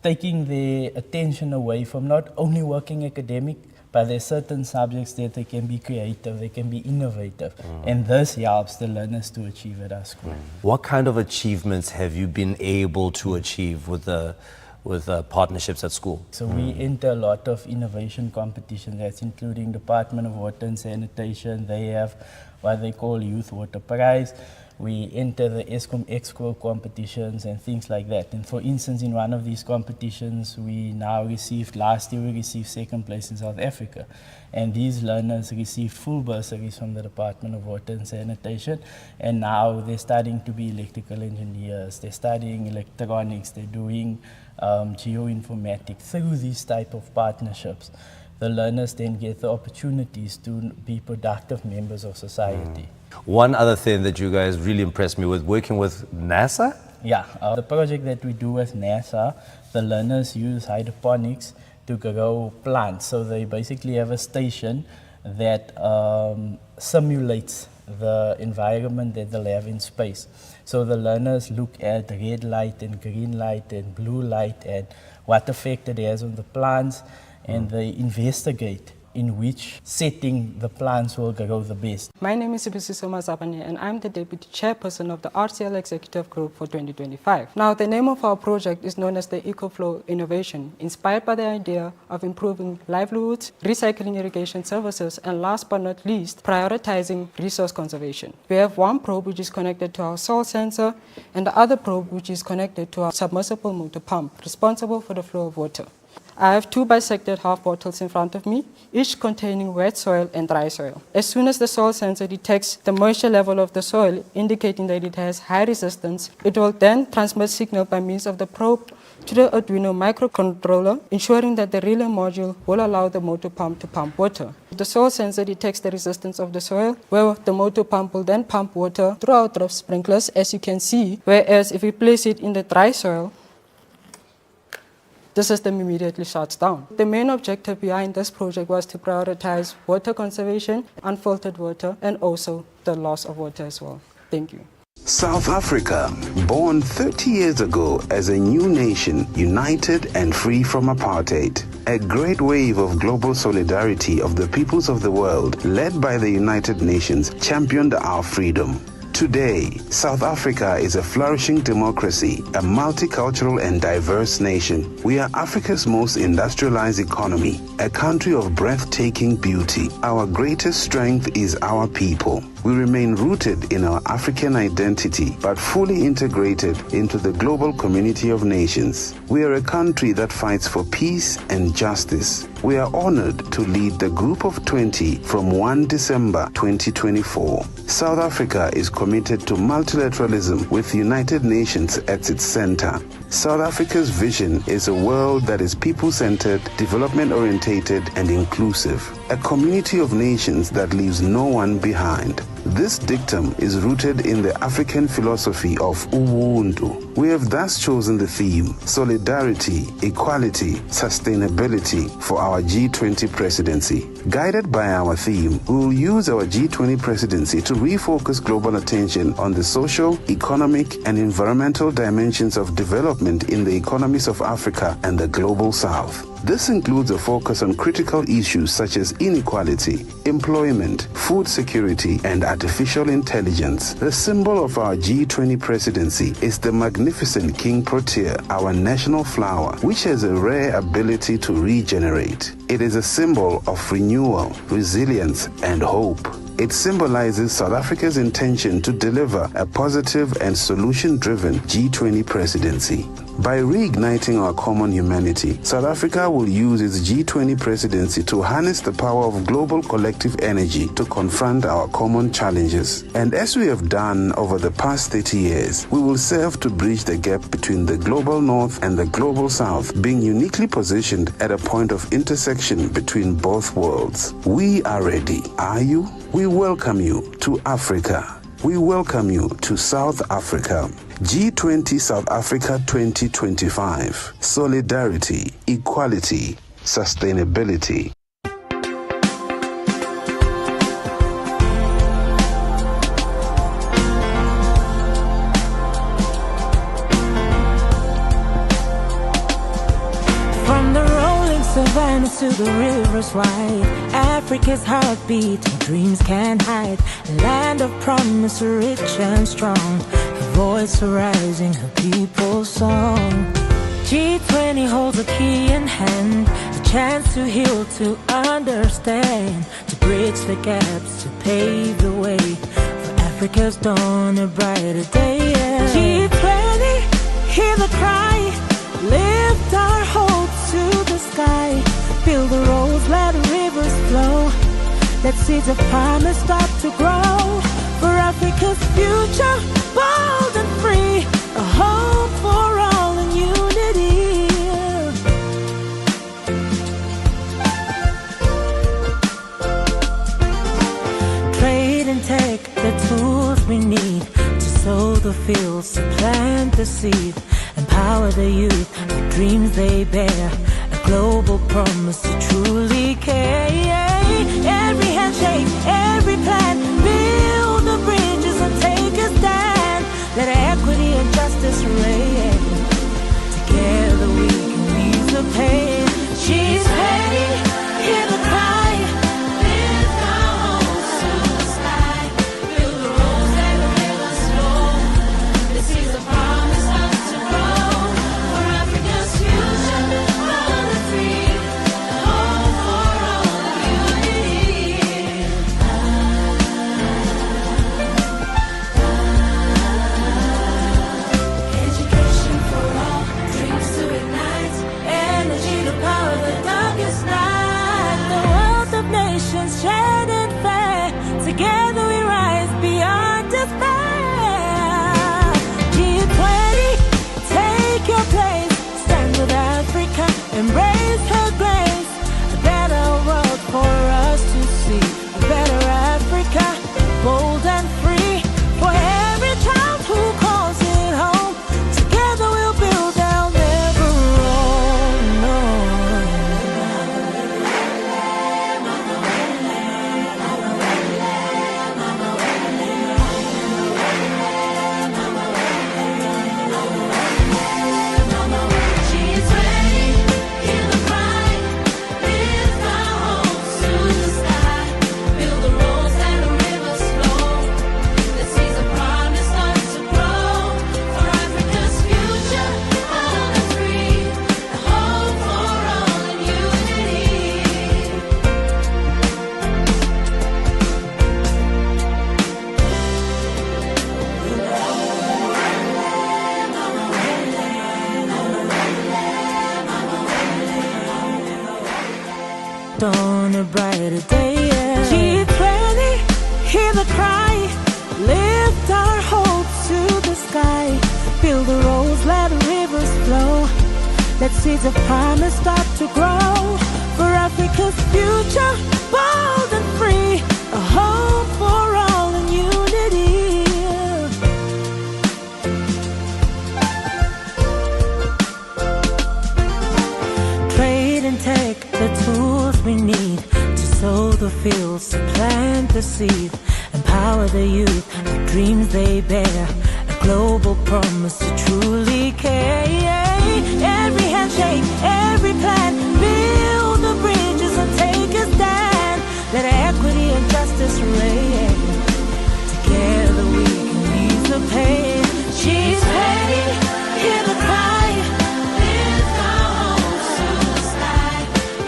taking their attention away from not only working academic, but there are certain subjects that they can be creative, they can be innovative, and this helps the learners to achieve at our school. What kind of achievements have you been able to achieve with partnerships at school? So we enter a lot of innovation competitions, that's including Department of Water and Sanitation. They have what they call Youth Water Prize. We enter the ESCOM Exco competitions and things like that. And for instance, in one of these competitions, last year we received second place in South Africa. And these learners received full bursaries from the Department of Water and Sanitation. And now they're starting to be electrical engineers, they're studying electronics, they're doing geoinformatics. Through these type of partnerships, the learners then get the opportunities to be productive members of society. One other thing that you guys really impressed me with, working with NASA? Yeah, the project that we do with NASA, the learners use hydroponics to grow plants. So they basically have a station that simulates the environment that they'll have in space. So the learners look at red light and green light and blue light and what effect it has on the plants, and they investigate in which setting the plants will grow the best. My name is Sibusiso Mazabane, and I'm the Deputy Chairperson of the RCL Executive Group for 2025. Now, the name of our project is known as the EcoFlow Innovation, inspired by the idea of improving livelihoods, recycling irrigation services, and last but not least, prioritizing resource conservation. We have one probe which is connected to our soil sensor, and the other probe which is connected to our submersible motor pump, responsible for the flow of water. I have two bisected half bottles in front of me, each containing wet soil and dry soil. As soon as the soil sensor detects the moisture level of the soil, indicating that it has high resistance, it will then transmit signal by means of the probe to the Arduino microcontroller, ensuring that the relay module will allow the motor pump to pump water. The soil sensor detects the resistance of the soil, where the motor pump will then pump water through our drip sprinklers, as you can see, whereas if we place it in the dry soil, the system immediately shuts down. The main objective behind this project was to prioritize water conservation, unfiltered water, and also the loss of water as well. Thank you. South Africa, born 30 years ago as a new nation, united and free from apartheid. A great wave of global solidarity of the peoples of the world, led by the United Nations, championed our freedom. Today, South Africa is a flourishing democracy, a multicultural and diverse nation. We are Africa's most industrialized economy, a country of breathtaking beauty. Our greatest strength is our people. We remain rooted in our African identity, but fully integrated into the global community of nations. We are a country that fights for peace and justice. We are honored to lead the Group of 20 from 1 December 2024. South Africa is committed to multilateralism with the United Nations at its center. South Africa's vision is a world that is people-centered, development-orientated, and inclusive. A community of nations that leaves no one behind. This dictum is rooted in the African philosophy of Ubuntu. We have thus chosen the theme, Solidarity, Equality, Sustainability for our G20 presidency. Guided by our theme, we will use our G20 presidency to refocus global attention on the social, economic, and environmental dimensions of development in the economies of Africa and the global South. This includes a focus on critical issues such as inequality, employment, food security, and artificial intelligence. The symbol of our G20 presidency is the magnificent King Protea, our national flower, which has a rare ability to regenerate. It is a symbol of renewal, resilience, and hope. It symbolizes South Africa's intention to deliver a positive and solution-driven G20 presidency. By reigniting our common humanity, South Africa will use its G20 presidency to harness the power of global collective energy to confront our common challenges. And as we have done over the past 30 years, we will serve to bridge the gap between the global north and the global south, being uniquely positioned at a point of intersection between both worlds. We are ready. Are you? We welcome you to Africa. We welcome you to South Africa. G20 South Africa 2025. Solidarity, equality, sustainability. Savannahs to the rivers wide, Africa's heartbeat, dreams can't hide. A land of promise, rich and strong, her voice rising, her people's song. G20 holds a key in hand, a chance to heal, to understand, to bridge the gaps, to pave the way for Africa's dawn, a brighter day. G20, hear the cry, lift our hopes to the sky. Build the roads, let the rivers flow. Let seeds of promise start to grow. For Africa's future, bold and free. A hope for all in unity. Trade and tech, the tools we need to sow the fields, to plant the seed. Empower the youth, the dreams they bear. A global promise to truly care. Every handshake, every plan. Build the bridges and take a stand. Let equity and justice reign. Together we can ease the pain. She's ready, hear the cry. Lift our hopes to the sky. Build the roads, let the rivers flow. This is a promise not to grow. For Africa's future, bold and free. Hope for all unity. Education for all, dreams to ignite. Energy to power the darkest night. The wealth of nations shared and fair. Together we rise beyond despair. G20, take your place. Stand with Africa, embrace her grace. A better world for us to see. A better Africa, bold and free. For every child who calls it home. Together we'll build, they'll never roam. No. She's ready, hear the cry. Lift our hopes to the sky. Build the roads and the rivers flow. The seeds of promise start to grow. For Africa's future, bold and free. A hope for all in unity. Dawn, a brighter day. G20, hear the cry. Lift our hopes to the sky. Build the roads, let the rivers flow. Let seeds of promise start to grow. For Africa's future, bold and free. A hope for all in unity. Trade and tech, the tools we need to sow the fields, to plant the seed. Empower the youth, the dreams they bear. A global promise to truly care. Every handshake, every plan. Build the bridges and take a stand. Let equity and justice reign. Together we can ease the pain. She's ready, hear the cry. Lift our hopes to the sky.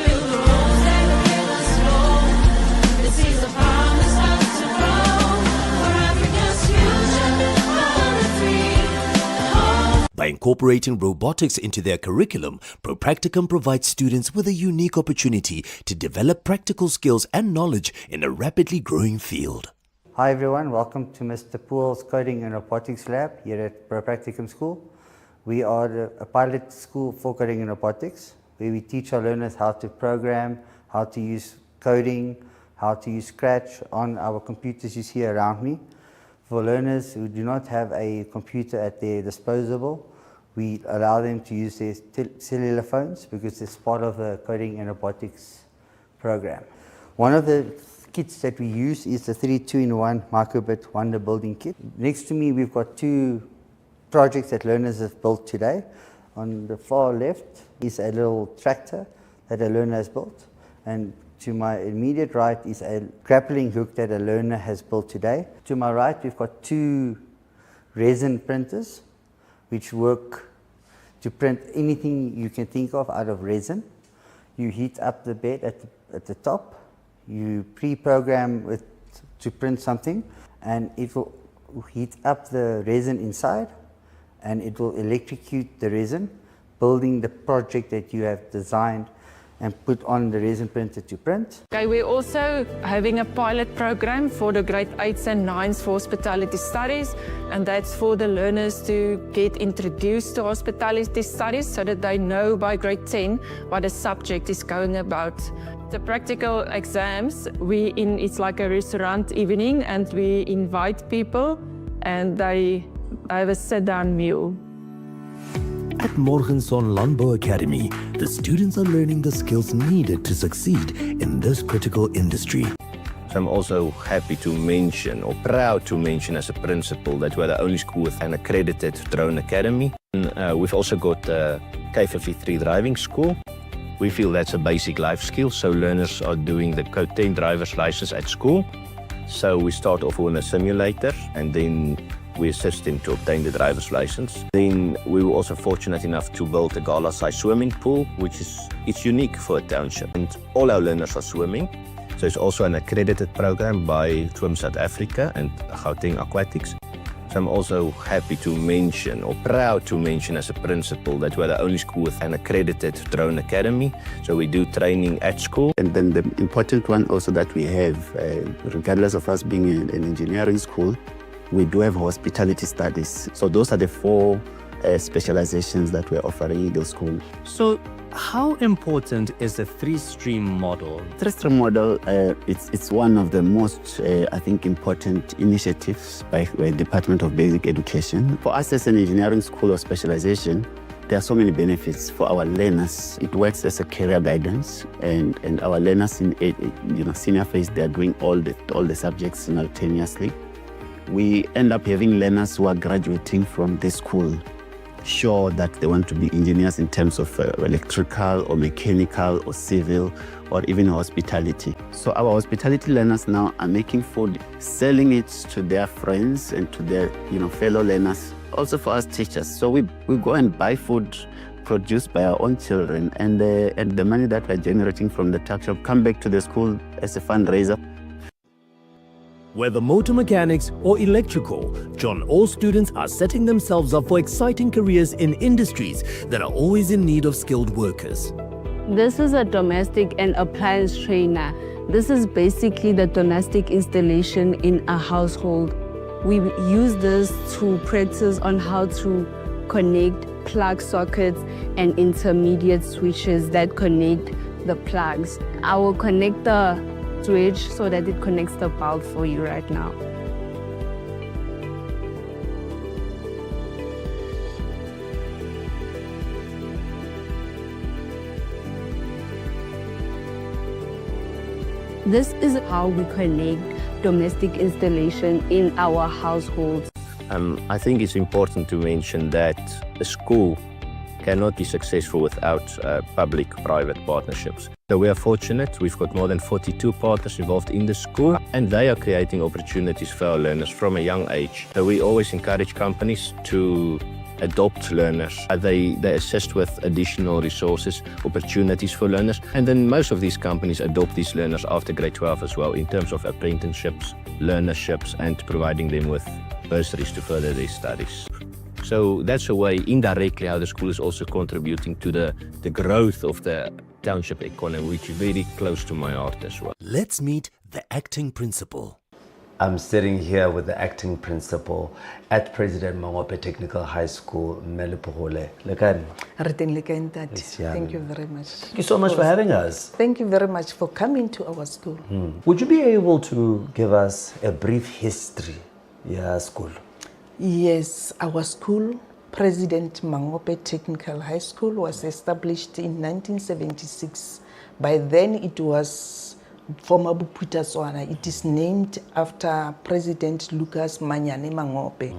Build the roads and the rivers flow. This is a promise not to By incorporating robotics into their curriculum, ProPracticum provides students with a unique opportunity to develop practical skills and knowledge in a rapidly growing field. Hi everyone, welcome to Mr. Poole's Coding and Robotics Lab here at ProPracticum School. We are a pilot school for coding and robotics, where we teach our learners how to program, how to use coding, how to use Scratch on our computers you see around me. For learners who do not have a computer at their disposal, we allow them to use their cellular phones because it's part of the coding and robotics program. One of the kits that we use is the 3-2-in-1 microbit wonder building kit. Next to me we've got two projects that learners have built today. On the far left is a little tractor that a learner has built, and to my immediate right is a grappling hook that a learner has built today. To my right, we've got two resin printers which work to print anything you can think of out of resin. You heat up the bed at the top, you pre-program it to print something, and it will heat up the resin inside, and it will electrocute the resin, building the project that you have designed and put on the resin printer to print. Okay, we're also having a pilot program for the grade 8s and 9s for hospitality studies, and that's for the learners to get introduced to hospitality studies so that they know by grade 10 what the subject is going about. The practical exams, it's like a restaurant evening, and we invite people and they have a sit-down meal. At Morgenson Landbou Academy, the students are learning the skills needed to succeed in this critical industry. So I'm also happy to mention, or proud to mention as a principal, that we're the only school with an accredited drone academy. And, we've also got a K53 driving school. We feel that's a basic life skill, so learners are doing the Code 10 driver's license at school. So we start off with a simulator, and then we assist them to obtain the driver's license. Then we were also fortunate enough to build a gala-sized swimming pool, which it's unique for a township. And all our learners are swimming. So it's also an accredited program by Swim South Africa and Gauteng Aquatics. So I'm also happy to mention, or proud to mention as a principal, that we're the only school with an accredited drone academy. So we do training at school. And then the important one also that we have, regardless of us being an engineering school, we do have hospitality studies. So those are the four specializations that we're offering in the school. So how important is the three-stream model? Three-stream model, it's one of the most, I think, important initiatives by the Department of Basic Education. For us as an engineering school of specialization, there are so many benefits for our learners. It works as a career guidance, and our learners in senior phase, they are doing all the subjects simultaneously. We end up having learners who are graduating from this school sure that they want to be engineers in terms of electrical or mechanical or civil or even hospitality. So our hospitality learners now are making food, selling it to their friends and to their fellow learners, also for us teachers. So we go and buy food produced by our own children, and the money that we're generating from the tuck shop come back to the school as a fundraiser. Whether motor mechanics or electrical, John, all students are setting themselves up for exciting careers in industries that are always in need of skilled workers. This is a domestic and appliance trainer. This is basically the domestic installation in a household. We use this to practice on how to connect plug sockets and intermediate switches that connect the plugs. I will connect the switch so that it connects the bulb for you right now. This is how we connect domestic installation in our households. I think it's important to mention that a school cannot be successful without public-private partnerships. So we are fortunate, we've got more than 42 partners involved in the school, and they are creating opportunities for our learners from a young age. So we always encourage companies to adopt learners. They assist with additional resources, opportunities for learners, and then most of these companies adopt these learners after grade 12 as well in terms of apprenticeships, learnerships, and providing them with bursaries to further their studies. So that's a way, indirectly, how the school is also contributing to the growth of the township economy, which is very close to my heart as well. Let's meet the acting principal. I'm sitting here with the acting principal at President Mangope Technical High School, Melipole. Thank you very much. Thank you so much for having us. Thank you very much for coming to our school. Would you be able to give us a brief history of your school? Yes, our school, President Mangope Technical High School, was established in 1976. By then it was former Buputa Swana. It is named after President Lucas Manyane Mangope.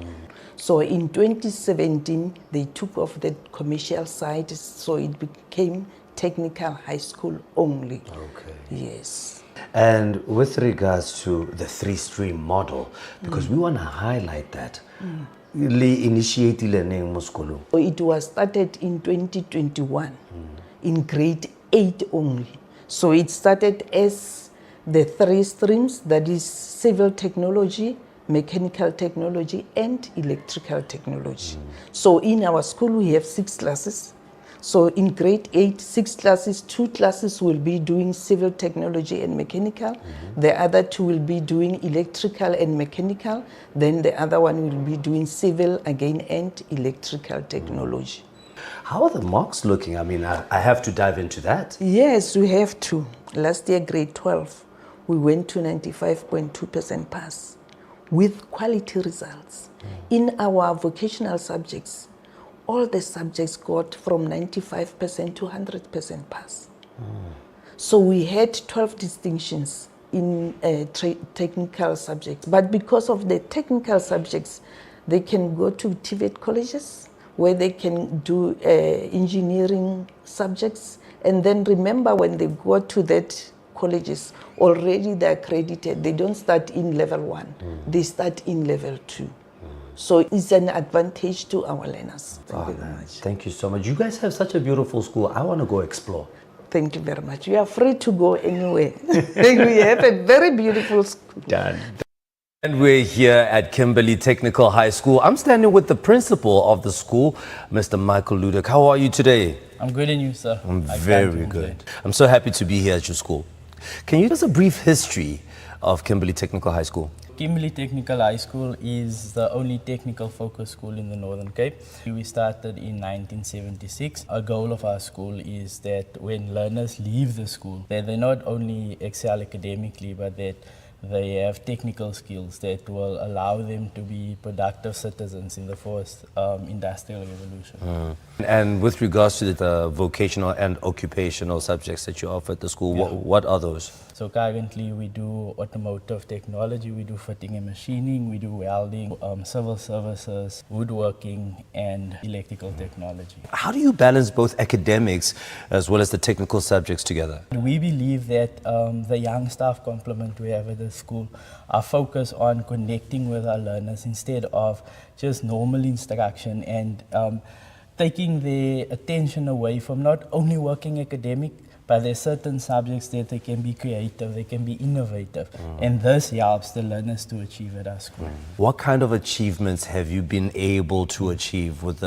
So in 2017, they took off the commercial side, so it became Technical High School only. Okay. Yes. And with regards to the three-stream model, because we want to highlight that, it was started in 2021 in grade 8 only. So it started as the 3 streams, that is civil technology, mechanical technology, and electrical technology. So in our school we have 6 classes. So in grade 8, 6 classes, 2 classes will be doing civil technology and mechanical. The other 2 will be doing electrical and mechanical. Then the other one will be doing civil again and electrical technology. How are the marks looking? I mean, I have to dive into that. Yes, we have to. Last year, grade 12, we went to 95.2% pass with quality results. In our vocational subjects, all the subjects got from 95% to 100% pass. So we had 12 distinctions in technical subjects. But because of the technical subjects, they can go to TVET colleges, where they can do engineering subjects. And then remember, when they go to that colleges, already they're accredited. They don't start in level 1, they start in level 2. So it's an advantage to our learners. Thank you very much. Thank you so much. You guys have such a beautiful school. I want to go explore. Thank you very much. You are free to go anywhere. We have a very beautiful school. Done. And we're here at Kimberley Technical High School. I'm standing with the principal of the school, Mr. Michael Ludek. How are you today? I'm good, and you, sir? I'm very good. I'm so happy to be here at your school. Can you give us a brief history of Kimberley Technical High School? Kimberley Technical High School is the only technical focused school in the Northern Cape. We started in 1976. A goal of our school is that when learners leave the school, that they not only excel academically, but that they have technical skills that will allow them to be productive citizens in the fourth industrial revolution. And with regards to the vocational and occupational subjects that you offer at the school, what are those? So currently we do automotive technology, we do fitting and machining, we do welding, civil services, woodworking, and electrical technology. How do you balance both academics as well as the technical subjects together? We believe that the young staff complement we have at the school are focused on connecting with our learners instead of just normal instruction and taking their attention away from not only working academic, but there's certain subjects that they can be creative, they can be innovative, and this helps the learners to achieve at our school. What kind of achievements have you been able to achieve with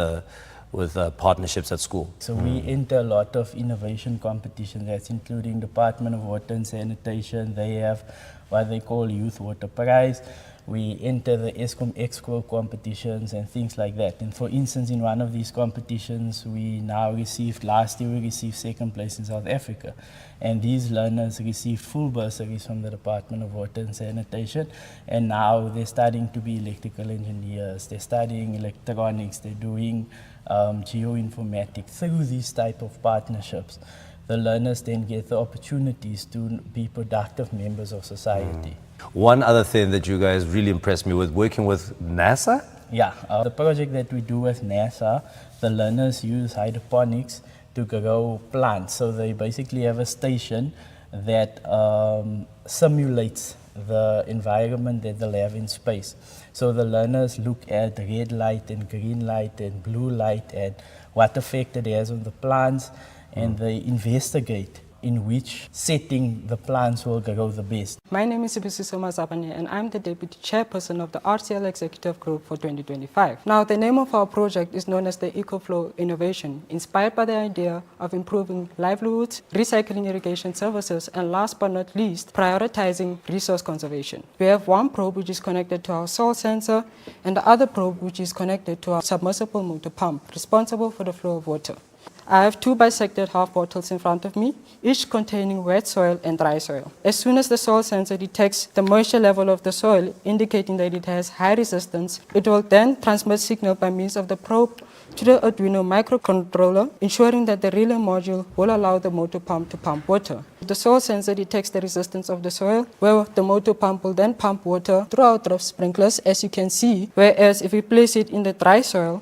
partnerships at school? So we enter a lot of innovation competitions, that's including Department of Water and Sanitation. They have what they call Youth Water Prize. We enter the ESCOM Exco competitions and things like that. And for instance, in one of these competitions, last year we received second place in South Africa. And these learners received full bursaries from the Department of Water and Sanitation. And now they're starting to be electrical engineers, they're studying electronics, they're doing geoinformatics. Through these type of partnerships, the learners then get the opportunities to be productive members of society. One other thing that you guys really impressed me with, working with NASA? Yeah, the project that we do with NASA, the learners use hydroponics to grow plants. So they basically have a station that simulates the environment that they'll have in space. So the learners look at red light and green light and blue light and what effect it has on the plants, and they investigate in which setting the plants will grow the best. My name is Sibusiso Mazabane, and I'm the Deputy Chairperson of the RCL Executive Group for 2025. Now, the name of our project is known as the EcoFlow Innovation, inspired by the idea of improving livelihoods, recycling irrigation services, and last but not least, prioritizing resource conservation. We have one probe which is connected to our soil sensor, and the other probe which is connected to our submersible motor pump, responsible for the flow of water. I have two bisected half bottles in front of me, each containing wet soil and dry soil. As soon as the soil sensor detects the moisture level of the soil, indicating that it has high resistance, it will then transmit signal by means of the probe to the Arduino microcontroller, ensuring that the relay module will allow the motor pump to pump water. The soil sensor detects the resistance of the soil, where the motor pump will then pump water through our drip sprinklers, as you can see, whereas if we place it in the dry soil,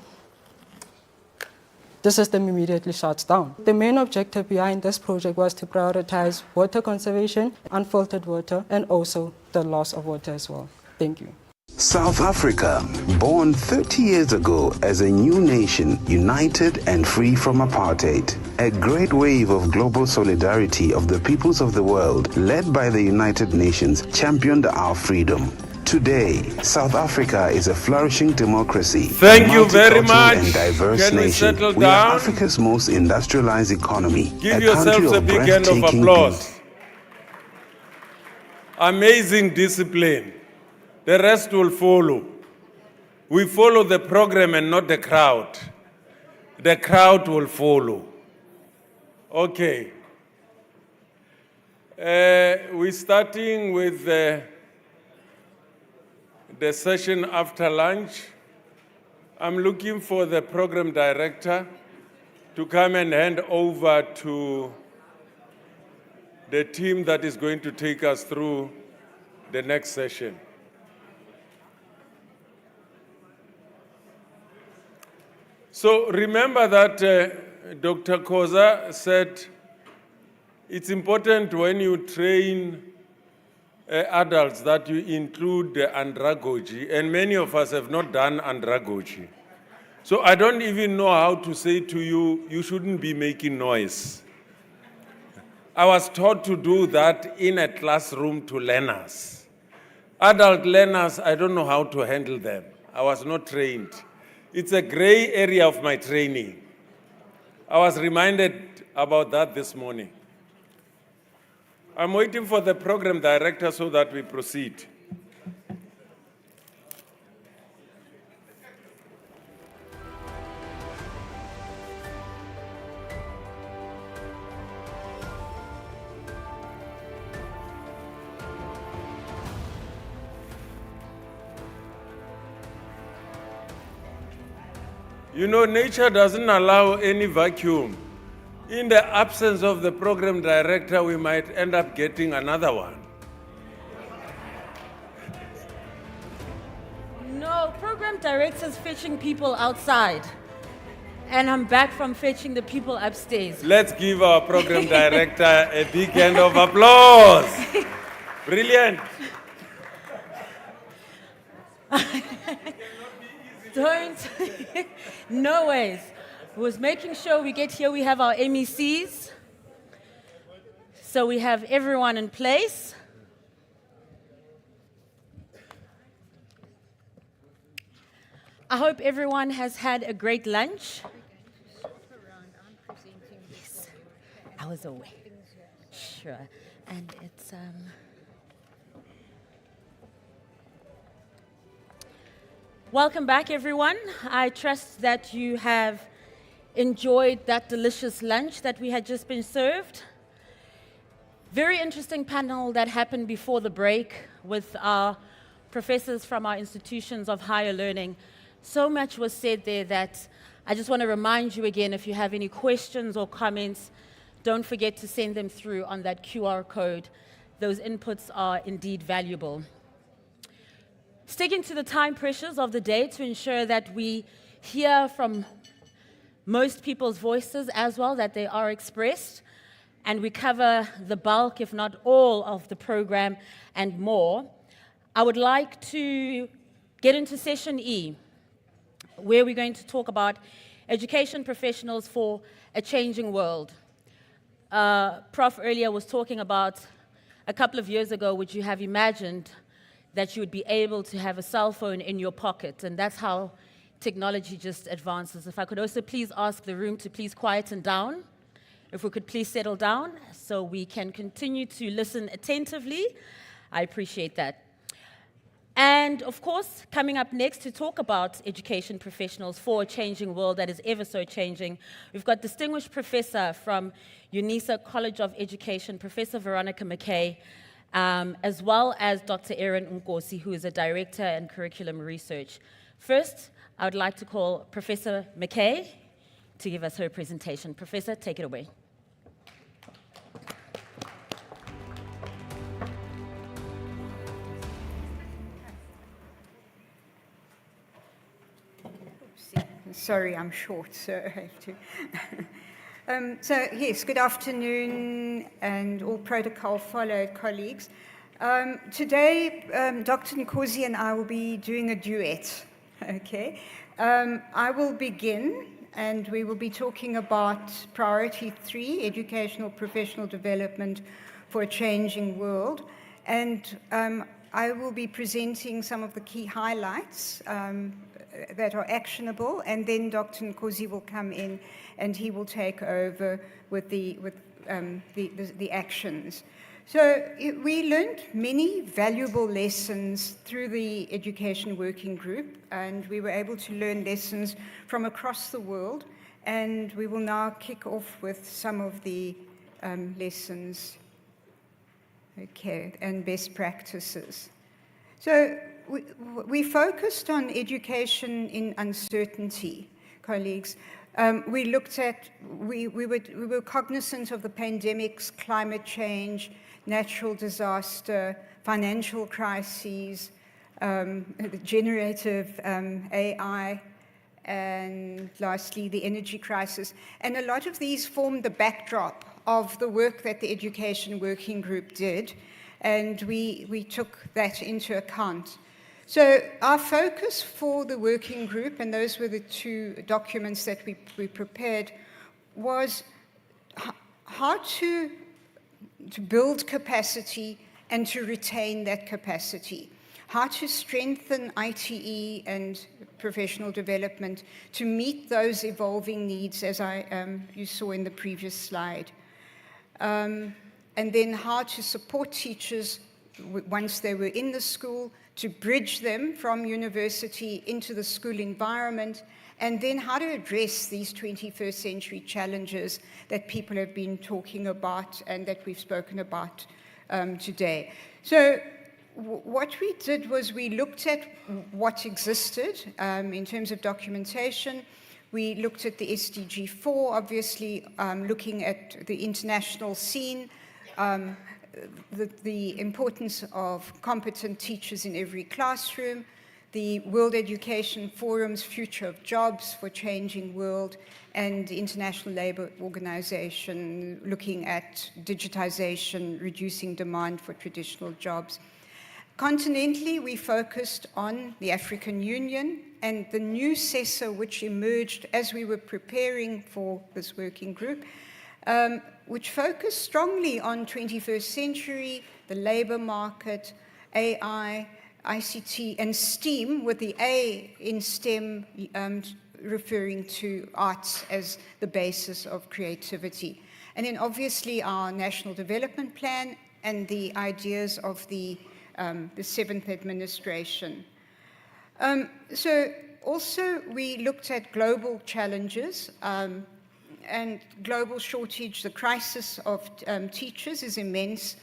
the system immediately shuts down. The main objective behind this project was to prioritize water conservation, unfiltered water, and also the loss of water as well. Thank you. South Africa, born 30 years ago as a new nation, united and free from apartheid. A great wave of global solidarity of the peoples of the world, led by the United Nations, championed our freedom. Today, South Africa is a flourishing democracy. Thank you very much. And diverse nation. We are Africa's most industrialized economy. Give yourselves a big hand of applause. Amazing discipline. The rest will follow. We follow the program and not the crowd. The crowd will follow. Okay. We're starting with the session after lunch. I'm looking for the program director to come and hand over to the team that is going to take us through the next session. So remember that Dr. Koza said it's important when you train adults that you include andragogy, and many of us have not done andragogy. So I don't even know how to say to you, you shouldn't be making noise. I was taught to do that in a classroom to learners. Adult learners, I don't know how to handle them. I was not trained. It's a gray area of my training. I was reminded about that this morning. I'm waiting for the program director so that we proceed. You know, nature doesn't allow any vacuum. In the absence of the program director, we might end up getting another one. No, program director's fetching people outside. And I'm back from fetching the people upstairs. Let's give our program director a big hand of applause. Brilliant. Don't. No ways. Was making sure we get here, we have our MECs. So we have everyone in place. I hope everyone has had a great lunch. Yes, I was away. Sure. And it's welcome back, everyone. I trust that you have enjoyed that delicious lunch that we had just been served. Very interesting panel that happened before the break with our professors from our institutions of higher learning. So much was said there that I just want to remind you again, if you have any questions or comments, don't forget to send them through on that QR code. Those inputs are indeed valuable. Sticking to the time pressures of the day to ensure that we hear from most people's voices as well, that they are expressed, and we cover the bulk, if not all, of the program and more, I would like to get into session E, where we're going to talk about education professionals for a changing world. Prof earlier was talking about a couple of years ago, would you have imagined that you would be able to have a cell phone in your pocket? And that's how technology just advances. If I could also please ask the room to please quieten down. If we could please settle down so we can continue to listen attentively. I appreciate that. And of course, coming up next to talk about education professionals for a changing world that is ever so changing, we've got distinguished professor from UNISA College of Education, Professor Veronica McKay, as well as Dr. Erin Nkosi, who is a director in curriculum research. First, I would like to call Professor McKay to give us her presentation. Professor, take it away. Sorry, I'm short, so I have to. So yes, good afternoon, and all protocol followed, colleagues. Today, Dr. Nkosi and I will be doing a duet, okay? I will begin, and we will be talking about Priority 3, Educational Professional Development for a Changing World, and I will be presenting some of the key highlights that are actionable, and then Dr. Nkosi will come in and he will take over with the actions. So we learned many valuable lessons through the Education Working Group, and we were able to learn lessons from across the world, and we will now kick off with some of the lessons, okay, and best practices. So we focused on education in uncertainty, colleagues. We looked at, we were cognizant of the pandemics, climate change, natural disaster, financial crises, the generative AI, and lastly, the energy crisis. And a lot of these formed the backdrop of the work that the Education Working Group did, and we took that into account. So our focus for the working group, and those were the two documents that we prepared, was how to build capacity and to retain that capacity, how to strengthen ITE and professional development to meet those evolving needs, as you saw in the previous slide, and then how to support teachers once they were in the school, to bridge them from university into the school environment, and then how to address these 21st century challenges that people have been talking about and that we've spoken about today. So what we did was we looked at what existed in terms of documentation. We looked at the SDG 4, obviously looking at the international scene, the importance of competent teachers in every classroom, the World Education Forum's Future of Jobs for Changing World, and the International Labour Organization looking at digitization, reducing demand for traditional jobs. Continentally, we focused on the African Union and the new CESA, which emerged as we were preparing for this working group, which focused strongly on 21st century, the labor market, AI, ICT, and STEAM, with the A in STEM referring to arts as the basis of creativity. And then obviously our National Development Plan and the ideas of the 7th administration. So also we looked at global challenges, and global shortage, the crisis of teachers is immense,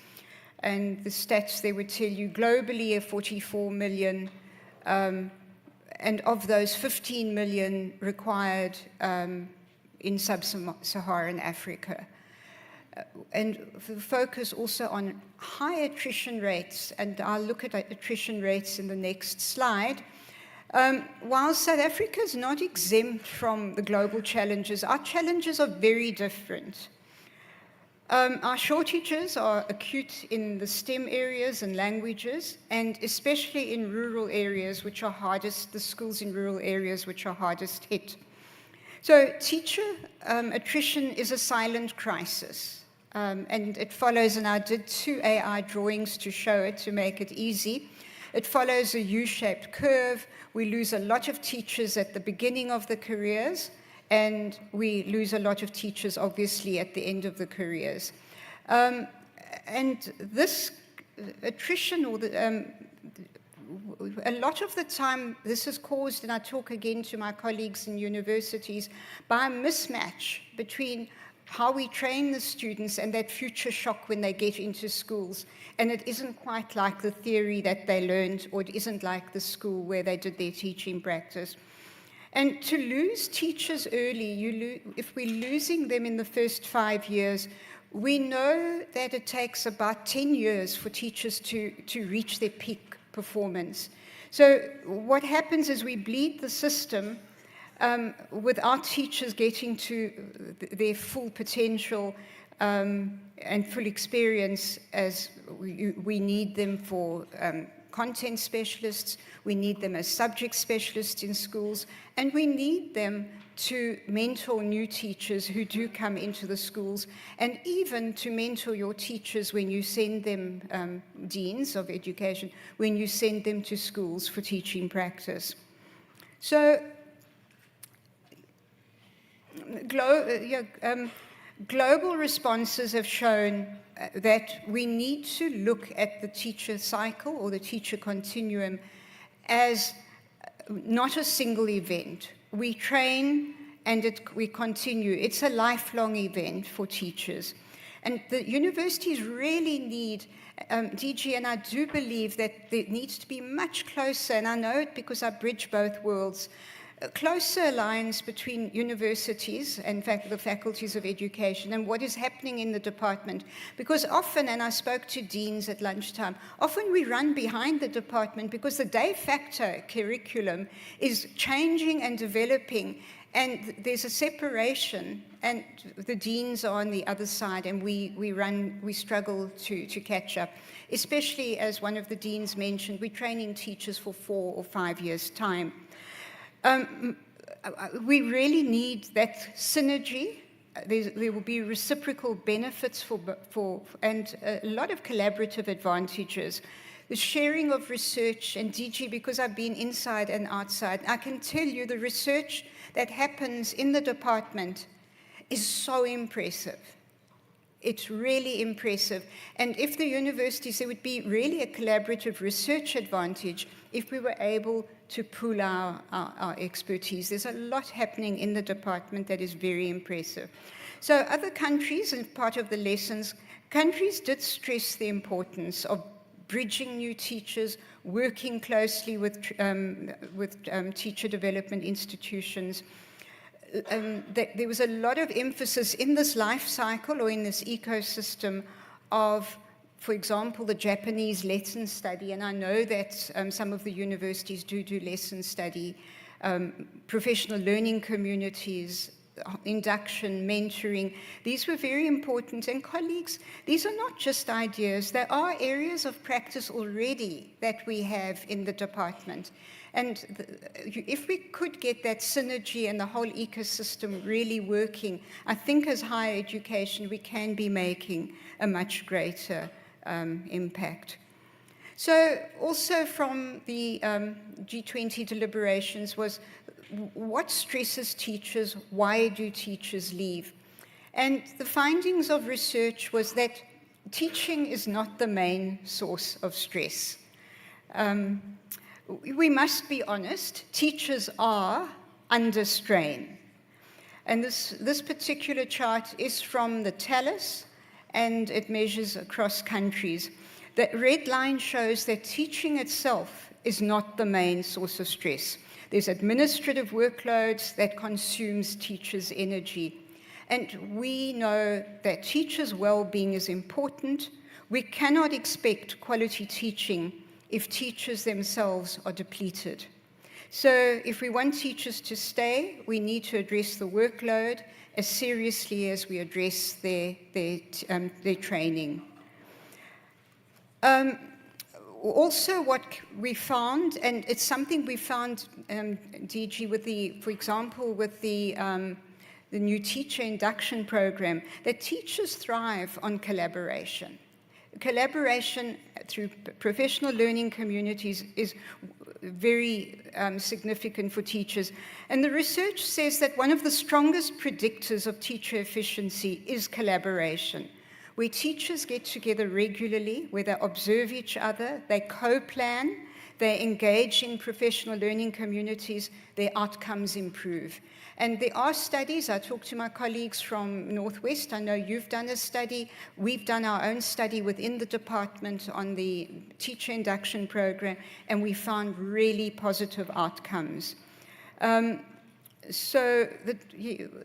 and the stats they would tell you globally are 44 million, and of those 15 million required in sub-Saharan Africa. And focus also on high attrition rates, and I'll look at attrition rates in the next slide. While South Africa is not exempt from the global challenges, our challenges are very different. Our shortages are acute in the STEM areas and languages, and especially in rural areas, which are hardest, the schools in rural areas which are hardest hit. So teacher attrition is a silent crisis. and it follows, and I did 2 AI drawings to show it, to make it easy. It follows a U-shaped curve. We lose a lot of teachers at the beginning of the careers, and we lose a lot of teachers, obviously, at the end of the careers. And this attrition, or a lot of the time, this is caused, and I talk again to my colleagues in universities, by a mismatch between how we train the students and that future shock when they get into schools. And it isn't quite like the theory that they learned, or it isn't like the school where they did their teaching practice. And to lose teachers early, if we're losing them in the first 5 years, we know that it takes about 10 years for teachers to reach their peak performance. So what happens is we bleed the system without teachers getting to their full potential and full experience, as we need them for content specialists, we need them as subject specialists in schools, and we need them to mentor new teachers who do come into the schools, and even to mentor your teachers when you send them, deans of education, when you send them to schools for teaching practice. So, global responses have shown that we need to look at the teacher cycle or the teacher continuum as not a single event. We train and we continue. It's a lifelong event for teachers. And the universities really need, DG, and I do believe that there needs to be much closer, and I know it because I bridge both worlds, a closer alliance between universities and the faculties of education and what is happening in the department. Because often, and I spoke to deans at lunchtime, often we run behind the department because the de facto curriculum is changing and developing, and there's a separation, and the deans are on the other side, and we struggle to catch up. Especially, as one of the deans mentioned, we're training teachers for 4 or 5 years' time. We really need that synergy. There will be reciprocal benefits and a lot of collaborative advantages. The sharing of research, and DG, because I've been inside and outside, I can tell you the research that happens in the department is so impressive. It's really impressive. And if the universities, there would be really a collaborative research advantage if we were able to pool our expertise. There's a lot happening in the department that is very impressive. So other countries, and part of the lessons, countries did stress the importance of bridging new teachers, working closely with teacher development institutions. There was a lot of emphasis in this life cycle or in this ecosystem of, for example, the Japanese lesson study, and I know that some of the universities do lesson study, professional learning communities, induction, mentoring. These were very important. And colleagues, these are not just ideas. There are areas of practice already that we have in the department. And if we could get that synergy and the whole ecosystem really working, I think as higher education, we can be making a much greater impact. So also from the G20 deliberations was what stresses teachers, why do teachers leave? And the findings of research was that teaching is not the main source of stress. We must be honest, teachers are under strain. And this particular chart is from the TALIS, and it measures across countries. The red line shows that teaching itself is not the main source of stress. There's administrative workloads that consumes teachers' energy. And we know that teachers' well-being is important. We cannot expect quality teaching if teachers themselves are depleted. So if we want teachers to stay, we need to address the workload as seriously as we address their training. Also, what we found, and it's something we found, DG, with for example, with the the new teacher induction program, that teachers thrive on collaboration. Collaboration through professional learning communities is very significant for teachers. And the research says that one of the strongest predictors of teacher efficiency is collaboration, where teachers get together regularly, where they observe each other, they co-plan, they engage in professional learning communities, their outcomes improve. And there are studies. I talked to my colleagues from Northwest. I know you've done a study. We've done our own study within the department on the teacher induction program, and we found really positive outcomes. So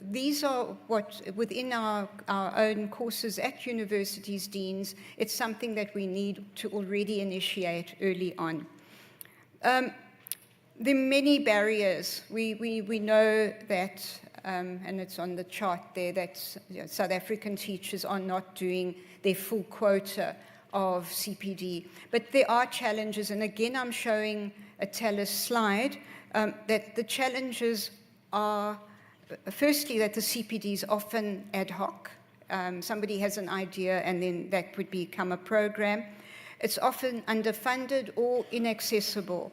these are what, within our own courses at universities, deans, it's something that we need to already initiate early on. There are many barriers. We know that, and it's on the chart there, that South African teachers are not doing their full quota of CPD. But there are challenges, and again, I'm showing a TALIS slide, that the challenges are, firstly, that the CPD is often ad hoc. Somebody has an idea, and then that would become a program. It's often underfunded or inaccessible.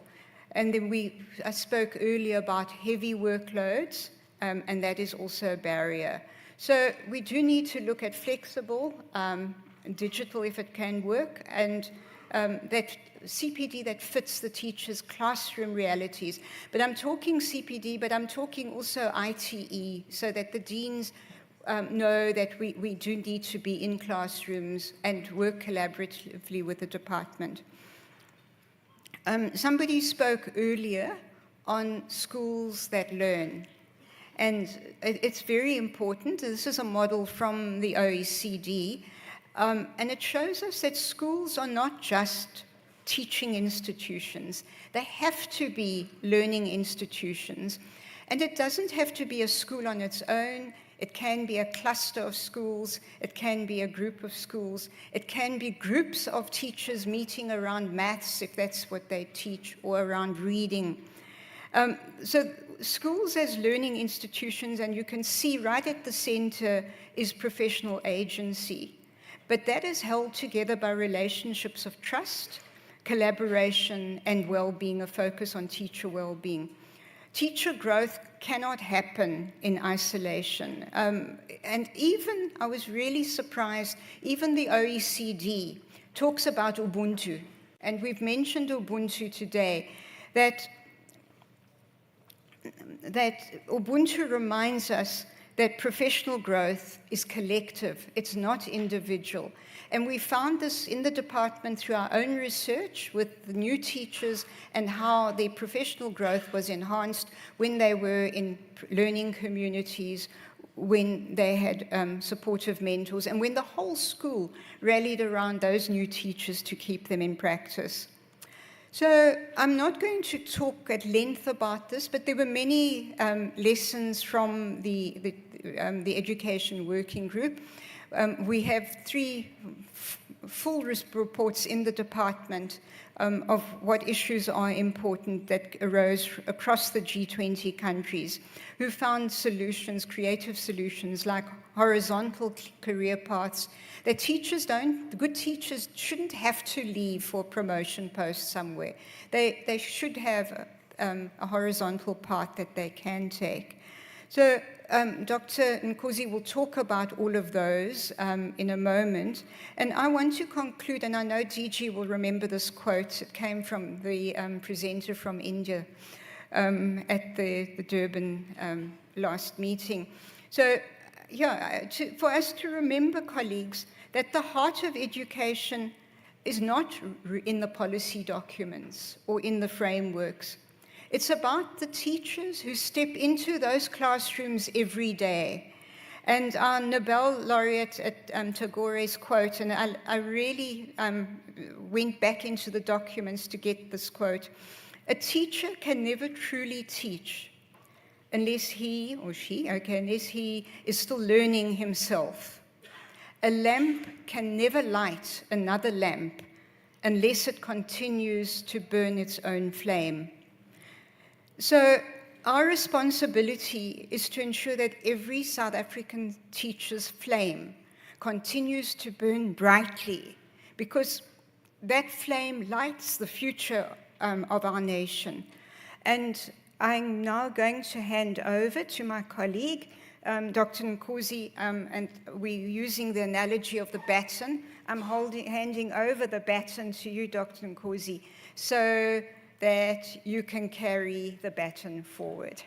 And then I spoke earlier about heavy workloads, and that is also a barrier. So we do need to look at flexible, digital if it can work, and that CPD that fits the teacher's classroom realities. But I'm talking CPD, but I'm talking also ITE, so that the deans know that we do need to be in classrooms and work collaboratively with the department. Somebody spoke earlier on schools that learn, and it's very important. This is a model from the OECD, and it shows us that schools are not just teaching institutions. They have to be learning institutions, and it doesn't have to be a school on its own. It can be a cluster of schools, it can be a group of schools, it can be groups of teachers meeting around maths, if that's what they teach, or around reading. So schools as learning institutions, and you can see right at the center is professional agency. But that is held together by relationships of trust, collaboration, and well-being, a focus on teacher well-being. Teacher growth cannot happen in isolation. And even, I was really surprised, even the OECD talks about Ubuntu. And we've mentioned Ubuntu today, that Ubuntu reminds us that professional growth is collective, it's not individual. And we found this in the department through our own research with the new teachers and how their professional growth was enhanced when they were in learning communities, when they had supportive mentors, and when the whole school rallied around those new teachers to keep them in practice. So I'm not going to talk at length about this, but there were many lessons from the education working group. We have 3 full reports in the department of what issues are important that arose across the G20 countries, who found solutions, creative solutions like horizontal career paths that good teachers shouldn't have to leave for a promotion post somewhere. They should have a horizontal path that they can take. So Dr. Nkosi will talk about all of those in a moment. And I want to conclude, and I know DG will remember this quote. It came from the presenter from India at the Durban last meeting. So yeah, for us to remember, colleagues, that the heart of education is not in the policy documents or in the frameworks. It's about the teachers who step into those classrooms every day. And our Nobel laureate at Tagore's quote, and I really went back into the documents to get this quote, "A teacher can never truly teach unless he or she, unless he is still learning himself. A lamp can never light another lamp unless it continues to burn its own flame." So our responsibility is to ensure that every South African teacher's flame continues to burn brightly, because that flame lights the future of our nation. And I'm now going to hand over to my colleague, Dr. Nkosi, and we're using the analogy of the baton. I'm handing over the baton to you, Dr. Nkosi, so that you can carry the baton forward.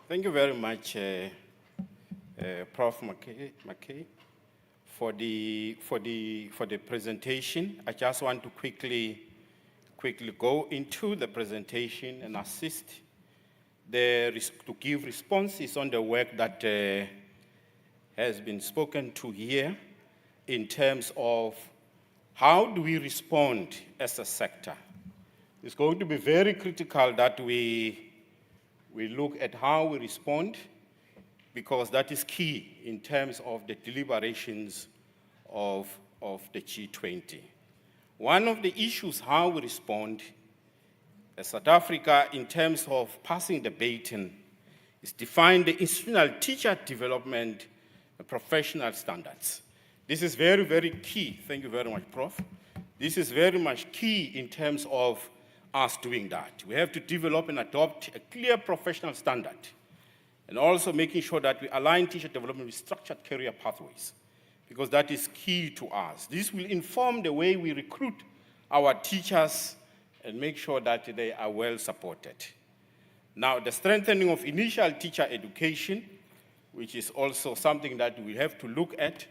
Thank you very much, Prof. McKay, for the presentation. I just want to quickly go into the presentation and assist to give responses on the work that has been spoken to here in terms of how do we respond as a sector. It's going to be very critical that we look at how we respond, because that is key in terms of the deliberations of the G20. One of the issues how we respond as South Africa in terms of passing the baton is define the institutional teacher development and professional standards. This is very, very key. Thank you very much, Prof. This is very much key in terms of us doing that. We have to develop and adopt a clear professional standard, and also making sure that we align teacher development with structured career pathways, because that is key to us. This will inform the way we recruit our teachers and make sure that they are well supported. Now, the strengthening of initial teacher education, which is also something that we have to look at,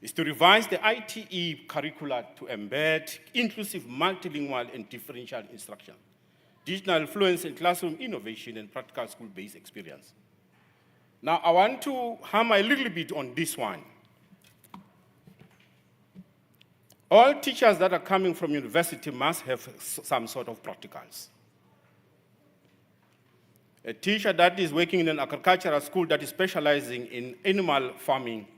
is to revise the ITE curricula to embed inclusive, multilingual, and differential instruction, digital fluency in classroom innovation, and practical school-based experience. Now, I want to hammer a little bit on this one. All teachers that are coming from university must have some sort of practicals. A teacher that is working in an agricultural school that is specializing in animal farming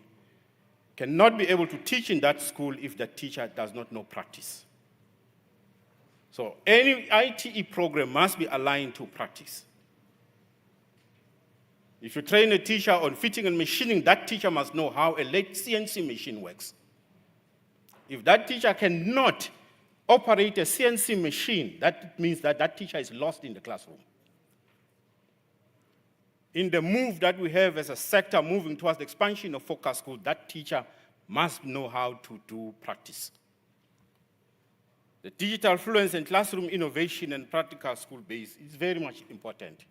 cannot be able to teach in that school if the teacher does not know practice. So any ITE program must be aligned to practice. If you train a teacher on fitting and machining, that teacher must know how a late CNC machine works. If that teacher cannot operate a CNC machine, that means that that teacher is lost in the classroom. In the move that we have as a sector moving towards the expansion of focus schools, that teacher must know how to do practice. The digital fluency and classroom innovation and practical school base is very much important.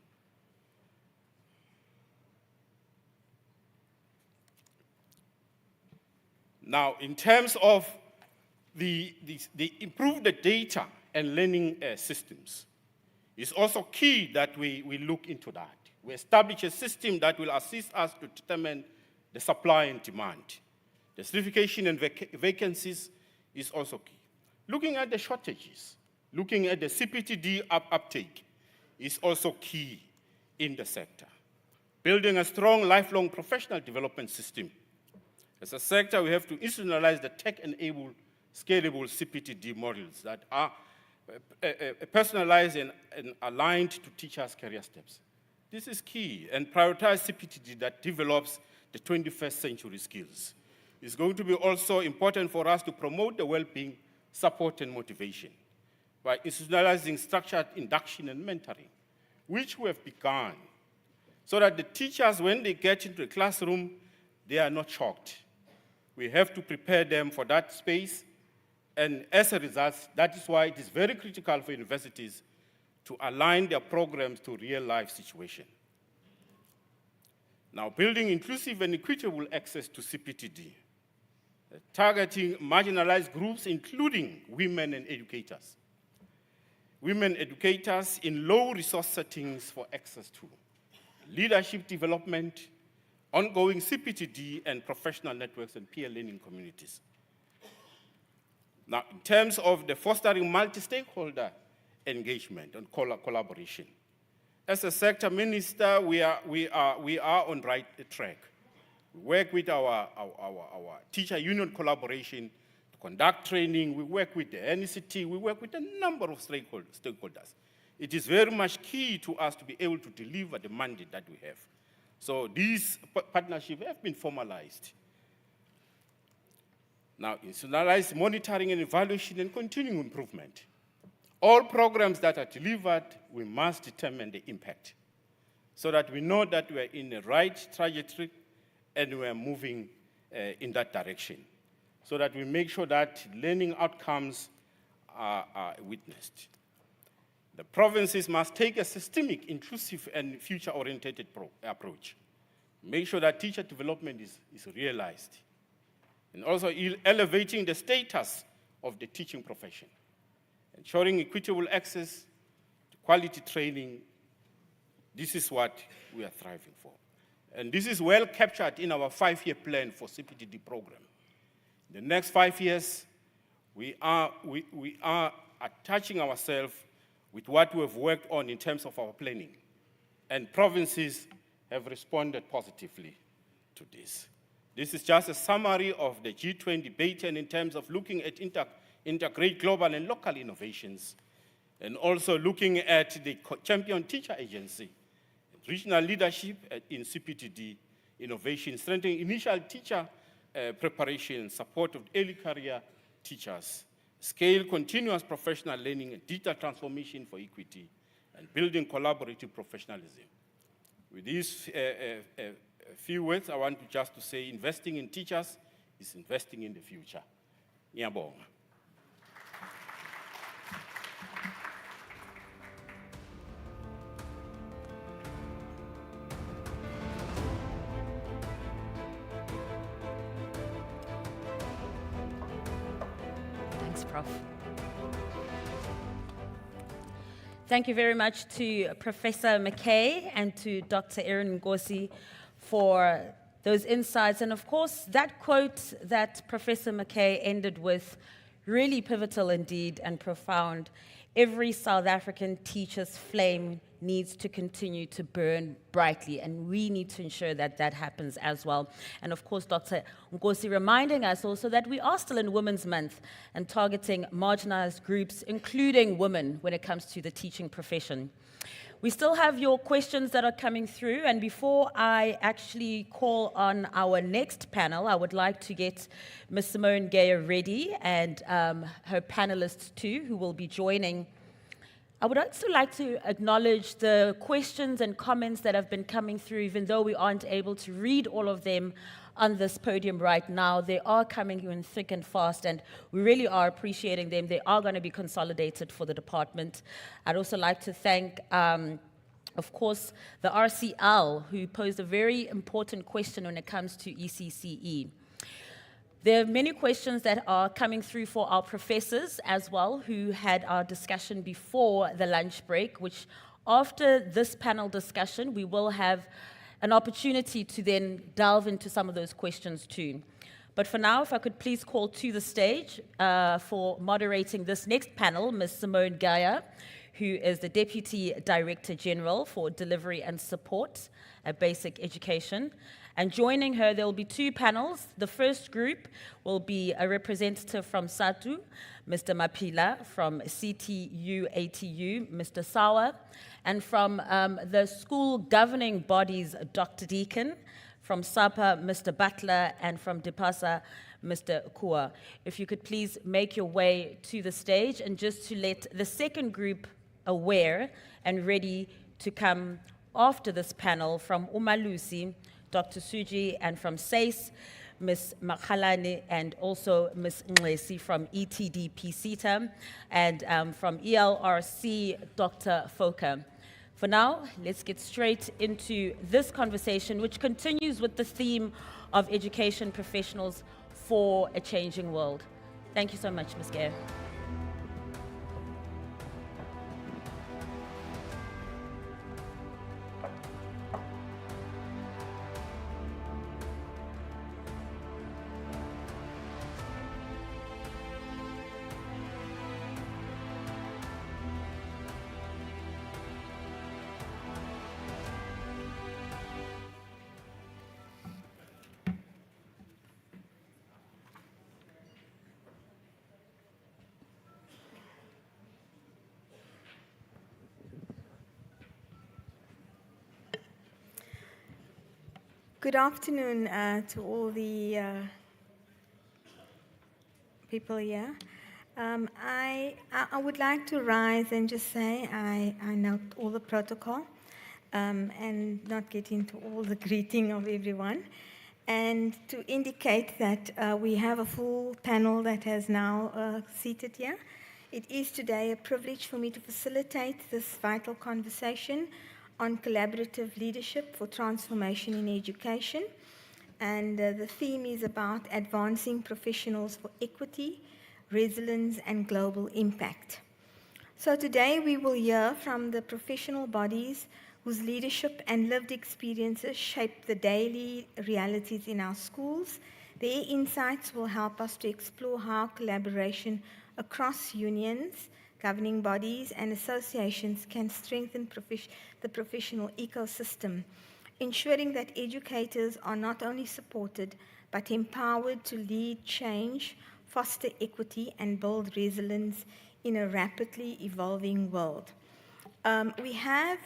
Now, in terms of the improve the data and learning systems, it's also key that we look into that. We establish a system that will assist us to determine the supply and demand. The certification and vacancies is also key. Looking at the shortages, looking at the CPTD uptake is also key in the sector. Building a strong lifelong professional development system. As a sector, we have to institutionalize the tech-enabled, scalable CPTD models that are personalized and aligned to teachers' career steps. This is key, and prioritize CPTD that develops the 21st century skills. It's going to be also important for us to promote the well-being, support, and motivation by institutionalizing structured induction and mentoring, which we have begun, so that the teachers, when they get into the classroom, they are not shocked. We have to prepare them for that space, and as a result, that is why it is very critical for universities to align their programs to real-life situation. Now, building inclusive and equitable access to CPTD, targeting marginalized groups, including women and educators. Women educators in low-resource settings for access to leadership development, ongoing CPTD and professional networks and peer learning communities. Now, in terms of the fostering multi-stakeholder engagement and collaboration, as a sector minister, we are on right track. We work with our teacher union collaboration to conduct training. We work with the NCT. We work with a number of stakeholders. It is very much key to us to be able to deliver the mandate that we have. So these partnerships have been formalized. Now, institutionalized monitoring and evaluation and continuing improvement. All programs that are delivered, we must determine the impact so that we know that we are in the right trajectory and we are moving in that direction, so that we make sure that learning outcomes are witnessed. The provinces must take a systemic, inclusive, and future-oriented approach. Make sure that teacher development is realized, and also elevating the status of the teaching profession, ensuring equitable access to quality training. This is what we are thriving for. And this is well captured in our 5-year plan for CPTD program. The next 5 years, we are attaching ourselves with what we have worked on in terms of our planning. And provinces have responded positively to this. This is just a summary of the G20 debate, and in terms of looking at integrate global and local innovations, and also looking at the champion teacher agency, regional leadership in CPTD, innovation, strengthening initial teacher preparation, support of early career teachers, scale continuous professional learning and digital transformation for equity, and building collaborative professionalism. With these few words, I want just to say investing in teachers is investing in the future. Ngiyabonga. Thanks, Prof. Thank you very much to Professor McKay and to Dr. Erin Ngosi for those insights. And of course, that quote that Professor McKay ended with, really pivotal indeed and profound. Every South African teacher's flame needs to continue to burn brightly, and we need to ensure that that happens as well. And of course, Dr. Ngosi reminding us also that we are still in Women's Month and targeting marginalized groups, including women, when it comes to the teaching profession. We still have your questions that are coming through, and before I actually call on our next panel, I would like to get Ms. Simone Gayer ready and her panelists too, who will be joining. I would also like to acknowledge the questions and comments that have been coming through, even though we aren't able to read all of them on this podium right now. They are coming in thick and fast, and we really are appreciating them. They are going to be consolidated for the department. I'd also like to thank, of course, the RCL, who posed a very important question when it comes to ECCE. There are many questions that are coming through for our professors as well, who had our discussion before the lunch break, which after this panel discussion, we will have an opportunity to then delve into some of those questions too. But for now, if I could please call to the stage for moderating this next panel, Ms. Simone Gayer, who is the Deputy Director General for Delivery and Support at Basic Education. And joining her, there will be two panels. The first group will be a representative from SATU, Mr. Mapila, from CTU-ATU, Mr. Sawa, and from the school governing bodies, Dr. Deacon, from SAPA, Mr. Butler, and from DBSA, Mr. Kua. If you could please make your way to the stage, and just to let the second group aware and ready to come after this panel from Umalusi, Dr. Suji, and from SACE, Ms. Makhalane, and also Ms. Nglesi from ETD-PCETA, and from ELRC, Dr. Foka. For now, let's get straight into this conversation, which continues with the theme of education professionals for a changing world. Thank you so much, Ms. Gayer. Good afternoon to all the people here. I would like to rise and just say I note all the protocol and not get into all the greeting of everyone, and to indicate that we have a full panel that has now seated here. It is today a privilege for me to facilitate this vital conversation on collaborative leadership for transformation in education. And the theme is about advancing professionals for equity, resilience, and global impact. So today we will hear from the professional bodies whose leadership and lived experiences shape the daily realities in our schools. Their insights will help us to explore how collaboration across unions, governing bodies, and associations can strengthen the professional ecosystem, ensuring that educators are not only supported, but empowered to lead change, foster equity, and build resilience in a rapidly evolving world. We have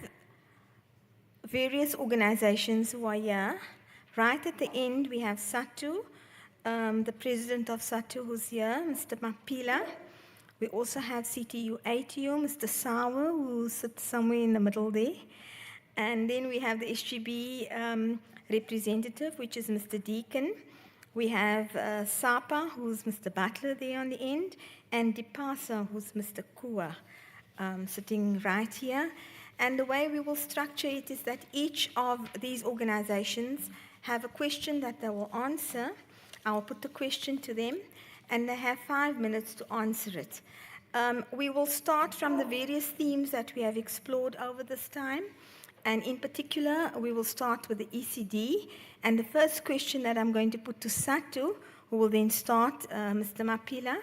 various organizations who are here. Right at the end, we have SATU, the president of SATU who's here, Mr. Mapila. We also have CTU ATU, Mr. Sawa, who sits somewhere in the middle there. And then we have the SGB representative, which is Mr. Deacon. We have SAPA, who's Mr. Butler there on the end, and DBSA, who's Mr. Kua, sitting right here. And the way we will structure it is that each of these organizations have a question that they will answer. I will put the question to them, and they have 5 minutes to answer it. We will start from the various themes that we have explored over this time. And in particular, we will start with the ECD. And the first question that I'm going to put to Satu, who will then start, Mr. Mapila,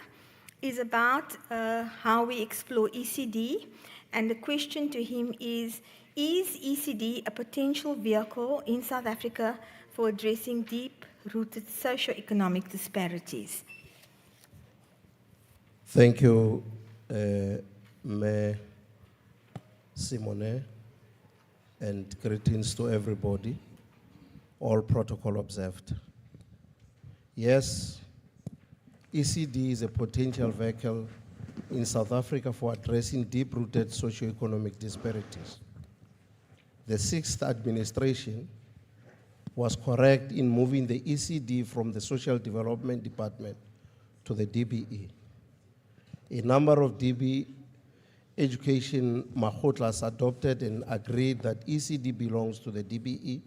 is about how we explore ECD. And the question to him is ECD a potential vehicle in South Africa for addressing deep-rooted socio-economic disparities? Thank you, Mayor Simone, and greetings to everybody, all protocol observed. Yes, ECD is a potential vehicle in South Africa for addressing deep-rooted socio-economic disparities. The 6th administration was correct in moving the ECD from the Social Development Department to the DBE. A number of DB education mahotlas adopted and agreed that ECD belongs to the DBE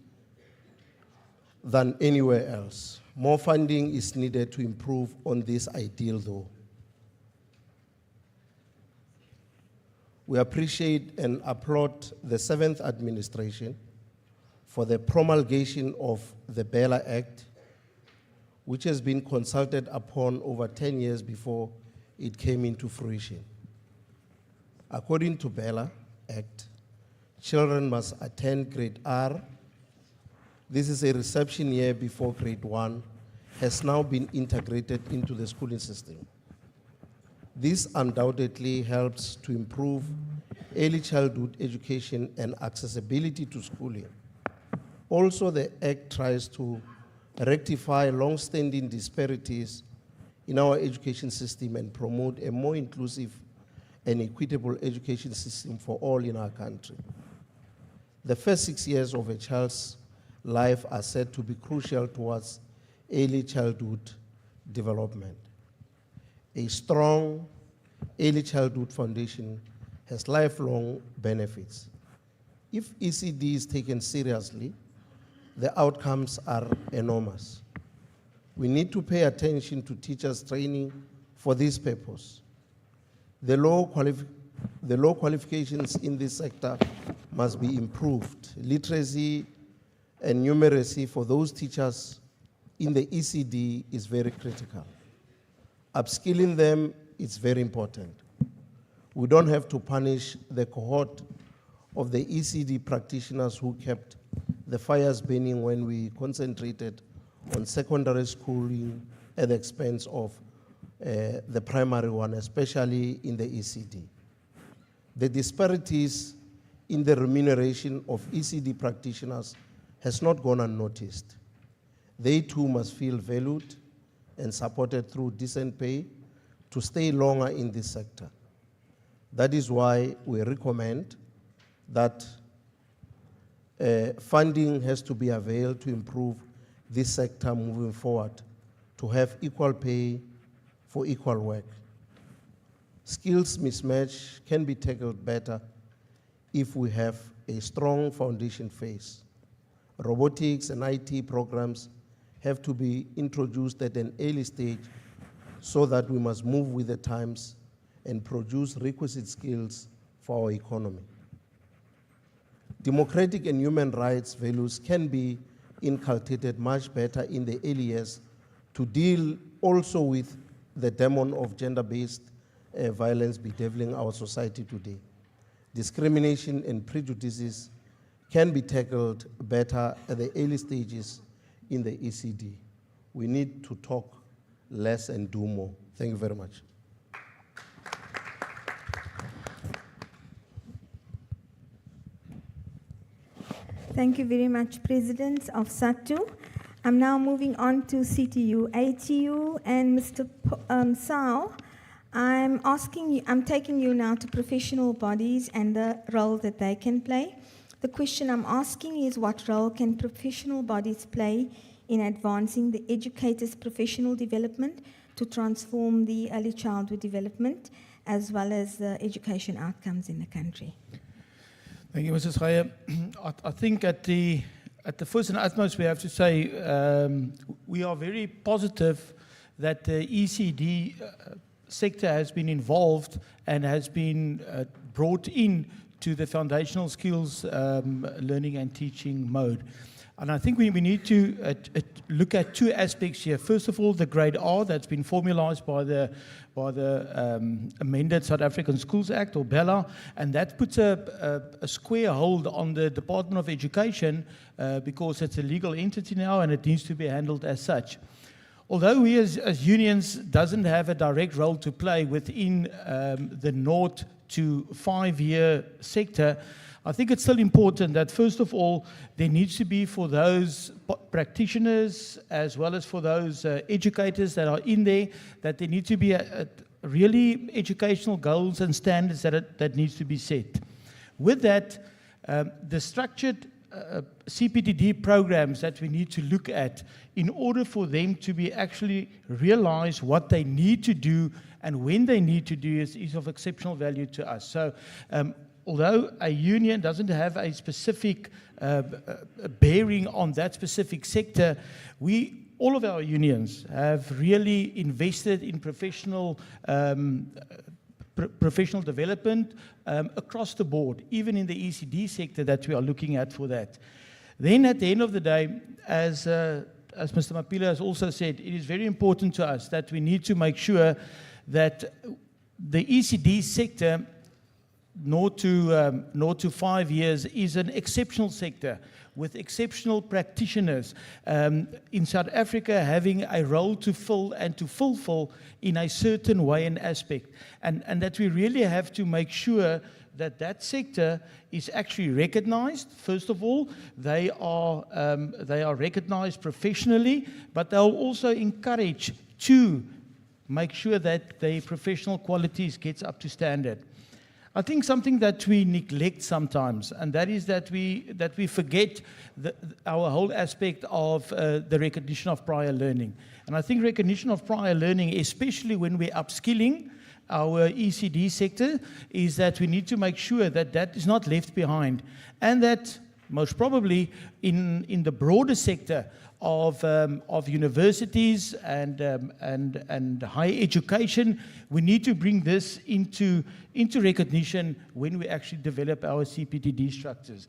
than anywhere else. More funding is needed to improve on this ideal though. We appreciate and applaud the 7th administration for the promulgation of the Bella Act, which has been consulted upon over 10 years before it came into fruition. According to Bella Act, children must attend grade R. This is a reception year before grade 1 has now been integrated into the schooling system. This undoubtedly helps to improve early childhood education and accessibility to schooling. Also, the Act tries to rectify long-standing disparities in our education system and promote a more inclusive and equitable education system for all in our country. The first 6 years of a child's life are said to be crucial towards early childhood development. A strong early childhood foundation has lifelong benefits. If ECD is taken seriously, the outcomes are enormous. We need to pay attention to teachers' training for this purpose. The low qualifications in this sector must be improved. Literacy and numeracy for those teachers in the ECD is very critical. Upskilling them is very important. We don't have to punish the cohort of the ECD practitioners who kept the fires burning when we concentrated on secondary schooling at the expense of the primary one, especially in the ECD. The disparities in the remuneration of ECD practitioners has not gone unnoticed. They too must feel valued and supported through decent pay to stay longer in this sector. That is why we recommend that funding has to be availed to improve this sector moving forward, to have equal pay for equal work. Skills mismatch can be tackled better if we have a strong foundation phase. Robotics and IT programs have to be introduced at an early stage so that we must move with the times and produce requisite skills for our economy. Democratic and human rights values can be inculcated much better in the early years to deal also with the demon of gender-based violence bedeviling our society today. Discrimination and prejudices can be tackled better at the early stages in the ECD. We need to talk less and do more. Thank you very much. Thank you very much, President of SATU. I'm now moving on to CTU, ATU, and Mr. Sao. I'm taking you now to professional bodies and the role that they can play. The question I'm asking is, what role can professional bodies play in advancing the educators' professional development to transform the early childhood development as well as the education outcomes in the country? Thank you, Mrs. Geye. I think at the first and utmost we have to say we are very positive that the ECD sector has been involved and has been brought in to the foundational skills learning and teaching mode. And I think we need to look at two aspects here. First of all, the grade R that's been formalized by the amended South African Schools Act, or BELA, and that puts a square hold on the Department of Education because it's a legal entity now and it needs to be handled as such. Although we as unions doesn't have a direct role to play within the 0 to 5 year sector, I think it's still important that, first of all, there needs to be, for those practitioners as well as for those educators that are in there, that there need to be really educational goals and standards that needs to be set. With that, the structured CPTD programs that we need to look at in order for them to be actually realize what they need to do and when they need to do is of exceptional value to us. So although a union doesn't have a specific bearing on that specific sector, all of our unions have really invested in professional development across the board, even in the ECD sector that we are looking at for that. Then at the end of the day, as Mr. Mapila has also said, it is very important to us that we need to make sure that the ECD sector, 0 to 5 years, is an exceptional sector with exceptional practitioners in South Africa having a role to fill and to fulfill in a certain way and aspect. And that we really have to make sure that that sector is actually recognized. First of all, they are recognized professionally, but they'll also encourage to make sure that the professional qualities gets up to standard. I think something that we neglect sometimes, and that is that we forget our whole aspect of the recognition of prior learning. And I think recognition of prior learning, especially when we're upskilling our ECD sector, is that we need to make sure that that is not left behind, and that most probably in the broader sector of universities and higher education, we need to bring this into recognition when we actually develop our CPTD structures.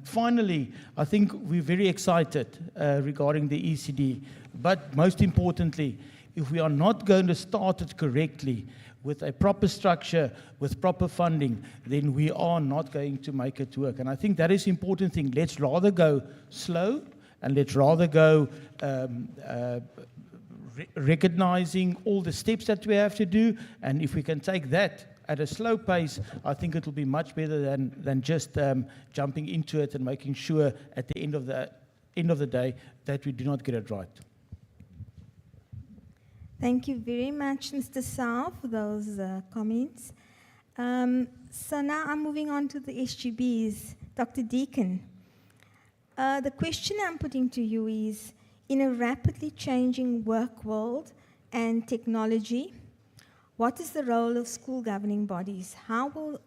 Finally, I think we're very excited regarding the ECD, but most importantly, if we are not going to start it correctly with a proper structure, with proper funding, then we are not going to make it work. And I think that is the important thing. Let's rather go slow, and let's rather go recognizing all the steps that we have to do. And if we can take that at a slow pace, I think it will be much better than just jumping into it and making sure at the end of the day that we do not get it right. Thank you very much, Mr. Sao, for those comments. So now I'm moving on to the SGBs. Dr. Deacon, the question I'm putting to you is, in a rapidly changing work world and technology, what is the role of school governing bodies?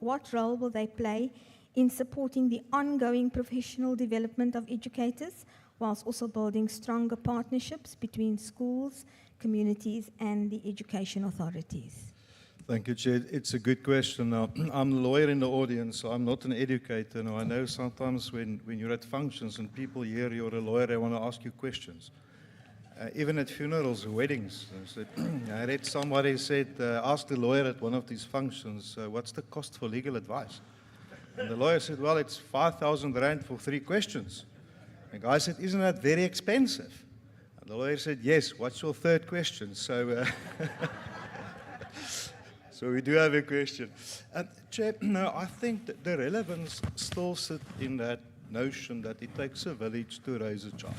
What role will they play in supporting the ongoing professional development of educators, whilst also building stronger partnerships between schools, communities, and the education authorities? Thank you, Chair. It's a good question. Now, I'm a lawyer in the audience, so I'm not an educator. Now, I know sometimes when you're at functions and people hear you're a lawyer, they want to ask you questions. Even at funerals, weddings. I read somebody said, ask the lawyer at one of these functions, what's the cost for legal advice? And the lawyer said, well, it's 5,000 Rand for 3 questions. The guy said, isn't that very expensive? And the lawyer said, yes, what's your 3rd question? So, so we do have a question. Chair, no, I think that the relevance still sits in that notion that it takes a village to raise a child.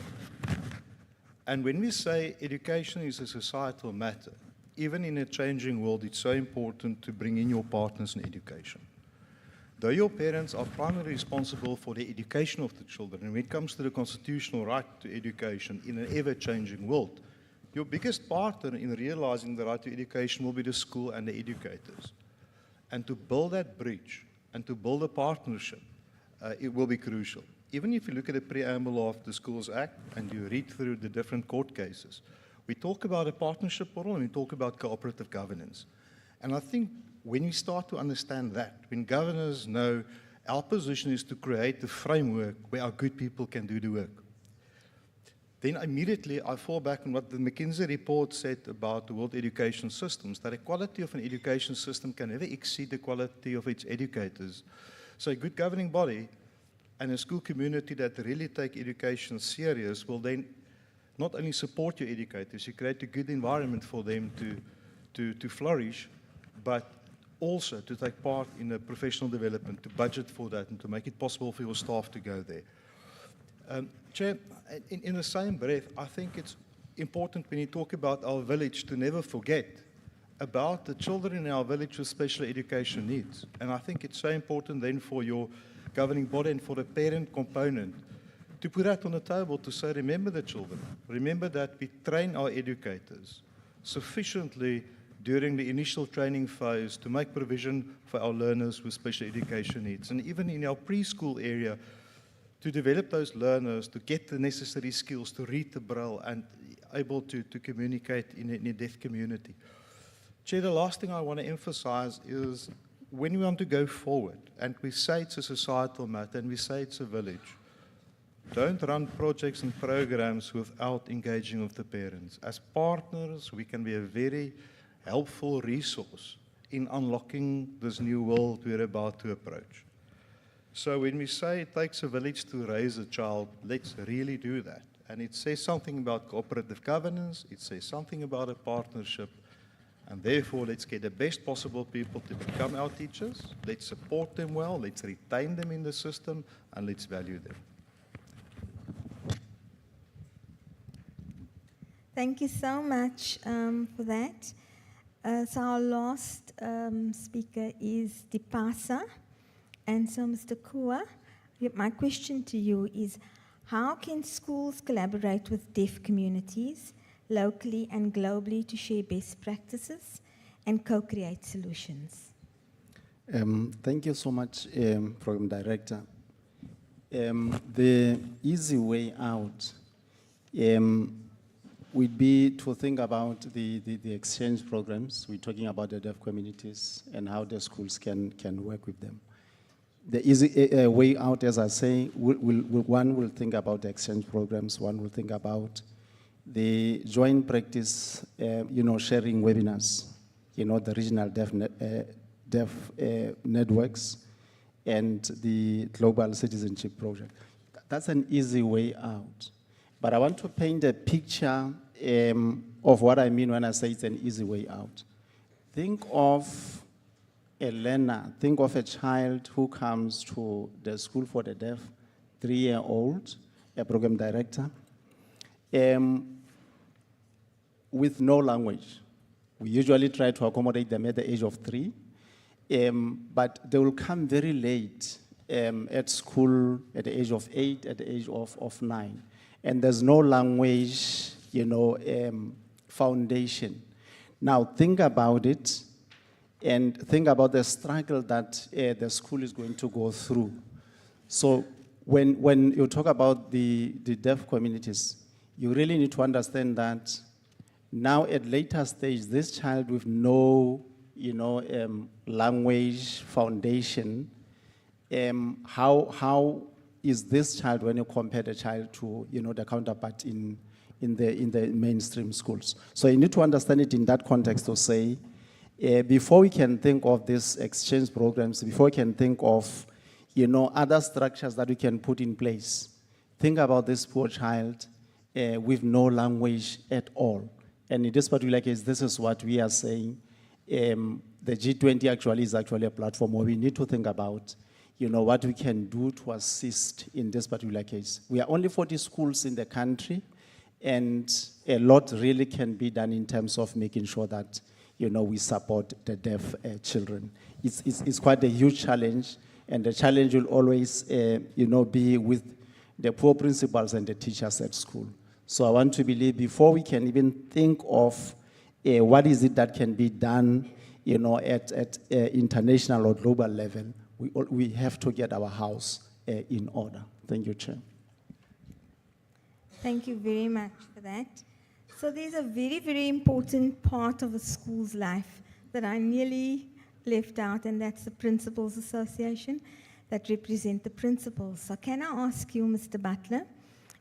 And when we say education is a societal matter, even in a changing world, it's so important to bring in your partners in education. Though your parents are primarily responsible for the education of the children, and when it comes to the constitutional right to education in an ever-changing world, your biggest partner in realizing the right to education will be the school and the educators. And to build that bridge and to build a partnership, it will be crucial. Even if you look at the preamble of the Schools Act and you read through the different court cases, we talk about a partnership model and we talk about cooperative governance. And I think when we start to understand that, when governors know our position is to create a framework where our good people can do the work, then immediately I fall back on what the McKinsey report said about the world education systems, that the quality of an education system can never exceed the quality of its educators. So a good governing body and a school community that really take education serious will then not only support your educators, you create a good environment for them to flourish, but also to take part in the professional development, to budget for that, and to make it possible for your staff to go there. Chair, in the same breath, I think it's important when you talk about our village to never forget about the children in our village with special education needs. And I think it's so important then for your governing body and for the parent component to put that on the table to say, remember the children. Remember that we train our educators sufficiently during the initial training phase to make provision for our learners with special education needs. And even in our preschool area, to develop those learners, to get the necessary skills to read the Braille and able to communicate in a deaf community. Chair, the last thing I want to emphasize is when we want to go forward, and we say it's a societal matter, and we say it's a village, don't run projects and programs without engaging with the parents. As partners, we can be a very helpful resource in unlocking this new world we're about to approach. So when we say it takes a village to raise a child, let's really do that. And it says something about cooperative governance, it says something about a partnership, and therefore let's get the best possible people to become our teachers, let's support them well, let's retain them in the system, and let's value them. Thank you so much for that. So our last speaker is DBSA. And so, Mr. Kua, my question to you is, how can schools collaborate with deaf communities locally and globally to share best practices and co-create solutions? Thank you so much, Program Director. The easy way out would be to think about the exchange programs. We're talking about the deaf communities and how the schools can work with them. The easy way out, as I say, one will think about the exchange programs, one will think about the joint practice, sharing webinars, the regional deaf networks and the global citizenship project. That's an easy way out. But I want to paint a picture of what I mean when I say it's an easy way out. Think of a learner, think of a child who comes to the school for the deaf, 3-year-old, a program director, with no language. We usually try to accommodate them at the age of 3, but they will come very late at school at the age of 8, at the age of 9. And there's no language, foundation. Now think about it, and think about the struggle that the school is going to go through. So when you talk about the deaf communities, you really need to understand that now at later stage, this child with no, language foundation, how is this child when you compare the child to, the counterpart in the mainstream schools? So you need to understand it in that context to say, before we can think of these exchange programs, before we can think of, other structures that we can put in place, think about this poor child with no language at all. And in this particular case, this is what we are saying. The G20 actually is actually a platform where we need to think about, what we can do to assist in this particular case. We are only 40 schools in the country, and a lot really can be done in terms of making sure that, we support the deaf children. It's quite a huge challenge, and the challenge will always, be with the poor principals and the teachers at school. So I want to believe before we can even think of what is it that can be done, at international or global level, we have to get our house in order. Thank you, Chair. Thank you very much for that. So there's a very, very important part of a school's life that I nearly left out, and that's the Principals Association that represent the principals. So can I ask you, Mr. Butler,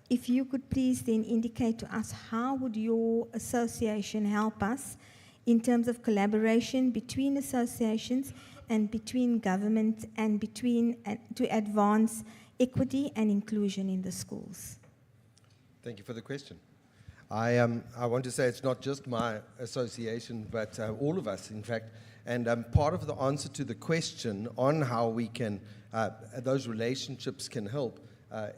if you could please then indicate to us how would your association help us in terms of collaboration between associations and between government and to advance equity and inclusion in the schools? Thank you for the question. I want to say it's not just my association, but all of us, in fact. And part of the answer to the question on how we can, those relationships can help,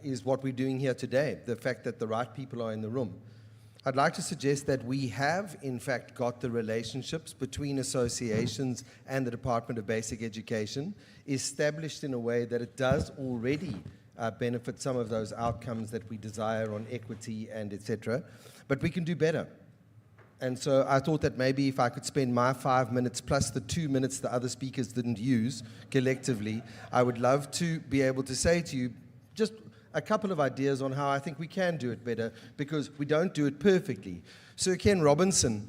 is what we're doing here today, the fact that the right people are in the room. I'd like to suggest that we have, in fact, got the relationships between associations and the Department of Basic Education established in a way that it does already benefit some of those outcomes that we desire on equity and etc. But we can do better. And so I thought that maybe if I could spend my 5 minutes plus the 2 minutes the other speakers didn't use collectively, I would love to be able to say to you just a couple of ideas on how I think we can do it better, because we don't do it perfectly. Sir Ken Robinson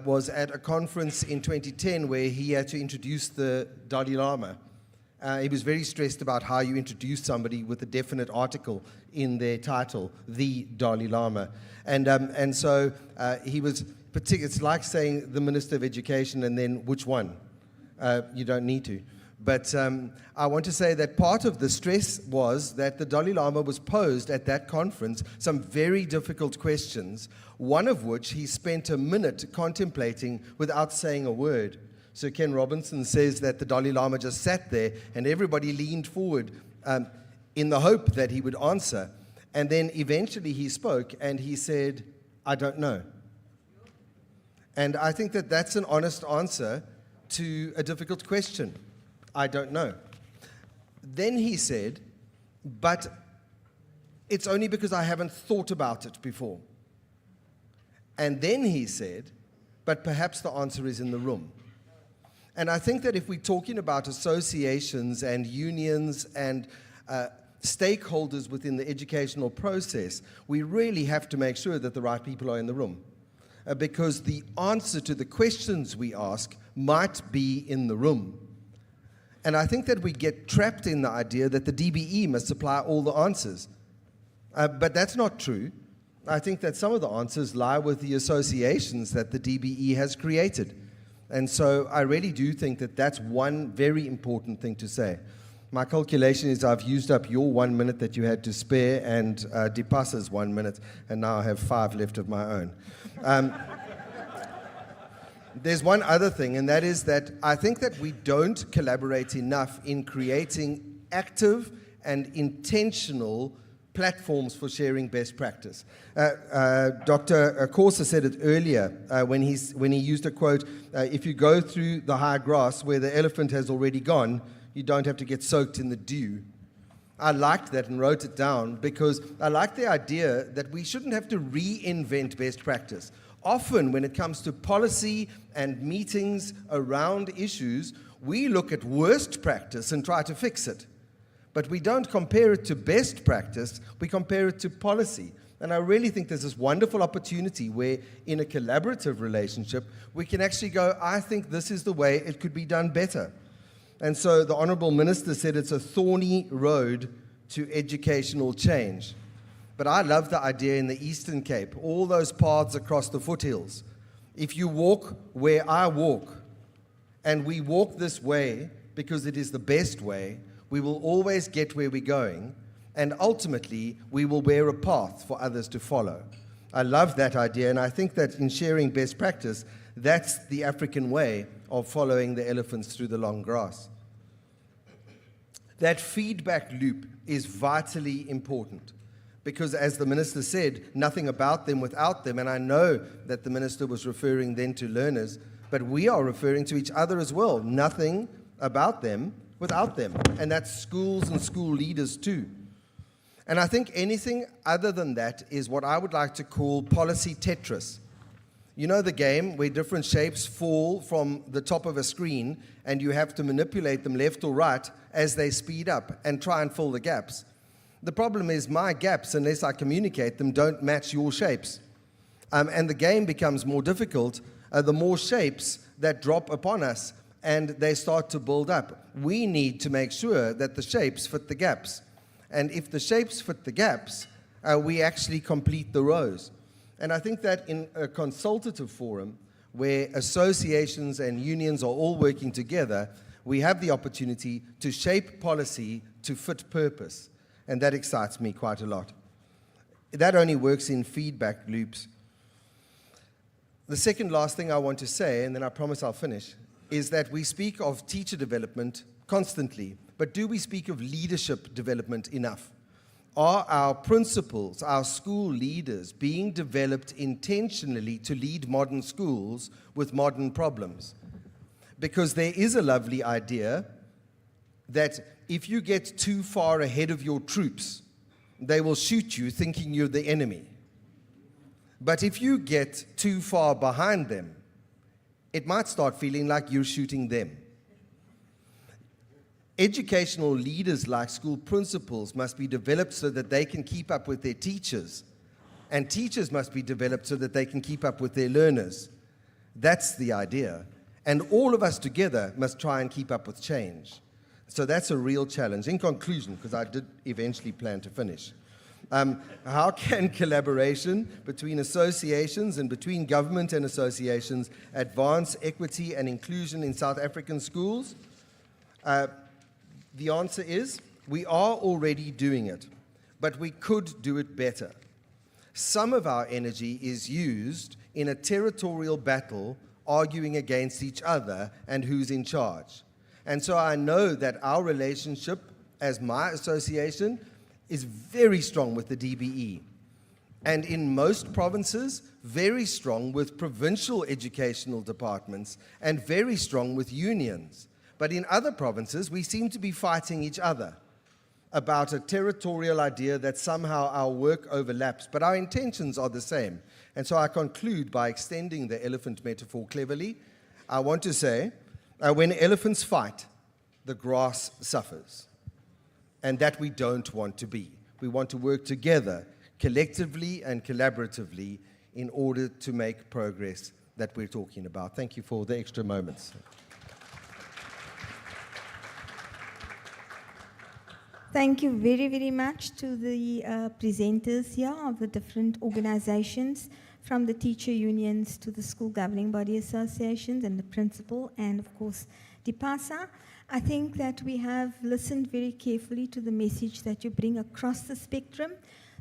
was at a conference in 2010 where he had to introduce the Dalai Lama. He was very stressed about how you introduce somebody with a definite article in their title, the Dalai Lama. And so he was particular. It's like saying the Minister of Education and then which one? You don't need to. But I want to say that part of the stress was that the Dalai Lama was posed at that conference some very difficult questions, one of which he spent a minute contemplating without saying a word. So Ken Robinson says that the Dalai Lama just sat there and everybody leaned forward in the hope that he would answer. And then eventually he spoke and he said, "I don't know." And I think that that's an honest answer to a difficult question. I don't know. Then he said, "But it's only because I haven't thought about it before." And then he said, "But perhaps the answer is in the room." And I think that if we're talking about associations and unions and stakeholders within the educational process, we really have to make sure that the right people are in the room. Because the answer to the questions we ask might be in the room. And I think that we get trapped in the idea that the DBE must supply all the answers. But that's not true. I think that some of the answers lie with the associations that the DBE has created. And so I really do think that that's one very important thing to say. My calculation is I've used up your 1 minute that you had to spare and Depasa's 1 minute, and now I have 5 left of my own. There's one other thing, and that is that I think that we don't collaborate enough in creating active and intentional platforms for sharing best practice. Dr. Corsa said it earlier when he used a quote, if you go through the high grass where the elephant has already gone, you don't have to get soaked in the dew. I liked that and wrote it down because I like the idea that we shouldn't have to reinvent best practice. Often when it comes to policy and meetings around issues, we look at worst practice and try to fix it. But we don't compare it to best practice, we compare it to policy. And I really think there's this wonderful opportunity where in a collaborative relationship, we can actually go, I think this is the way it could be done better. And so the Honourable Minister said it's a thorny road to educational change. But I love the idea in the Eastern Cape, all those paths across the foothills. If you walk where I walk, and we walk this way because it is the best way, we will always get where we're going, and ultimately we will bear a path for others to follow. I love that idea, and I think that in sharing best practice, that's the African way of following the elephants through the long grass. That feedback loop is vitally important because, as the Minister said, nothing about them without them, and I know that the Minister was referring then to learners, but we are referring to each other as well. Nothing about them without them, and that's schools and school leaders too. And I think anything other than that is what I would like to call policy Tetris. You know the game where different shapes fall from the top of a screen and you have to manipulate them left or right as they speed up and try and fill the gaps. The problem is my gaps, unless I communicate them, don't match your shapes. And the game becomes more difficult the more shapes that drop upon us and they start to build up. We need to make sure that the shapes fit the gaps. And if the shapes fit the gaps, we actually complete the rows. And I think that in a consultative forum where associations and unions are all working together, we have the opportunity to shape policy to fit purpose. And that excites me quite a lot. That only works in feedback loops. The second last thing I want to say, and then I promise I'll finish, is that we speak of teacher development constantly, but do we speak of leadership development enough? Are our principals, our school leaders, being developed intentionally to lead modern schools with modern problems? Because there is a lovely idea that if you get too far ahead of your troops, they will shoot you thinking you're the enemy. But if you get too far behind them, it might start feeling like you're shooting them. Educational leaders like school principals must be developed so that they can keep up with their teachers. And teachers must be developed so that they can keep up with their learners. That's the idea. And all of us together must try and keep up with change. So that's a real challenge. In conclusion, because I did eventually plan to finish, how can collaboration between associations and between government and associations advance equity and inclusion in South African schools? The answer is, we are already doing it, but we could do it better. Some of our energy is used in a territorial battle, arguing against each other and who's in charge. And so I know that our relationship as my association is very strong with the DBE. And in most provinces, very strong with provincial educational departments and very strong with unions. But in other provinces, we seem to be fighting each other about a territorial idea that somehow our work overlaps, but our intentions are the same. And so I conclude by extending the elephant metaphor cleverly. I want to say, when elephants fight, the grass suffers. And that we don't want to be. We want to work together, collectively and collaboratively, in order to make progress that we're talking about. Thank you for the extra moments. Thank you very, very much to the presenters here of the different organizations, from the teacher unions to the school governing body associations and the principal, and of course, DBSA. I think that we have listened very carefully to the message that you bring across the spectrum,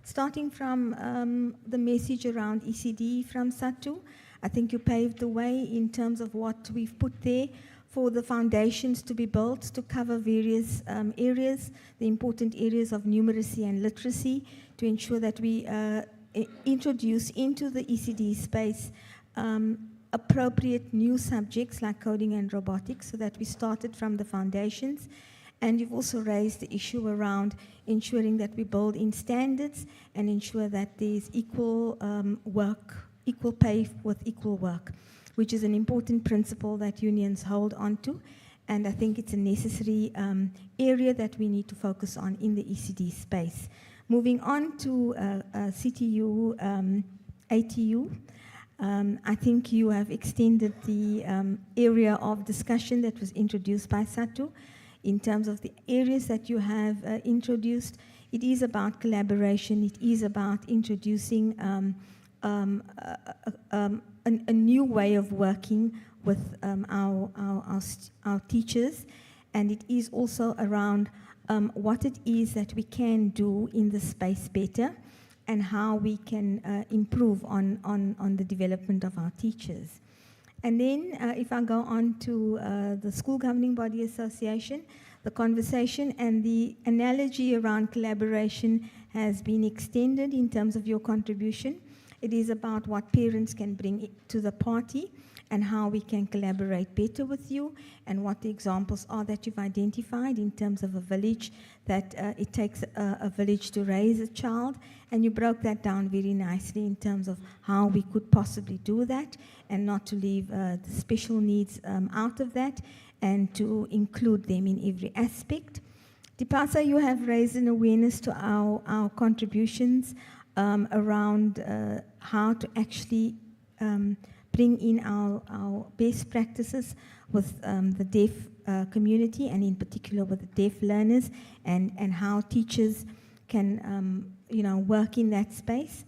starting from the message around ECD from Satu. I think you paved the way in terms of what we've put there for the foundations to be built to cover various areas, the important areas of numeracy and literacy, to ensure that we introduce into the ECD space appropriate new subjects like coding and robotics, so that we started from the foundations. And you've also raised the issue around ensuring that we build in standards and ensure that there's equal work, equal pay with equal work, which is an important principle that unions hold on to. And I think it's a necessary area that we need to focus on in the ECD space. Moving on to CTU, ATU, I think you have extended the area of discussion that was introduced by Satu. In terms of the areas that you have introduced, it is about collaboration, it is about introducing a new way of working with our teachers, and it is also around what it is that we can do in the space better and how we can improve on the development of our teachers. And then if I go on to the School Governing Body Association, the conversation and the analogy around collaboration has been extended in terms of your contribution. It is about what parents can bring to the party and how we can collaborate better with you, and what the examples are that you've identified in terms of a village, that it takes a village to raise a child, and you broke that down very nicely in terms of how we could possibly do that and not to leave the special needs out of that and to include them in every aspect. DBSA, you have raised an awareness to our contributions around how to actually bring in our best practices with the deaf community, and in particular with the deaf learners, and how teachers can work in that space.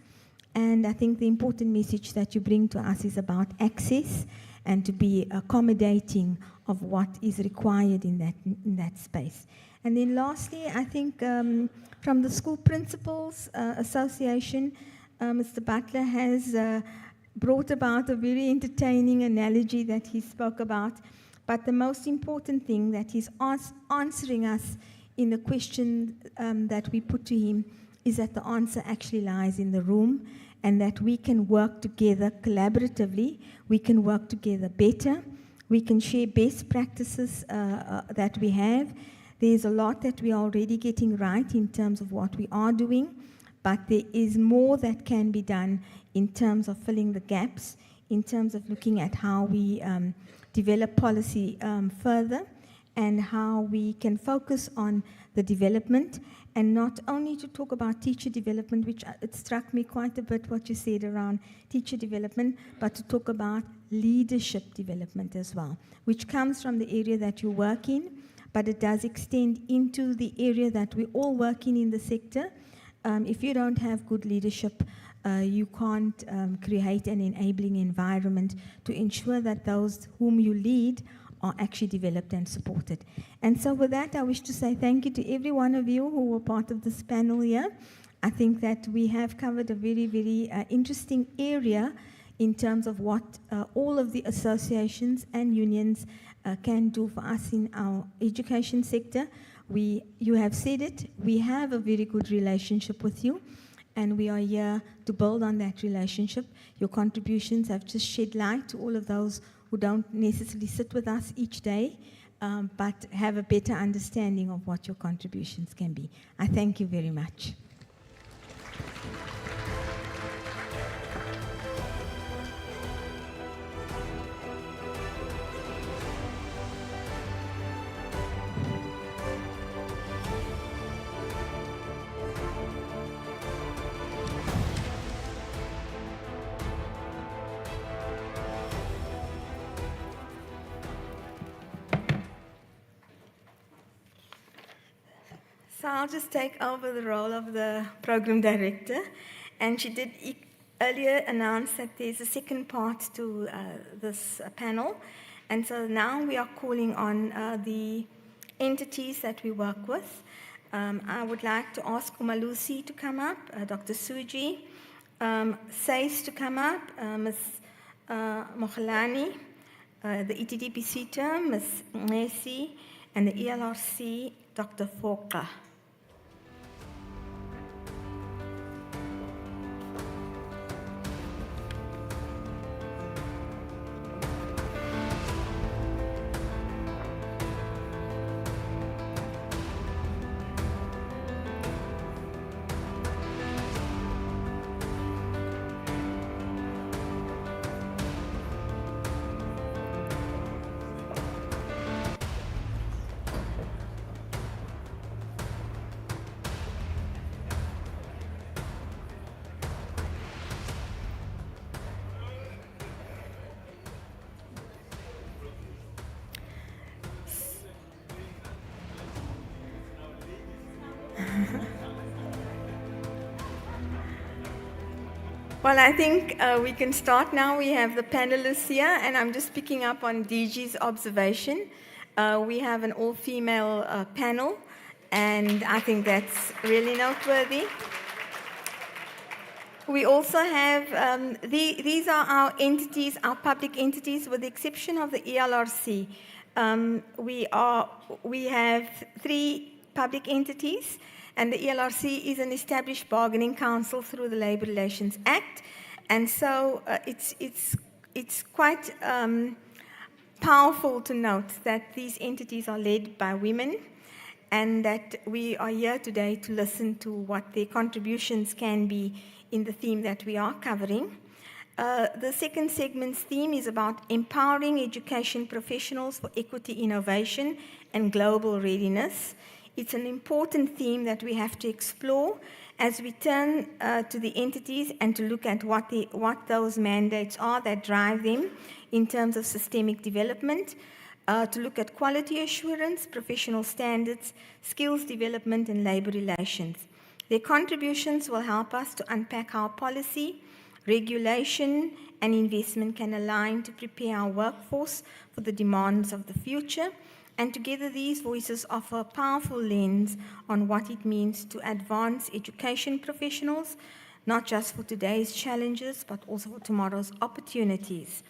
And I think the important message that you bring to us is about access and to be accommodating of what is required in that space. And then lastly, I think from the School Principals Association, Mr. Butler has brought about a very entertaining analogy that he spoke about. But the most important thing that he's answering us in the question that we put to him is that the answer actually lies in the room, and that we can work together collaboratively, we can work together better, we can share best practices that we have. There's a lot that we are already getting right in terms of what we are doing, but there is more that can be done in terms of filling the gaps, in terms of looking at how we develop policy further, and how we can focus on the development, and not only to talk about teacher development, which it struck me quite a bit what you said around teacher development, but to talk about leadership development as well, which comes from the area that you work in, but it does extend into the area that we all work in the sector. If you don't have good leadership, you can't create an enabling environment to ensure that those whom you lead are actually developed and supported. And so with that, I wish to say thank you to every one of you who were part of this panel here. I think that we have covered a very, very interesting area in terms of what all of the associations and unions can do for us in our education sector. You have said it, we have a very good relationship with you, and we are here to build on that relationship. Your contributions have just shed light to all of those who don't necessarily sit with us each day, but have a better understanding of what your contributions can be. I thank you very much. So I'll just take over the role of the program director. And she did earlier announce that there's a second part to this panel. And so now we are calling on the entities that we work with. I would like to ask Umalusi to come up, Dr. Suji, Sais to come up, Ms. Mogelani, the ETDPC term, Ms. Ngesi, and the ELRC, Dr. Foka. Well, I think we can start now. We have the panelists here, and I'm just picking up on DG's observation. We have an all-female panel, and I think that's really noteworthy. We also have, these are our entities, our public entities, with the exception of the ELRC. We have 3 public entities, and the ELRC is an established bargaining council through the Labour Relations Act. And so it's quite powerful to note that these entities are led by women, and that we are here today to listen to what their contributions can be in the theme that we are covering. The second segment's theme is about empowering education professionals for equity innovation and global readiness. It's an important theme that we have to explore as we turn to the entities and to look at what those mandates are that drive them in terms of systemic development, to look at quality assurance, professional standards, skills development, and labor relations. Their contributions will help us to unpack how policy, regulation, and investment can align to prepare our workforce for the demands of the future. And together these voices offer a powerful lens on what it means to advance education professionals, not just for today's challenges, but also for tomorrow's opportunities.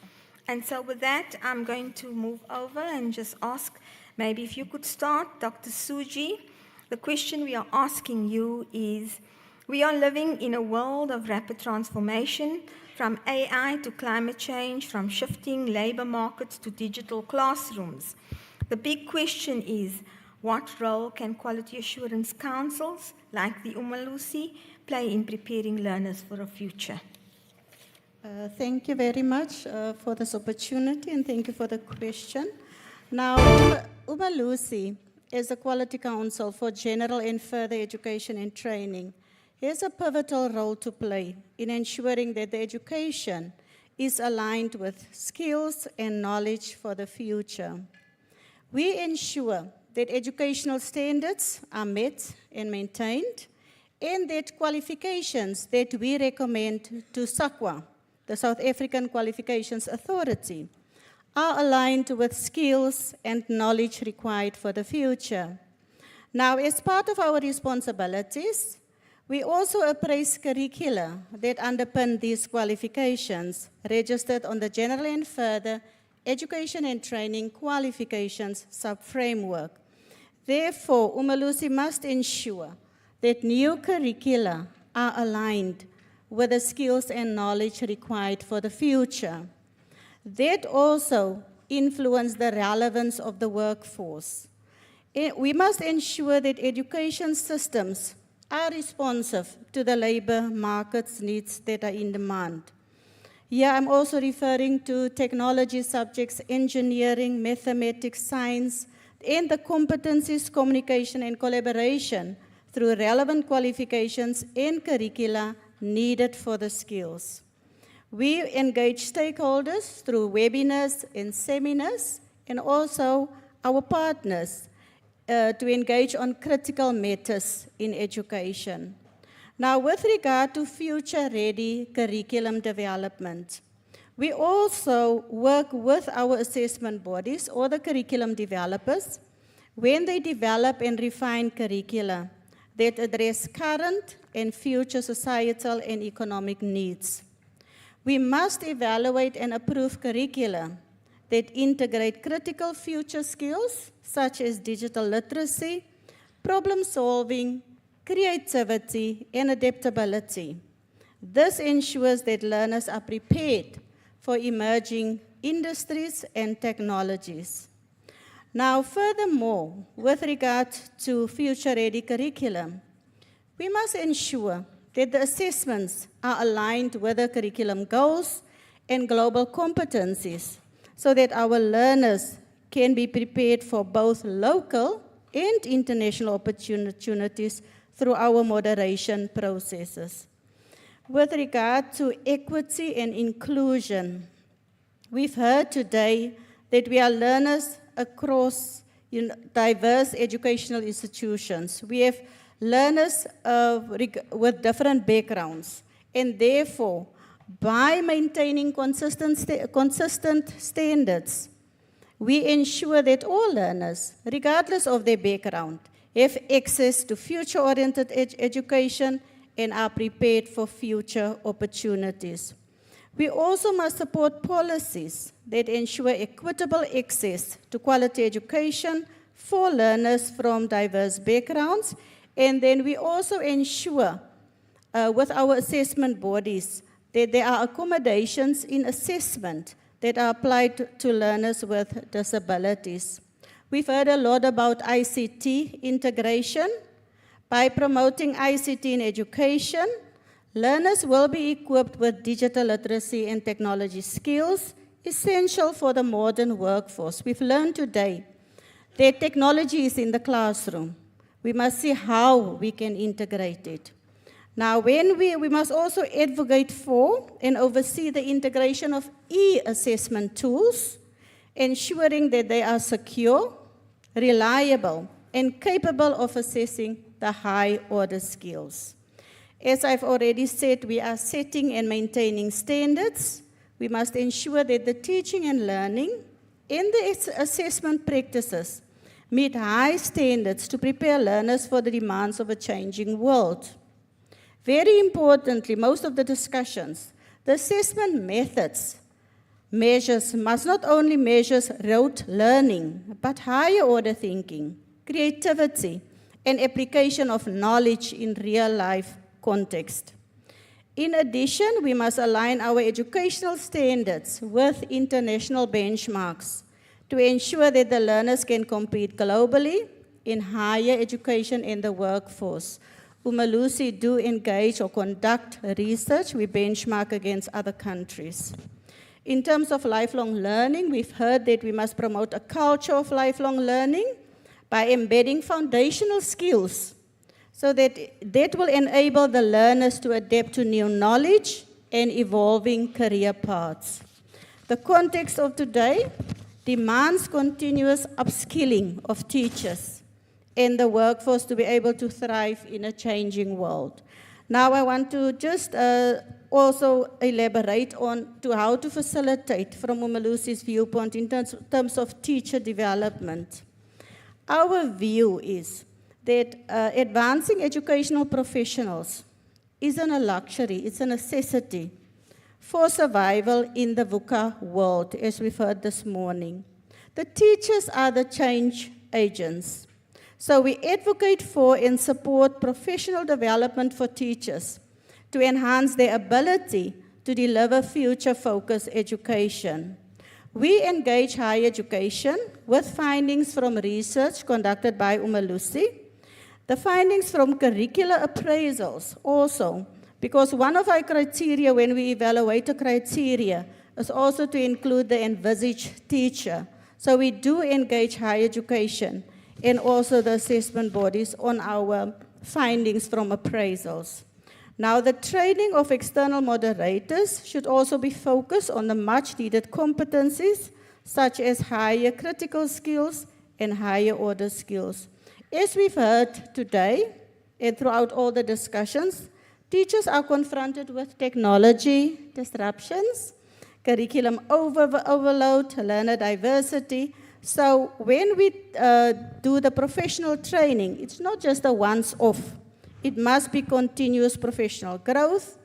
And so with that, I'm going to move over and just ask, maybe if you could start, Dr. Suji. The question we are asking you is, we are living in a world of rapid transformation, from AI to climate change, from shifting labor markets to digital classrooms. The big question is, what role can quality assurance councils like the Umalusi play in preparing learners for a future? Thank you very much for this opportunity, and thank you for the question. Now, Umalusi is a quality council for general and further education and training. He has a pivotal role to play in ensuring that the education is aligned with skills and knowledge for the future. We ensure that educational standards are met and maintained, and that qualifications that we recommend to SAQA, the South African Qualifications Authority, are aligned with skills and knowledge required for the future. Now, as part of our responsibilities, we also appraise curricula that underpin these qualifications, registered on the General and Further Education and Training Qualifications Sub-Framework. Therefore, Umalusi must ensure that new curricula are aligned with the skills and knowledge required for the future. That also influence the relevance of the workforce. We must ensure that education systems are responsive to the labor market's needs that are in demand. Here I'm also referring to technology subjects, engineering, mathematics, science, and the competencies, communication, and collaboration through relevant qualifications and curricula needed for the skills. We engage stakeholders through webinars and seminars, and also our partners to engage on critical matters in education. Now, with regard to future-ready curriculum development, we also work with our assessment bodies or the curriculum developers when they develop and refine curricula that address current and future societal and economic needs. We must evaluate and approve curricula that integrate critical future skills such as digital literacy, problem solving, creativity, and adaptability. This ensures that learners are prepared for emerging industries and technologies. Now, furthermore, with regard to future-ready curriculum, we must ensure that the assessments are aligned with the curriculum goals and global competencies so that our learners can be prepared for both local and international opportunities through our moderation processes. With regard to equity and inclusion, we've heard today that we are learners across diverse educational institutions. We have learners with different backgrounds, and therefore, by maintaining consistent standards, we ensure that all learners, regardless of their background, have access to future-oriented education and are prepared for future opportunities. We also must support policies that ensure equitable access to quality education for learners from diverse backgrounds, and then we also ensure with our assessment bodies that there are accommodations in assessment that are applied to learners with disabilities. We've heard a lot about ICT integration. By promoting ICT in education, learners will be equipped with digital literacy and technology skills essential for the modern workforce. We've learned today that technology is in the classroom. We must see how we can integrate it. Now, we must also advocate for and oversee the integration of e-assessment tools, ensuring that they are secure, reliable, and capable of assessing the high-order skills. As I've already said, we are setting and maintaining standards. We must ensure that the teaching and learning and the assessment practices meet high standards to prepare learners for the demands of a changing world. Very importantly, most of the discussions, the assessment measures must not only measure rote learning, but higher order thinking, creativity, and application of knowledge in real-life context. In addition, we must align our educational standards with international benchmarks to ensure that the learners can compete globally in higher education in the workforce. Umalusi do engage or conduct research. We benchmark against other countries. In terms of lifelong learning, we've heard that we must promote a culture of lifelong learning by embedding foundational skills so that will enable the learners to adapt to new knowledge and evolving career paths. The context of today demands continuous upskilling of teachers and the workforce to be able to thrive in a changing world. Now I want to just also elaborate on how to facilitate from Umalusi's viewpoint in terms of teacher development. Our view is that advancing educational professionals isn't a luxury, it's a necessity for survival in the VUCA world, as we've heard this morning. The teachers are the change agents. So we advocate for and support professional development for teachers to enhance their ability to deliver future-focused education. We engage higher education with findings from research conducted by Umalusi, the findings from curricular appraisals also, because one of our criteria when we evaluate a criteria is also to include the envisaged teacher. So we do engage higher education and also the assessment bodies on our findings from appraisals. Now, the training of external moderators should also be focused on the much-needed competencies, such as higher critical skills and higher order skills. As we've heard today and throughout all the discussions, teachers are confronted with technology disruptions, curriculum overload, learner diversity. So when we do the professional training, it's not just a once-off. It must be continuous professional growth.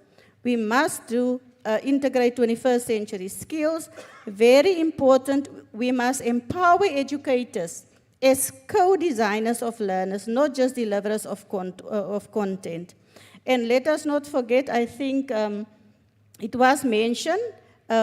We must do integrate 21st century skills. Very important, we must empower educators as co-designers of learners, not just deliverers of content. And let us not forget, I think it was mentioned,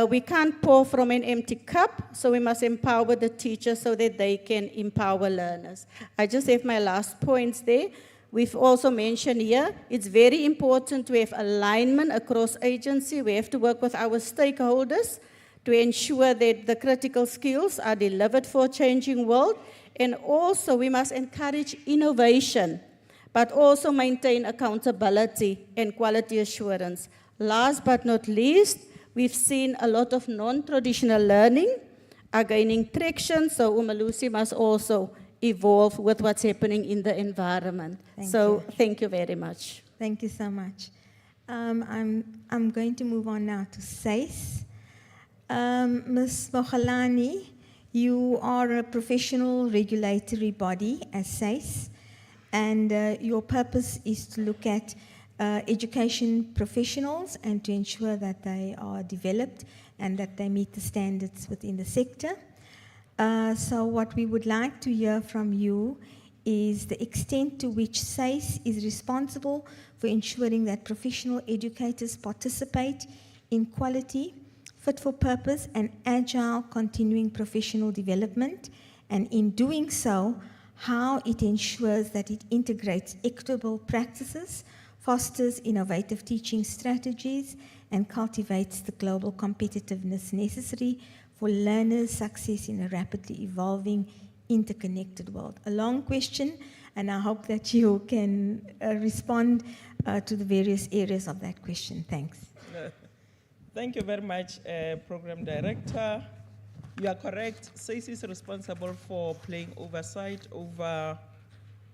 we can't pour from an empty cup, so we must empower the teachers so that they can empower learners. I just have my last points there. We've also mentioned here, it's very important to have alignment across agency. We have to work with our stakeholders to ensure that the critical skills are delivered for a changing world. And also, we must encourage innovation, but also maintain accountability and quality assurance. Last but not least, we've seen a lot of non-traditional learning are gaining traction, so Umalusi must also evolve with what's happening in the environment. Thank you very much. Thank you so much. I'm going to move on now to SACE. Ms. Mogalani, you are a professional regulatory body as SACE, and your purpose is to look at education professionals and to ensure that they are developed and that they meet the standards within the sector. So what we would like to hear from you is the extent to which SACE is responsible for ensuring that professional educators participate in quality, fit for purpose, and agile continuing professional development, and in doing so, how it ensures that it integrates equitable practices, fosters innovative teaching strategies, and cultivates the global competitiveness necessary for learners' success in a rapidly evolving, interconnected world. A long question, and I hope that you can respond to the various areas of that question. Thanks. Thank you very much, Program Director. You are correct. SACE is responsible for playing oversight over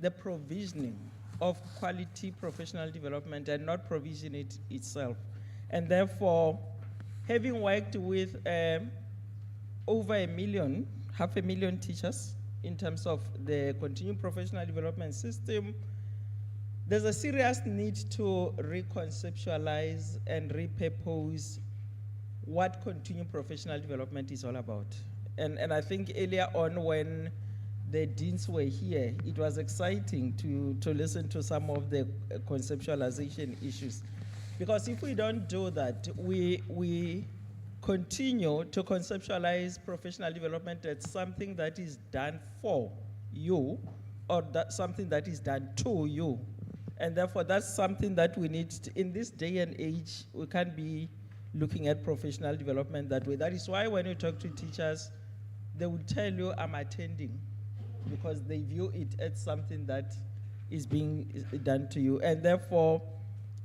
the provisioning of quality professional development and not provision it itself. And therefore, having worked with over 500,000 teachers in terms of the continuing professional development system, there's a serious need to reconceptualize and repurpose what continuing professional development is all about. And I think earlier on when the deans were here, it was exciting to listen to some of the conceptualization issues. Because if we don't do that, we continue to conceptualize professional development as something that is done for you or that something that is done to you. And therefore, that's something that we need to, in this day and age, we can't be looking at professional development that way. That is why when you talk to teachers, they will tell you, I'm attending, because they view it as something that is being done to you. And therefore,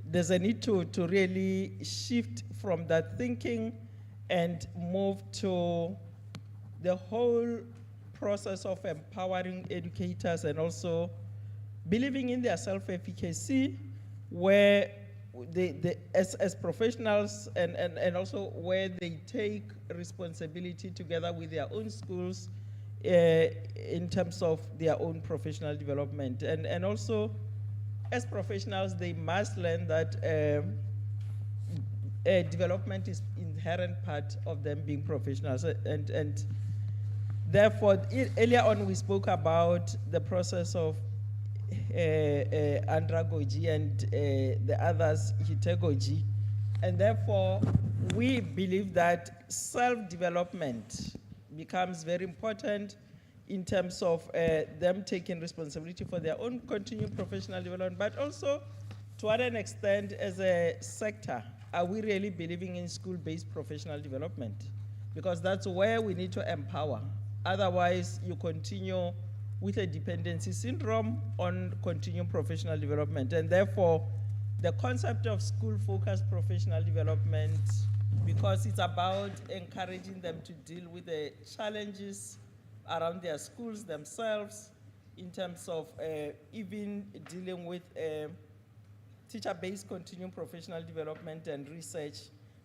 there's a need to really shift from that thinking and move to the whole process of empowering educators and also believing in their self-efficacy, where as professionals and also where they take responsibility together with their own schools in terms of their own professional development. And also, as professionals, they must learn that development is inherent part of them being professionals. And therefore, earlier on we spoke about the process of andragogy and the others, heterogogy. And therefore, we believe that self-development becomes very important in terms of them taking responsibility for their own continued professional development, but also to what an extent as a sector, are we really believing in school-based professional development? Because that's where we need to empower. Otherwise, you continue with a dependency syndrome on continuing professional development. And therefore, the concept of school-focused professional development, because it's about encouraging them to deal with the challenges around their schools themselves, in terms of even dealing with teacher-based continuing professional development and research.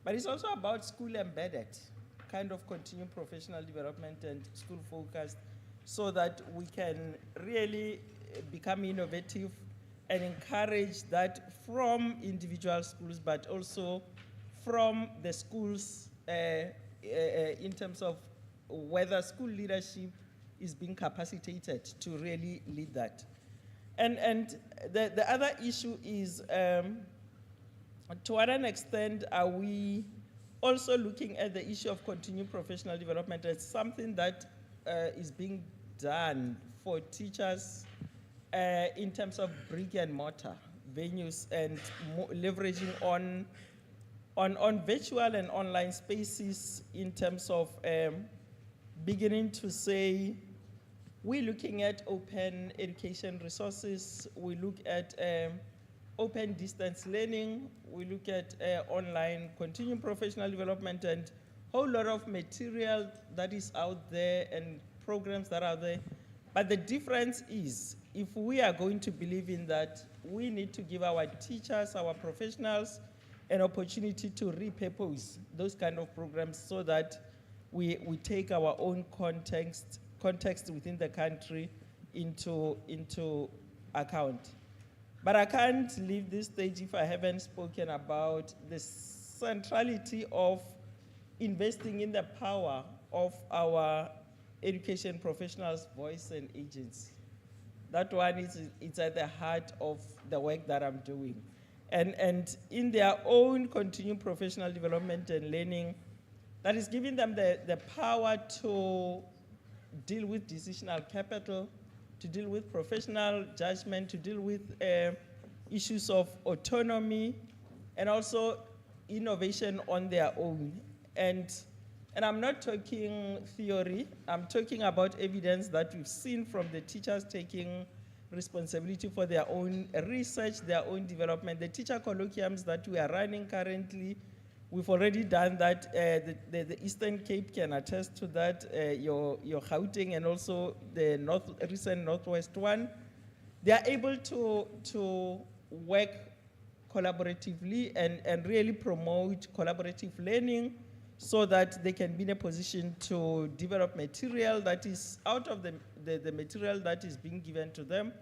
But it's also about school-embedded kind of continuing professional development and school-focused, so that we can really become innovative and encourage that from individual schools, but also from the schools in terms of whether school leadership is being capacitated to really lead that. And the other issue is, to what an extent are we also looking at the issue of continuing professional development as something that is being done for teachers in terms of brick and mortar venues and leveraging on virtual and online spaces in terms of beginning to say, we're looking at open education resources, we look at open distance learning, we look at online continuing professional development and a whole lot of material that is out there and programs that are there. But the difference is, if we are going to believe in that, we need to give our teachers, our professionals, an opportunity to repurpose those kind of programs so that we take our own context within the country into account. But I can't leave this stage if I haven't spoken about the centrality of investing in the power of our education professionals' voice and agents. That one it's at the heart of the work that I'm doing. And in their own continuing professional development and learning, that is giving them the power to deal with decisional capital, to deal with professional judgment, to deal with issues of autonomy, and also innovation on their own. And I'm not talking theory, I'm talking about evidence that we've seen from the teachers taking responsibility for their own research, their own development. The teacher colloquiums that we are running currently, we've already done that. The Eastern Cape can attest to that, your Gauteng and also the recent Northwest one. They are able to work collaboratively and really promote collaborative learning so that they can be in a position to develop material that is out of the material that is being given to them.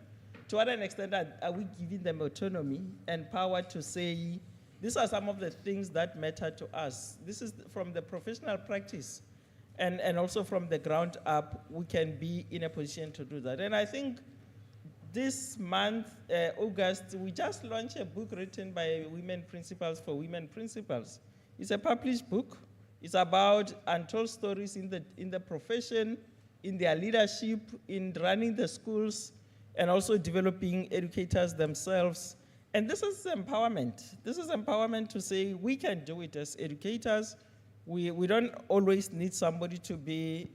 To what an extent are we giving them autonomy and power to say, these are some of the things that matter to us. This is from the professional practice and also from the ground up, we can be in a position to do that. And I think this month, August, we just launched a book written by Women Principals for Women Principals. It's a published book. It's about untold stories in the profession, in their leadership, in running the schools, and also developing educators themselves. And this is empowerment. This is empowerment to say we can do it as educators. We don't always need somebody to be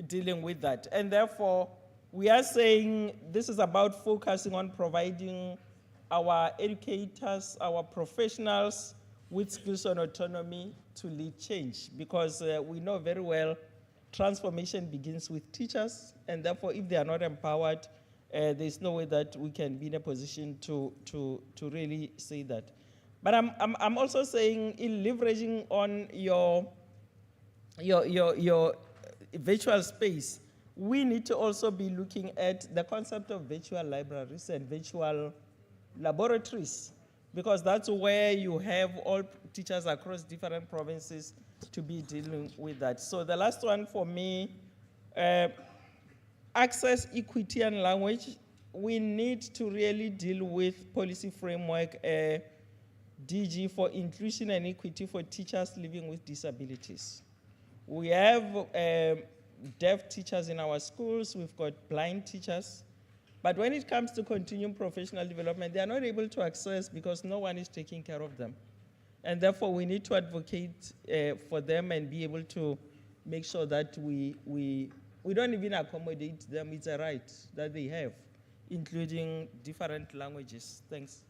dealing with that. And therefore, we are saying this is about focusing on providing our educators, our professionals with skills and autonomy to lead change, because we know very well transformation begins with teachers, and therefore if they are not empowered, there's no way that we can be in a position to really say that. But I'm also saying, in leveraging on your virtual space, we need to also be looking at the concept of virtual libraries and virtual laboratories, because that's where you have all teachers across different provinces to be dealing with that. So the last one for me, access, equity, and language. We need to really deal with policy framework, DG for inclusion and equity for teachers living with disabilities. We have deaf teachers in our schools, we've got blind teachers, but when it comes to continuing professional development, they are not able to access because no one is taking care of them. And therefore, we need to advocate for them and be able to make sure that we don't even accommodate them. It's a right that they have, including different languages. Thanks.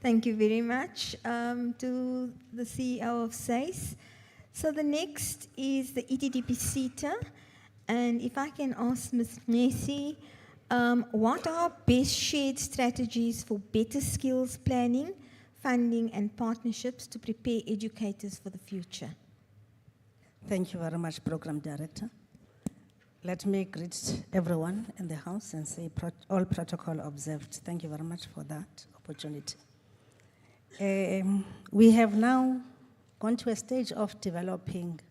Thank you very much to the CEO of SACE. So the next is the ETDP CETA. And if I can ask Ms. Messi, what are best shared strategies for better skills planning, funding, and partnerships to prepare educators for the future? Thank you very much, Program Director. Let me greet everyone in the House and say all protocol observed. Thank you very much for that opportunity. We have now gone to a stage of developing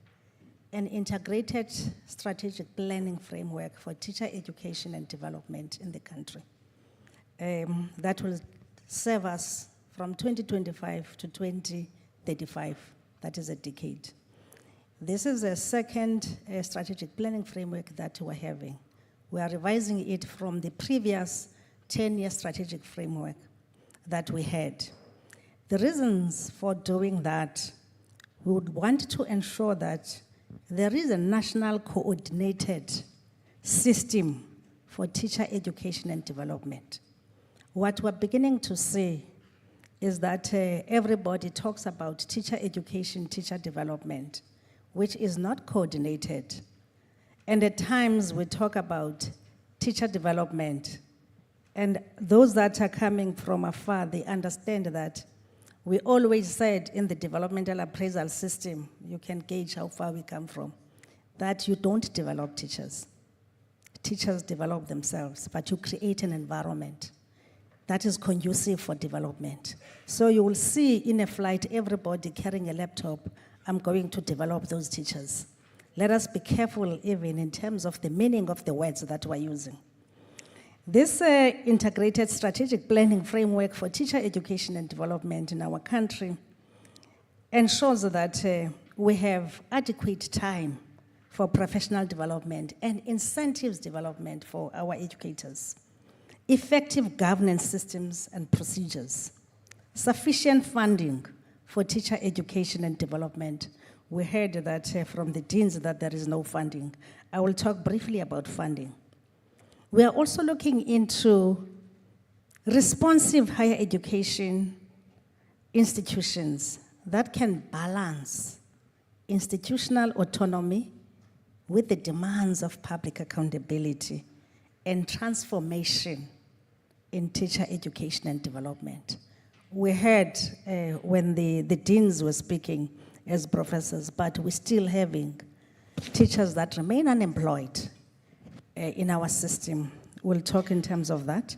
an integrated strategic planning framework for teacher education and development in the country. That will serve us from 2025 to 2035. That is a decade. This is a second strategic planning framework that we're having. We are revising it from the previous 10-year strategic framework that we had. The reasons for doing that, we would want to ensure that there is a national coordinated system for teacher education and development. What we're beginning to see is that everybody talks about teacher education, teacher development, which is not coordinated. And at times we talk about teacher development. And those that are coming from afar, they understand that we always said in the developmental appraisal system, you can gauge how far we come from, that you don't develop teachers. Teachers develop themselves, but you create an environment that is conducive for development. So you will see in a flight, everybody carrying a laptop, I'm going to develop those teachers. Let us be careful even in terms of the meaning of the words that we're using. This integrated strategic planning framework for teacher education and development in our country ensures that we have adequate time for professional development and incentives development for our educators, effective governance systems and procedures, sufficient funding for teacher education and development. We heard that from the deans that there is no funding. I will talk briefly about funding. We are also looking into responsive higher education institutions that can balance institutional autonomy with the demands of public accountability and transformation in teacher education and development. We heard when the deans were speaking as professors, but we're still having teachers that remain unemployed in our system. We'll talk in terms of that.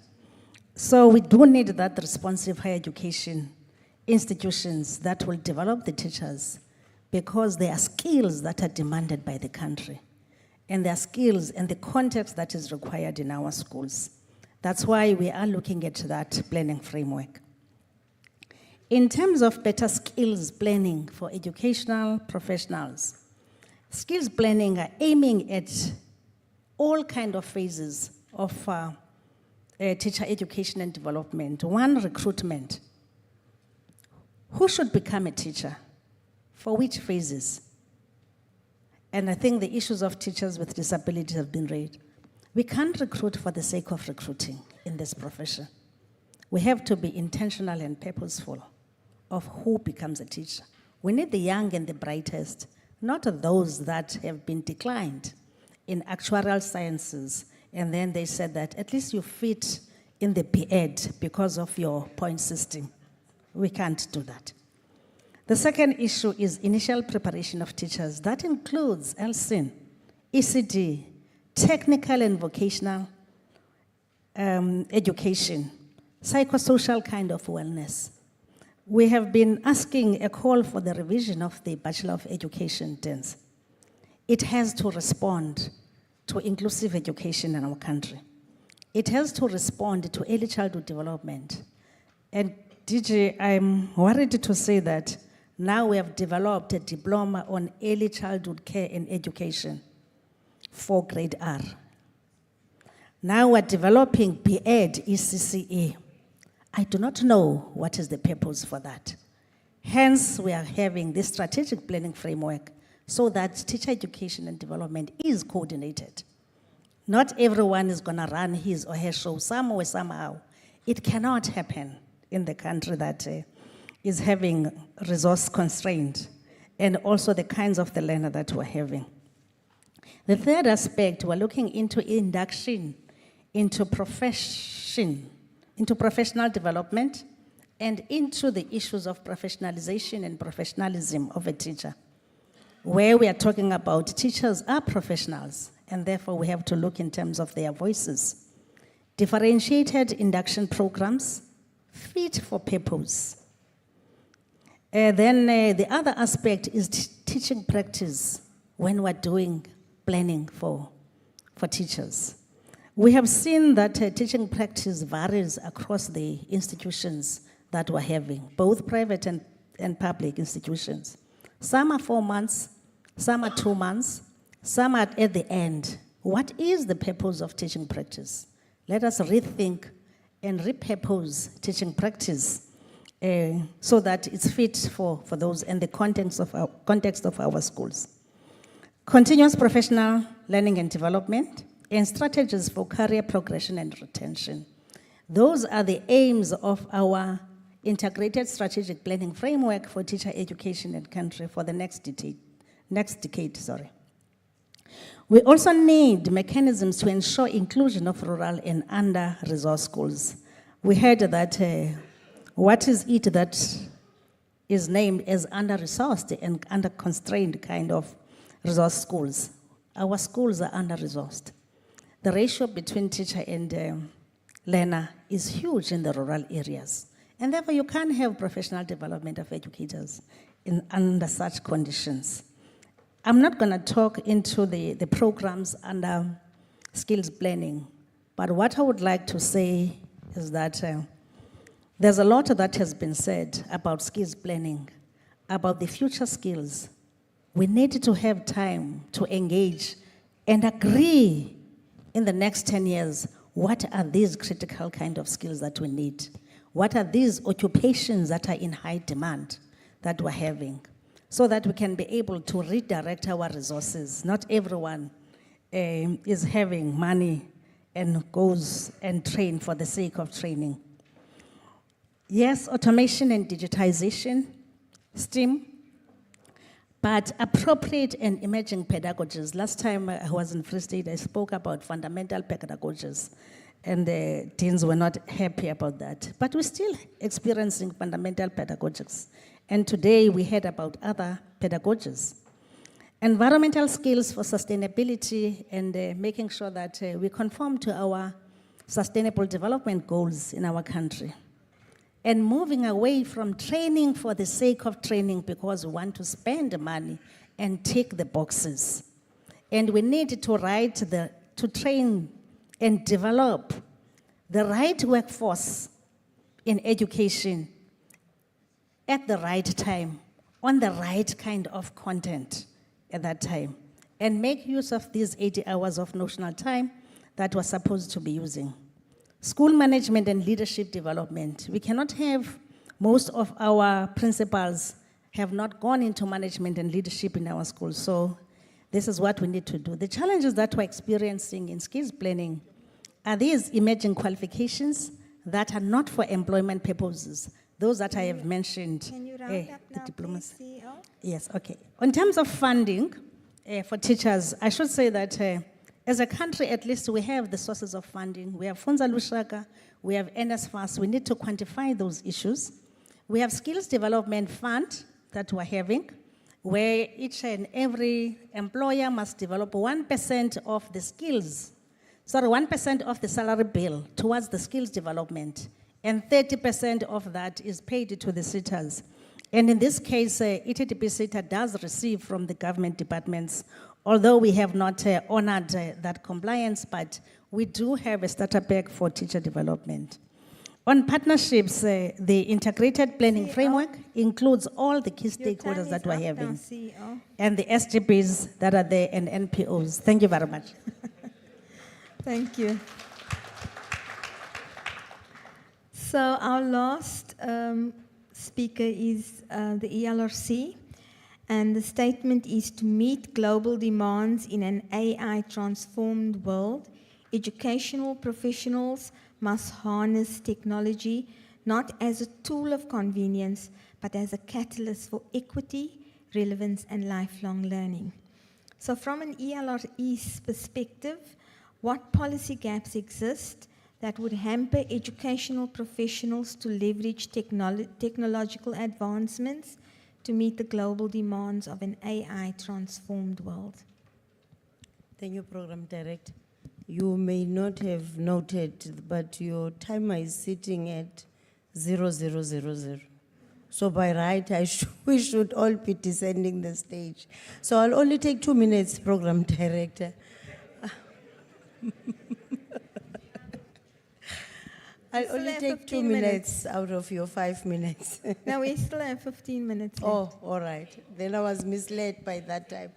So we do need that responsive higher education institutions that will develop the teachers, because there are skills that are demanded by the country, and there are skills and the context that is required in our schools. That's why we are looking at that planning framework. In terms of better skills planning for educational professionals, skills planning are aiming at all kinds of phases of teacher education and development. One, recruitment. Who should become a teacher? For which phases? And I think the issues of teachers with disabilities have been raised. We can't recruit for the sake of recruiting in this profession. We have to be intentional and purposeful of who becomes a teacher. We need the young and the brightest, not those that have been declined in actuarial sciences, and then they said that at least you fit in the B.Ed because of your point system. We can't do that. The second issue is initial preparation of teachers. That includes LSIN, ECD, technical and vocational education, psychosocial kind of wellness. We have been asking a call for the revision of the Bachelor of Education terms. It has to respond to inclusive education in our country. It has to respond to early childhood development. And DJ, I'm worried to say that now we have developed a diploma on early childhood care and education for grade R. Now we're developing B.Ed ECCE. I do not know what is the purpose for that. Hence, we are having this strategic planning framework so that teacher education and development is coordinated. Not everyone is going to run his or her show somewhere, somehow. It cannot happen in the country that is having resource constraint, and also the kinds of the learner that we're having. The third aspect, we're looking into induction into professional development and into the issues of professionalization and professionalism of a teacher, where we are talking about teachers are professionals and therefore we have to look in terms of their voices. Differentiated induction programs, fit for purpose. Then the other aspect is teaching practice when we're doing planning for teachers. We have seen that teaching practice varies across the institutions that we're having, both private and public institutions. Some are 4 months, some are 2 months, some are at the end. What is the purpose of teaching practice? Let us rethink and repurpose teaching practice so that it's fit for those and the context of our schools. Continuous professional learning and development and strategies for career progression and retention. Those are the aims of our integrated strategic planning framework for teacher education in country for the next decade. We also need mechanisms to ensure inclusion of rural and under-resourced schools. We heard that what is it that is named as under-resourced and under-constrained kind of resource schools? Our schools are under-resourced. The ratio between teacher and learner is huge in the rural areas. And therefore, you can't have professional development of educators under such conditions. I'm not going to talk into the programs under skills planning, but what I would like to say is that there's a lot that has been said about skills planning, about the future skills. We need to have time to engage and agree in the next 10 years, what are these critical kind of skills that we need? What are these occupations that are in high demand that we're having? So that we can be able to redirect our resources. Not everyone is having money and goes and train for the sake of training. Yes, automation and digitization, STEAM, but appropriate and emerging pedagogies. Last time I was in Free State, I spoke about fundamental pedagogies, and the teens were not happy about that. But we're still experiencing fundamental pedagogies. And today we heard about other pedagogies. Environmental skills for sustainability and making sure that we conform to our sustainable development goals in our country. And moving away from training for the sake of training because we want to spend money and tick the boxes. And we need to train and develop the right workforce in education at the right time, on the right kind of content at that time, and make use of these 80 hours of notional time that we're supposed to be using. School management and leadership development. We cannot have most of our principals have not gone into management and leadership in our schools, so this is what we need to do. The challenges that we're experiencing in skills planning are these emerging qualifications that are not for employment purposes, those that I have mentioned. Can you round up the now, diplomas. please, CEO? Yes, okay. In terms of funding for teachers, I should say that as a country, at least, we have the sources of funding. We have Funza Lushaka, we have NSFAS. We need to quantify those issues. We have skills development fund that we're having, where each and every employer must develop 1% of the skills, 1% of the salary bill towards the skills development, and 30% of that is paid to the SETAs. And in this case, ETDP SETA does receive from the government departments, although we have not honored that compliance, but we do have a starter pack for teacher development. On partnerships, the integrated planning framework includes all the key stakeholders that we're having, and the SGPs that are there and NPOs. Thank you very much. Thank you. So our last speaker is the ELRC, and the statement is: to meet global demands in an AI-transformed world, educational professionals must harness technology not as a tool of convenience, but as a catalyst for equity, relevance, and lifelong learning. So from an ELRE's perspective, what policy gaps exist that would hamper educational professionals to leverage technological advancements to meet the global demands of an AI-transformed world? Thank you, Program Director. You may not have noted, but your timer is sitting at 0000. So by right, we should all be descending the stage. So I'll only take 2 minutes, Program Director. I'll still only have take 2 15 minutes out of your 5 minutes. No, we still have 15 minutes left. Oh, all right. Then I was misled by that time.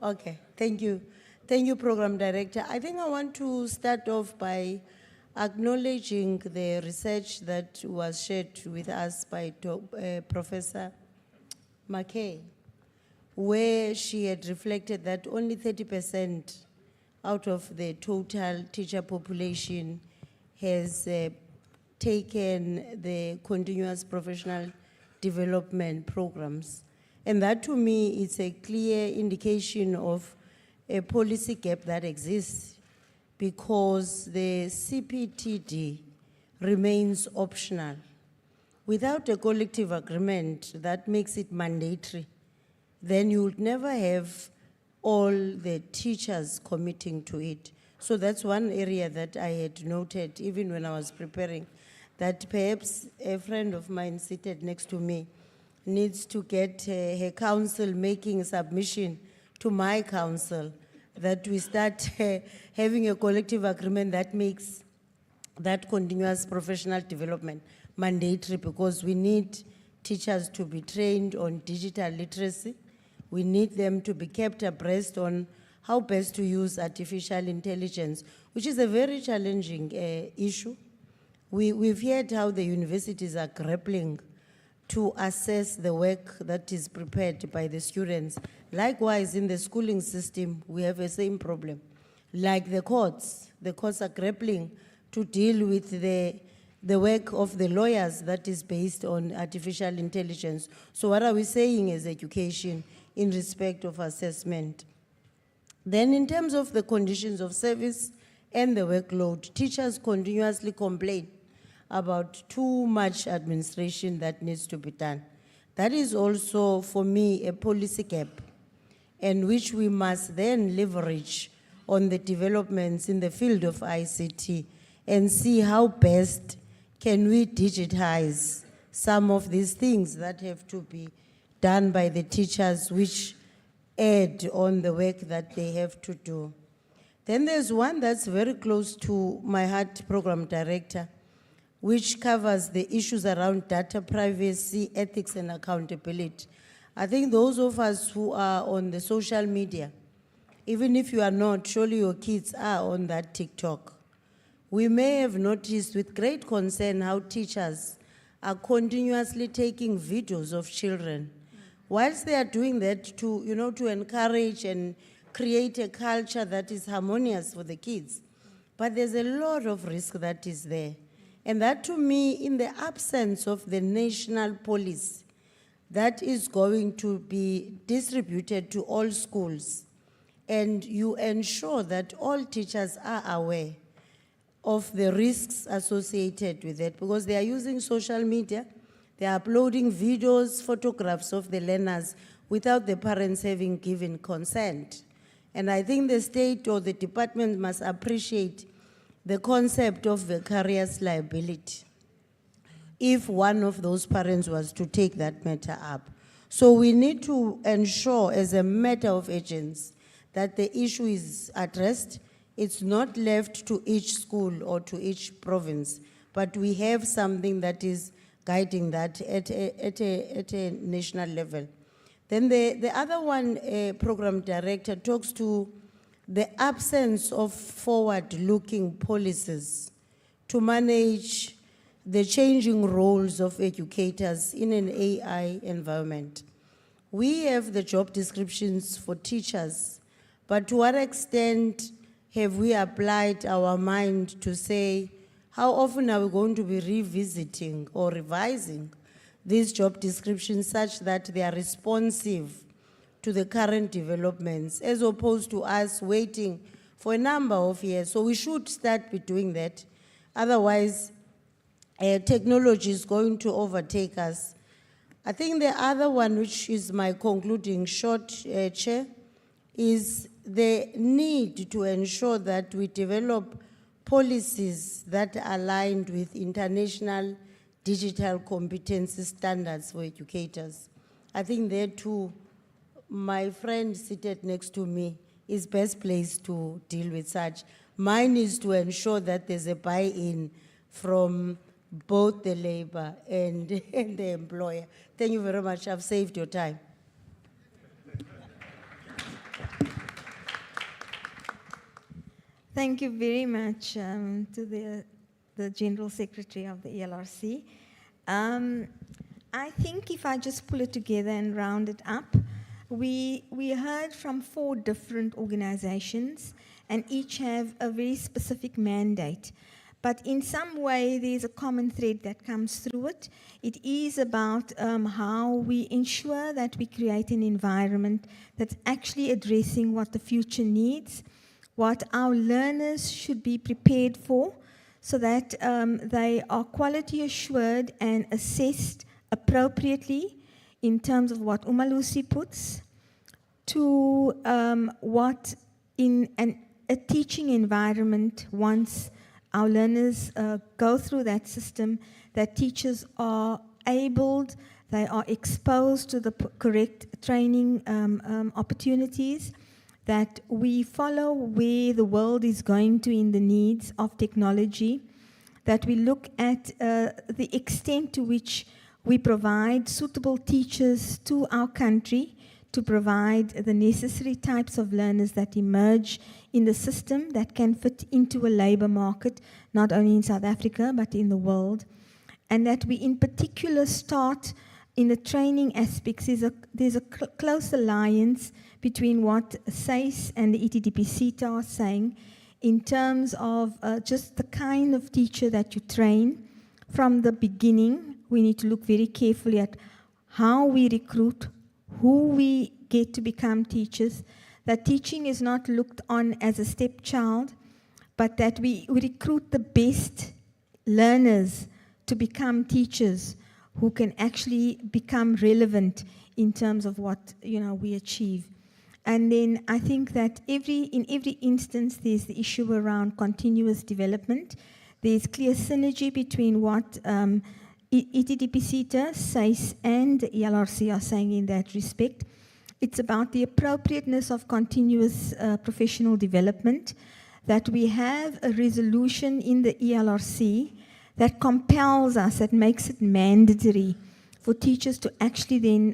Okay, thank you. Thank you, Program Director. I think I want to start off by acknowledging the research that was shared with us by Professor McKay, where she had reflected that only 30% out of the total teacher population has taken the continuous professional development programs. And that to me is a clear indication of a policy gap that exists, because the CPTD remains optional. Without a collective agreement that makes it mandatory, then you would never have all the teachers committing to it. So that's one area that I had noted, even when I was preparing, that perhaps a friend of mine seated next to me needs to get her council making a submission to my council, that we start having a collective agreement that makes that continuous professional development mandatory, because we need teachers to be trained on digital literacy. We need them to be kept abreast on how best to use artificial intelligence, which is a very challenging issue. We've heard how the universities are grappling to assess the work that is prepared by the students. Likewise, in the schooling system, we have the same problem. Like the courts are grappling to deal with the work of the lawyers that is based on artificial intelligence. So what are we saying as education in respect of assessment? Then in terms of the conditions of service and the workload, teachers continuously complain about too much administration that needs to be done. That is also, for me, a policy gap, and which we must then leverage on the developments in the field of ICT and see how best can we digitize some of these things that have to be done by the teachers, which add on the work that they have to do. Then there's one that's very close to my heart, Program Director, which covers the issues around data privacy, ethics, and accountability. I think those of us who are on the social media, even if you are not, surely your kids are on that TikTok. We may have noticed with great concern how teachers are continuously taking videos of children, whilst they are doing that to, to encourage and create a culture that is harmonious for the kids. But there's a lot of risk that is there. And that, to me, in the absence of the national policy that is going to be distributed to all schools, and you ensure that all teachers are aware of the risks associated with it, because they are using social media, they are uploading videos, photographs of the learners without the parents having given consent. And I think the state or the department must appreciate the concept of vicarious liability if one of those parents was to take that matter up. So we need to ensure, as a matter of urgency, that the issue is addressed. It's not left to each school or to each province, but we have something that is guiding that at a national level. Then the other one, Program Director, talks to the absence of forward-looking policies to manage the changing roles of educators in an AI environment. We have the job descriptions for teachers, but to what extent have we applied our mind to say, how often are we going to be revisiting or revising these job descriptions such that they are responsive to the current developments, as opposed to us waiting for a number of years? So we should start be doing that. Otherwise, technology is going to overtake us. I think the other one, which is my concluding short, Chair, is the need to ensure that we develop policies that are aligned with international digital competency standards for educators. I think there too, my friend seated next to me is best placed to deal with such. Mine is to ensure that there's a buy-in from both the labor and the employer. Thank you very much. I've saved your time. Thank you very much to the General Secretary of the ELRC. I think if I just pull it together and round it up, we heard from 4 different organizations, and each have a very specific mandate. But in some way, there's a common thread that comes through it. It is about how we ensure that we create an environment that's actually addressing what the future needs, what our learners should be prepared for, so that they are quality assured and assessed appropriately in terms of what Umalusi puts, to what in a teaching environment once our learners go through that system, that teachers are abled, they are exposed to the correct training opportunities, that we follow where the world is going to in the needs of technology, that we look at the extent to which we provide suitable teachers to our country to provide the necessary types of learners that emerge in the system that can fit into a labor market, not only in South Africa, but in the world. And that we in particular start in the training aspects. There's a close alliance between what SACE and the ETDPC are saying in terms of just the kind of teacher that you train. From the beginning, we need to look very carefully at how we recruit, who we get to become teachers, that teaching is not looked on as a stepchild, but that we recruit the best learners to become teachers who can actually become relevant in terms of what we achieve. And then I think that in every instance, there's the issue around continuous development. There's clear synergy between what ETDPC, SACE, and ELRC are saying in that respect. It's about the appropriateness of continuous professional development, that we have a resolution in the ELRC that compels us, that makes it mandatory for teachers to actually then,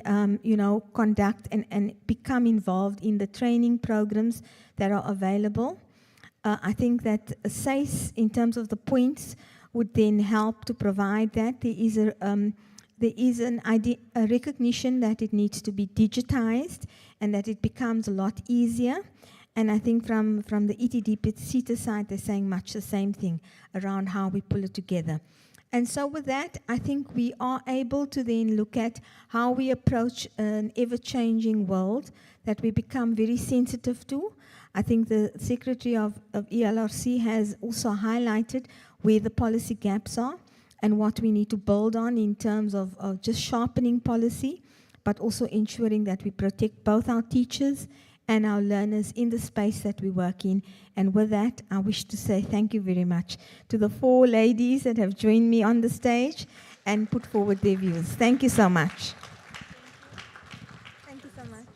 conduct and become involved in the training programs that are available. I think that SACE, in terms of the points, would then help to provide that. There is a recognition that it needs to be digitized and that it becomes a lot easier. And I think from the ETDPC side, they're saying much the same thing around how we pull it together. And so with that, I think we are able to then look at how we approach an ever-changing world that we become very sensitive to. I think the Secretary of ELRC has also highlighted where the policy gaps are and what we need to build on in terms of just sharpening policy, but also ensuring that we protect both our teachers and our learners in the space that we work in. And with that, I wish to say thank you very much to the 4 ladies that have joined me on the stage and put forward their views. Thank you so much. Thank you so much.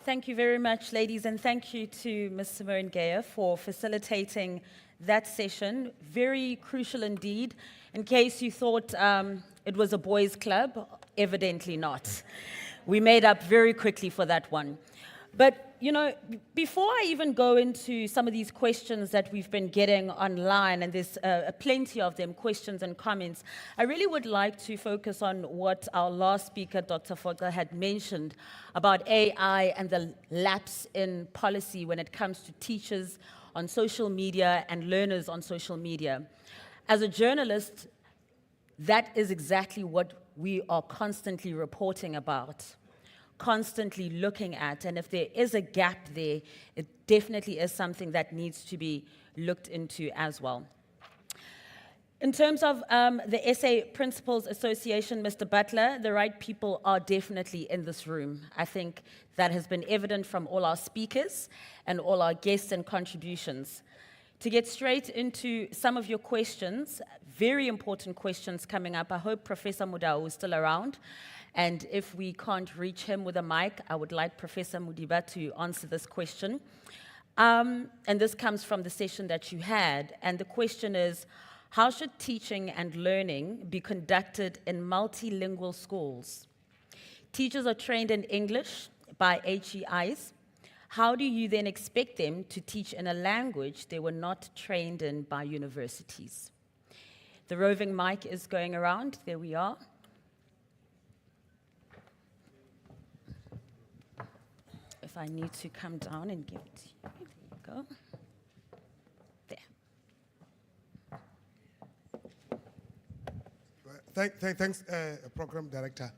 Thank you very much, ladies, and thank you to Ms. Simone Geyer for facilitating that session. Very crucial indeed. In case you thought it was a boys' club, evidently not. We made up very quickly for that one. But, before I even go into some of these questions that we've been getting online, and there's plenty of them, questions and comments, I really would like to focus on what our last speaker, Dr. Foka, had mentioned about AI and the lapse in policy when it comes to teachers on social media and learners on social media. As a journalist, that is exactly what we are constantly reporting about, constantly looking at, and if there is a gap there, it definitely is something that needs to be looked into as well. In terms of the SA Principals Association, Mr. Butler, the right people are definitely in this room. I think that has been evident from all our speakers and all our guests and contributions. To get straight into some of your questions, very important questions coming up. I hope Professor Mudau is still around. And if we can't reach him with a mic, I would like Professor Mudiba to answer this question. And this comes from the session that you had. And the question is, how should teaching and learning be conducted in multilingual schools? Teachers are trained in English by HEIs. How do you then expect them to teach in a language they were not trained in by universities? The roving mic is going around. There we are. If I need to come down and give it to you, there you go. Thanks, Program Director.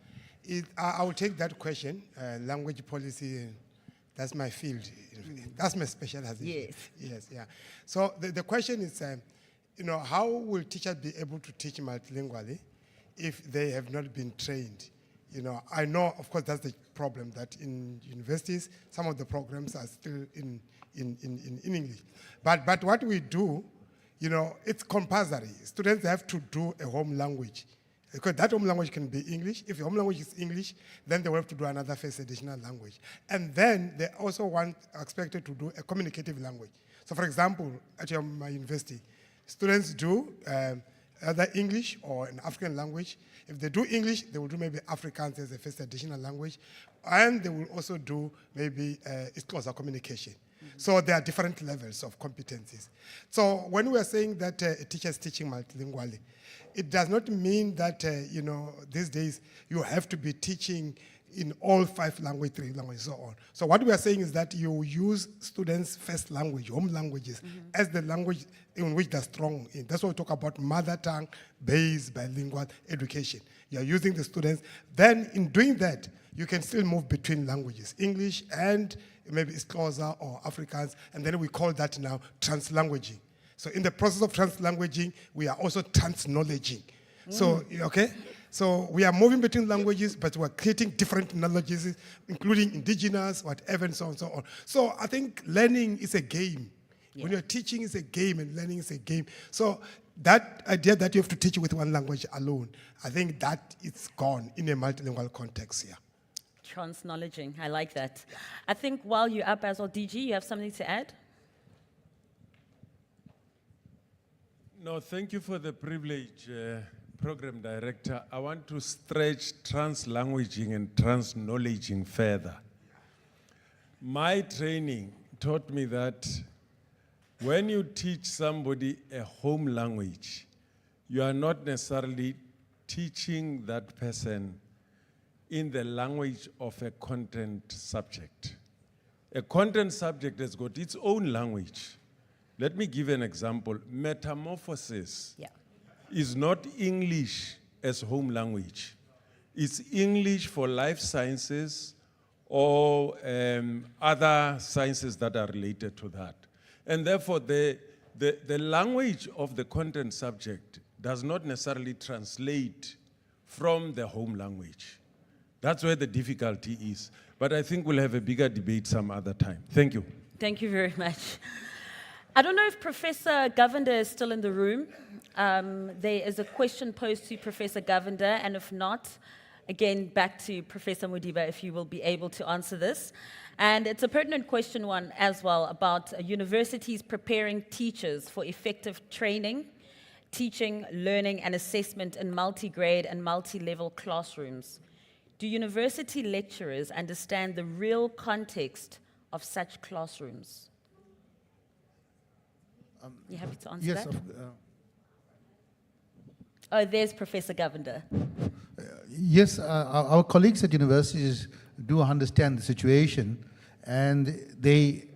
I will take that question, language policy, that's my field. That's my specialization. Yes. Yes, yeah. So the question is, how will teachers be able to teach multilingually if they have not been trained? I know, of course, that's the problem, that in universities, some of the programs are still in English. But what we do, it's compulsory. Students have to do a home language. Because that home language can be English. If the home language is English, then they will have to do another first additional language. And then they also are expected to do a communicative language. So for example, at my university, students do either English or an African language. If they do English, they will do maybe Afrikaans as a first additional language. And they will also do maybe closer communication. So there are different levels of competencies. So when we are saying that a teacher is teaching multilingually, it does not mean that, these days you have to be teaching in all 5 languages, 3 languages, so on. So what we are saying is that you use students' first language, home languages, as the language in which they're strong in. That's why we talk about mother tongue-based bilingual education. You're using the students. Then in doing that, you can still move between languages, English and maybe Xhosa or Afrikaans, and then we call that now translanguaging. So in the process of translanguaging, we are also transknowledging. So, okay? So we are moving between languages, but we're creating different knowledges, including indigenous, whatever, and so on and so on. So I think learning is a game. Yeah. When you're teaching, it's a game, and learning is a game. So that idea that you have to teach with one language alone, I think that it's gone in a multilingual context here. Transknowledging, I like that. I think while you're up as well, DG, you have something to add? No, thank you for the privilege, Program Director. I want to stretch translanguaging and transknowledging further. My training taught me that when you teach somebody a home language, you are not necessarily teaching that person in the language of a content subject. A content subject has got its own language. Let me give an example. Metamorphosis is not English as home language. It's English for life sciences or other sciences that are related to that. And therefore, the language of the content subject does not necessarily translate from the home language. That's where the difficulty is. But I think we'll have a bigger debate some other time. Thank you. Thank you very much. I don't know if Professor Govender is still in the room. There is a question posed to Professor Govender, and if not, again, back to Professor Mudiba, if you will be able to answer this. And it's a pertinent question one as well about universities preparing teachers for effective training, teaching, learning, and assessment in multi-grade and multi-level classrooms. Do university lecturers understand the real context of such classrooms? You happy to answer yes, that? Oh, there's Professor Govender. Yes, our colleagues at universities do understand the situation, and they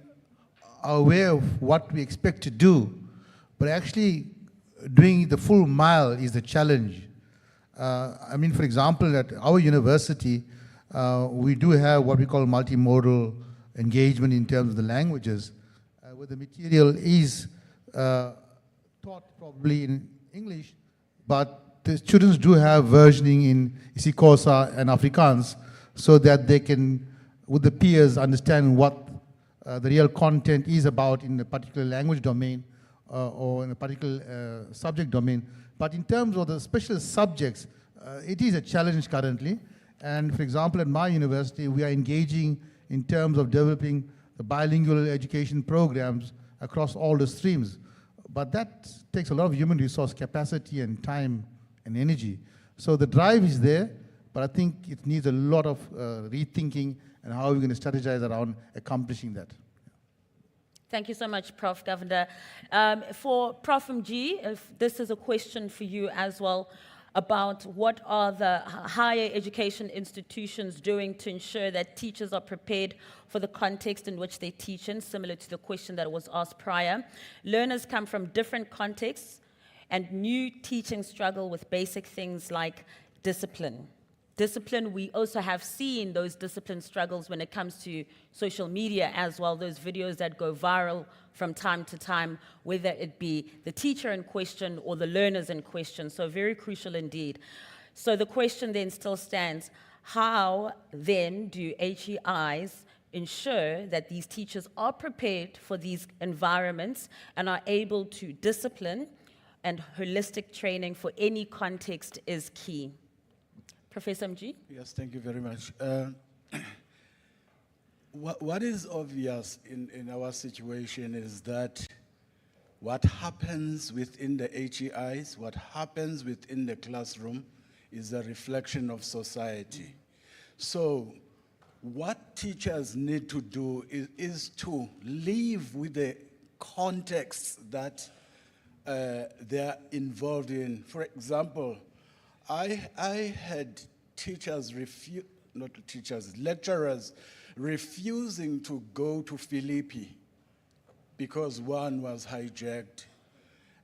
are aware of what we expect to do, but actually doing the full mile is the challenge. I mean, for example, at our university, we do have what we call multimodal engagement in terms of the languages, where the material is taught probably English, but the students do have versioning in isiXhosa and Afrikaans so that they can, with the peers, understand what the real content is about in a particular language domain or in a particular subject domain. But in terms of the special subjects, it is a challenge currently. And for example, at my university, we are engaging in terms of developing the bilingual education programs across all the streams. But that takes a lot of human resource capacity and time and energy. So the drive is there, but I think it needs a lot of rethinking and how we're going to strategize around accomplishing that. Thank you so much, Prof. Governor. For Prof. Mg, if this is a question for you as well, about what are the higher education institutions doing to ensure that teachers are prepared for the context in which they teach in, similar to the question that was asked prior. Learners come from different contexts, and new teaching struggle with basic things like discipline. Discipline, we also have seen those discipline struggles when it comes to social media as well, those videos that go viral from time to time, whether it be the teacher in question or the learners in question. So very crucial indeed. So the question then still stands, how then do HEIs ensure that these teachers are prepared for these environments and are able to discipline, and holistic training for any context is key? Professor Mg? Yes, thank you very much. What is obvious in our situation is that what happens within the HEIs, what happens within the classroom is a reflection of society. So what teachers need to do is to live with the context that they're involved in. For example, I had lecturers refusing to go to Philippi because one was hijacked.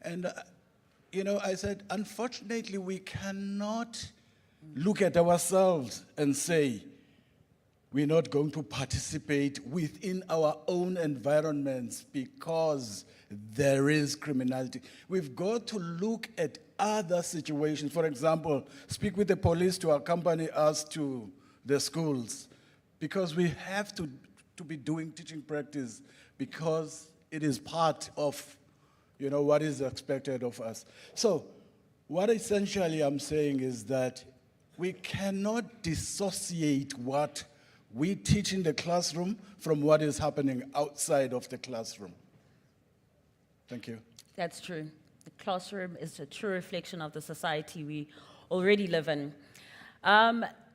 And, I said, unfortunately, we cannot look at ourselves and say, we're not going to participate within our own environments because there is criminality. We've got to look at other situations. For example, speak with the police to accompany us to the schools, because we have to be doing teaching practice because it is part of, what is expected of us. So what essentially I'm saying is that we cannot dissociate what we teach in the classroom from what is happening outside of the classroom. Thank you. That's true. The classroom is a true reflection of the society we already live in.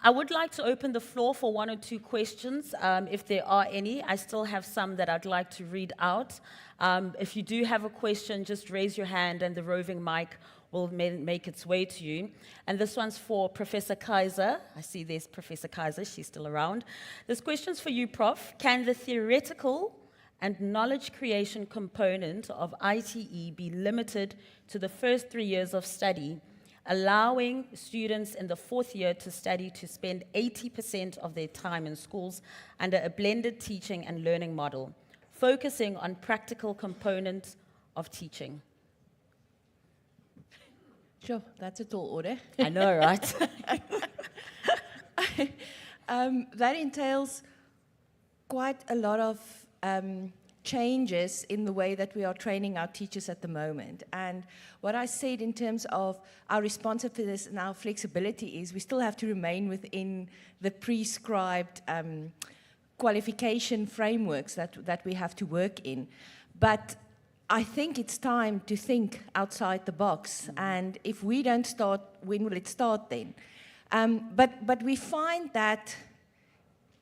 I would like to open the floor for one or two questions, if there are any. I still have some that I'd like to read out. If you do have a question, just raise your hand and the roving mic will make its way to you. And this one's for Professor Kaiser. I see there's Professor Kaiser, she's still around. This question's for you, Prof. Can the theoretical and knowledge creation component of ITE be limited to the first 3 years of study, allowing students in the 4th year to study to spend 80% of their time in schools under a blended teaching and learning model, focusing on practical components of teaching? Sure, that's a tall order. I know, right? That entails quite a lot of changes in the way that we are training our teachers at the moment. And what I said in terms of our responsiveness and our flexibility is we still have to remain within the prescribed qualification frameworks that we have to work in. But I think it's time to think outside the box. And if we don't start, when will it start then? But we find that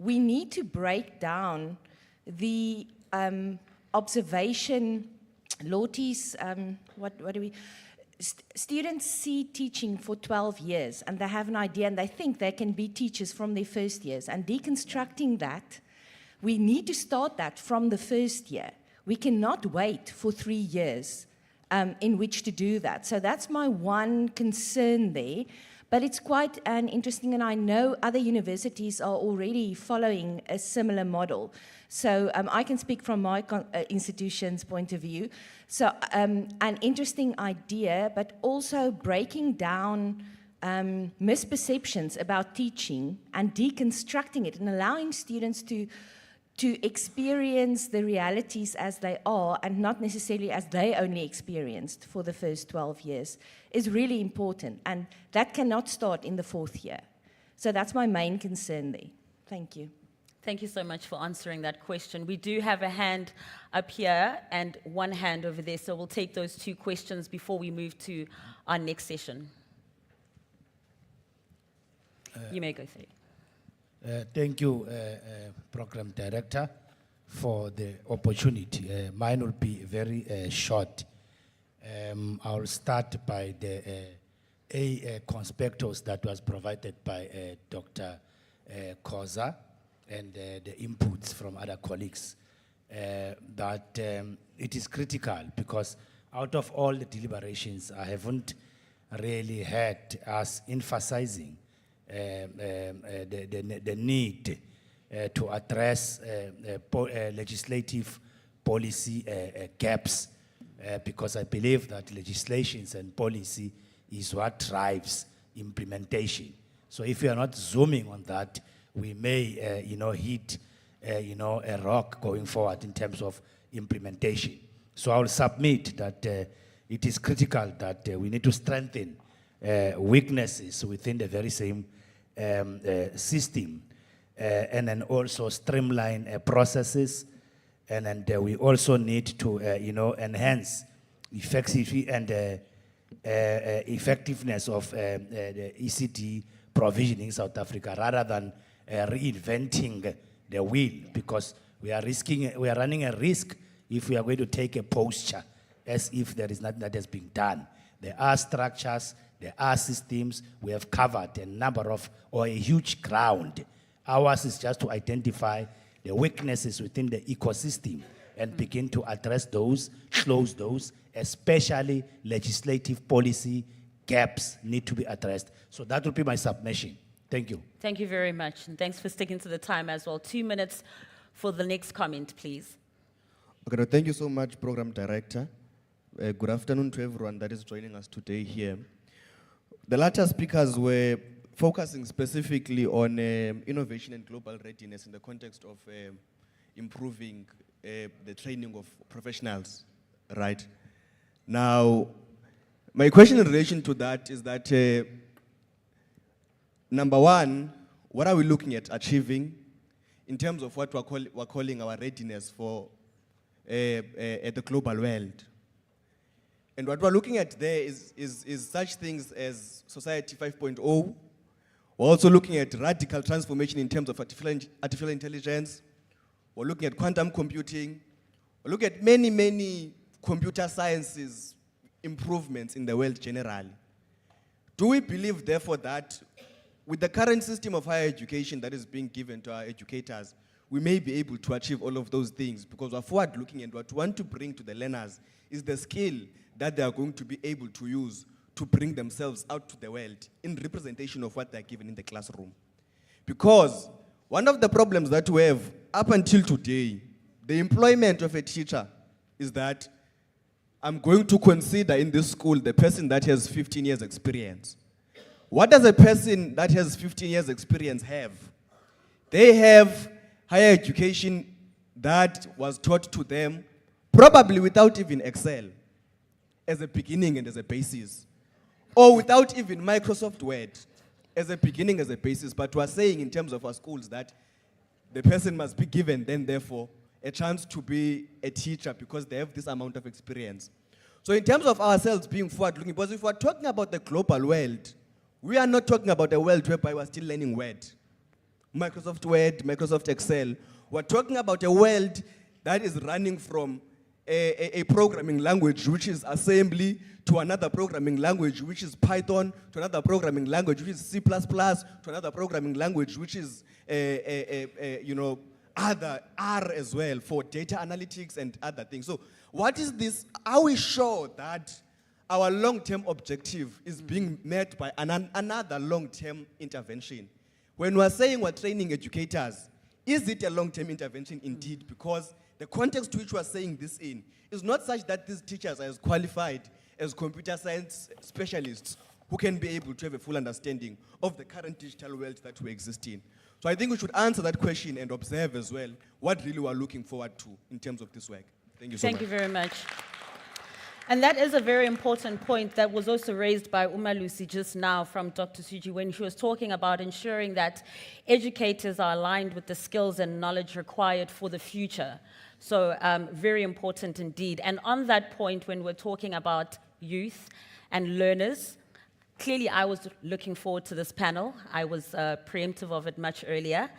we need to break down the observation, Lottie's, what do we, students see teaching for 12 years and they have an idea and they think they can be teachers from their first years. And deconstructing that, we need to start that from the first year. We cannot wait for 3 years in which to do that. So that's my one concern there. But it's quite an interesting, and I know other universities are already following a similar model. So I can speak from my institution's point of view. So an interesting idea, but also breaking down misperceptions about teaching and deconstructing it and allowing students to experience the realities as they are and not necessarily as they only experienced for the first 12 years is really important. And that cannot start in the 4th year. So that's my main concern there. Thank you. Thank you so much for answering that question. We do have a hand up here and one hand over there, so we'll take those 2 questions before we move to our next session. You may go through. Thank you, Program Director, for the opportunity. Mine will be very short. I'll start by the conspectus that was provided by Dr. Khoza and the inputs from other colleagues, that it is critical because out of all the deliberations, I haven't really heard us emphasizing the need to address legislative policy gaps, because I believe that legislations and policy is what drives implementation. So if we are not zooming on that, we may hit a rock going forward in terms of implementation. So I will submit that it is critical that we need to strengthen weaknesses within the very same system, and then also streamline processes, and then we also need to enhance effectivity and effectiveness of the ECD provision in South Africa, rather than reinventing the wheel, because we are running a risk if we are going to take a posture as if there is nothing that has been done. There are structures, there are systems, we have covered a number of, or a huge ground. Ours is just to identify the weaknesses within the ecosystem and begin to address those, close those, especially legislative policy gaps need to be addressed. So that will be my submission. Thank you. Thank you very much, and thanks for sticking to the time as well. 2 minutes for the next comment, please. Okay, thank you so much, Program Director. Good afternoon to everyone that is joining us today here. The latter speakers were focusing specifically on innovation and global readiness in the context of improving the training of professionals, right? Now, my question in relation to that is that, number one, what are we looking at achieving in terms of what we're calling our readiness for at the global world? And what we're looking at there is such things as Society 5.0. We're also looking at radical transformation in terms of artificial intelligence. We're looking at quantum computing. We're looking at many, many computer sciences improvements in the world generally. Do we believe, therefore, that with the current system of higher education that is being given to our educators, we may be able to achieve all of those things? Because we're forward-looking, and what we want to bring to the learners is the skill that they are going to be able to use to bring themselves out to the world in representation of what they're given in the classroom. Because one of the problems that we have up until today, the employment of a teacher, is that I'm going to consider in this school the person that has 15 years experience. What does a person that has 15 years experience have? They have higher education that was taught to them, probably without even Excel as a beginning and as a basis, or without even Microsoft Word as a beginning, as a basis. But we're saying in terms of our schools that the person must be given then, therefore, a chance to be a teacher because they have this amount of experience. So in terms of ourselves being forward-looking, because if we're talking about the global world, we are not talking about a world whereby we're still learning Word, Microsoft Word, Microsoft Excel. We're talking about a world that is running from a programming language which is assembly, to another programming language which is Python, to another programming language which is C++, to another programming language which is other R as well for data analytics and other things. So what is this? Are we sure that our long-term objective is being met by another long-term intervention. When we're saying we're training educators, is it a long-term intervention indeed? Because the context to which we're saying this in is not such that these teachers are as qualified as computer science specialists who can be able to have a full understanding of the current digital world that we exist in. So I think we should answer that question and observe as well what really we're looking forward to in terms of this work. Thank you so much. Thank you very much. And that is a very important point that was also raised by Umalusi just now from Dr. Suji when she was talking about ensuring that educators are aligned with the skills and knowledge required for the future. So very important indeed. And on that point, when we're talking about youth and learners, clearly I was looking forward to this panel. I was preemptive of it much earlier.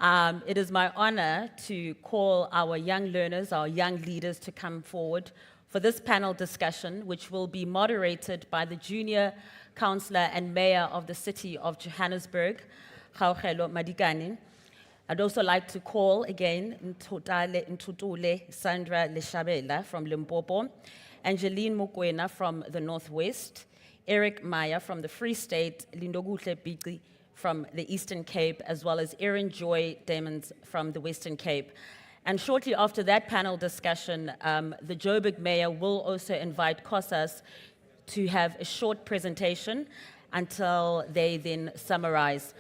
It is my honor to call our young learners, our young leaders to come forward for this panel discussion, which will be moderated by the Junior Councillor and Mayor of the City of Johannesburg, Kgaugelo Madikane. I'd also like to call again Ntutule Sandra Leshabela from Limpopo, Angeline Mokoena from the Northwest, Eric Maya from the Free State, Lindogutle Bigli from the Eastern Cape, as well as Erin Joy Damons from the Western Cape. And shortly after that panel discussion, the Joburg Mayor will also invite COSAS to have a short presentation until they then summarize.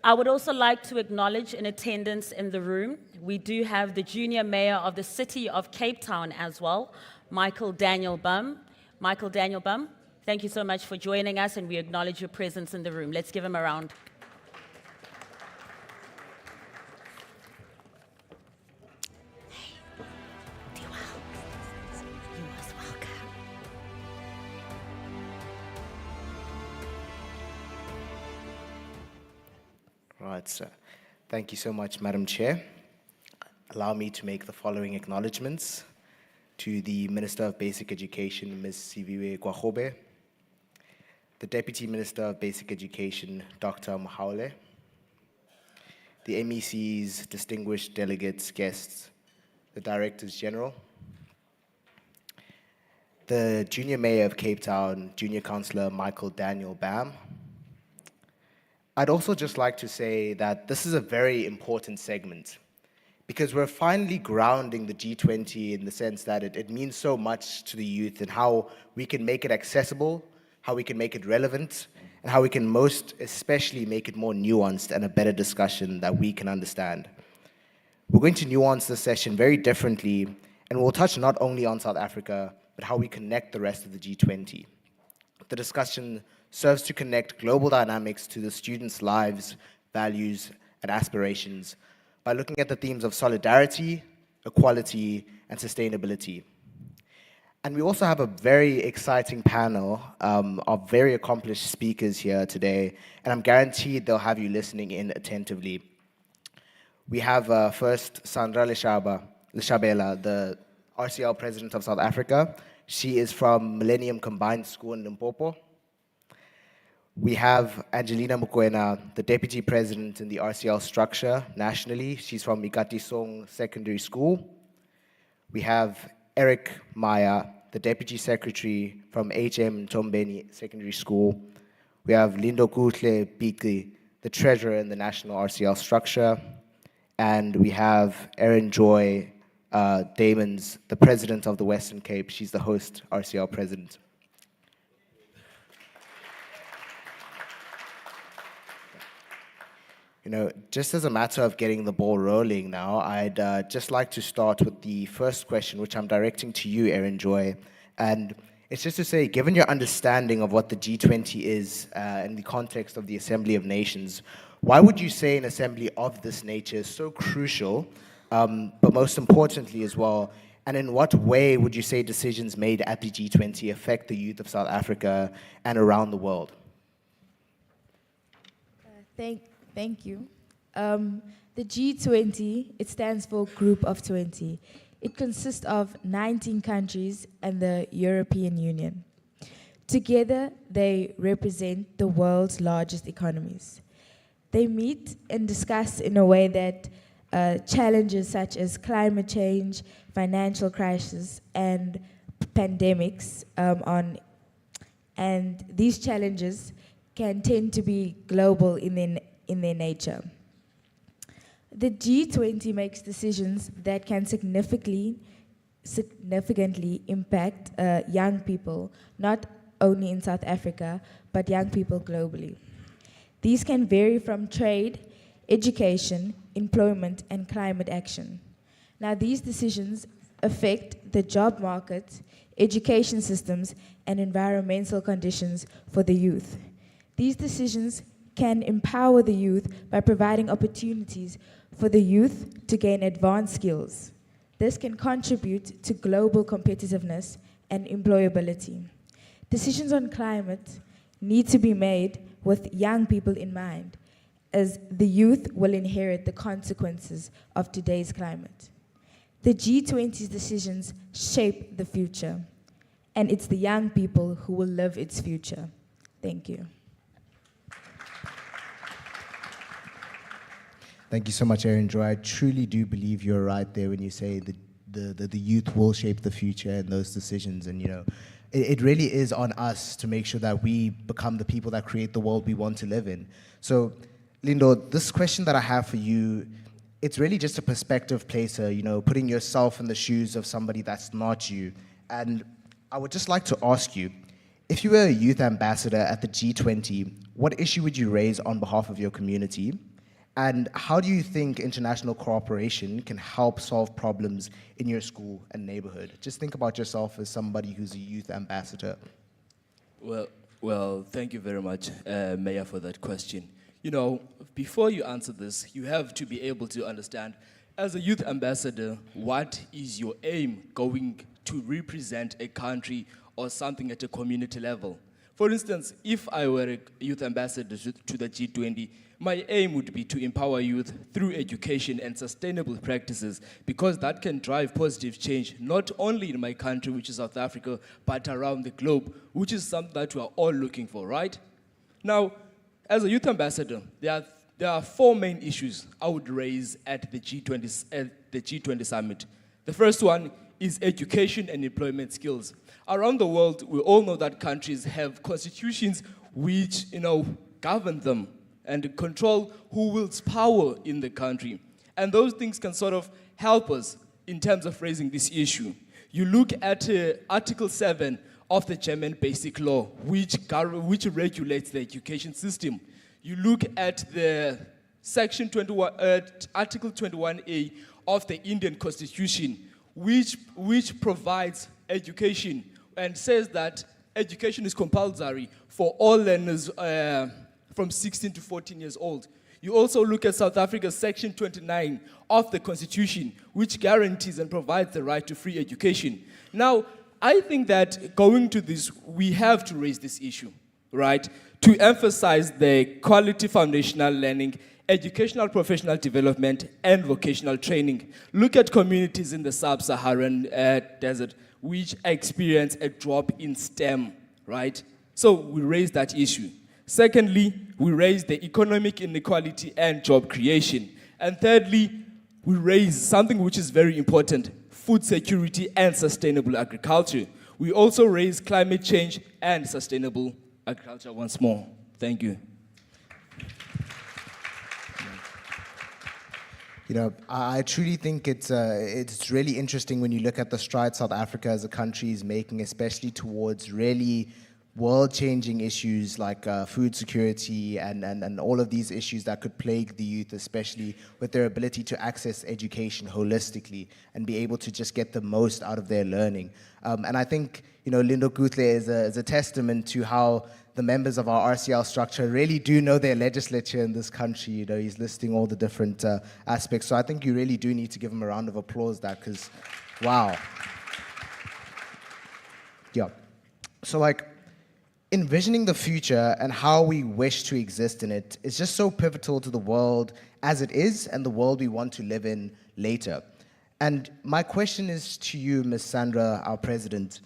I would also like to acknowledge in attendance in the room, we do have the Junior Mayor of the City of Cape Town as well, Michael Daniel Bum. Michael Daniel Bum, thank you so much for joining us, and we acknowledge your presence in the room. Let's give him a round. Right, sir. Thank you so much, Madam Chair. Allow me to make the following acknowledgements to the Minister of Basic Education, Ms. Siviwe Gwahobe, the Deputy Minister of Basic Education, Dr. Mohaule, the MEC's distinguished delegates, guests, the Directors General, the Junior Mayor of Cape Town, Junior Councillor Michael Daniel Bam. I'd also just like to say that this is a very important segment because we're finally grounding the G20 in the sense that it means so much to the youth and how we can make it accessible, how we can make it relevant, and how we can most especially make it more nuanced and a better discussion that we can understand. We're going to nuance this session very differently, and we'll touch not only on South Africa, but how we connect the rest of the G20. The discussion serves to connect global dynamics to the students' lives, values, and aspirations by looking at the themes of solidarity, equality, and sustainability. And we also have a very exciting panel of very accomplished speakers here today, and I'm guaranteed they'll have you listening in attentively. We have first Sandra Leshabela, the RCL President of South Africa. She is from Millennium Combined School in Limpopo. We have Angelina Mokoena, the Deputy President in the RCL structure nationally. She's from Ikatisong Secondary School. We have Eric Maya, the Deputy Secretary from HM Ntombeni Secondary School. We have Lindo Kutle Bigli, the Treasurer in the National RCL structure. And we have Erin Joy Damons, the President of the Western Cape. She's the host RCL President. You know, just as a matter of getting the ball rolling now, I'd just like to start with the first question, which I'm directing to you, Erin Joy. And it's just to say, given your understanding of what the G20 is in the context of the Assembly of Nations, why would you say an assembly of this nature is so crucial, but most importantly as well, and in what way would you say decisions made at the G20 affect the youth of South Africa and around the world? Thank you. The G20, it stands for Group of 20. It consists of 19 countries and the European Union. Together, they represent the world's largest economies. They meet and discuss in a way that challenges such as climate change, financial crisis, and pandemics on and these challenges can tend to be global in their nature. The G20 makes decisions that can significantly impact young people, not only in South Africa, but young people globally. These can vary from trade, education, employment, and climate action. Now, these decisions affect the job market, education systems, and environmental conditions for the youth. These decisions can empower the youth by providing opportunities for the youth to gain advanced skills. This can contribute to global competitiveness and employability. Decisions on climate need to be made with young people in mind, as the youth will inherit the consequences of today's climate. The G20's decisions shape the future, and it's the young people who will live its future. Thank you. Thank you so much, Erin Joy. I truly do believe you're right there when you say the youth will shape the future and those decisions. And, you know, it really is on us to make sure that we become the people that create the world we want to live in. So, Lindo, this question that I have for you, it's really just a perspective placer, you know, putting yourself in the shoes of somebody that's not you. And I would just like to ask you, if you were a youth ambassador at the G20, what issue would you raise on behalf of your community? And how do you think international cooperation can help solve problems in your school and neighborhood? Just think about yourself as somebody who's a youth ambassador. Well, thank you very much, Mayor, for that question. You know, before you answer this, you have to be able to understand, as a youth ambassador, what is your aim going to represent a country or something at a community level? For instance, if I were a youth ambassador to the G20, my aim would be to empower youth through education and sustainable practices, because that can drive positive change, not only in my country, which is South Africa, but around the globe, which is something that we are all looking for, right? Now, as a youth ambassador, there are 4 main issues I would raise at the G20 summit. The first one is education and employment skills. Around the world, we all know that countries have constitutions which, you know, govern them and control who wields power in the country. And those things can sort of help us in terms of raising this issue. You look at Article 7 of the German Basic Law, which regulates the education system. You look at the Section 21, Article 21A of the Indian Constitution, which provides education and says that education is compulsory for all learners from 16 to 14 years old. You also look at South Africa's Section 29 of the Constitution, which guarantees and provides the right to free education. Now, I think that going to this, we have to raise this issue, right? To emphasize the quality foundational learning, educational professional development, and vocational training. Look at communities in the sub-Saharan desert, which experience a drop in STEM, right? So we raise that issue. Secondly, we raise the economic inequality and job creation. And thirdly, we raise something which is very important, food security and sustainable agriculture. We also raise climate change and sustainable agriculture once more. Thank you. You know, I truly think it's really interesting when you look at the strides South Africa as a country is making, especially towards really world-changing issues like food security and all of these issues that could plague the youth, especially with their ability to access education holistically and be able to just get the most out of their learning. And I think, you know, Lindo Gutle is a testament to how the members of our RCL structure really do know their legislature in this country. You know, he's listing all the different aspects. So I think you really do need to give him a round of applause there, because, wow. Yeah. So, like, envisioning the future and how we wish to exist in it is just so pivotal to the world as it is and the world we want to live in later. And my question is to you, Ms. Sandra, our president.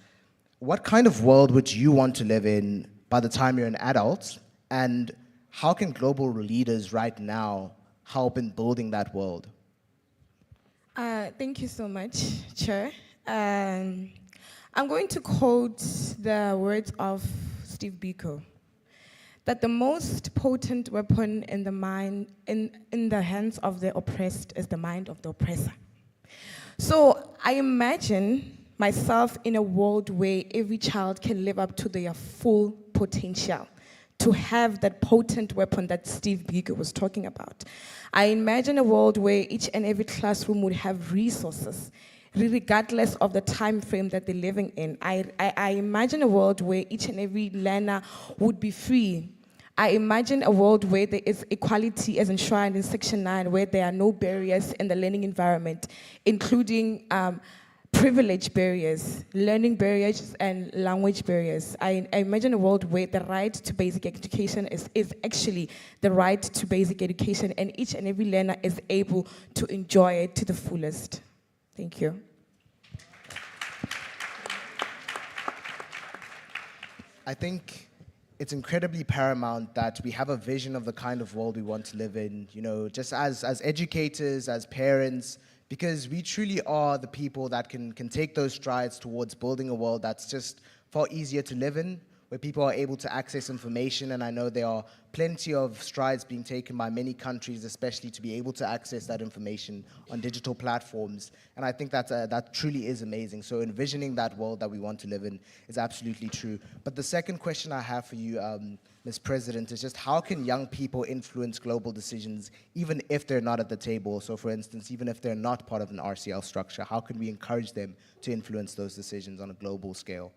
What kind of world would you want to live in by the time you're an adult? And how can global leaders right now help in building that world? Thank you so much, Chair. I'm going to quote the words of Steve Biko, that the most potent weapon in the hands of the oppressed is the mind of the oppressor. So I imagine myself in a world where every child can live up to their full potential, to have that potent weapon that Steve Biko was talking about. I imagine a world where each and every classroom would have resources, regardless of the time frame that they're living in. I imagine a world where each and every learner would be free. I imagine a world where there is equality as enshrined in Section 9, where there are no barriers in the learning environment, including privilege barriers, learning barriers, and language barriers. I imagine a world where the right to basic education is actually the right to basic education, and each and every learner is able to enjoy it to the fullest. Thank you. I think it's incredibly paramount that we have a vision of the kind of world we want to live in, you know, just as educators, as parents, because we truly are the people that can take those strides towards building a world that's just far easier to live in, where people are able to access information. And I know there are plenty of strides being taken by many countries, especially to be able to access that information on digital platforms. And I think that truly is amazing. So envisioning that world that we want to live in is absolutely true. But the second question I have for you, Ms. President, is just how can young people influence global decisions even if they're not at the table? So for instance, even if they're not part of an RCL structure, how can we encourage them to influence those decisions on a global scale?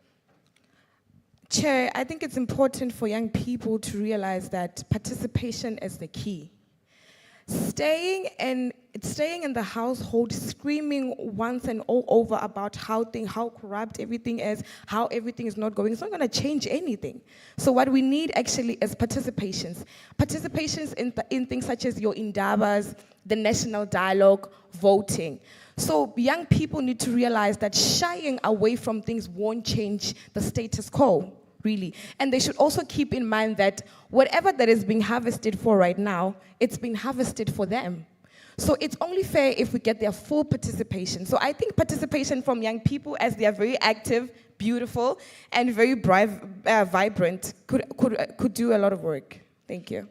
Chair, I think it's important for young people to realize that participation is the key. Staying in the household screaming once and all over about how corrupt everything is, how everything is not going, it's not going to change anything. So what we need actually is participations. Participations in things such as your Indabas, the national dialogue, voting. So young people need to realize that shying away from things won't change the status quo, really. And they should also keep in mind that whatever that is being harvested for right now, it's been harvested for them. So it's only fair if we get their full participation. So I think participation from young people, as they are very active, beautiful, and very vibrant, could do a lot of work. Thank you.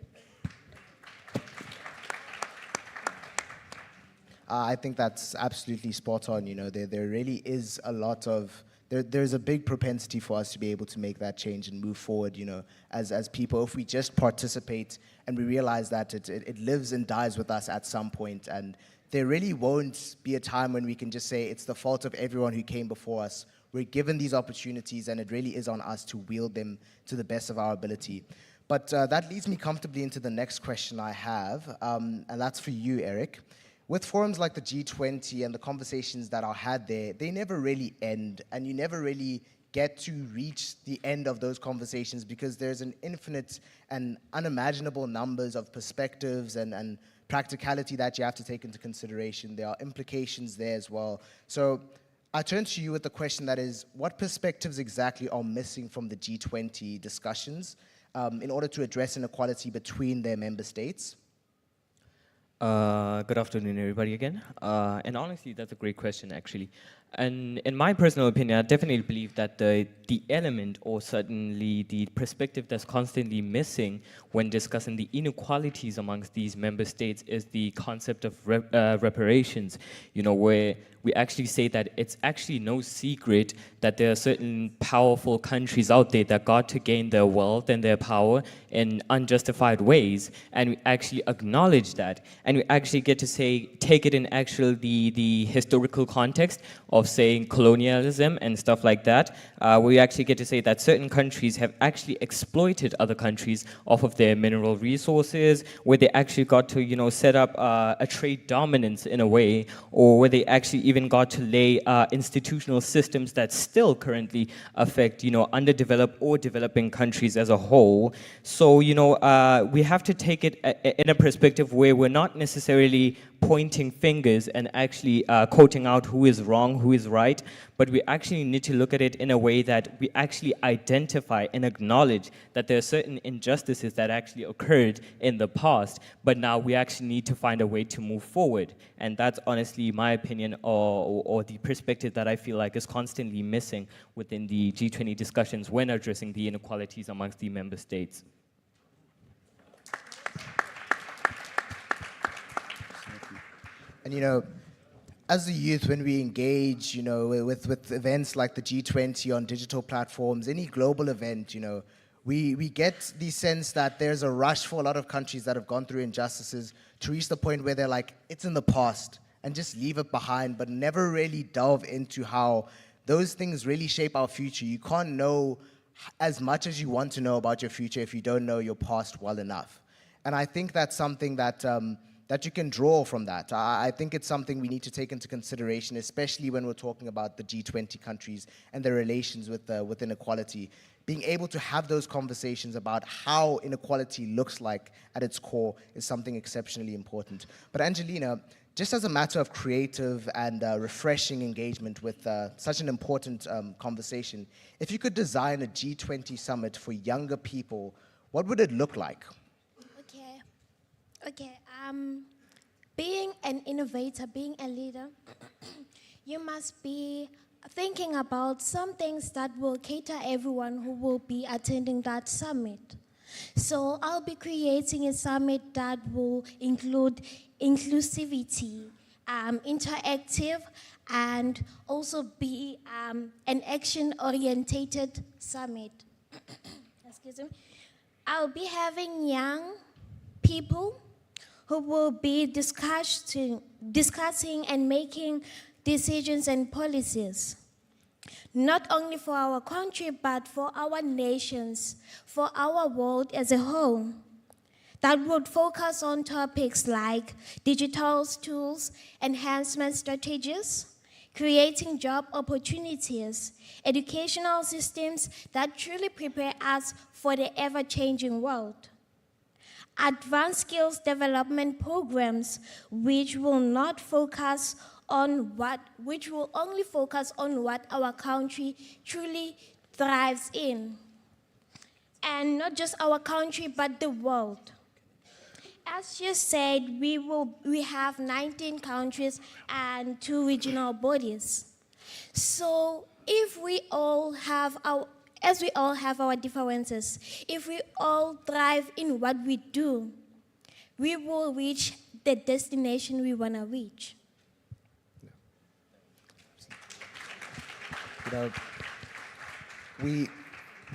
I think that's absolutely spot on. You know, there really is a lot of, there's a big propensity for us to be able to make that change and move forward, you know, as people, if we just participate and we realize that it lives and dies with us at some point, and there really won't be a time when we can just say it's the fault of everyone who came before us. We're given these opportunities and it really is on us to wield them to the best of our ability. But that leads me comfortably into the next question I have, and that's for you, Eric. With forums like the G20 and the conversations that are had there, they never really end, and you never really get to reach the end of those conversations because there's an infinite and unimaginable numbers of perspectives and practicality that you have to take into consideration. There are implications there as well. So I turn to you with the question that is, what perspectives exactly are missing from the G20 discussions in order to address inequality between their member states? Good afternoon, everybody, again. And honestly, that's a great question, actually. And in my personal opinion, I definitely believe that the element, or certainly the perspective that's constantly missing when discussing the inequalities amongst these member states is the concept of reparations, you know, where we actually say that it's actually no secret that there are certain powerful countries out there that got to gain their wealth and their power in unjustified ways, and we actually acknowledge that, and we actually get to say, take it in actual the historical context of saying colonialism and stuff like that. We actually get to say that certain countries have actually exploited other countries off of their mineral resources, where they actually got to, you know, set up a trade dominance in a way, or where they actually even got to lay institutional systems that still currently affect, you know, underdeveloped or developing countries as a whole. So, you know, we have to take it in a perspective where we're not necessarily pointing fingers and actually quoting out who is wrong, who is right, but we actually need to look at it in a way that we actually identify and acknowledge that there are certain injustices that actually occurred in the past, but now we actually need to find a way to move forward. And that's honestly my opinion, or the perspective that I feel like is constantly missing within the G20 discussions when addressing the inequalities amongst the member states. And you know, as a youth, when we engage, you know, with events like the G20 on digital platforms, any global event, you know, we get the sense that there's a rush for a lot of countries that have gone through injustices to reach the point where they're like, it's in the past, and just leave it behind, but never really delve into how those things really shape our future. You can't know as much as you want to know about your future if you don't know your past well enough. And I think that's something that that you can draw from that. I think it's something we need to take into consideration, especially when we're talking about the G20 countries and their relations with inequality. Being able to have those conversations about how inequality looks like at its core is something exceptionally important. But Angelina, just as a matter of creative and refreshing engagement with such an important conversation, if you could design a G20 summit for younger people, what would it look like? Okay, being an innovator, being a leader, you must be thinking about some things that will cater everyone who will be attending that summit. So I'll be creating a summit that will include inclusivity, interactive, and also be an action-orientated summit. Excuse me. I'll be having young people who will be discussing and making decisions and policies, not only for our country, but for our nations, for our world as a whole, that would focus on topics like digital tools, enhancement strategies, creating job opportunities, educational systems that truly prepare us for the ever-changing world, advanced skills development programs which will only focus on what our country truly thrives in. And not just our country, but the world. As you said, we have 19 countries and 2 regional bodies. So if we all have our differences, if we all thrive in what we do, we will reach the destination we want to reach. You know,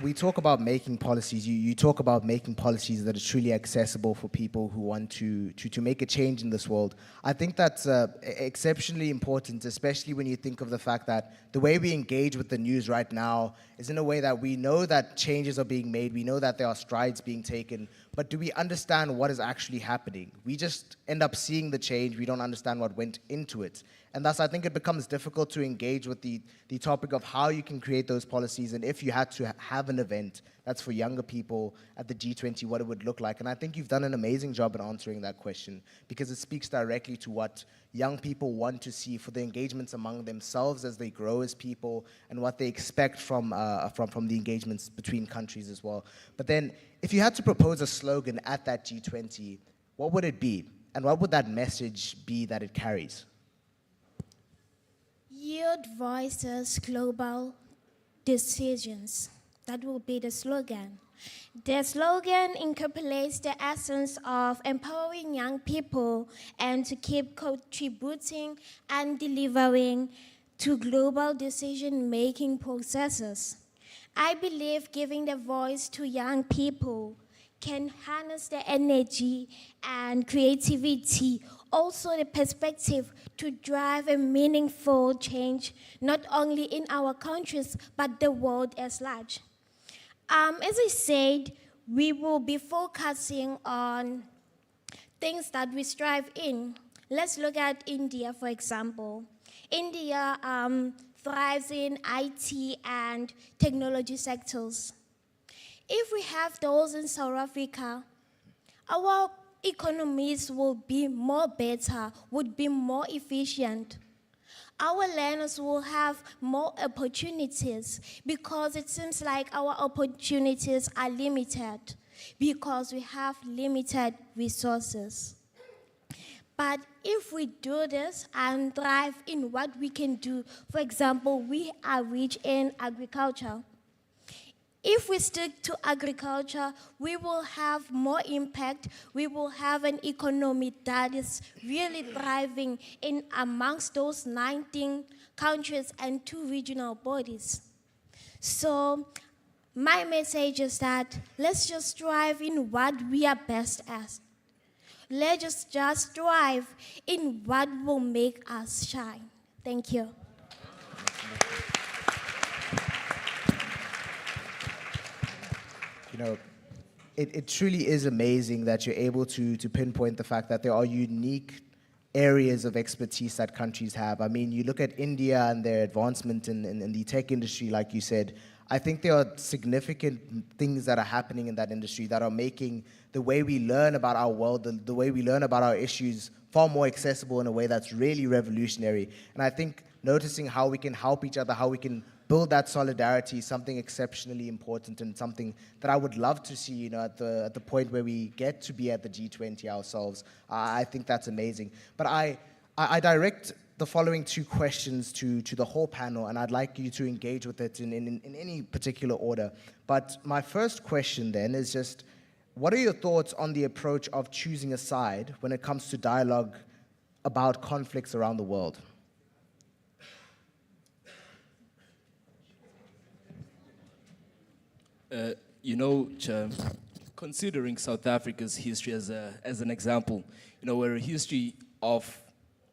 we talk about making policies. You talk about making policies that are truly accessible for people who want to make a change in this world. I think that's exceptionally important, especially when you think of the fact that the way we engage with the news right now is in a way that we know that changes are being made, we know that there are strides being taken, but do we understand what is actually happening? We just end up seeing the change, we don't understand what went into it. And thus, I think it becomes difficult to engage with the topic of how you can create those policies, and if you had to have an event that's for younger people at the G20, what it would look like. And I think you've done an amazing job in answering that question, because it speaks directly to what young people want to see for the engagements among themselves as they grow as people, and what they expect from the engagements between countries as well. But then, if you had to propose a slogan at that G20, what would it be? And what would that message be that it carries? Youth voices global decisions. That will be the slogan. The slogan incorporates the essence of empowering young people and to keep contributing and delivering to global decision-making processes. I believe giving the voice to young people can harness the energy and creativity, also the perspective to drive a meaningful change, not only in our countries, but the world as large. As I said, we will be focusing on things that we strive in. Let's look at India, for example. India thrives in IT and technology sectors. If we have those in South Africa, our economies will be more better, would be more efficient. Our learners will have more opportunities because it seems like our opportunities are limited because we have limited resources. But if we do this and thrive in what we can do, for example, we are rich in agriculture. If we stick to agriculture, we will have more impact. We will have an economy that is really thriving in amongst those 19 countries and 2 regional bodies. So my message is that let's just strive in what we are best at. Let us just strive in what will make us shine. Thank you. You know, it truly is amazing that you're able to pinpoint the fact that there are unique areas of expertise that countries have. I mean, you look at India and their advancement in the tech industry, like you said. I think there are significant things that are happening in that industry that are making the way we learn about our world, the way we learn about our issues, far more accessible in a way that's really revolutionary. And I think noticing how we can help each other, how we can build that solidarity is something exceptionally important and something that I would love to see, you know, at the point where we get to be at the G20 ourselves. I think that's amazing. But I direct the following 2 questions to the whole panel, and I'd like you to engage with it in any particular order. But my first question then is just, what are your thoughts on the approach of choosing a side when it comes to dialogue about conflicts around the world? You know, Chair, considering South Africa's history as an example, you know, we're a history of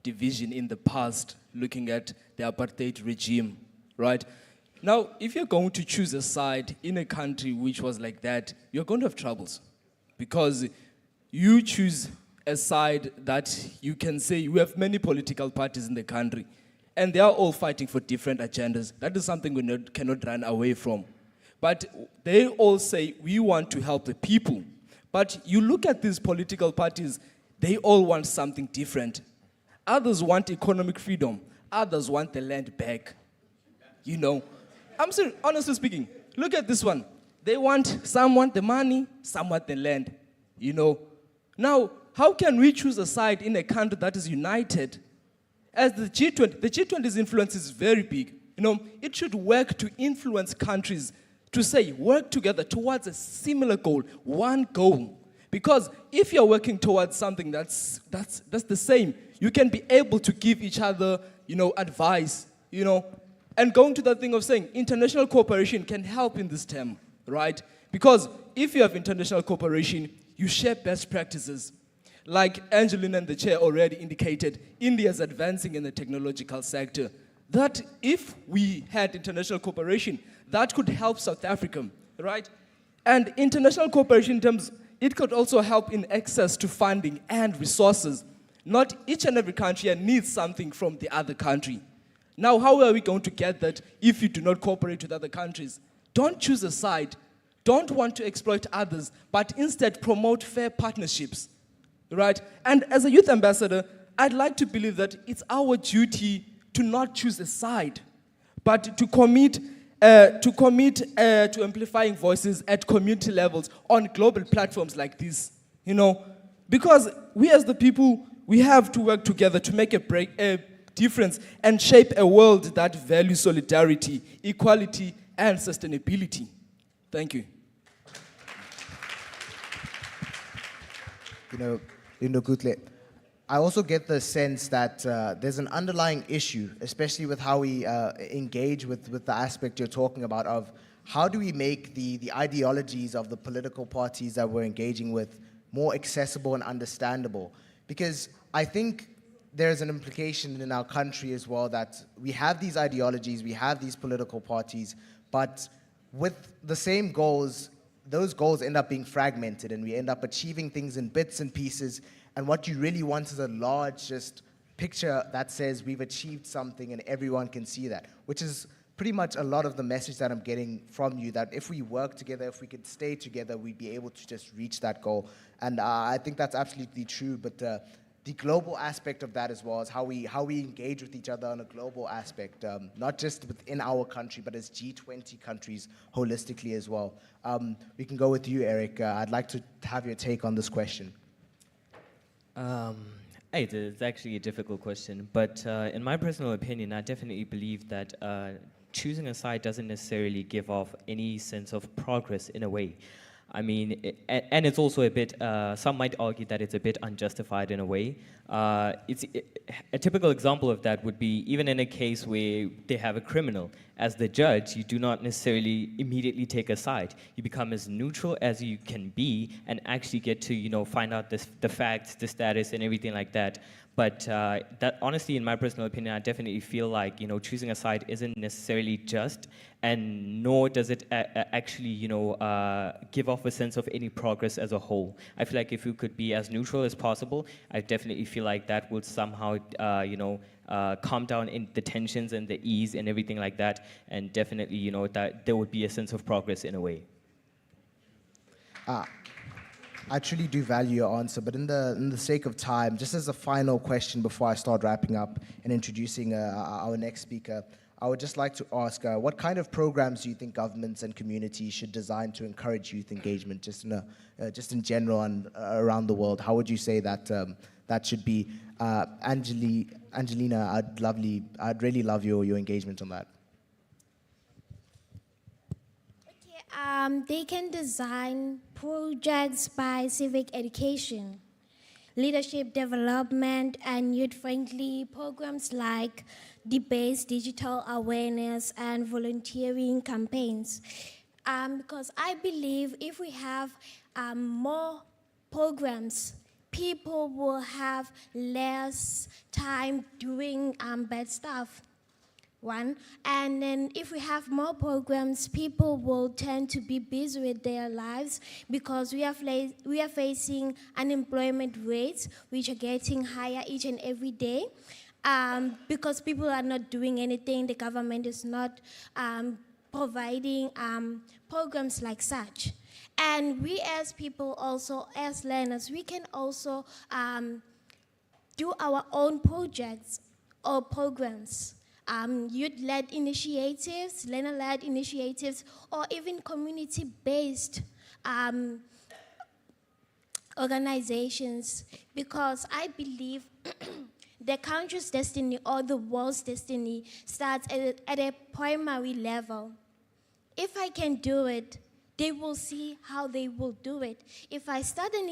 division in the past, looking at the apartheid regime, right? Now, if you're going to choose a side in a country which was like that, you're going to have troubles because you choose a side that you can say we have many political parties in the country and they are all fighting for different agendas. That is something we cannot run away from. But they all say we want to help the people. But you look at these political parties, they all want something different. Others want economic freedom. Others want the land back. You know, I'm serious, honestly speaking, look at this one. Some want the money, some want the land. You know, now, how can we choose a side in a country that is united? As the G20's influence is very big. You know, it should work to influence countries to say, work together towards a similar goal, one goal. Because if you're working towards something that's the same, you can be able to give each other, you know, advice, you know. And going to that thing of saying international cooperation can help in this term, right? Because if you have international cooperation, you share best practices. Like Angelina and the chair already indicated, India is advancing in the technological sector. That if we had international cooperation, that could help South Africa, right? And international cooperation in terms, it could also help in access to funding and resources. Not each and every country needs something from the other country. Now, how are we going to get that if you do not cooperate with other countries? Don't choose a side. Don't want to exploit others, but instead promote fair partnerships, right? And as a youth ambassador, I'd like to believe that it's our duty to not choose a side, but to commit to amplifying voices at community levels on global platforms like this, you know, because we as the people, we have to work together to make a difference and shape a world that values solidarity, equality, and sustainability. Thank you. You know, Lindokutle, I also get the sense that there's an underlying issue, especially with how we engage with the aspect you're talking about of how do we make the ideologies of the political parties that we're engaging with more accessible and understandable. Because I think there's an implication in our country as well that we have these ideologies, we have these political parties, but with the same goals, those goals end up being fragmented and we end up achieving things in bits and pieces. And what you really want is a large just picture that says we've achieved something and everyone can see that, which is pretty much a lot of the message that I'm getting from you, that if we work together, if we could stay together, we'd be able to just reach that goal. And I think that's absolutely true, but the global aspect of that as well is how we engage with each other on a global aspect, not just within our country, but as G20 countries holistically as well. We can go with you, Eric. I'd like to have your take on this question. It's actually a difficult question, but in my personal opinion, I definitely believe that choosing a side doesn't necessarily give off any sense of progress in a way. I mean, and it's also a bit, some might argue that it's a bit unjustified in a way. A typical example of that would be even in a case where they have a criminal. As the judge, you do not necessarily immediately take a side. You become as neutral as you can be and actually get to, find out the facts, the status, and everything like that. But that, honestly, in my personal opinion, I definitely feel like, choosing a side isn't necessarily just, and nor does it actually, give off a sense of any progress as a whole. I feel like if you could be as neutral as possible, I definitely feel like that would somehow, calm down in the tensions and the ease and everything like that, and definitely, that there would be a sense of progress in a way. I truly do value your answer, but in the sake of time, just as a final question before I start wrapping up and introducing our next speaker, I would just like to ask, what kind of programs do you think governments and communities should design to encourage youth engagement, just in general and around the world? How would you say that that should be? Angelina, I'd really love your engagement on that. They can design projects by civic education, leadership development, and youth-friendly programs like debates, digital awareness, and volunteering campaigns. Because I believe if we have more programs, people will have less time doing bad stuff. One, and then if we have more programs, people will tend to be busy with their lives because we are facing unemployment rates which are getting higher each and every day. Because people are not doing anything, the government is not providing programs like such. And we as people also, as learners, we can also do our own projects or programs. Youth-led initiatives, learner-led initiatives, or even community-based organizations, because I believe the country's destiny or the world's destiny starts at a primary level. If I can do it, they will see how they will do it. If I start an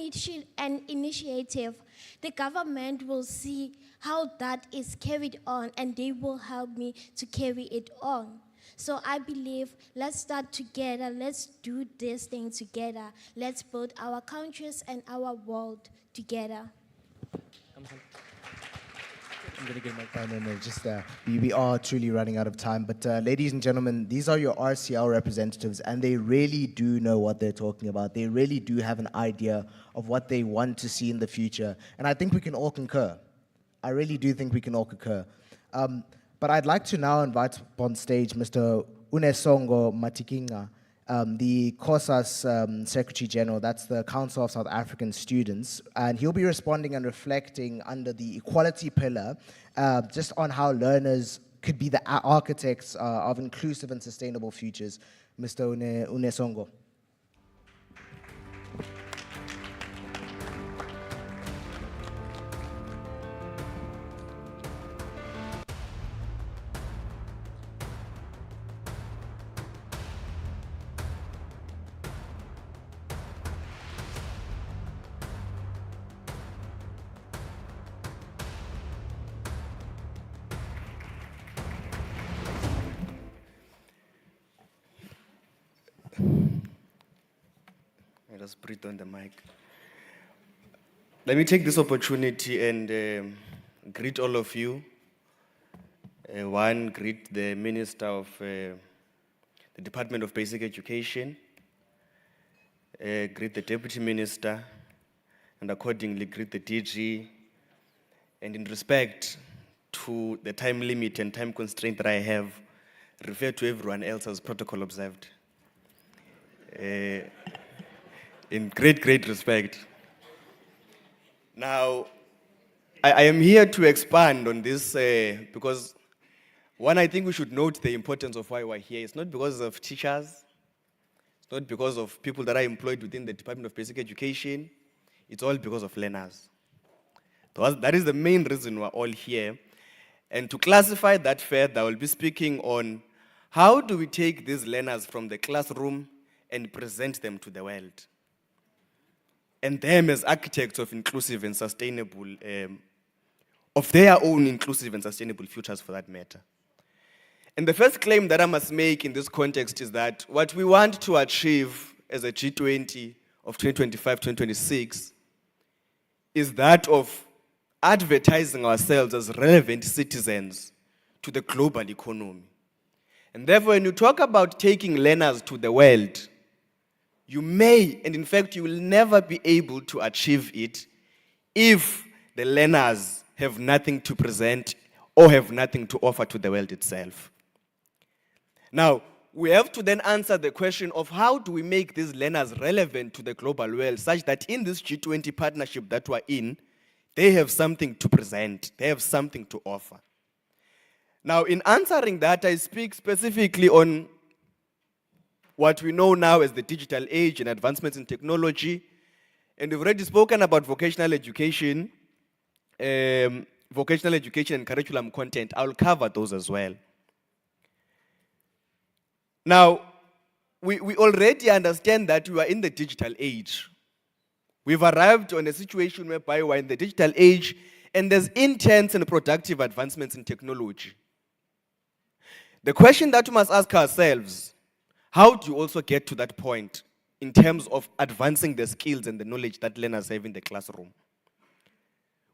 initiative, the government will see how that is carried on, and they will help me to carry it on. So I believe, let's start together, let's do this thing together, let's build our countries and our world together. I'm going to get my we are truly running out of time. But ladies and gentlemen, these are your RCL representatives, and they really do know what they're talking about. They really do have an idea of what they want to see in the future. And I think we can all concur. I really do think we can all concur. But I'd like to now invite on stage Mr. Unesongo Matikinga, the COSAS Secretary General, that's the Council of South African Students, and he'll be responding and reflecting under the equality pillar just on how learners could be the architects of inclusive and sustainable futures. Mr. Unesongo. Just breathe on the mic. Let me take this opportunity and greet all of you. One, greet the Minister of the Department of Basic Education, greet the Deputy Minister, and accordingly greet the DG. And in respect to the time limit and time constraint that I have, refer to everyone else as protocol observed. In great, great respect. Now, I am here to expand on this because one, I think we should note the importance of why we're here. It's not because of teachers, it's not because of people that are employed within the Department of Basic Education, it's all because of learners. That is the main reason we're all here. And to classify that further, I will be speaking on how do we take these learners from the classroom and present them to the world, and them as architects of inclusive and sustainable, of their own inclusive and sustainable futures for that matter. And the first claim that I must make in this context is that what we want to achieve as a G20 of 2025-2026 is that of advertising ourselves as relevant citizens to the global economy. And therefore, when you talk about taking learners to the world, you may, and in fact, you will never be able to achieve it if the learners have nothing to present or have nothing to offer to the world itself. Now, we have to then answer the question of how do we make these learners relevant to the global world such that in this G20 partnership that we're in, they have something to present, they have something to offer. Now, in answering that, I speak specifically on what we know now as the digital age and advancements in technology. And we've already spoken about vocational education and curriculum content. I'll cover those as well. Now, we already understand that we are in the digital age. We've arrived on a situation whereby we're in the digital age and there's intense and productive advancements in technology. The question that we must ask ourselves, how do you also get to that point in terms of advancing the skills and the knowledge that learners have in the classroom?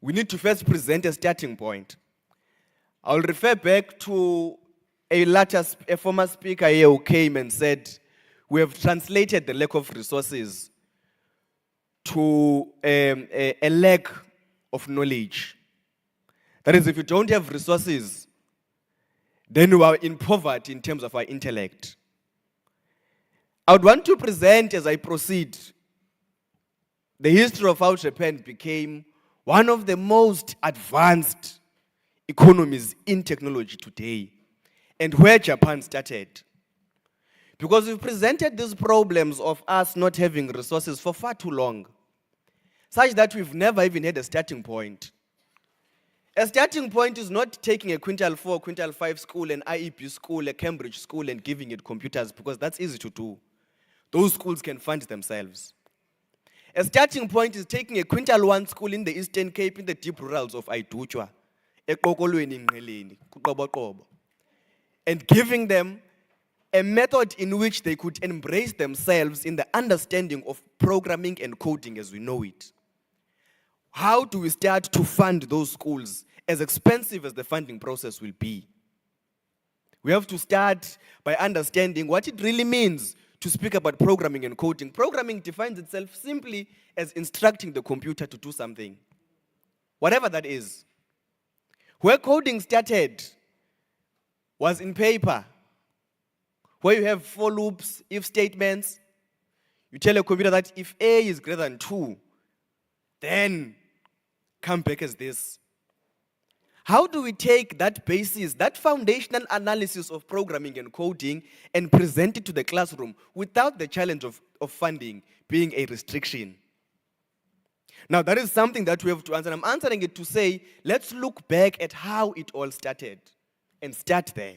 We need to first present a starting point. I'll refer back to a former speaker here who came and said, we have translated the lack of resources to a lack of knowledge. That is, if you don't have resources, then you are in poverty in terms of our intellect. I would want to present, as I proceed, the history of how Japan became one of the most advanced economies in technology today, and where Japan started. Because we've presented these problems of us not having resources for far too long, such that we've never even had a starting point. A starting point is not taking a Quintile 4, Quintile 5 school, an IEP school, a Cambridge school, and giving it computers, because that's easy to do. Those schools can fund themselves. A starting point is taking a Quintile 1 school in the Eastern Cape, in the deep rurals of Aituchwa, and giving them a method in which they could embrace themselves in the understanding of programming and coding as we know it. How do we start to fund those schools, as expensive as the funding process will be? We have to start by understanding what it really means to speak about programming and coding. Programming defines itself simply as instructing the computer to do something, whatever that is. Where coding started was in paper, where you have for loops, if statements. You tell a computer that if A is greater than 2, then come back as this. How do we take that basis, that foundational analysis of programming and coding, and present it to the classroom without the challenge of funding being a restriction? Now, that is something that we have to answer. I'm answering it to say, let's look back at how it all started and start there.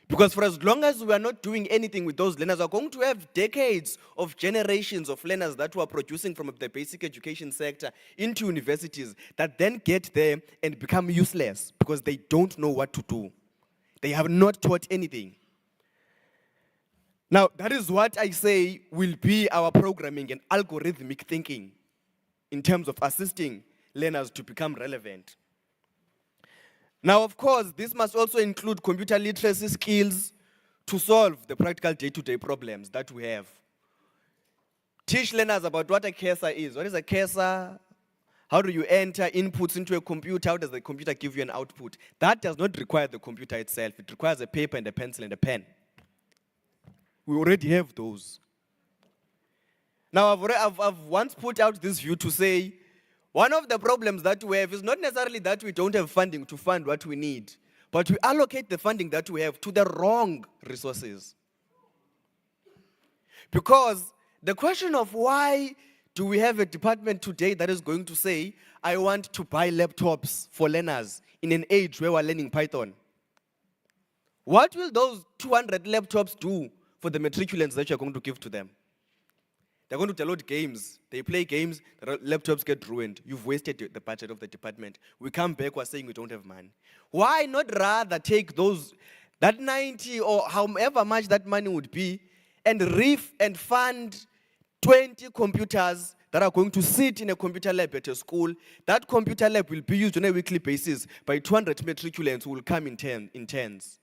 Because for as long as we are not doing anything with those learners, we're going to have decades of generations of learners that were producing from the basic education sector into universities that then get there and become useless because they don't know what to do. They have not taught anything. Now, that is what I say will be our programming and algorithmic thinking in terms of assisting learners to become relevant. Now, of course, this must also include computer literacy skills to solve the practical day-to-day problems that we have. Teach learners about what a cursor is. What is a cursor? How do you enter inputs into a computer? How does the computer give you an output? That does not require the computer itself. It requires a paper and a pencil and a pen. We already have those. Now, I've once put out this view to say, one of the problems that we have is not necessarily that we don't have funding to fund what we need, but we allocate the funding that we have to the wrong resources. Because the question of why do we have a department today that is going to say, I want to buy laptops for learners in an age where we're learning Python? What will those 200 laptops do for the matriculants that you're going to give to them? They're going to download games. They play games, the laptops get ruined. You've wasted the budget of the department. We come back, we're saying we don't have money. Why not rather take that 90 or however much that money would be and fund 20 computers that are going to sit in a computer lab at a school. That computer lab will be used on a weekly basis by 200 matriculants who will come in tens.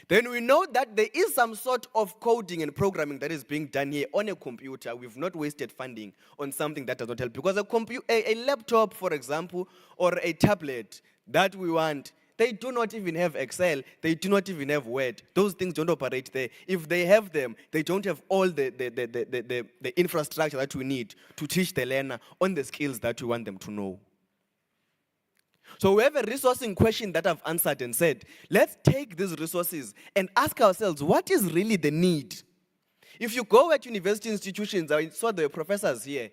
Then we know that there is some sort of coding and programming that is being done here on a computer. We've not wasted funding on something that does not help. Because a laptop, for example, or a tablet that we want, they do not even have Excel. They do not even have Word. Those things don't operate there. If they have them, they don't have all the infrastructure that we need to teach the learner on the skills that we want them to know. So we have a resourcing question that I've answered and said, let's take these resources and ask ourselves, what is really the need? If you go at university institutions, I saw the professors here,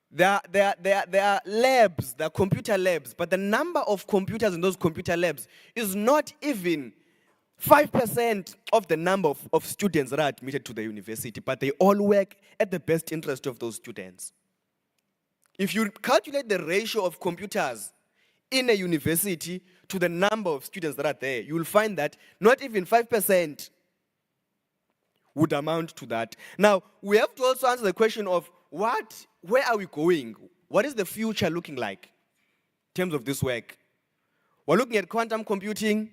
there are labs, there are computer labs, but the number of computers in those computer labs is not even 5% of the number of students that are admitted to the university, but they all work at the best interest of those students. If you calculate the ratio of computers in a university to the number of students that are there, you will find that not even 5% would amount to that. Now, we have to also answer the question of where are we going? What is the future looking like in terms of this work? We're looking at quantum computing,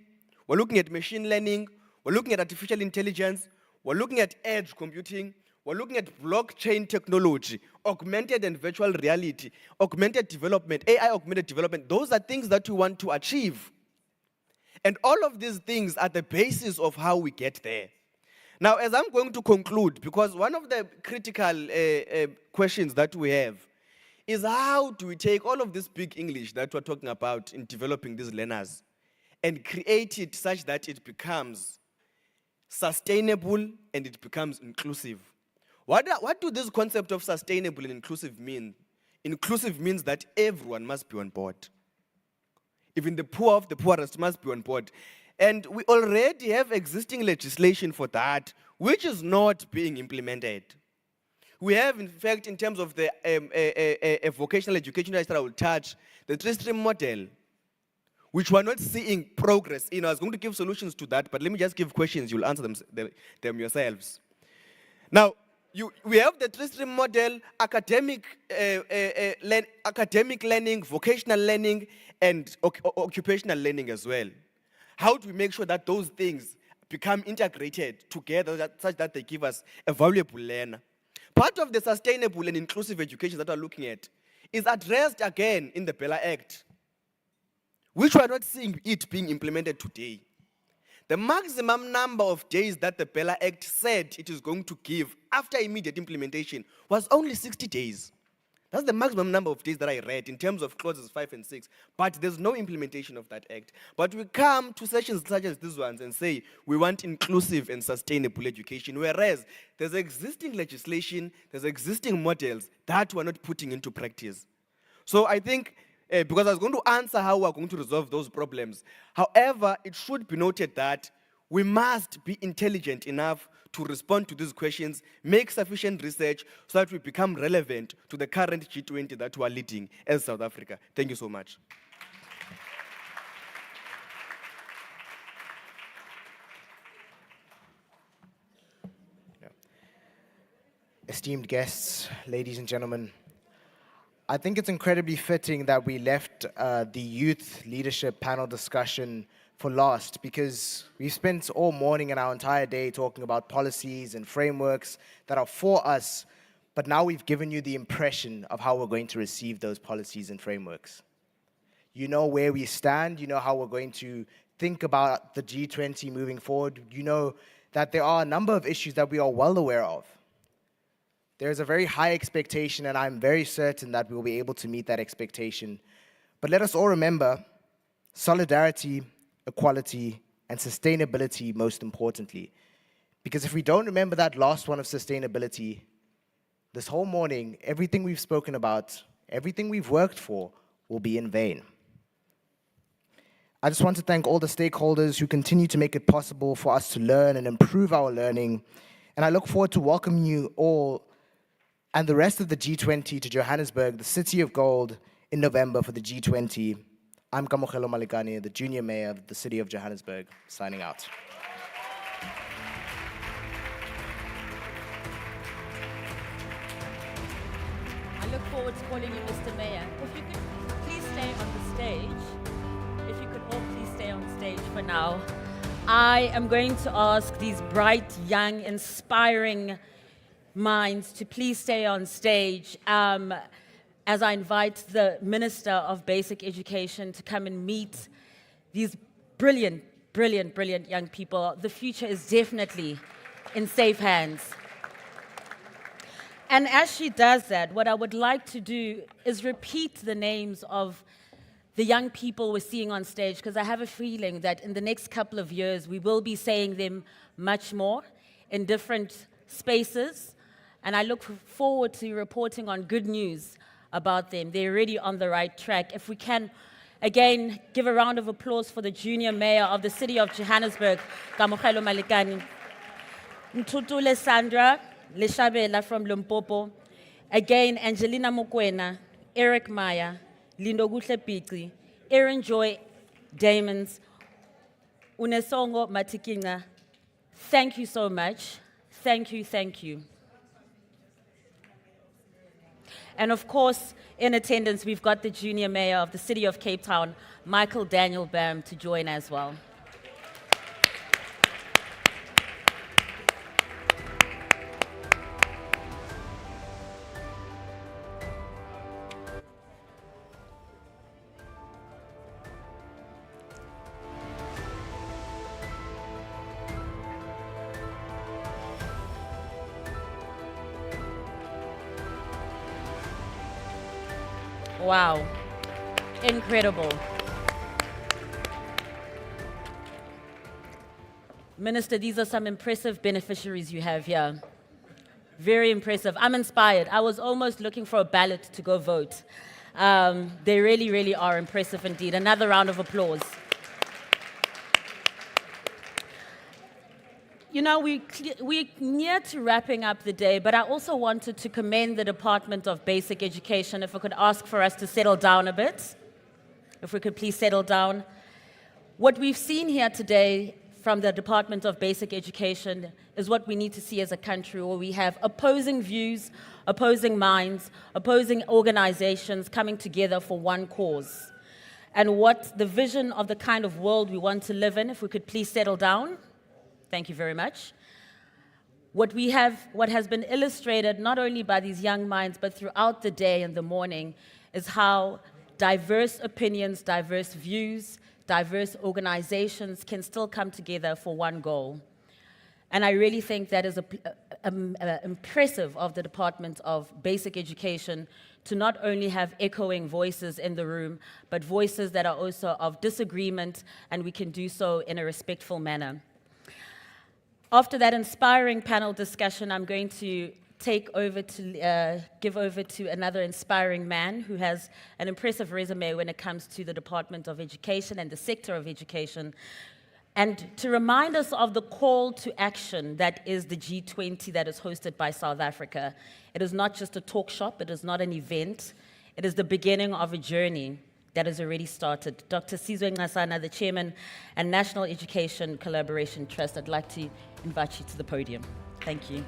we're looking at machine learning, we're looking at artificial intelligence, we're looking at edge computing, we're looking at blockchain technology, augmented and virtual reality, augmented development, AI augmented development. Those are things that we want to achieve. And all of these things are the basis of how we get there. Now, as I'm going to conclude, because one of the critical questions that we have is how do we take all of this big English that we're talking about in developing these learners and create it such that it becomes sustainable and it becomes inclusive? What do this concept of sustainable and inclusive mean? Inclusive means that everyone must be on board. Even the poor of the poorest must be on board. And we already have existing legislation for that, which is not being implemented. We have, in fact, in terms of the vocational education that I will touch, the three-stream model, which we're not seeing progress in. I was going to give solutions to that, but let me just give questions. You'll answer them yourselves. Now, we have the three-stream model, academic learning, vocational learning, and occupational learning as well. How do we make sure that those things become integrated together such that they give us a valuable learner? Part of the sustainable and inclusive education that we're looking at is addressed again in the Bella Act, which we are not seeing it being implemented today. The maximum number of days that the Bella Act said it is going to give after immediate implementation was only 60 days. That's the maximum number of days that I read in terms of clauses 5 and 6. But there's no implementation of that act. But we come to sessions such as these ones and say we want inclusive and sustainable education, whereas there's existing legislation, there's existing models that we're not putting into practice. So I think, because I was going to answer how we're going to resolve those problems. However, it should be noted that we must be intelligent enough to respond to these questions, make sufficient research so that we become relevant to the current G20 that we are leading as South Africa. Thank you so much. Esteemed guests, ladies and gentlemen, I think it's incredibly fitting that we left the youth leadership panel discussion for last, because we've spent all morning and our entire day talking about policies and frameworks that are for us, but now we've given you the impression of how we're going to receive those policies and frameworks. You know where we stand, you know how we're going to think about the G20 moving forward. You know that there are a number of issues that we are well aware of. There's a very high expectation, and I'm very certain that we'll be able to meet that expectation. But let us all remember solidarity, equality, and sustainability most importantly. Because if we don't remember that last one of sustainability, this whole morning, everything we've spoken about, everything we've worked for, will be in vain. I just want to thank all the stakeholders who continue to make it possible for us to learn and improve our learning. And I look forward to welcoming you all and the rest of the G20 to Johannesburg, the City of Gold, in November for the G20. I'm Kamokhelo Malekane, the Junior Mayor of the City of Johannesburg, signing out. I look forward to calling you Mr. Mayor. If you could please stay on the stage. If you could all please stay on stage for now. I am going to ask these bright, young, inspiring minds to please stay on stage as I invite the Minister of Basic Education to come and meet these brilliant, brilliant, brilliant young people. The future is definitely in safe hands. And as she does that, what I would like to do is repeat the names of the young people we're seeing on stage, because I have a feeling that in the next couple of years, we will be saying them much more in different spaces. And I look forward to reporting on good news about them. They're already on the right track. If we can, again, give a round of applause for the Junior Mayor of the City of Johannesburg, Kamokhelo Malekane. Ntutule Sandra Leshabela from Limpopo. Again, Angelina Mokwena, Eric Maya, Lindo Gutle Piqi, Aaron Joy Damons, Unesongo Matikinga. Thank you so much. Thank you, thank you. And of course, in attendance, we've got the Junior Mayor of the City of Cape Town, Michael Daniel Bam, to join as well. Wow, incredible. Minister, these are some impressive beneficiaries you have here. Very impressive. I'm inspired. I was almost looking for a ballot to go vote. They really, really are impressive indeed. Another round of applause. You know, we're near to wrapping up the day, but I also wanted to commend the Department of Basic Education. If I could ask for us to settle down a bit. If we could please settle down. What we've seen here today from the Department of Basic Education is what we need to see as a country, where we have opposing views, opposing minds, opposing organizations coming together for one cause. And what the vision of the kind of world we want to live in, if we could please settle down. Thank you very much. What has been illustrated not only by these young minds, but throughout the day and the morning, is how diverse opinions, diverse views, diverse organizations can still come together for one goal. And I really think that is impressive of the Department of Basic Education to not only have echoing voices in the room, but voices that are also of disagreement, and we can do so in a respectful manner. After that inspiring panel discussion, I'm going to give over to another inspiring man who has an impressive resume when it comes to the Department of Education and the sector of education, and to remind us of the call to action that is the G20 that is hosted by South Africa. It is not just a talk shop, it is not an event, it is the beginning of a journey that has already started. Dr. Sizwe Ngasana, the Chairman and National Education Collaboration Trust, I'd like to invite you to the podium. Thank you.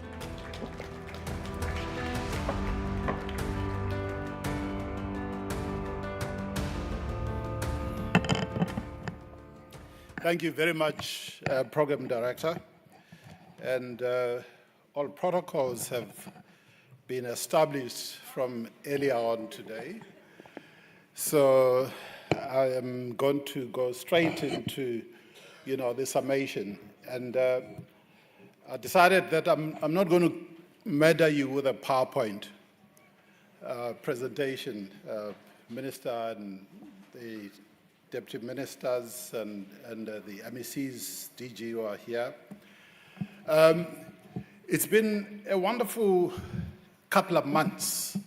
Thank you very much, Program Director. And all protocols have been established from earlier on today. So I am going to go straight into, the summation. And I decided that I'm not going to murder you with a PowerPoint presentation. Minister and the deputy ministers and the MECs, DG who are here. It's been a wonderful couple of months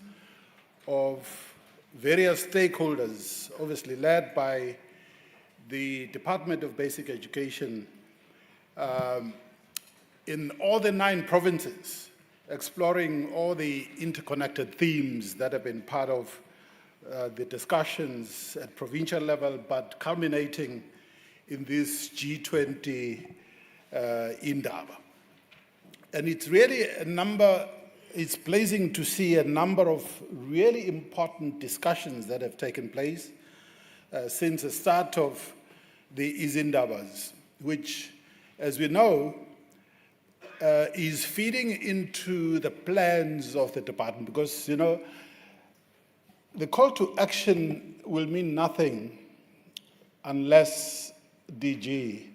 of various stakeholders, obviously led by the Department of Basic Education in all the 9 provinces, exploring all the interconnected themes that have been part of the discussions at provincial level, but culminating in this G20 Indaba. And it's really it's pleasing to see a number of really important discussions that have taken place since the start of the Indabas, which, as we know, is feeding into the plans of the department, because, the call to action will mean nothing unless, DG,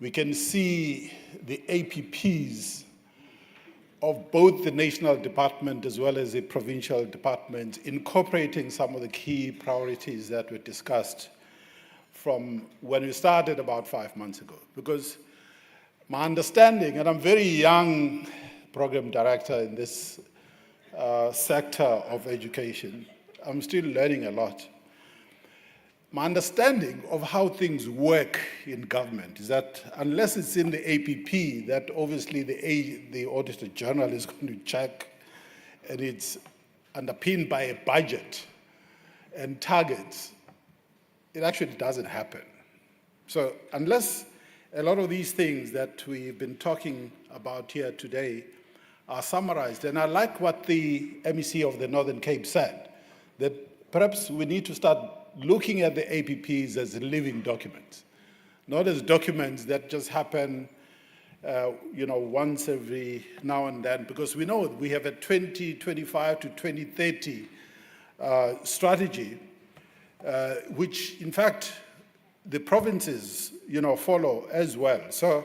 we can see the APPs of both the national department as well as the provincial departments incorporating some of the key priorities that were discussed from when we started about 5 months ago. Because my understanding, and I'm very young program director in this sector of education, I'm still learning a lot. My understanding of how things work in government is that unless it's in the APP, that obviously the Auditor General is going to check, and it's underpinned by a budget and targets, it actually doesn't happen. So unless a lot of these things that we've been talking about here today are summarized, and I like what the MEC of the Northern Cape said, that perhaps we need to start looking at the APPs as living documents, not as documents that just happen, once every now and then, because we know we have a 2025 to 2030 strategy, which in fact the provinces, follow as well. So,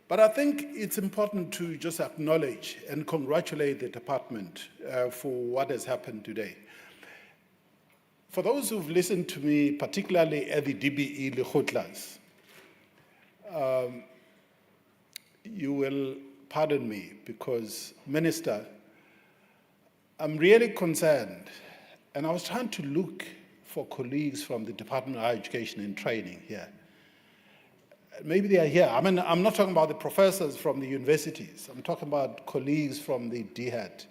but I think it's important to just acknowledge and congratulate the department for what has happened today. For those who've listened to me, particularly at the DBE Lekgotlas, you will pardon me because, Minister, I'm really concerned, and I was trying to look for colleagues from the Department of Higher Education and Training here. Maybe they are here. I mean, I'm not talking about the professors from the universities. I'm talking about colleagues from the DHET.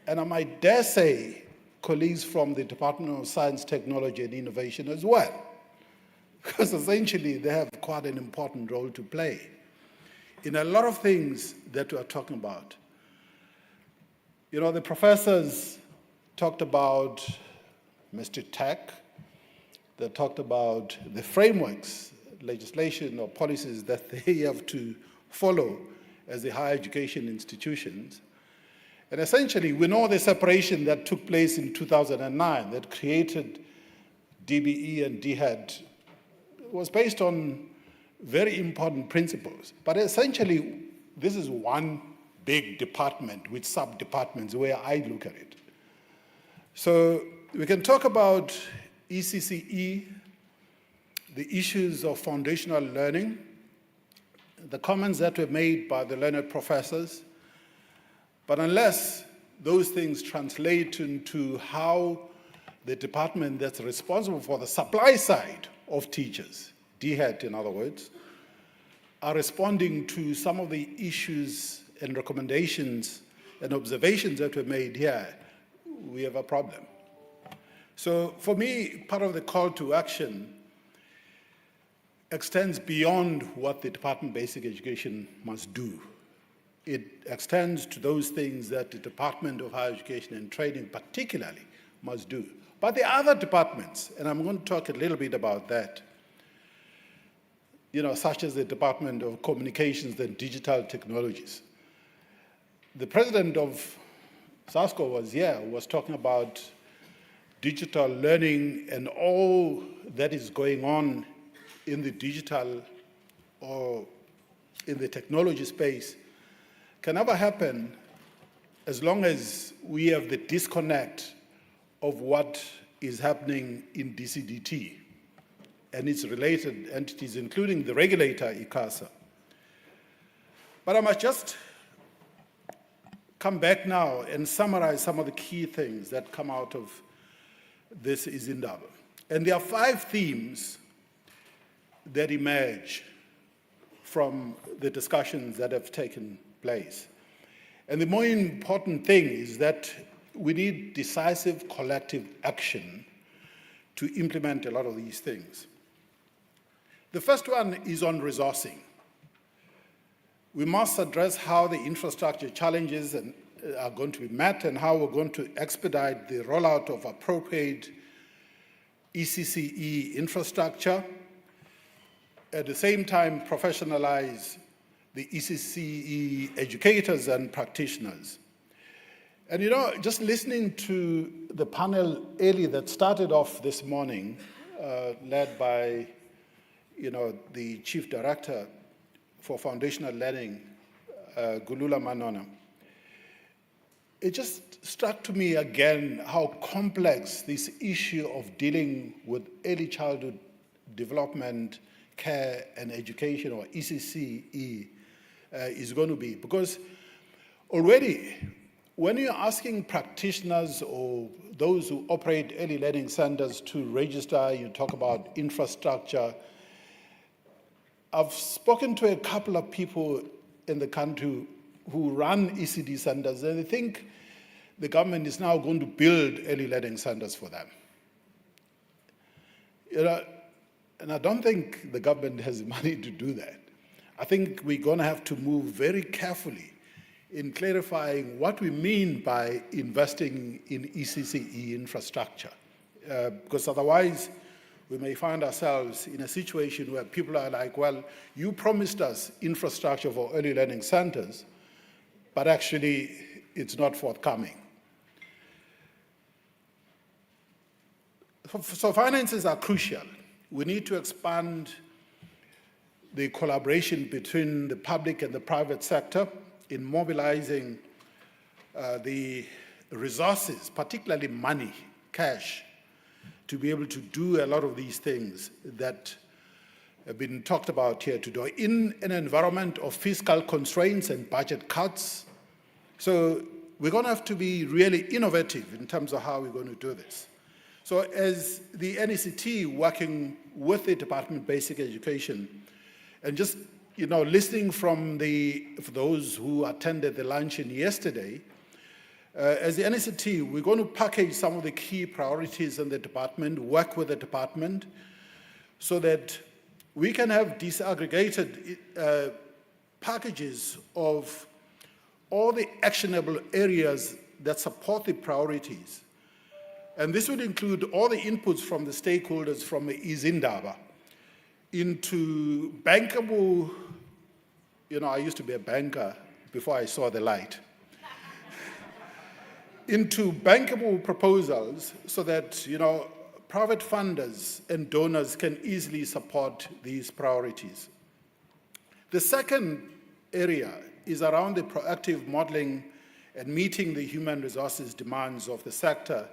And I might dare say colleagues from the Department of Science, Technology and Innovation as well, because essentially they have quite an important role to play in a lot of things that we are talking about. The professors talked about Mr. Tech, they talked about the frameworks, legislation or policies that they have to follow as the higher education institutions. And essentially, we know the separation that took place in 2009 that created DBE and DHET was based on very important principles. But essentially, this is one big department with sub-departments where I look at it. So we can talk about ECCE, the issues of foundational learning, the comments that were made by the learned professors, but unless those things translate into how the department that's responsible for the supply side of teachers, DHET in other words, are responding to some of the issues and recommendations and observations that were made here, we have a problem. So for me, part of the call to action extends beyond what the Department of Basic Education must do. It extends to those things that the Department of Higher Education and Training particularly must do. But the other departments, and I'm going to talk a little bit about that, such as the Department of Communications and Digital Technologies, the president of SASCO was here, was talking about digital learning and all that is going on in the digital or in the technology space can never happen as long as we have the disconnect of what is happening in DCDT and its related entities, including the regulator, ICASA. But I must just come back now and summarize some of the key things that come out of this Indaba. And there are 5 themes that emerge from the discussions that have taken place. And the more important thing is that we need decisive collective action to implement a lot of these things. The first one is on resourcing. We must address how the infrastructure challenges are going to be met and how we're going to expedite the rollout of appropriate ECCE infrastructure. At the same time, professionalize the ECCE educators and practitioners. And you know, just listening to the panel early that started off this morning, led by the Chief Director for Foundational Learning, Gulula Manona, it just struck to me again how complex this issue of dealing with early childhood development, care and education, or ECCE, is going to be. Because already, when you're asking practitioners or those who operate early learning centers to register, you talk about infrastructure. I've spoken to a couple of people in the country who run ECD centers, and they think the government is now going to build early learning centers for them. And I don't think the government has money to do that. I think we're going to have to move very carefully in clarifying what we mean by investing in ECCE infrastructure, because otherwise we may find ourselves in a situation where people are like, well, you promised us infrastructure for early learning centers, but actually it's not forthcoming. So finances are crucial. We need to expand the collaboration between the public and the private sector in mobilizing the resources, particularly money, cash, to be able to do a lot of these things that have been talked about here today in an environment of fiscal constraints and budget cuts. So we're going to have to be really innovative in terms of how we're going to do this. So as the NECT working with the Department of Basic Education, and just listening from for those who attended the luncheon yesterday, as the NECT, we're going to package some of the key priorities in the department, work with the department, so that we can have disaggregated packages of all the actionable areas that support the priorities. And this would include all the inputs from the stakeholders from Indaba into bankable, I used to be a banker before I saw the light, into bankable proposals so that, private funders and donors can easily support these priorities. The second area is around the proactive modeling and meeting the human resources demands of the sector.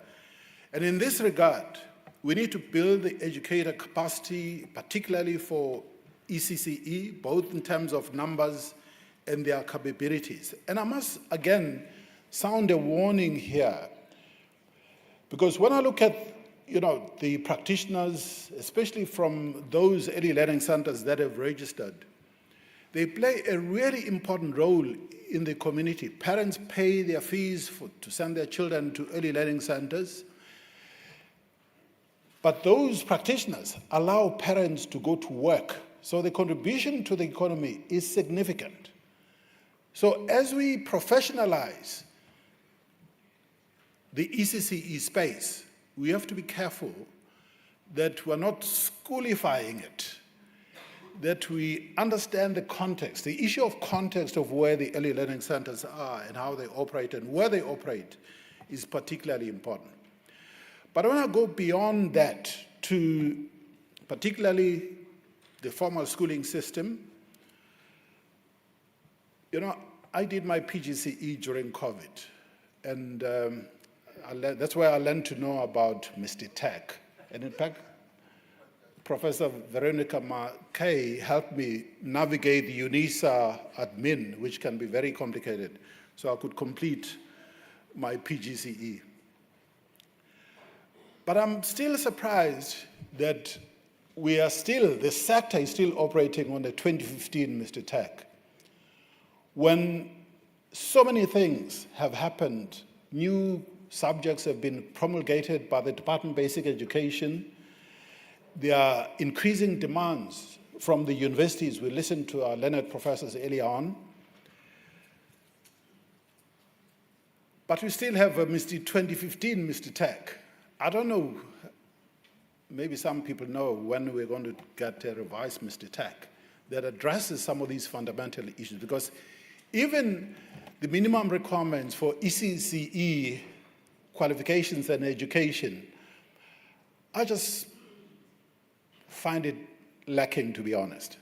And in this regard, we need to build the educator capacity, particularly for ECCE, both in terms of numbers and their capabilities. And I must, again, sound a warning here, because when I look at the practitioners, especially from those early learning centers that have registered, they play a really important role in the community. Parents pay their fees to send their children to early learning centers, but those practitioners allow parents to go to work. So the contribution to the economy is significant. So as we professionalize the ECCE space, we have to be careful that we're not schoolifying it that we understand the context. The issue of context of where the early learning centers are and how they operate and where they operate is particularly important. But I want to go beyond that to particularly the formal schooling system. You know, I did my PGCE during COVID, and that's where I learned to know about Mr. Tech. And in fact, Professor Veronica McKay helped me navigate the UNISA admin, which can be very complicated, so I could complete my PGCE. But I'm still surprised that the sector is still operating on the 2015 Mr. Tech. When so many things have happened, new subjects have been promulgated by the Department of Basic Education, there are increasing demands from the universities. We listened to our learned professors earlier on. But we still have a 2015 Mr. Tech. I don't know, maybe some people know when we're going to get a revised Mr. Tech that addresses some of these fundamental issues, because even the minimum requirements for ECCE qualifications and education, I just find it lacking, to be honest.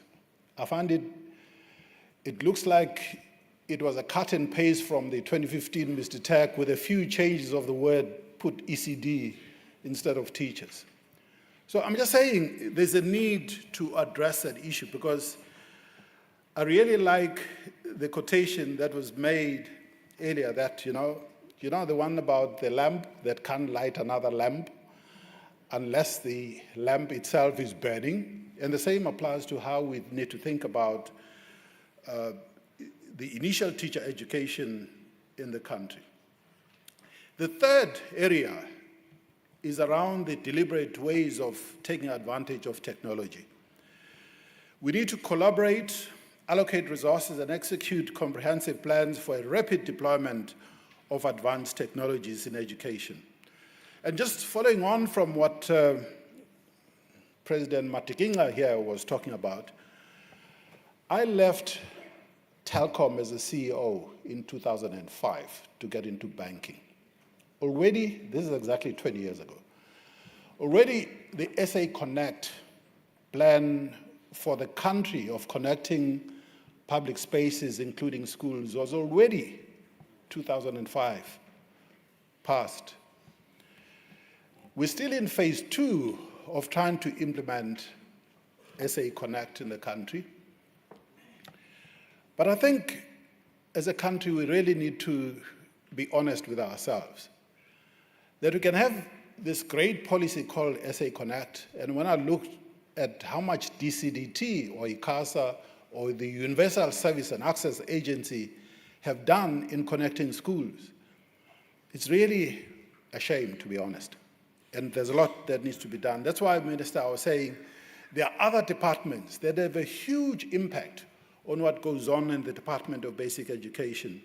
I find it looks like it was a cut and paste from the 2015 Mr. Tech with a few changes of the word, put ECD instead of teachers. So I'm just saying there's a need to address that issue, because I really like the quotation that was made earlier that, you know the one about the lamp that can't light another lamp unless the lamp itself is burning. And the same applies to how we need to think about the initial teacher education in the country. The third area is around the deliberate ways of taking advantage of technology. We need to collaborate, allocate resources, and execute comprehensive plans for a rapid deployment of advanced technologies in education. And just following on from what President Matikinga here was talking about, I left Telkom as a CEO in 2005 to get into banking. Already, this is exactly 20 years ago, already the SA Connect plan for the country of connecting public spaces, including schools, was already 2005 passed. We're still in phase 2 of trying to implement SA Connect in the country. But I think as a country, we really need to be honest with ourselves, that we can have this great policy called SA Connect, and when I look at how much DCDT or ICASA or the Universal Service and Access Agency have done in connecting schools, it's really a shame, to be honest. And there's a lot that needs to be done. That's why, Minister, I was saying there are other departments that have a huge impact on what goes on in the Department of Basic Education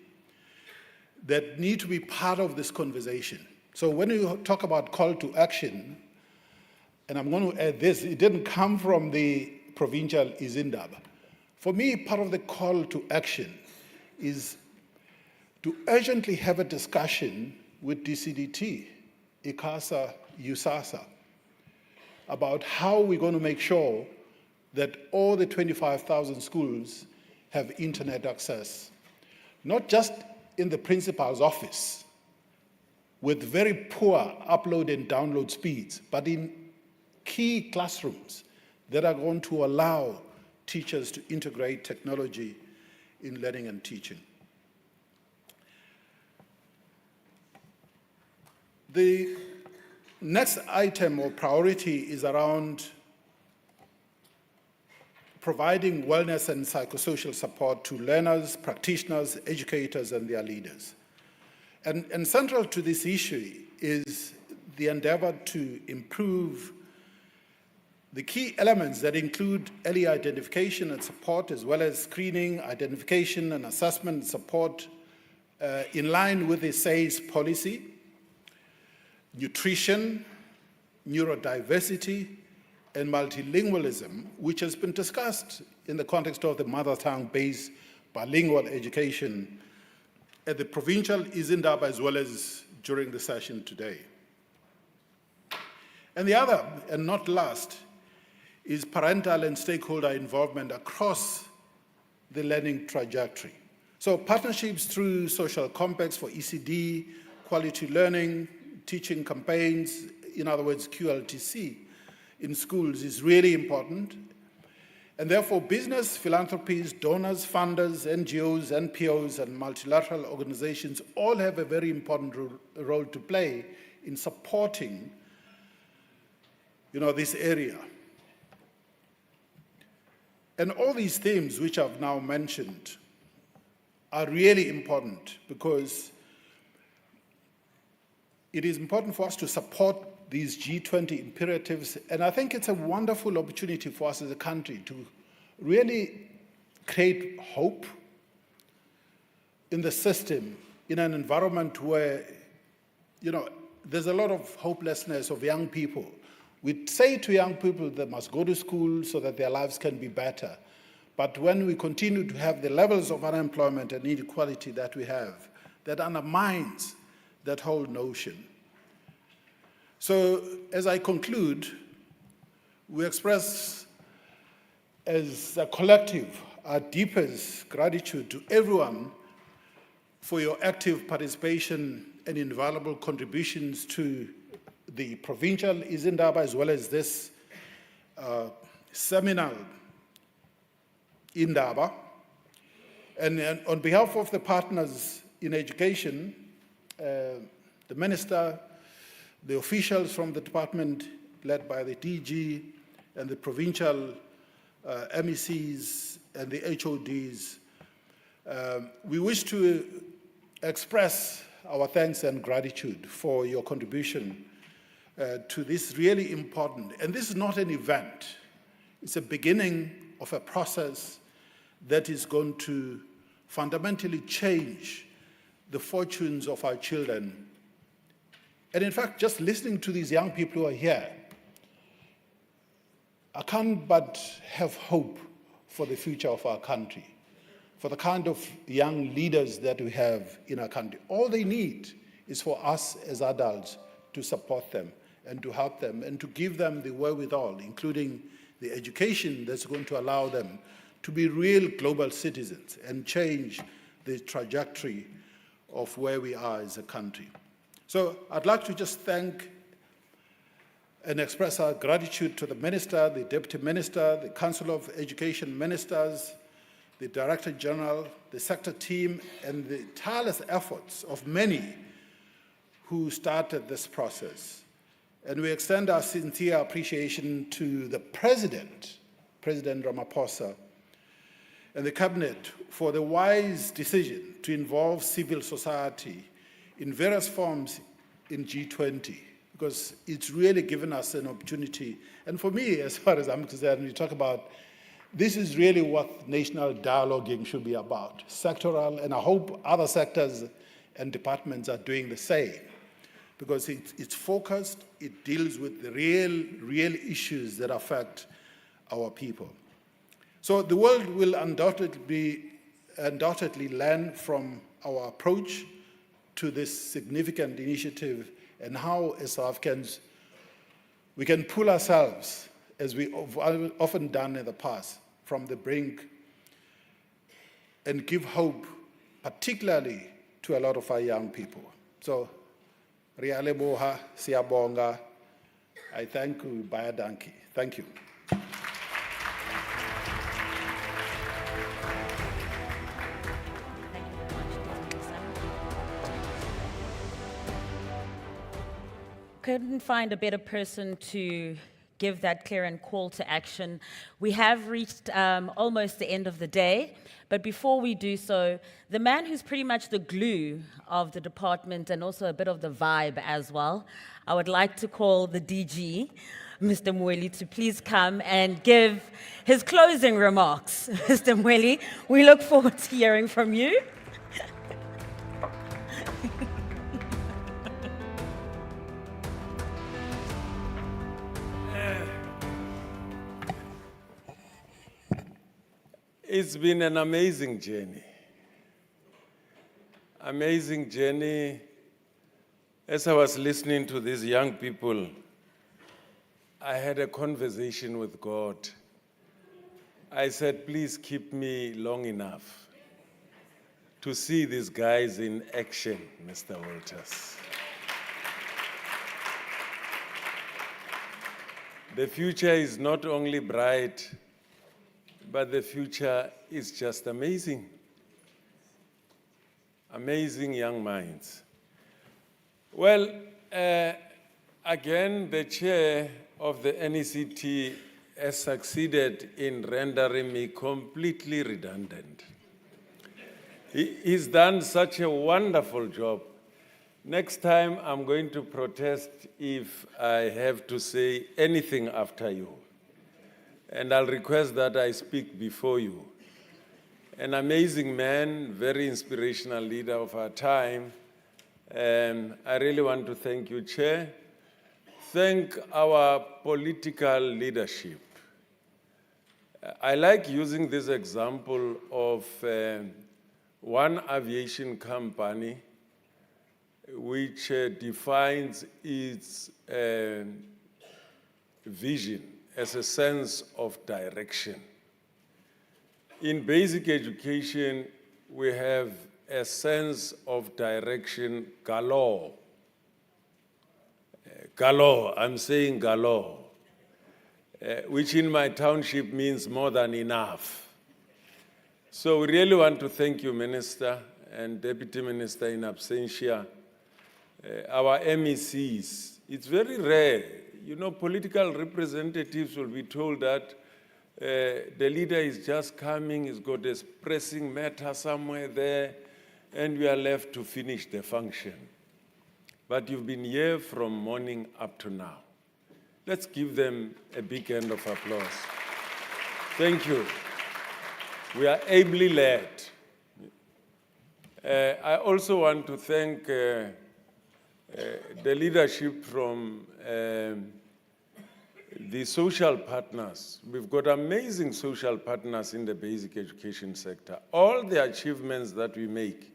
that need to be part of this conversation. So when you talk about call to action, and I'm going to add this, it didn't come from the provincial is Indaba. For me, part of the call to action is to urgently have a discussion with DCDT, ICASA, USASA, about how we're going to make sure that all the 25,000 schools have internet access, not just in the principal's office with very poor upload and download speeds, but in key classrooms that are going to allow teachers to integrate technology in learning and teaching. The next item or priority is around providing wellness and psychosocial support to learners, practitioners, educators, and their leaders. And central to this issue is the endeavor to improve the key elements that include early identification and support, as well as screening, identification, and assessment support in line with the SAIS policy, nutrition, neurodiversity, and multilingualism, which has been discussed in the context of the mother tongue-based bilingual education at the provincial Indaba as well as during the session today. And the other, and not last, is parental and stakeholder involvement across the learning trajectory. So partnerships through social compacts for ECD, quality learning, teaching campaigns, in other words, QLTC, in schools is really important. And therefore, business, philanthropies, donors, funders, NGOs, NPOs, and multilateral organizations all have a very important role to play in supporting, this area. And all these themes which I've now mentioned are really important because it is important for us to support these G20 imperatives, and I think it's a wonderful opportunity for us as a country to really create hope in the system, in an environment where, there's a lot of hopelessness of young people. We say to young people they must go to school so that their lives can be better. But when we continue to have the levels of unemployment and inequality that we have, that undermines that whole notion. So as I conclude, we express as a collective our deepest gratitude to everyone for your active participation and invaluable contributions to the provincial Indaba as well as this seminal Indaba. And on behalf of the partners in education, the minister, the officials from the department led by the DG and the provincial MECs and the HODs, we wish to express our thanks and gratitude for your contribution to this really important, and this is not an event, it's a beginning of a process that is going to fundamentally change the fortunes of our children. And in fact, just listening to these young people who are here, I can't but have hope for the future of our country, for the kind of young leaders that we have in our country. All they need is for us as adults to support them and to help them and to give them the wherewithal, including the education that's going to allow them to be real global citizens and change the trajectory of where we are as a country. So I'd like to just thank and express our gratitude to the Minister, the Deputy Minister, the Council of Education Ministers, the Director General, the sector team, and the tireless efforts of many who started this process. And we extend our sincere appreciation to the President, President Ramaphosa, and the Cabinet for the wise decision to involve civil society in various forms in G20, because it's really given us an opportunity. And for me, as far as I'm concerned, we talk about this is really what national dialoguing should be about, sectoral, and I hope other sectors and departments are doing the same, because it's focused, it deals with the real issues that affect our people. So the world will undoubtedly learn from our approach to this significant initiative and how, as South Africans, we can pull ourselves, as we have often done in the past, from the brink and give hope, particularly to a lot of our young people. So, Ria leboha, siyabonga. I thank you, Bayadanki. Thank you. Couldn't find a better person to give that clear and call to action. We have reached almost the end of the day, but before we do so, the man who's pretty much the glue of the department and also a bit of the vibe as well, I would like to call the DG, Mr. Mweli, to please come and give his closing remarks. Mr. Mweli, we look forward to hearing from you. It's been an amazing journey. Amazing journey. As I was listening to these young people, I had a conversation with God. I said, please keep me long enough to see these guys in action, Mr. Walters. The future is not only bright, but the future is just amazing. Amazing young minds. Well, again, the chair of the NECT has succeeded in rendering me completely redundant. He's done such a wonderful job. Next time, I'm going to protest if I have to say anything after you. And I'll request that I speak before you. An amazing man, very inspirational leader of our time. I really want to thank you, Chair. Thank our political leadership. I like using this example of one aviation company which defines its vision as a sense of direction. In basic education, we have a sense of direction galore. Galore, I'm saying galore, which in my township means more than enough. So we really want to thank you, Minister and Deputy Minister in absentia, our MECs. It's very rare. You know, political representatives will be told that the leader is just coming, he's got a pressing matter somewhere there, and we are left to finish the function. But you've been here from morning up to now. Let's give them a big hand of applause. Thank you. We are ably led. I also want to thank the leadership from the social partners. We've got amazing social partners in the basic education sector. All the achievements that we make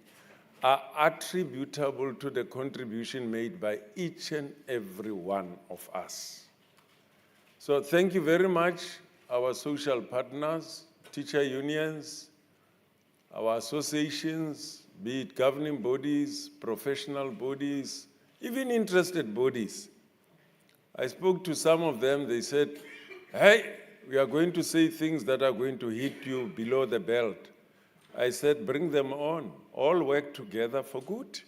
are attributable to the contribution made by each and every one of us. So thank you very much, our social partners, teacher unions, our associations, be it governing bodies, professional bodies, even interested bodies. I spoke to some of them, they said, hey, we are going to say things that are going to hit you below the belt. I said, bring them on, all work together for good.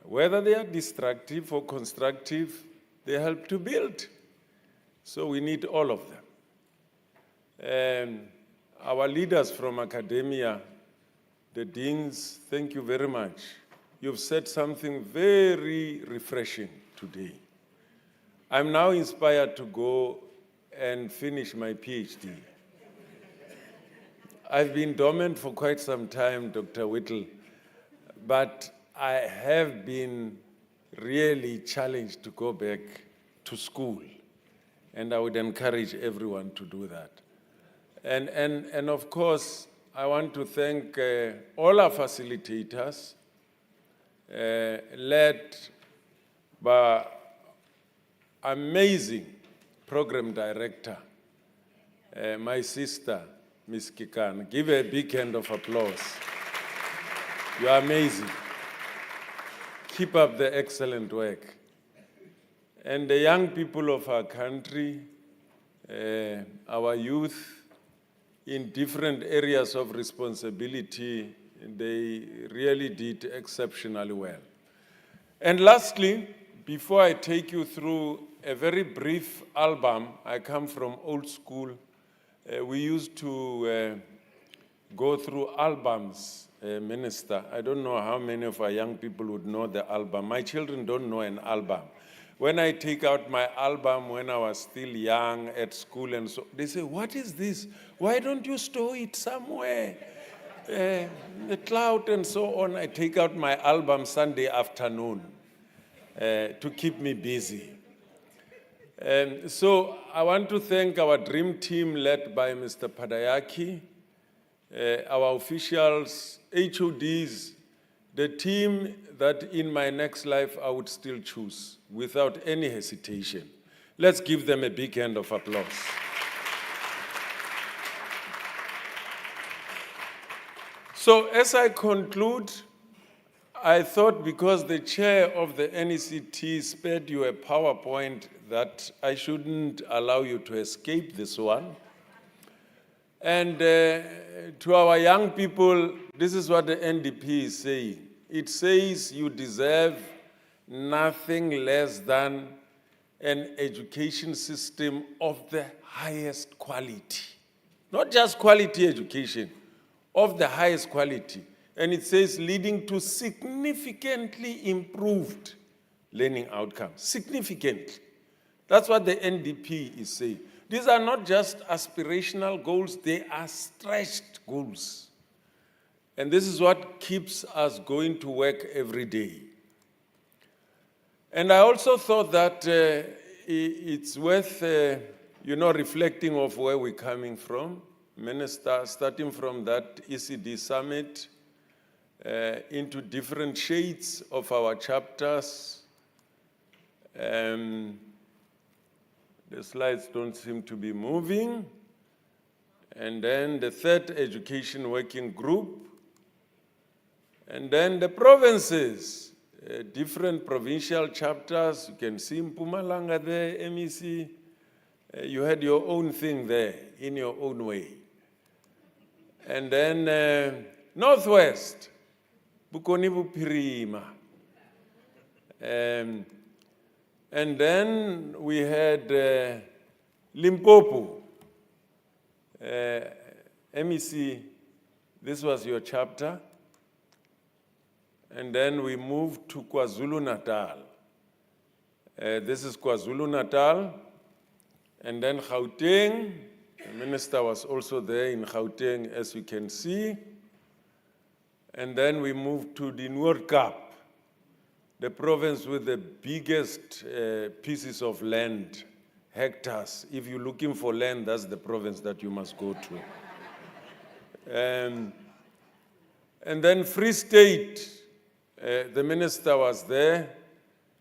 Whether they are destructive or constructive, they help to build. So we need all of them. Our leaders from academia, the deans, thank you very much. You've said something very refreshing today. I'm now inspired to go and finish my PhD. I've been dormant for quite some time, Dr. Whittle, but I have been really challenged to go back to school, and I would encourage everyone to do that. And of course, I want to thank all our facilitators, led by amazing program director, my sister, Ms. Kikan. Give her a big hand of applause. You are amazing. Keep up the excellent work. And the young people of our country, our youth, in different areas of responsibility, they really did exceptionally well. And lastly, before I take you through a very brief album, I come from old school. We used to go through albums, Minister. I don't know how many of our young people would know the album. My children don't know an album. When I take out my album when I was still young at school and so, they say, what is this? Why don't you store it somewhere? The cloud and so on. I take out my album Sunday afternoon to keep me busy. So I want to thank our dream team led by Mr. Padayaki, our officials, HODs, the team that in my next life I would still choose without any hesitation. Let's give them a big hand of applause. So as I conclude, I thought because the chair of the NECT spared you a PowerPoint that I shouldn't allow you to escape this one. And to our young people, this is what the NDP is saying. It says you deserve nothing less than an education system of the highest quality. Not just quality education, of the highest quality. And it says leading to significantly improved learning outcomes. Significantly. That's what the NDP is saying. These are not just aspirational goals, they are stretched goals. And this is what keeps us going to work every day. And I also thought that it's worth reflecting of where we're coming from. Minister, starting from that ECD summit into different shades of our chapters. The slides don't seem to be moving. And then the third education working group. And then the provinces, different provincial chapters. You can see Mpumalanga there, MEC. You had your own thing there, in your own way. And then Northwest, Bukoni Bupirima. And then we had Limpopo. MEC, this was your chapter. And then we moved to KwaZulu-Natal. This is KwaZulu-Natal. And then Gauteng. The minister was also there in Gauteng, as you can see. And then we moved to the Noord-Kaap, the province with the biggest pieces of land, hectares. If you're looking for land, that's the province that you must go to. And then Free State, the minister was there,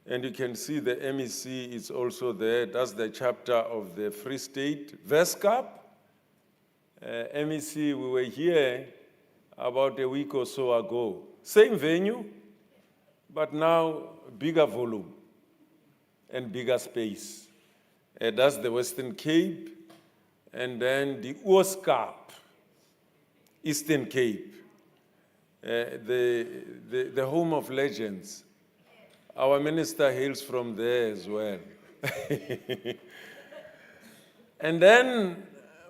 and you can see the MEC is also there. That's the chapter of the Free State. VESCAP, MEC, we were here about a week or so ago. Same venue, but now bigger volume and bigger space. That's the Western Cape, and then the OSCAP, Eastern Cape, the home of legends. Our minister hails from there as well. And then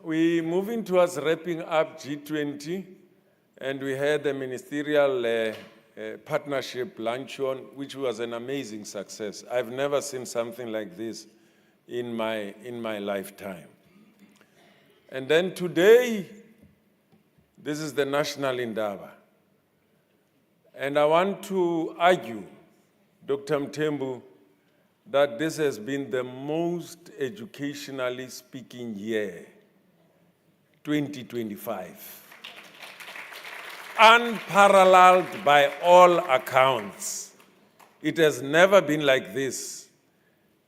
we moving towards wrapping up G20, and we had a ministerial partnership luncheon, which was an amazing success. I've never seen something like this in my lifetime. And then today, this is the National Indaba. And I want to argue, Dr. Mthembu, that this has been the most educationally speaking year, 2025. Unparalleled by all accounts. It has never been like this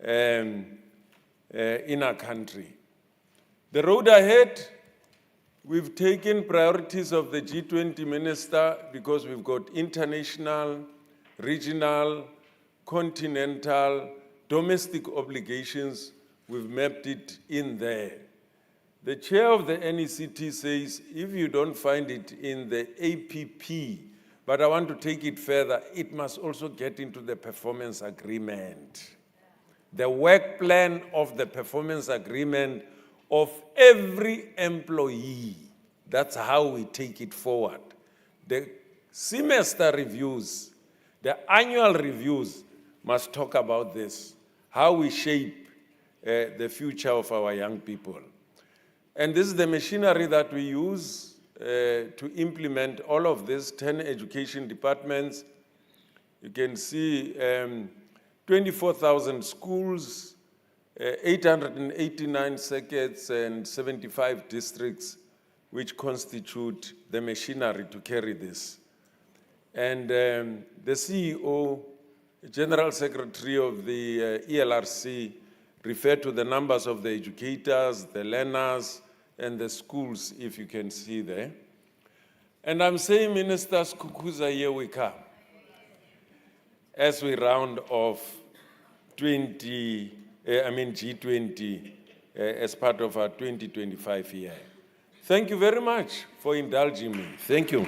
in our country. The road ahead, we've taken priorities of the G20 minister because we've got international, regional, continental, domestic obligations. We've mapped it in there. The chair of the NECT says, if you don't find it in the APP, but I want to take it further, it must also get into the performance agreement. The work plan of the performance agreement of every employee. That's how we take it forward. The semester reviews, the annual reviews must talk about this, how we shape the future of our young people. And this is the machinery that we use to implement all of this, 10 education departments. You can see 24,000 schools, 889 circuits and 75 districts which constitute the machinery to carry this. And the CEO, General Secretary of the ELRC, referred to the numbers of the educators, the learners, and the schools, if you can see there. And I'm saying, Ministers, Kukuza, here we come, as we round off G20 as part of our 2025 year. Thank you very much for indulging me. Thank you.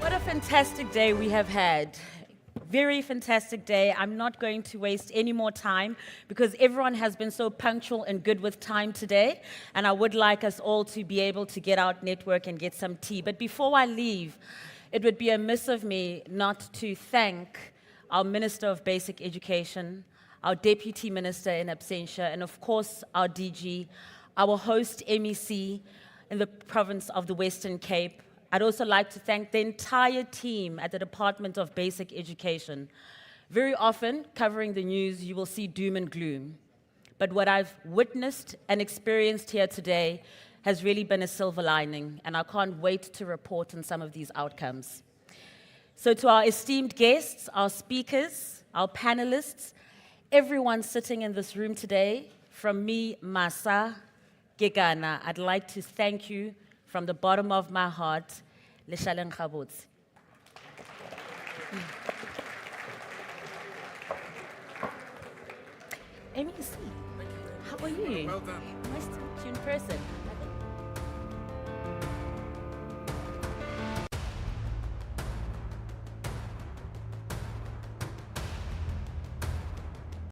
What a fantastic day we have had. Very fantastic day. I'm not going to waste any more time because everyone has been so punctual and good with time today. And I would like us all to be able to get out, network, and get some tea. But before I leave, it would be amiss of me not to thank our Minister of Basic Education, our Deputy Minister in absentia, and of course our DG, our host MEC in the province of the Western Cape. I'd also like to thank the entire team at the Department of Basic Education. Very often, covering the news, you will see doom and gloom. But what I've witnessed and experienced here today has really been a silver lining, and I can't wait to report on some of these outcomes. So to our esteemed guests, our speakers, our panelists, everyone sitting in this room today, from me, Masa Gegana, I'd like to thank you from the bottom of my heart. Leshaleng Khabotsi. MEC, how are you? Well done. Nice to meet you in person.